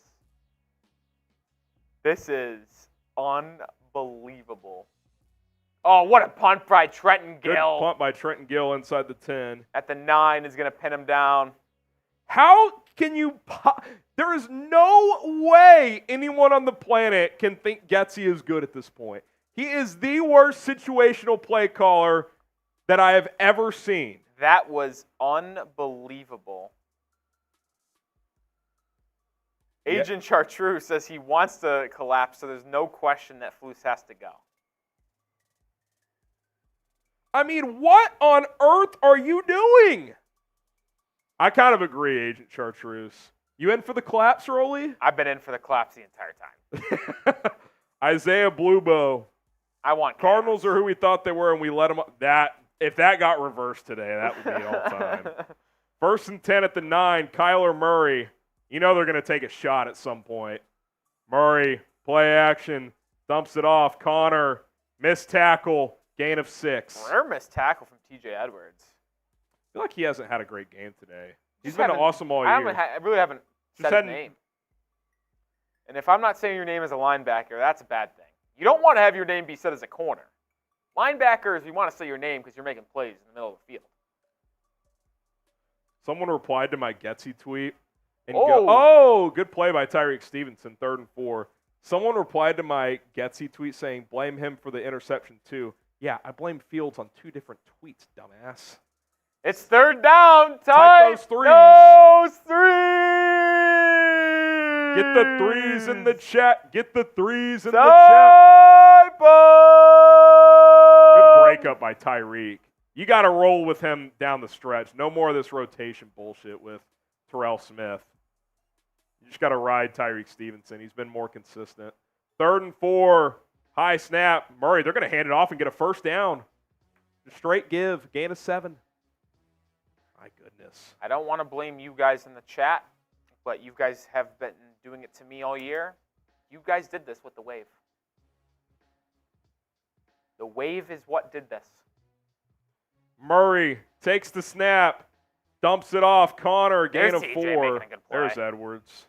This is unbelievable. Oh, what a punt by Trenton Gill.
Good punt by Trenton Gill inside the 10.
At the 9 is going to pin him down.
How can you there is no way anyone on the planet can think Getsy is good at this point. He is the worst situational play caller that I have ever seen.
That was unbelievable. Agent Chartreux says he wants to collapse, so there's no question that Flus has to go.
I mean, what on earth are you doing? I kind of agree, Agent Chartreuse. You in for the collapse, Rolly?
I've been in for the collapse the entire time.
Isaiah Bluebow.
I want
Cardinals are who we thought they were, and we let them up. If that got reversed today, that would be all time. 1st and 10 at the 9, Kyler Murray. You know they're going to take a shot at some point. Murray, play action, dumps it off. Connor, missed tackle, gain of 6.
Rare missed tackle from TJ Edwards.
I feel like he hasn't had a great game today. He's been awesome all year.
I really haven't said his name. And if I'm not saying your name as a linebacker, that's a bad thing. You don't want to have your name be said as a corner. Linebackers, you want to say your name because you're making plays in the middle of the field.
Someone replied to my Getsy tweet. And good play by Tyreek Stevenson, 3rd and 4. Someone replied to my Getsy tweet saying, blame him for the interception too. Yeah, I blame Fields on 2 different tweets, dumbass.
It's 3rd down.
Type those threes.
Those threes.
Get the threes in the chat. Get the threes in the chat. Good breakup by Tyreek. You got to roll with him down the stretch. No more of this rotation bullshit with Terrell Smith. You just got to ride Tyreek Stevenson. He's been more consistent. 3rd and 4. High snap. Murray, they're going to hand it off and get a first down. Just straight give. Gain of 7. My goodness.
I don't want to blame you guys in the chat, but you guys have been doing it to me all year. You guys did this with the wave. The wave is what did this.
Murray takes the snap. Dumps it off. Connor, gain of 4. There's Edwards.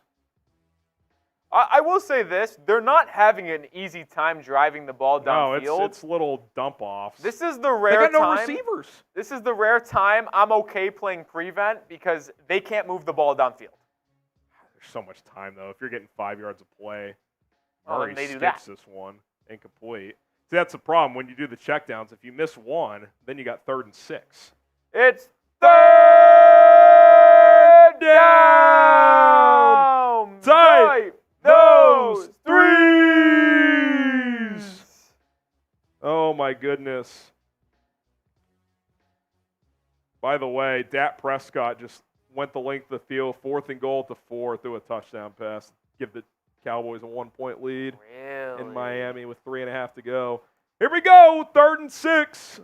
I will say this. They're not having an easy time driving the ball downfield.
No, it's little dump-offs.
This is the rare time.
They got no receivers.
This is the rare time I'm okay playing prevent because they can't move the ball downfield.
There's so much time, though. If you're getting 5 yards of play,
Murray
skips this one. Incomplete. See, that's the problem. When you do the checkdowns, if you miss one, then you got 3rd and 6.
It's 3rd down.
Type those my goodness. By the way, Dak Prescott just went the length of the field, 4th and goal at the 4, threw a touchdown pass. Give the Cowboys a 1-point lead in Miami with 3.5 to go. Here we go, 3rd and 6.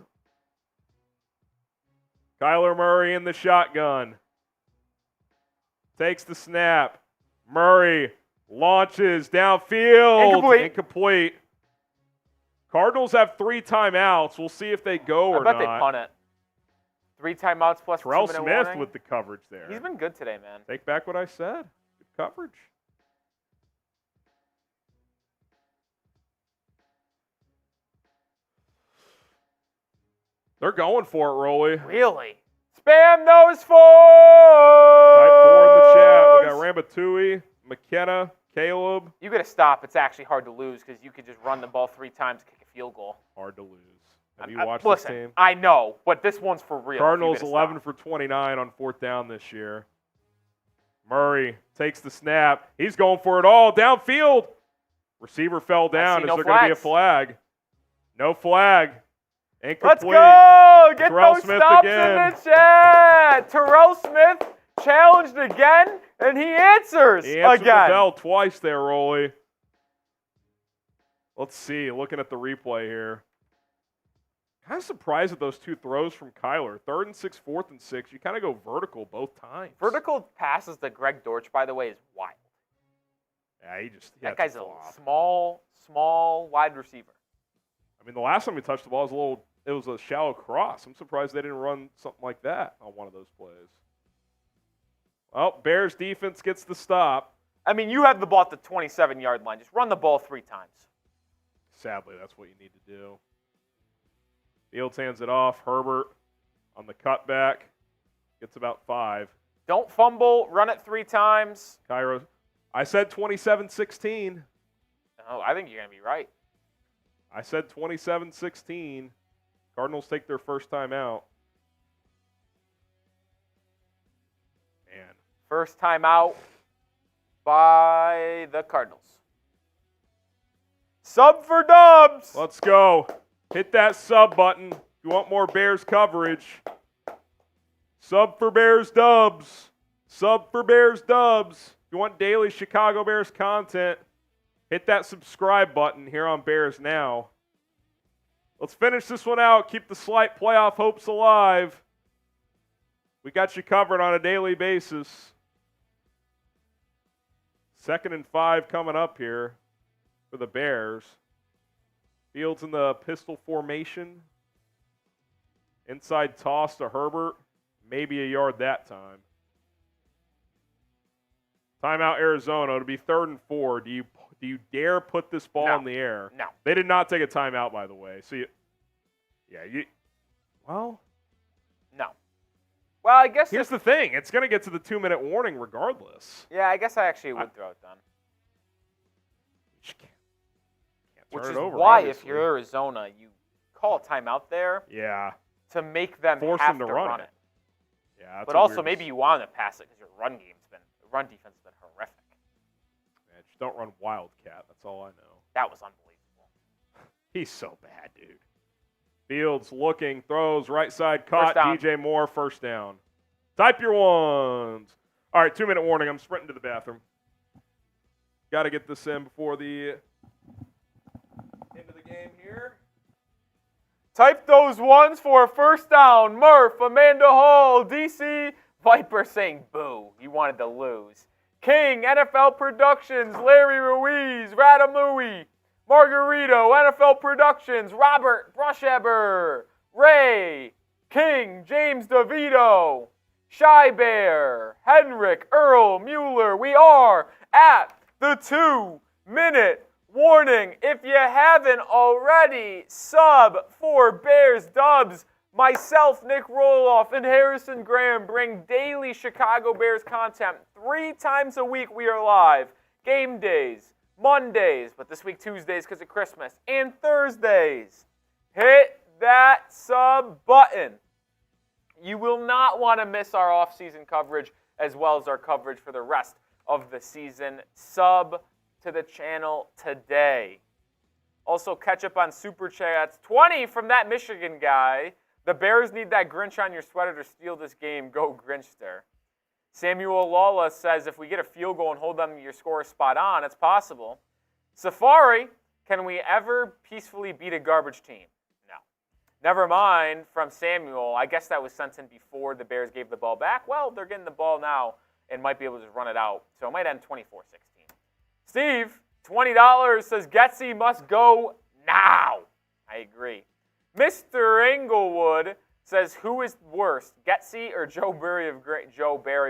Kyler Murray in the shotgun. Takes the snap. Murray launches downfield. Incomplete. Cardinals have 3 timeouts. We'll see if they go or not.
I bet they punt it. 3 timeouts plus
Terrell
2-minute
Smith
warning.
with the coverage there.
He's been good today, man.
Take back what I said. Good coverage. They're going for it, Rolly.
Really? Spam those 4!
Type 4 in the chat. We got Rambatui, McKenna, Caleb.
You got to stop. It's actually hard to lose because you could just run the ball 3 times, kick a field goal.
Hard to lose. Have you watched
listen,
this game?
I know, but this one's for real.
Cardinals 11 for 29 on 4th down this year. Murray takes the snap. He's going for it all. Downfield. Receiver fell down. Is there going to be a flag? No flag. Incomplete.
Let's go! Get
Terrell
those
Smith
stops
again.
in the chat! Terrell Smith challenged again, and he answers
He answered
again.
the bell twice there, Rolly. Let's see. Looking at the replay here. Kind of surprised at those 2 throws from Kyler. 3rd and 6, 4th and 6. You kind of go vertical both times.
Vertical passes to Greg Dortch, by the way, is wild.
Yeah,
that guy's a small wide receiver.
I mean, the last time he touched the ball it was a shallow cross. I'm surprised they didn't run something like that on one of those plays. Well, Bears defense gets the stop.
I mean, you have the ball at the 27-yard line. Just run the ball 3 times.
Sadly, that's what you need to do. Fields hands it off. Herbert on the cutback gets about 5.
Don't fumble. Run it 3 times.
Cairo. I said 27-16.
No, I think you're going to be right.
I said 27-16. Cardinals take their first time out. Man.
First time out by the Cardinals. Sub for Dubs.
Let's go. Hit that sub button if you want more Bears coverage. Sub for Bears Dubs. Sub for Bears Dubs. If you want daily Chicago Bears content, hit that subscribe button here on Bears Now. Let's finish this one out. Keep the slight playoff hopes alive. We got you covered on a daily basis. 2nd and 5 coming up here for the Bears. Fields in the pistol formation. Inside toss to Herbert. Maybe a yard that time. Timeout Arizona. It'll be 3rd and 4. Do you dare put this ball in the air?
No.
They did not take a timeout, by the way. So well.
No. Well, I guess
Here's the thing. It's going to get to the 2-minute warning regardless.
Yeah, I guess I actually would throw it then. Which is
over,
why,
obviously.
if you're Arizona, you call a timeout there.
Yeah.
To make them
Force
have
them to
to
run
run
it.
it.
Yeah. That's
But
a
also,
weird
maybe you want to pass it because your run defense has been horrific.
Man, just don't run Wildcat. That's all I know.
That was unbelievable.
He's so bad, dude. Fields looking, throws, right side caught. DJ Moore, first down. Type your ones. All right, 2-minute warning. I'm sprinting to the bathroom. Got to get this in before the end of the game here.
Type those ones for a first down. Murph, Amanda Hall, DC, Viper saying boo. You wanted to lose. King, NFL Productions, Larry Ruiz, Radamui, Margarito, NFL Productions, Robert Brusheber, Ray, King, James DeVito, Shy Bear, Henrik, Earl, Mueller. We are at the 2-minute warning. If you haven't already, sub for Bears Dubs. Myself, Nick Roloff, and Harrison Graham bring daily Chicago Bears content 3 times a week. We are live. Game days, Mondays, but this week Tuesdays because of Christmas, and Thursdays. Hit that sub button. You will not want to miss our off-season coverage as well as our coverage for the rest of the season. Sub to the channel today. Also, catch up on Super Chats. 20 from that Michigan guy. The Bears need that Grinch on your sweater to steal this game. Go Grinchster. Samuel Lawless says, if we get a field goal and hold them, your score is spot on. It's possible. Safari, can we ever peacefully beat a garbage team? No. Never mind from Samuel. I guess that was sent in before the Bears gave the ball back. Well, they're getting the ball now and might be able to just run it out. So it might end 24-16. Steve, $20 says, Getsy must go now. I agree. Mr. Englewood says, who is worst, Getsy or Joe Barry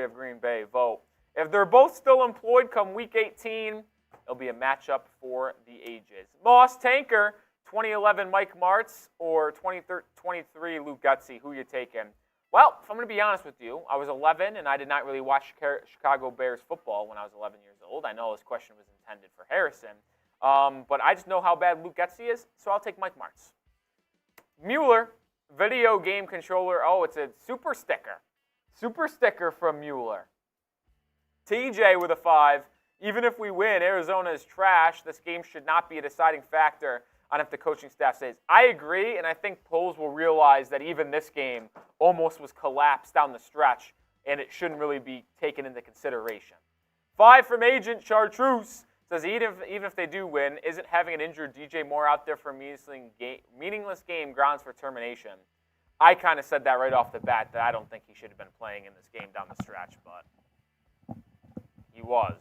of Green Bay? Vote. If they're both still employed come Week 18, it'll be a matchup for the ages. Moss Tanker, 2011 Mike Martz or 2023 Luke Getsy. Who you taking? Well, if I'm going to be honest with you, I was 11 and I did not really watch Chicago Bears football when I was 11 years old. I know this question was intended for Harrison, but I just know how bad Luke Getsy is, so I'll take Mike Martz. Mueller, video game controller. Oh, it's a super sticker. Super sticker from Mueller. TJ with a 5. Even if we win, Arizona is trash. This game should not be a deciding factor on if the coaching staff says. I agree, and I think polls will realize that even this game almost was collapsed down the stretch, and it shouldn't really be taken into consideration. 5 from Agent Chartreuse says, even if they do win, isn't having an injured DJ Moore out there for a meaningless game grounds for termination? I kind of said that right off the bat, that I don't think he should have been playing in this game down the stretch, but he was.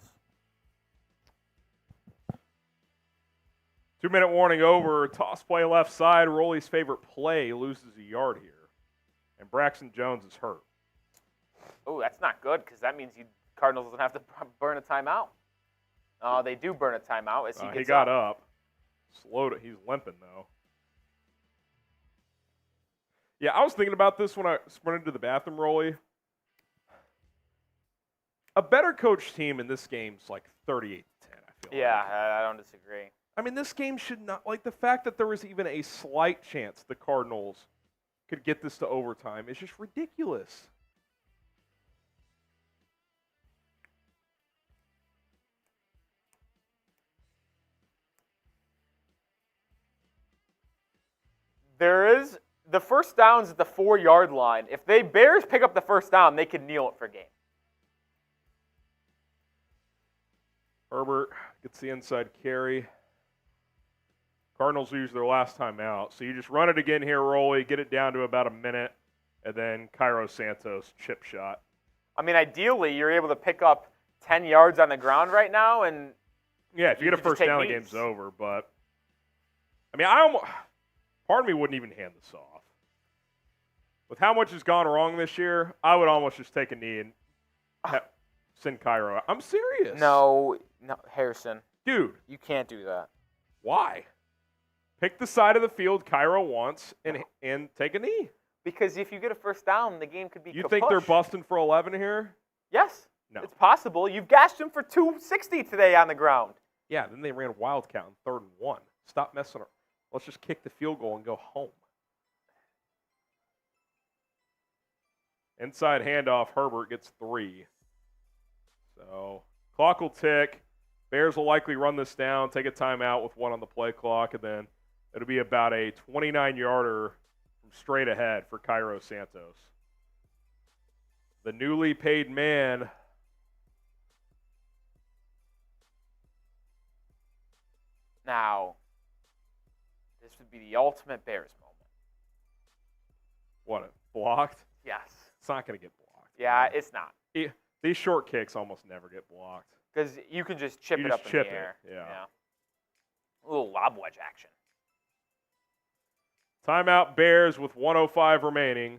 2-minute warning over. Toss play left side. Rolly's favorite play loses a yard here. And Braxton Jones is hurt.
Oh, that's not good because that means Cardinals doesn't have to burn a timeout. They do burn a timeout as
he got up. Slowed it. He's limping, though. Yeah, I was thinking about this when I sprinted to the bathroom, Rolly. A better coached team in this game is like 38-10, I feel
Yeah,
like.
I don't disagree.
I mean, this game should not, like the fact that there was even a slight chance the Cardinals could get this to overtime is just ridiculous.
There is the first down's at the 4-yard line. If they Bears pick up the first down, they could kneel it for game.
Herbert gets the inside carry. Cardinals lose their last time out. So you just run it again here, Rolly, get it down to about a minute, and then Cairo Santos chip shot.
I mean, ideally, you're able to pick up 10 yards on the ground right now. And
yeah, if you get a first down, the game's over. But, I mean, part of me wouldn't even hand this off. With how much has gone wrong this year, I would almost just take a knee and send Cairo out. I'm serious.
No, Harrison.
Dude.
You can't do that.
Why? Pick the side of the field Cairo wants and take a knee.
Because if you get a first down, the game could be
You
kapush.
think they're busting for 11 here?
Yes.
No.
It's possible. You've gashed them for 260 today on the ground.
Yeah, then they ran wildcat on 3rd and 1. Stop messing around. Let's just kick the field goal and go home. Inside handoff, Herbert gets 3. So, clock will tick. Bears will likely run this down, take a timeout with 1 on the play clock, and then it'll be about a 29-yarder from straight ahead for Cairo Santos. The newly paid man.
Now, this would be the ultimate Bears moment.
What, blocked?
Yes.
It's not going to get blocked.
Yeah, it's not.
These short kicks almost never get blocked.
Because you can just chip it up in the air.
Yeah.
A little lob wedge action.
Timeout Bears with 1:05 remaining.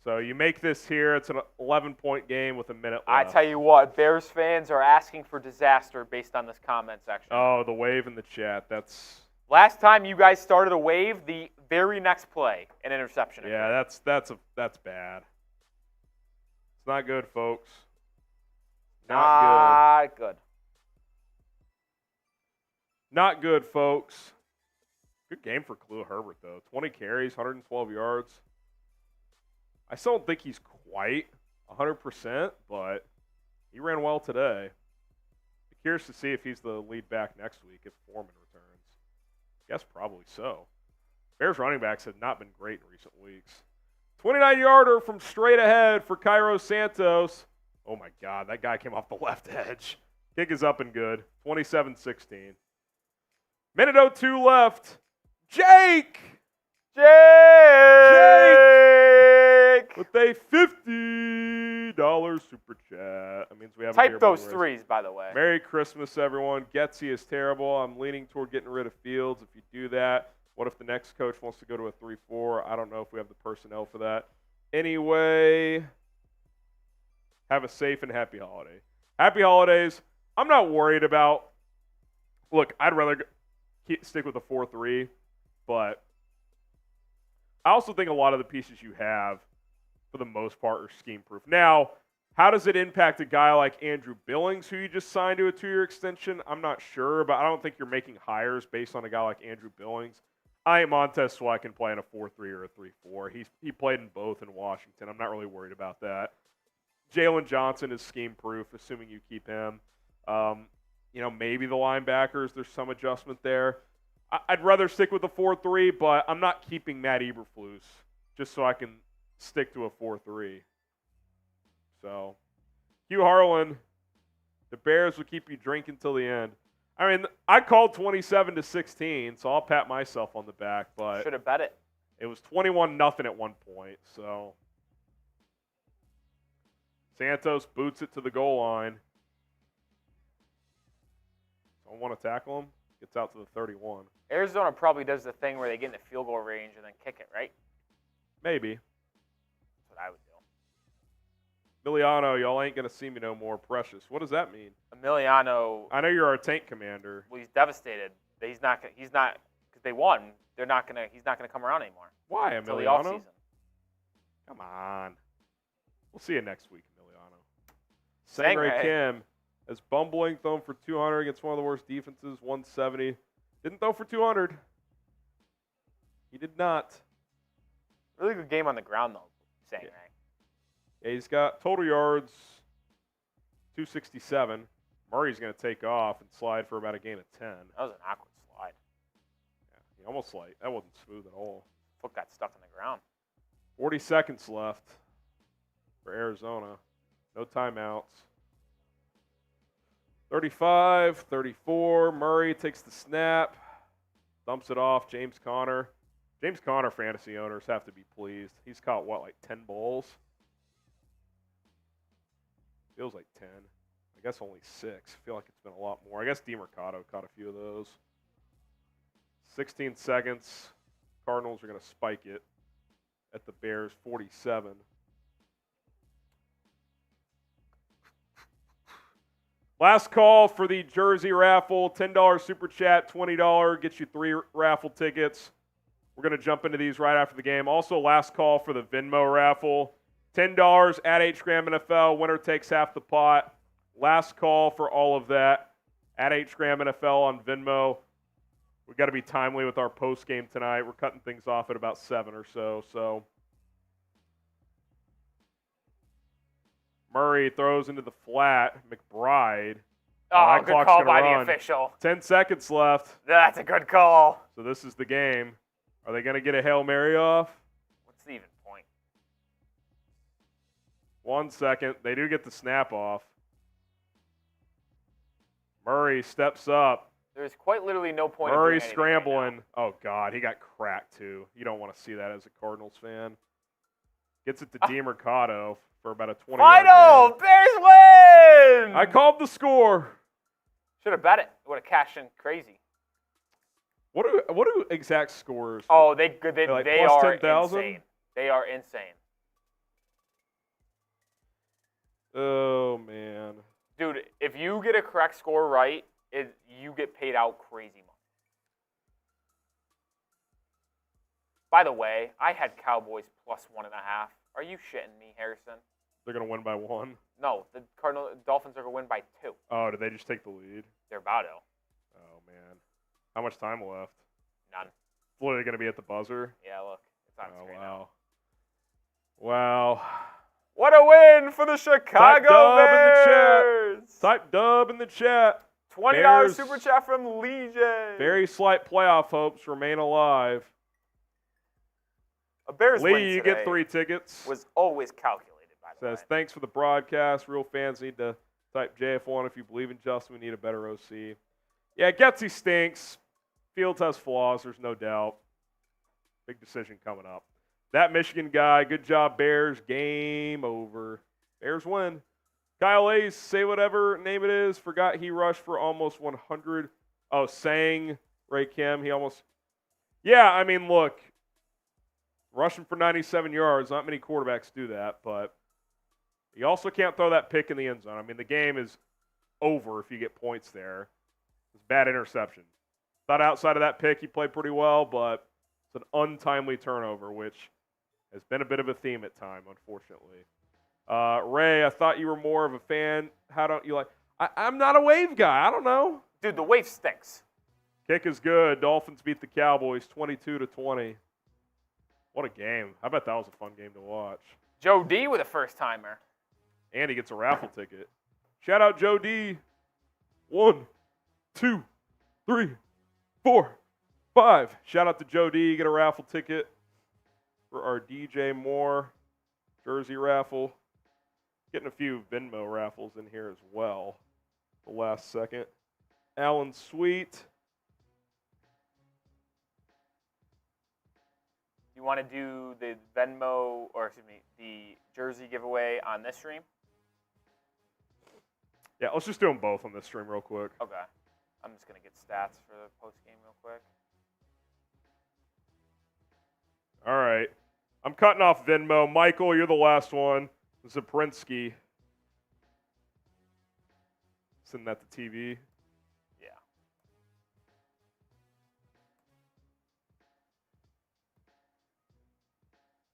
So you make this here. It's an 11-point game with a minute left.
I tell you what, Bears fans are asking for disaster based on this comment section.
Oh, the wave in the chat. That's
last time you guys started a wave, the very next play, an interception.
Yeah, that's bad. It's not good, folks.
Not good.
Not good, folks. Good game for Khalil Herbert, though. 20 carries, 112 yards. I still don't think he's quite 100%, but he ran well today. Curious to see if he's the lead back next week if Foreman returns. Guess probably so. Bears running backs have not been great in recent weeks. 29-yarder from straight ahead for Cairo Santos. Oh, my God. That guy came off the left edge. Kick is up and good. 27-16. Minute 02 left. Jake! Jake! With a $50 super chat. That means we have
Type those threes, by the way.
Merry Christmas, everyone. Getsy is terrible. I'm leaning toward getting rid of Fields. If you do that, what if the next coach wants to go to a 3-4? I don't know if we have the personnel for that. Anyway, have a safe and happy holiday. Happy holidays. I'm not worried about – look, I'd rather stick with the 4-3, but I also think a lot of the pieces you have, for the most part, are scheme-proof. Now, how does it impact a guy like Andrew Billings, who you just signed to a 2-year extension? I'm not sure, but I don't think you're making hires based on a guy like Andrew Billings. I think Montez Sweat can play in a 4-3 or a 3-4. He played in both in Washington. I'm not really worried about that. Jaylon Johnson is scheme-proof, assuming you keep him. Maybe the linebackers, there's some adjustment there. I'd rather stick with the 4-3, but I'm not keeping Matt Eberflus just so I can stick to a 4-3. So, Hugh Harlan, the Bears will keep you drinking till the end. I mean, I called 27-16, so I'll pat myself on the back, but
should have bet it.
It was 21-0 at one point, so Santos boots it to the goal line. Don't want to tackle him. Gets out to the 31.
Arizona probably does the thing where they get in the field goal range and then kick it, right?
Maybe.
That's what I would do.
Emiliano, y'all ain't going to see me no more. Precious. What does that mean?
Emiliano.
I know you're our tank commander.
Well, he's devastated. He's not because they won. He's not gonna come around anymore.
Why,
until the
Emiliano?
offseason.
Come on. We'll see you next week, Emiliano.
Sangre
Kim is bumbling, thrown for 200 against one of the worst defenses, 170. Didn't throw for 200. He did not.
Really good game on the ground, though, Sangre.
Yeah, he's got total yards, 267. Murray's going to take off and slide for about a gain of 10.
That was an awkward slide.
Yeah, he almost that wasn't smooth at all.
Foot got stuck in the ground.
40 seconds left for Arizona. No timeouts. 35, 34. Murray takes the snap, dumps it off. James Conner. James Conner fantasy owners have to be pleased. He's caught, like 10 balls? Feels like 10. I guess only 6. I feel like it's been a lot more. I guess DeMercado caught a few of those. 16 seconds. Cardinals are going to spike it at the Bears 47. Last call for the jersey raffle. $10 super chat, $20 gets you 3 raffle tickets. We're going to jump into these right after the game. Also, last call for the Venmo raffle. $10 at Hgram NFL. Winner takes half the pot. Last call for all of that at Hgram NFL on Venmo. We've got to be timely with our post game tonight. We're cutting things off at about 7 or so. So Murray throws into the flat. McBride.
Oh, good call by the official.
10 seconds left.
That's a good call.
So this is the game. Are they going to get a Hail Mary off?
What's the even point?
1 second. They do get the snap off. Murray steps up.
There's quite literally no point.
Murray scrambling. Right, oh, God. He got cracked, too. You don't want to see that as a Cardinals fan. Gets it to DeMercado for about a 20-yard
Final!
gain.
Bears win!
I called the score.
Should have bet it. Would have cashed in crazy.
What do exact scores?
Oh, they
like
are
10,000?
insane. They are insane.
Oh, man.
Dude, if you get a correct score right, you get paid out crazy money. By the way, I had Cowboys plus 1.5. Are you shitting me, Harrison?
They're going to win by 1?
No, the Dolphins are going to win by 2.
Oh, did they just take the lead?
They're about to.
Oh, man. How much time left?
None.
It's literally going to be at the buzzer?
Yeah, look. It's on screen now.
Wow.
What a win for the Chicago
Type dub
Bears!
in the chat. Type dub in the chat.
$20
Bears,
super chat from Legion.
very slight playoff hopes remain alive.
A Bears win
Lee, you
today
get 3 tickets.
was always calculated, by the way.
Says, thanks for the broadcast. Real fans need to type JF1 if you believe in Justin. We need a better OC. Yeah, Getsy stinks. Fields has flaws, there's no doubt. Big decision coming up. That Michigan guy, good job, Bears. Game over. Bears win. Kyle Ace, say whatever name it is. Forgot he rushed for almost 100. Oh, Sang, Ray Kim, he almost. Yeah, I mean, look. Rushing for 97 yards, not many quarterbacks do that, but you also can't throw that pick in the end zone. I mean, the game is over if you get points there. It's a bad interception. Thought outside of that pick he played pretty well, but it's an untimely turnover, which has been a bit of a theme at time, unfortunately. Ray, I thought you were more of a fan. How don't you like? I'm not a wave guy. I don't know.
Dude, the wave stinks.
Kick is good. Dolphins beat the Cowboys 22-20. What a game. I bet that was a fun game to watch.
Joe D with a first-timer.
And he gets a raffle ticket. Shout out Joe D. 1, 2, 3, 4, 5. Shout out to Joe D. Get a raffle ticket for our DJ Moore jersey raffle. Getting a few Venmo raffles in here as well. The last second. Alan Sweet.
You want to do the Venmo, or excuse me, the jersey giveaway on this stream?
Yeah, let's just do them both on this stream real quick.
Okay. I'm just going to get stats for the post-game real quick.
All right. I'm cutting off Venmo. Michael, you're the last one. Zaprinsky. Send that to TV.
Yeah.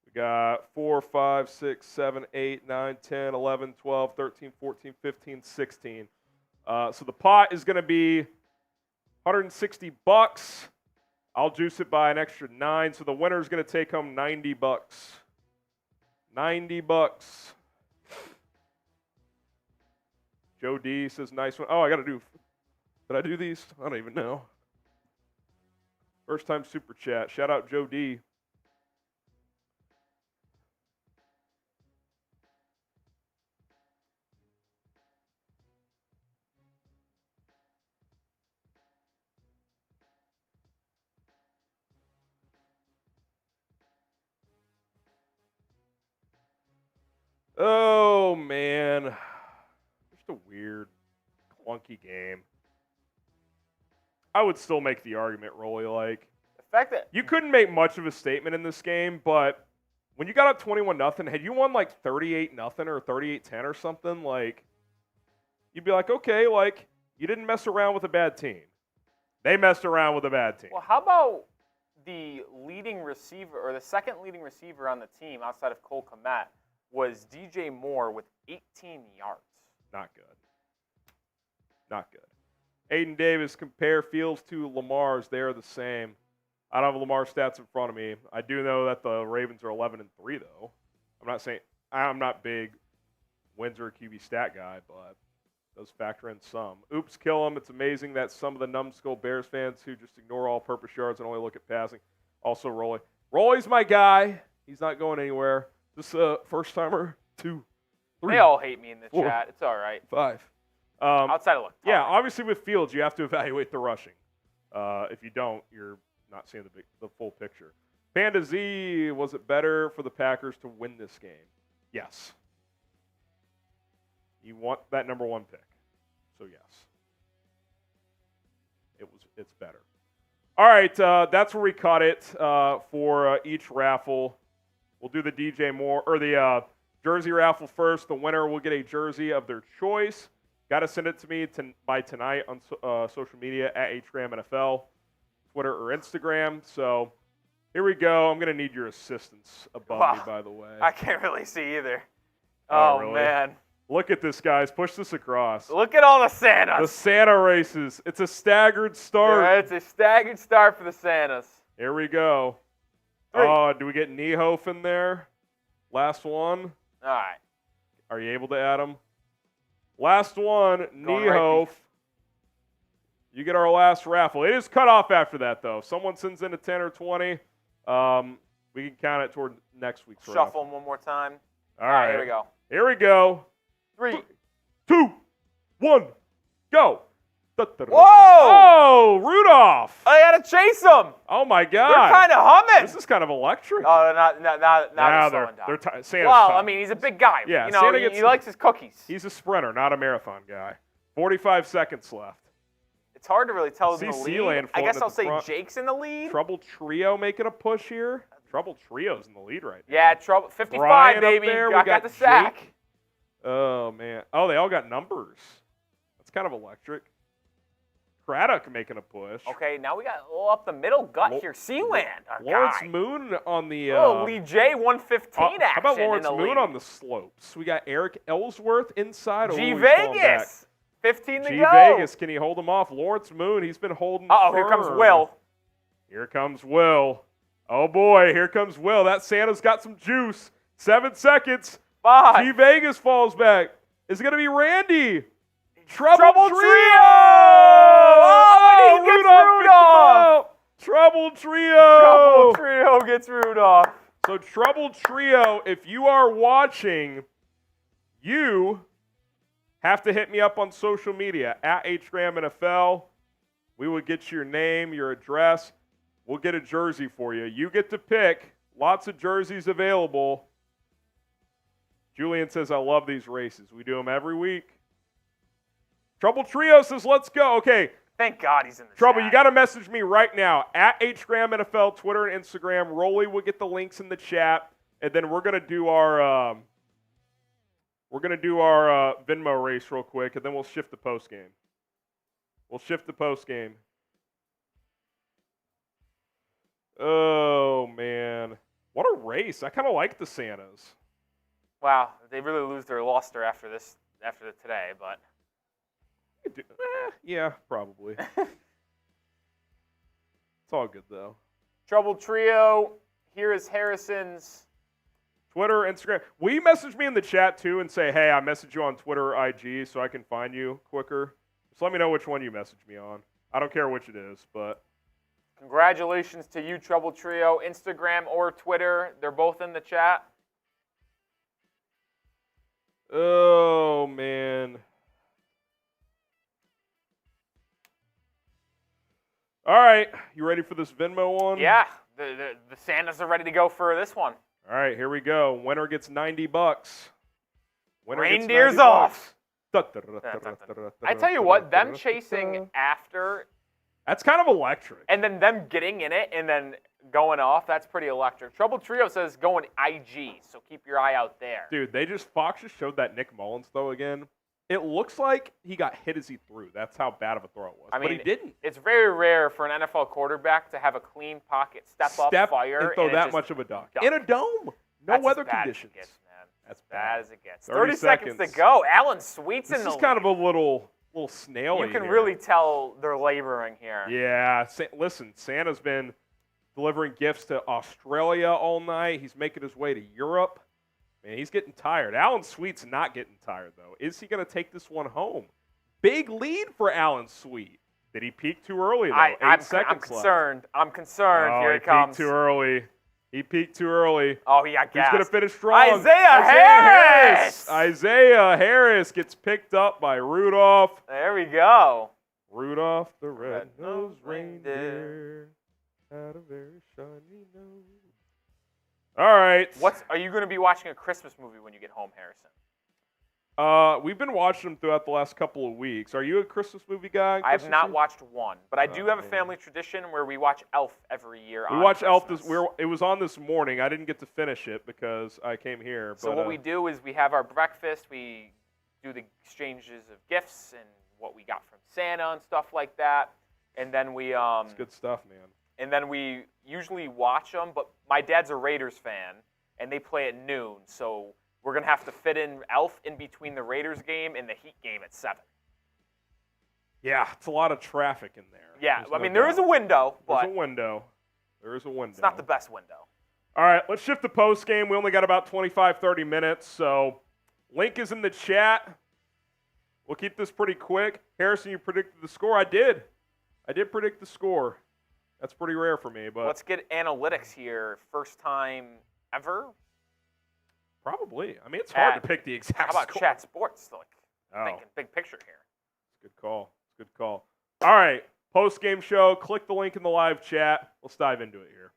We got 4, 5, 6, 7, 8, 9, 10, 11, 12, 13, 14, 15, 16. So the pot is going to be $160. I'll juice it by an extra 9, so the winner is going to take home $90. $90. Joe D says, nice one. Oh, I got to do. Did I do these? I don't even know. First time super chat. Shout out Joe D. Oh, man. Just a weird, clunky game. I would still make the argument, Rolly, like,
The fact that
you couldn't make much of a statement in this game, but when you got up 21-0, had you won like 38-0 or 38-10 or something, like, you'd be like, okay, like, you didn't mess around with a bad team. They messed around with a bad team.
Well, how about the leading receiver, or the second leading receiver on the team outside of Cole Kmet, was DJ Moore with 18 yards.
Not good. Not good. Aiden Davis, compare Fields to Lamar's. They are the same. I don't have Lamar's stats in front of me. I do know that the Ravens are 11-3, though. I'm not big Windsor QB stat guy, but does factor in some. Oops, kill him. It's amazing that some of the numbskull Bears fans who just ignore all-purpose yards and only look at passing. Also, Rolly. Rolly's my guy. He's not going anywhere. This first-timer, 2, 3.
They all hate me in the
4,
chat. It's all right.
5.
Outside of luck.
Yeah, obviously with Fields, you have to evaluate the rushing. If you don't, you're not seeing the full picture. Panda Z, was it better for the Packers to win this game? Yes. You want that number 1 pick. So, yes. It's better. All right, that's where we cut it for each raffle. We'll do the DJ Moore, or the jersey raffle first. The winner will get a jersey of their choice. Got to send it to me by tonight on social media at HRAM-NFL, Twitter or Instagram. So here we go. I'm going to need your assistance above me, by the way.
I can't really see either.
Oh, really?
Man.
Look at this, guys. Push this across.
Look at all the Santas.
The Santa races. It's a staggered start.
Yeah, it's a staggered start for the Santas.
Here we go.
3.
Oh, do we get Niehoff in there? Last one.
All right.
Are you able to add him? Last one,
Going
Niehoff. You get our last raffle. It is cut off after that, though. If someone sends in a 10 or 20, we can count it toward next week's raffle.
Shuffle them one more time.
All right.
Here we go.
Here we go.
3,
2, 1, go.
Whoa!
Oh, Rudolph.
I got to chase them.
Oh, my God.
They're kind of humming.
This is kind of electric.
Oh, not slowing down.
Santa's
Well,
tough.
I mean, he's a big guy.
Yeah,
you know,
Santa
he likes his cookies.
He's a sprinter, not a marathon guy. 45 seconds left.
It's hard to really tell who's in the
CC
lead.
land
I guess
floating
I'll
at the
say
front.
Jake's in the lead.
Trouble Trio making a push here. Trouble Trio's in the lead right now.
Yeah, Trouble 55,
Brian up
baby.
there. We
I got the
Jake.
sack.
Oh, man. Oh, they all got numbers. That's kind of electric. Craddock making a push.
Okay, now we got a little up the middle gut here. Sealand, our
Lawrence
guy.
Moon on the...
Lee J, 115 action.
How about Lawrence
in the
Moon
lead.
on the slopes? We got Eric Ellsworth inside.
G
he's falling back.
Vegas, 15 to
G
go.
Vegas, can he hold him off? Lawrence Moon, he's been holding
Uh-oh, here comes
firm.
Will.
Here comes Will. Oh, boy, here comes Will. That Santa's got some juice. 7 seconds.
5.
G Vegas falls back. Is it going to be Randy?
Trouble Trio!
Oh,
and he gets
Rudolph! Trouble Trio!
Trouble Trio gets Rudolph.
So Trouble Trio, if you are watching, you have to hit me up on social media, at HGram NFL. We will get your name, your address. We'll get a jersey for you. You get to pick. Lots of jerseys available. Julian says, I love these races. We do them every week. Trouble Trio says, let's go. Okay.
Thank God he's in the
Trouble,
chat.
you got to message me right now. At HGram NFL, Twitter and Instagram. Rolly will get the links in the chat. And then we're going to do our Venmo race real quick, and then we'll shift the post game. Oh, man. What a race. I kind of like the Santas.
Wow, they really lose their luster after today, but
Yeah, probably. It's all good, though.
Trouble Trio. Here is Harrison's.
Twitter, Instagram. Will you message me in the chat, too, and say, hey, I messaged you on Twitter or IG so I can find you quicker? Just let me know which one you messaged me on. I don't care which it is, but...
Congratulations to you, Trouble Trio. Instagram or Twitter, they're both in the chat.
Oh, man. All right. You ready for this Venmo one?
Yeah, the Santas are ready to go for this one.
All right, here we go. Winner gets $90. Winner
Reindeers
gets $90.
off. I tell you what, them chasing after...
That's kind of electric.
And then them getting in it and then going off, that's pretty electric. Trouble Trio says going IG, so keep your eye out there.
Dude, Fox just showed that Nick Mullins throw again. It looks like he got hit as he threw. That's how bad of a throw it was.
I mean,
but he didn't.
It's very rare for an NFL quarterback to have a clean pocket, step up, fire,
and throw
it
that
just
much of a dunk.
dunk.
In a dome. No
That's
weather
as bad
conditions.
As it gets, man.
That's
bad as it gets.
30
seconds to go. Alan Sweet's
this
in the
is kind of a little snaily.
You can
here.
really tell they're laboring here.
Yeah. Listen, Santa's been delivering gifts to Australia all night. He's making his way to Europe. Man, he's getting tired. Alan Sweet's not getting tired, though. Is he going to take this one home? Big lead for Alan Sweet. Did he peak too early, though?
I'm
8 seconds
I'm concerned.
left.
I'm concerned.
Oh,
Here it comes.
He peaked too early.
Oh, he got
Who's
gassed.
going to finish strong?
Isaiah Harris!
Isaiah Harris gets picked up by Rudolph.
There we go.
Rudolph the red-nosed reindeer had a very shiny nose. All right.
Are you going to be watching a Christmas movie when you get home, Harrison?
We've been watching them throughout the last couple of weeks. Are you a Christmas movie guy?
I have not watched one, but I do have a family tradition where we watch Elf every year.
We watch Elf. It was on this morning. I didn't get to finish it because I came here.
So what we do is we have our breakfast. We do the exchanges of gifts and what we got from Santa and stuff like that, and then we
it's good stuff, man.
And then we usually watch them. But my dad's a Raiders fan, and they play at noon, so we're going to have to fit in Elf in between the Raiders game and the Heat game at 7.
Yeah, it's a lot of traffic in there.
Yeah, I mean, there is a window, but
There's a window. There is a window.
It's not the best window.
All right, let's shift to post game. We only got about 25, 30 minutes, so link is in the chat. We'll keep this pretty quick. Harrison, you predicted the score. I did. I did predict the score. That's pretty rare for me, but
Let's get analytics here. First time ever?
probably. I mean, it's hard to pick the exact
How about
score.
Chat Sports? Like,
Oh.
thinking big picture here.
Good call. Good call. All right, post-game show. Click the link in the live chat. Let's dive into it here.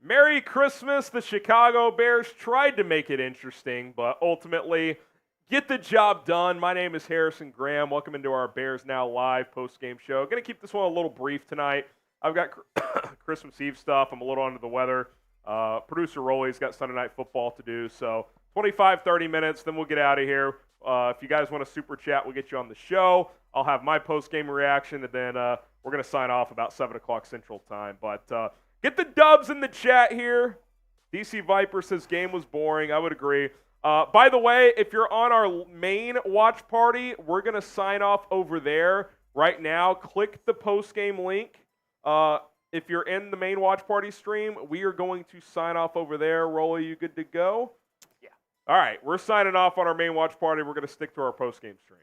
Merry Christmas. The Chicago Bears tried to make it interesting, but ultimately get the job done. My name is Harrison Graham. Welcome into our Bears Now Live post-game show. Going to keep this one a little brief tonight. I've got Christmas Eve stuff. I'm a little under the weather. Producer Rolly's got Sunday Night Football to do, so 25, 30 minutes, then we'll get out of here. If you guys want a super chat, we'll get you on the show. I'll have my post-game reaction, and then we're going to sign off about 7 o'clock Central Time. But get the dubs in the chat here. DC Viper says game was boring. I would agree. By the way, if you're on our main watch party, we're going to sign off over there right now. Click the post-game link. If you're in the main watch party stream, we are going to sign off over there. Rolly, you good to go?
Yeah.
All right, we're signing off on our main watch party. We're going to stick to our post-game stream.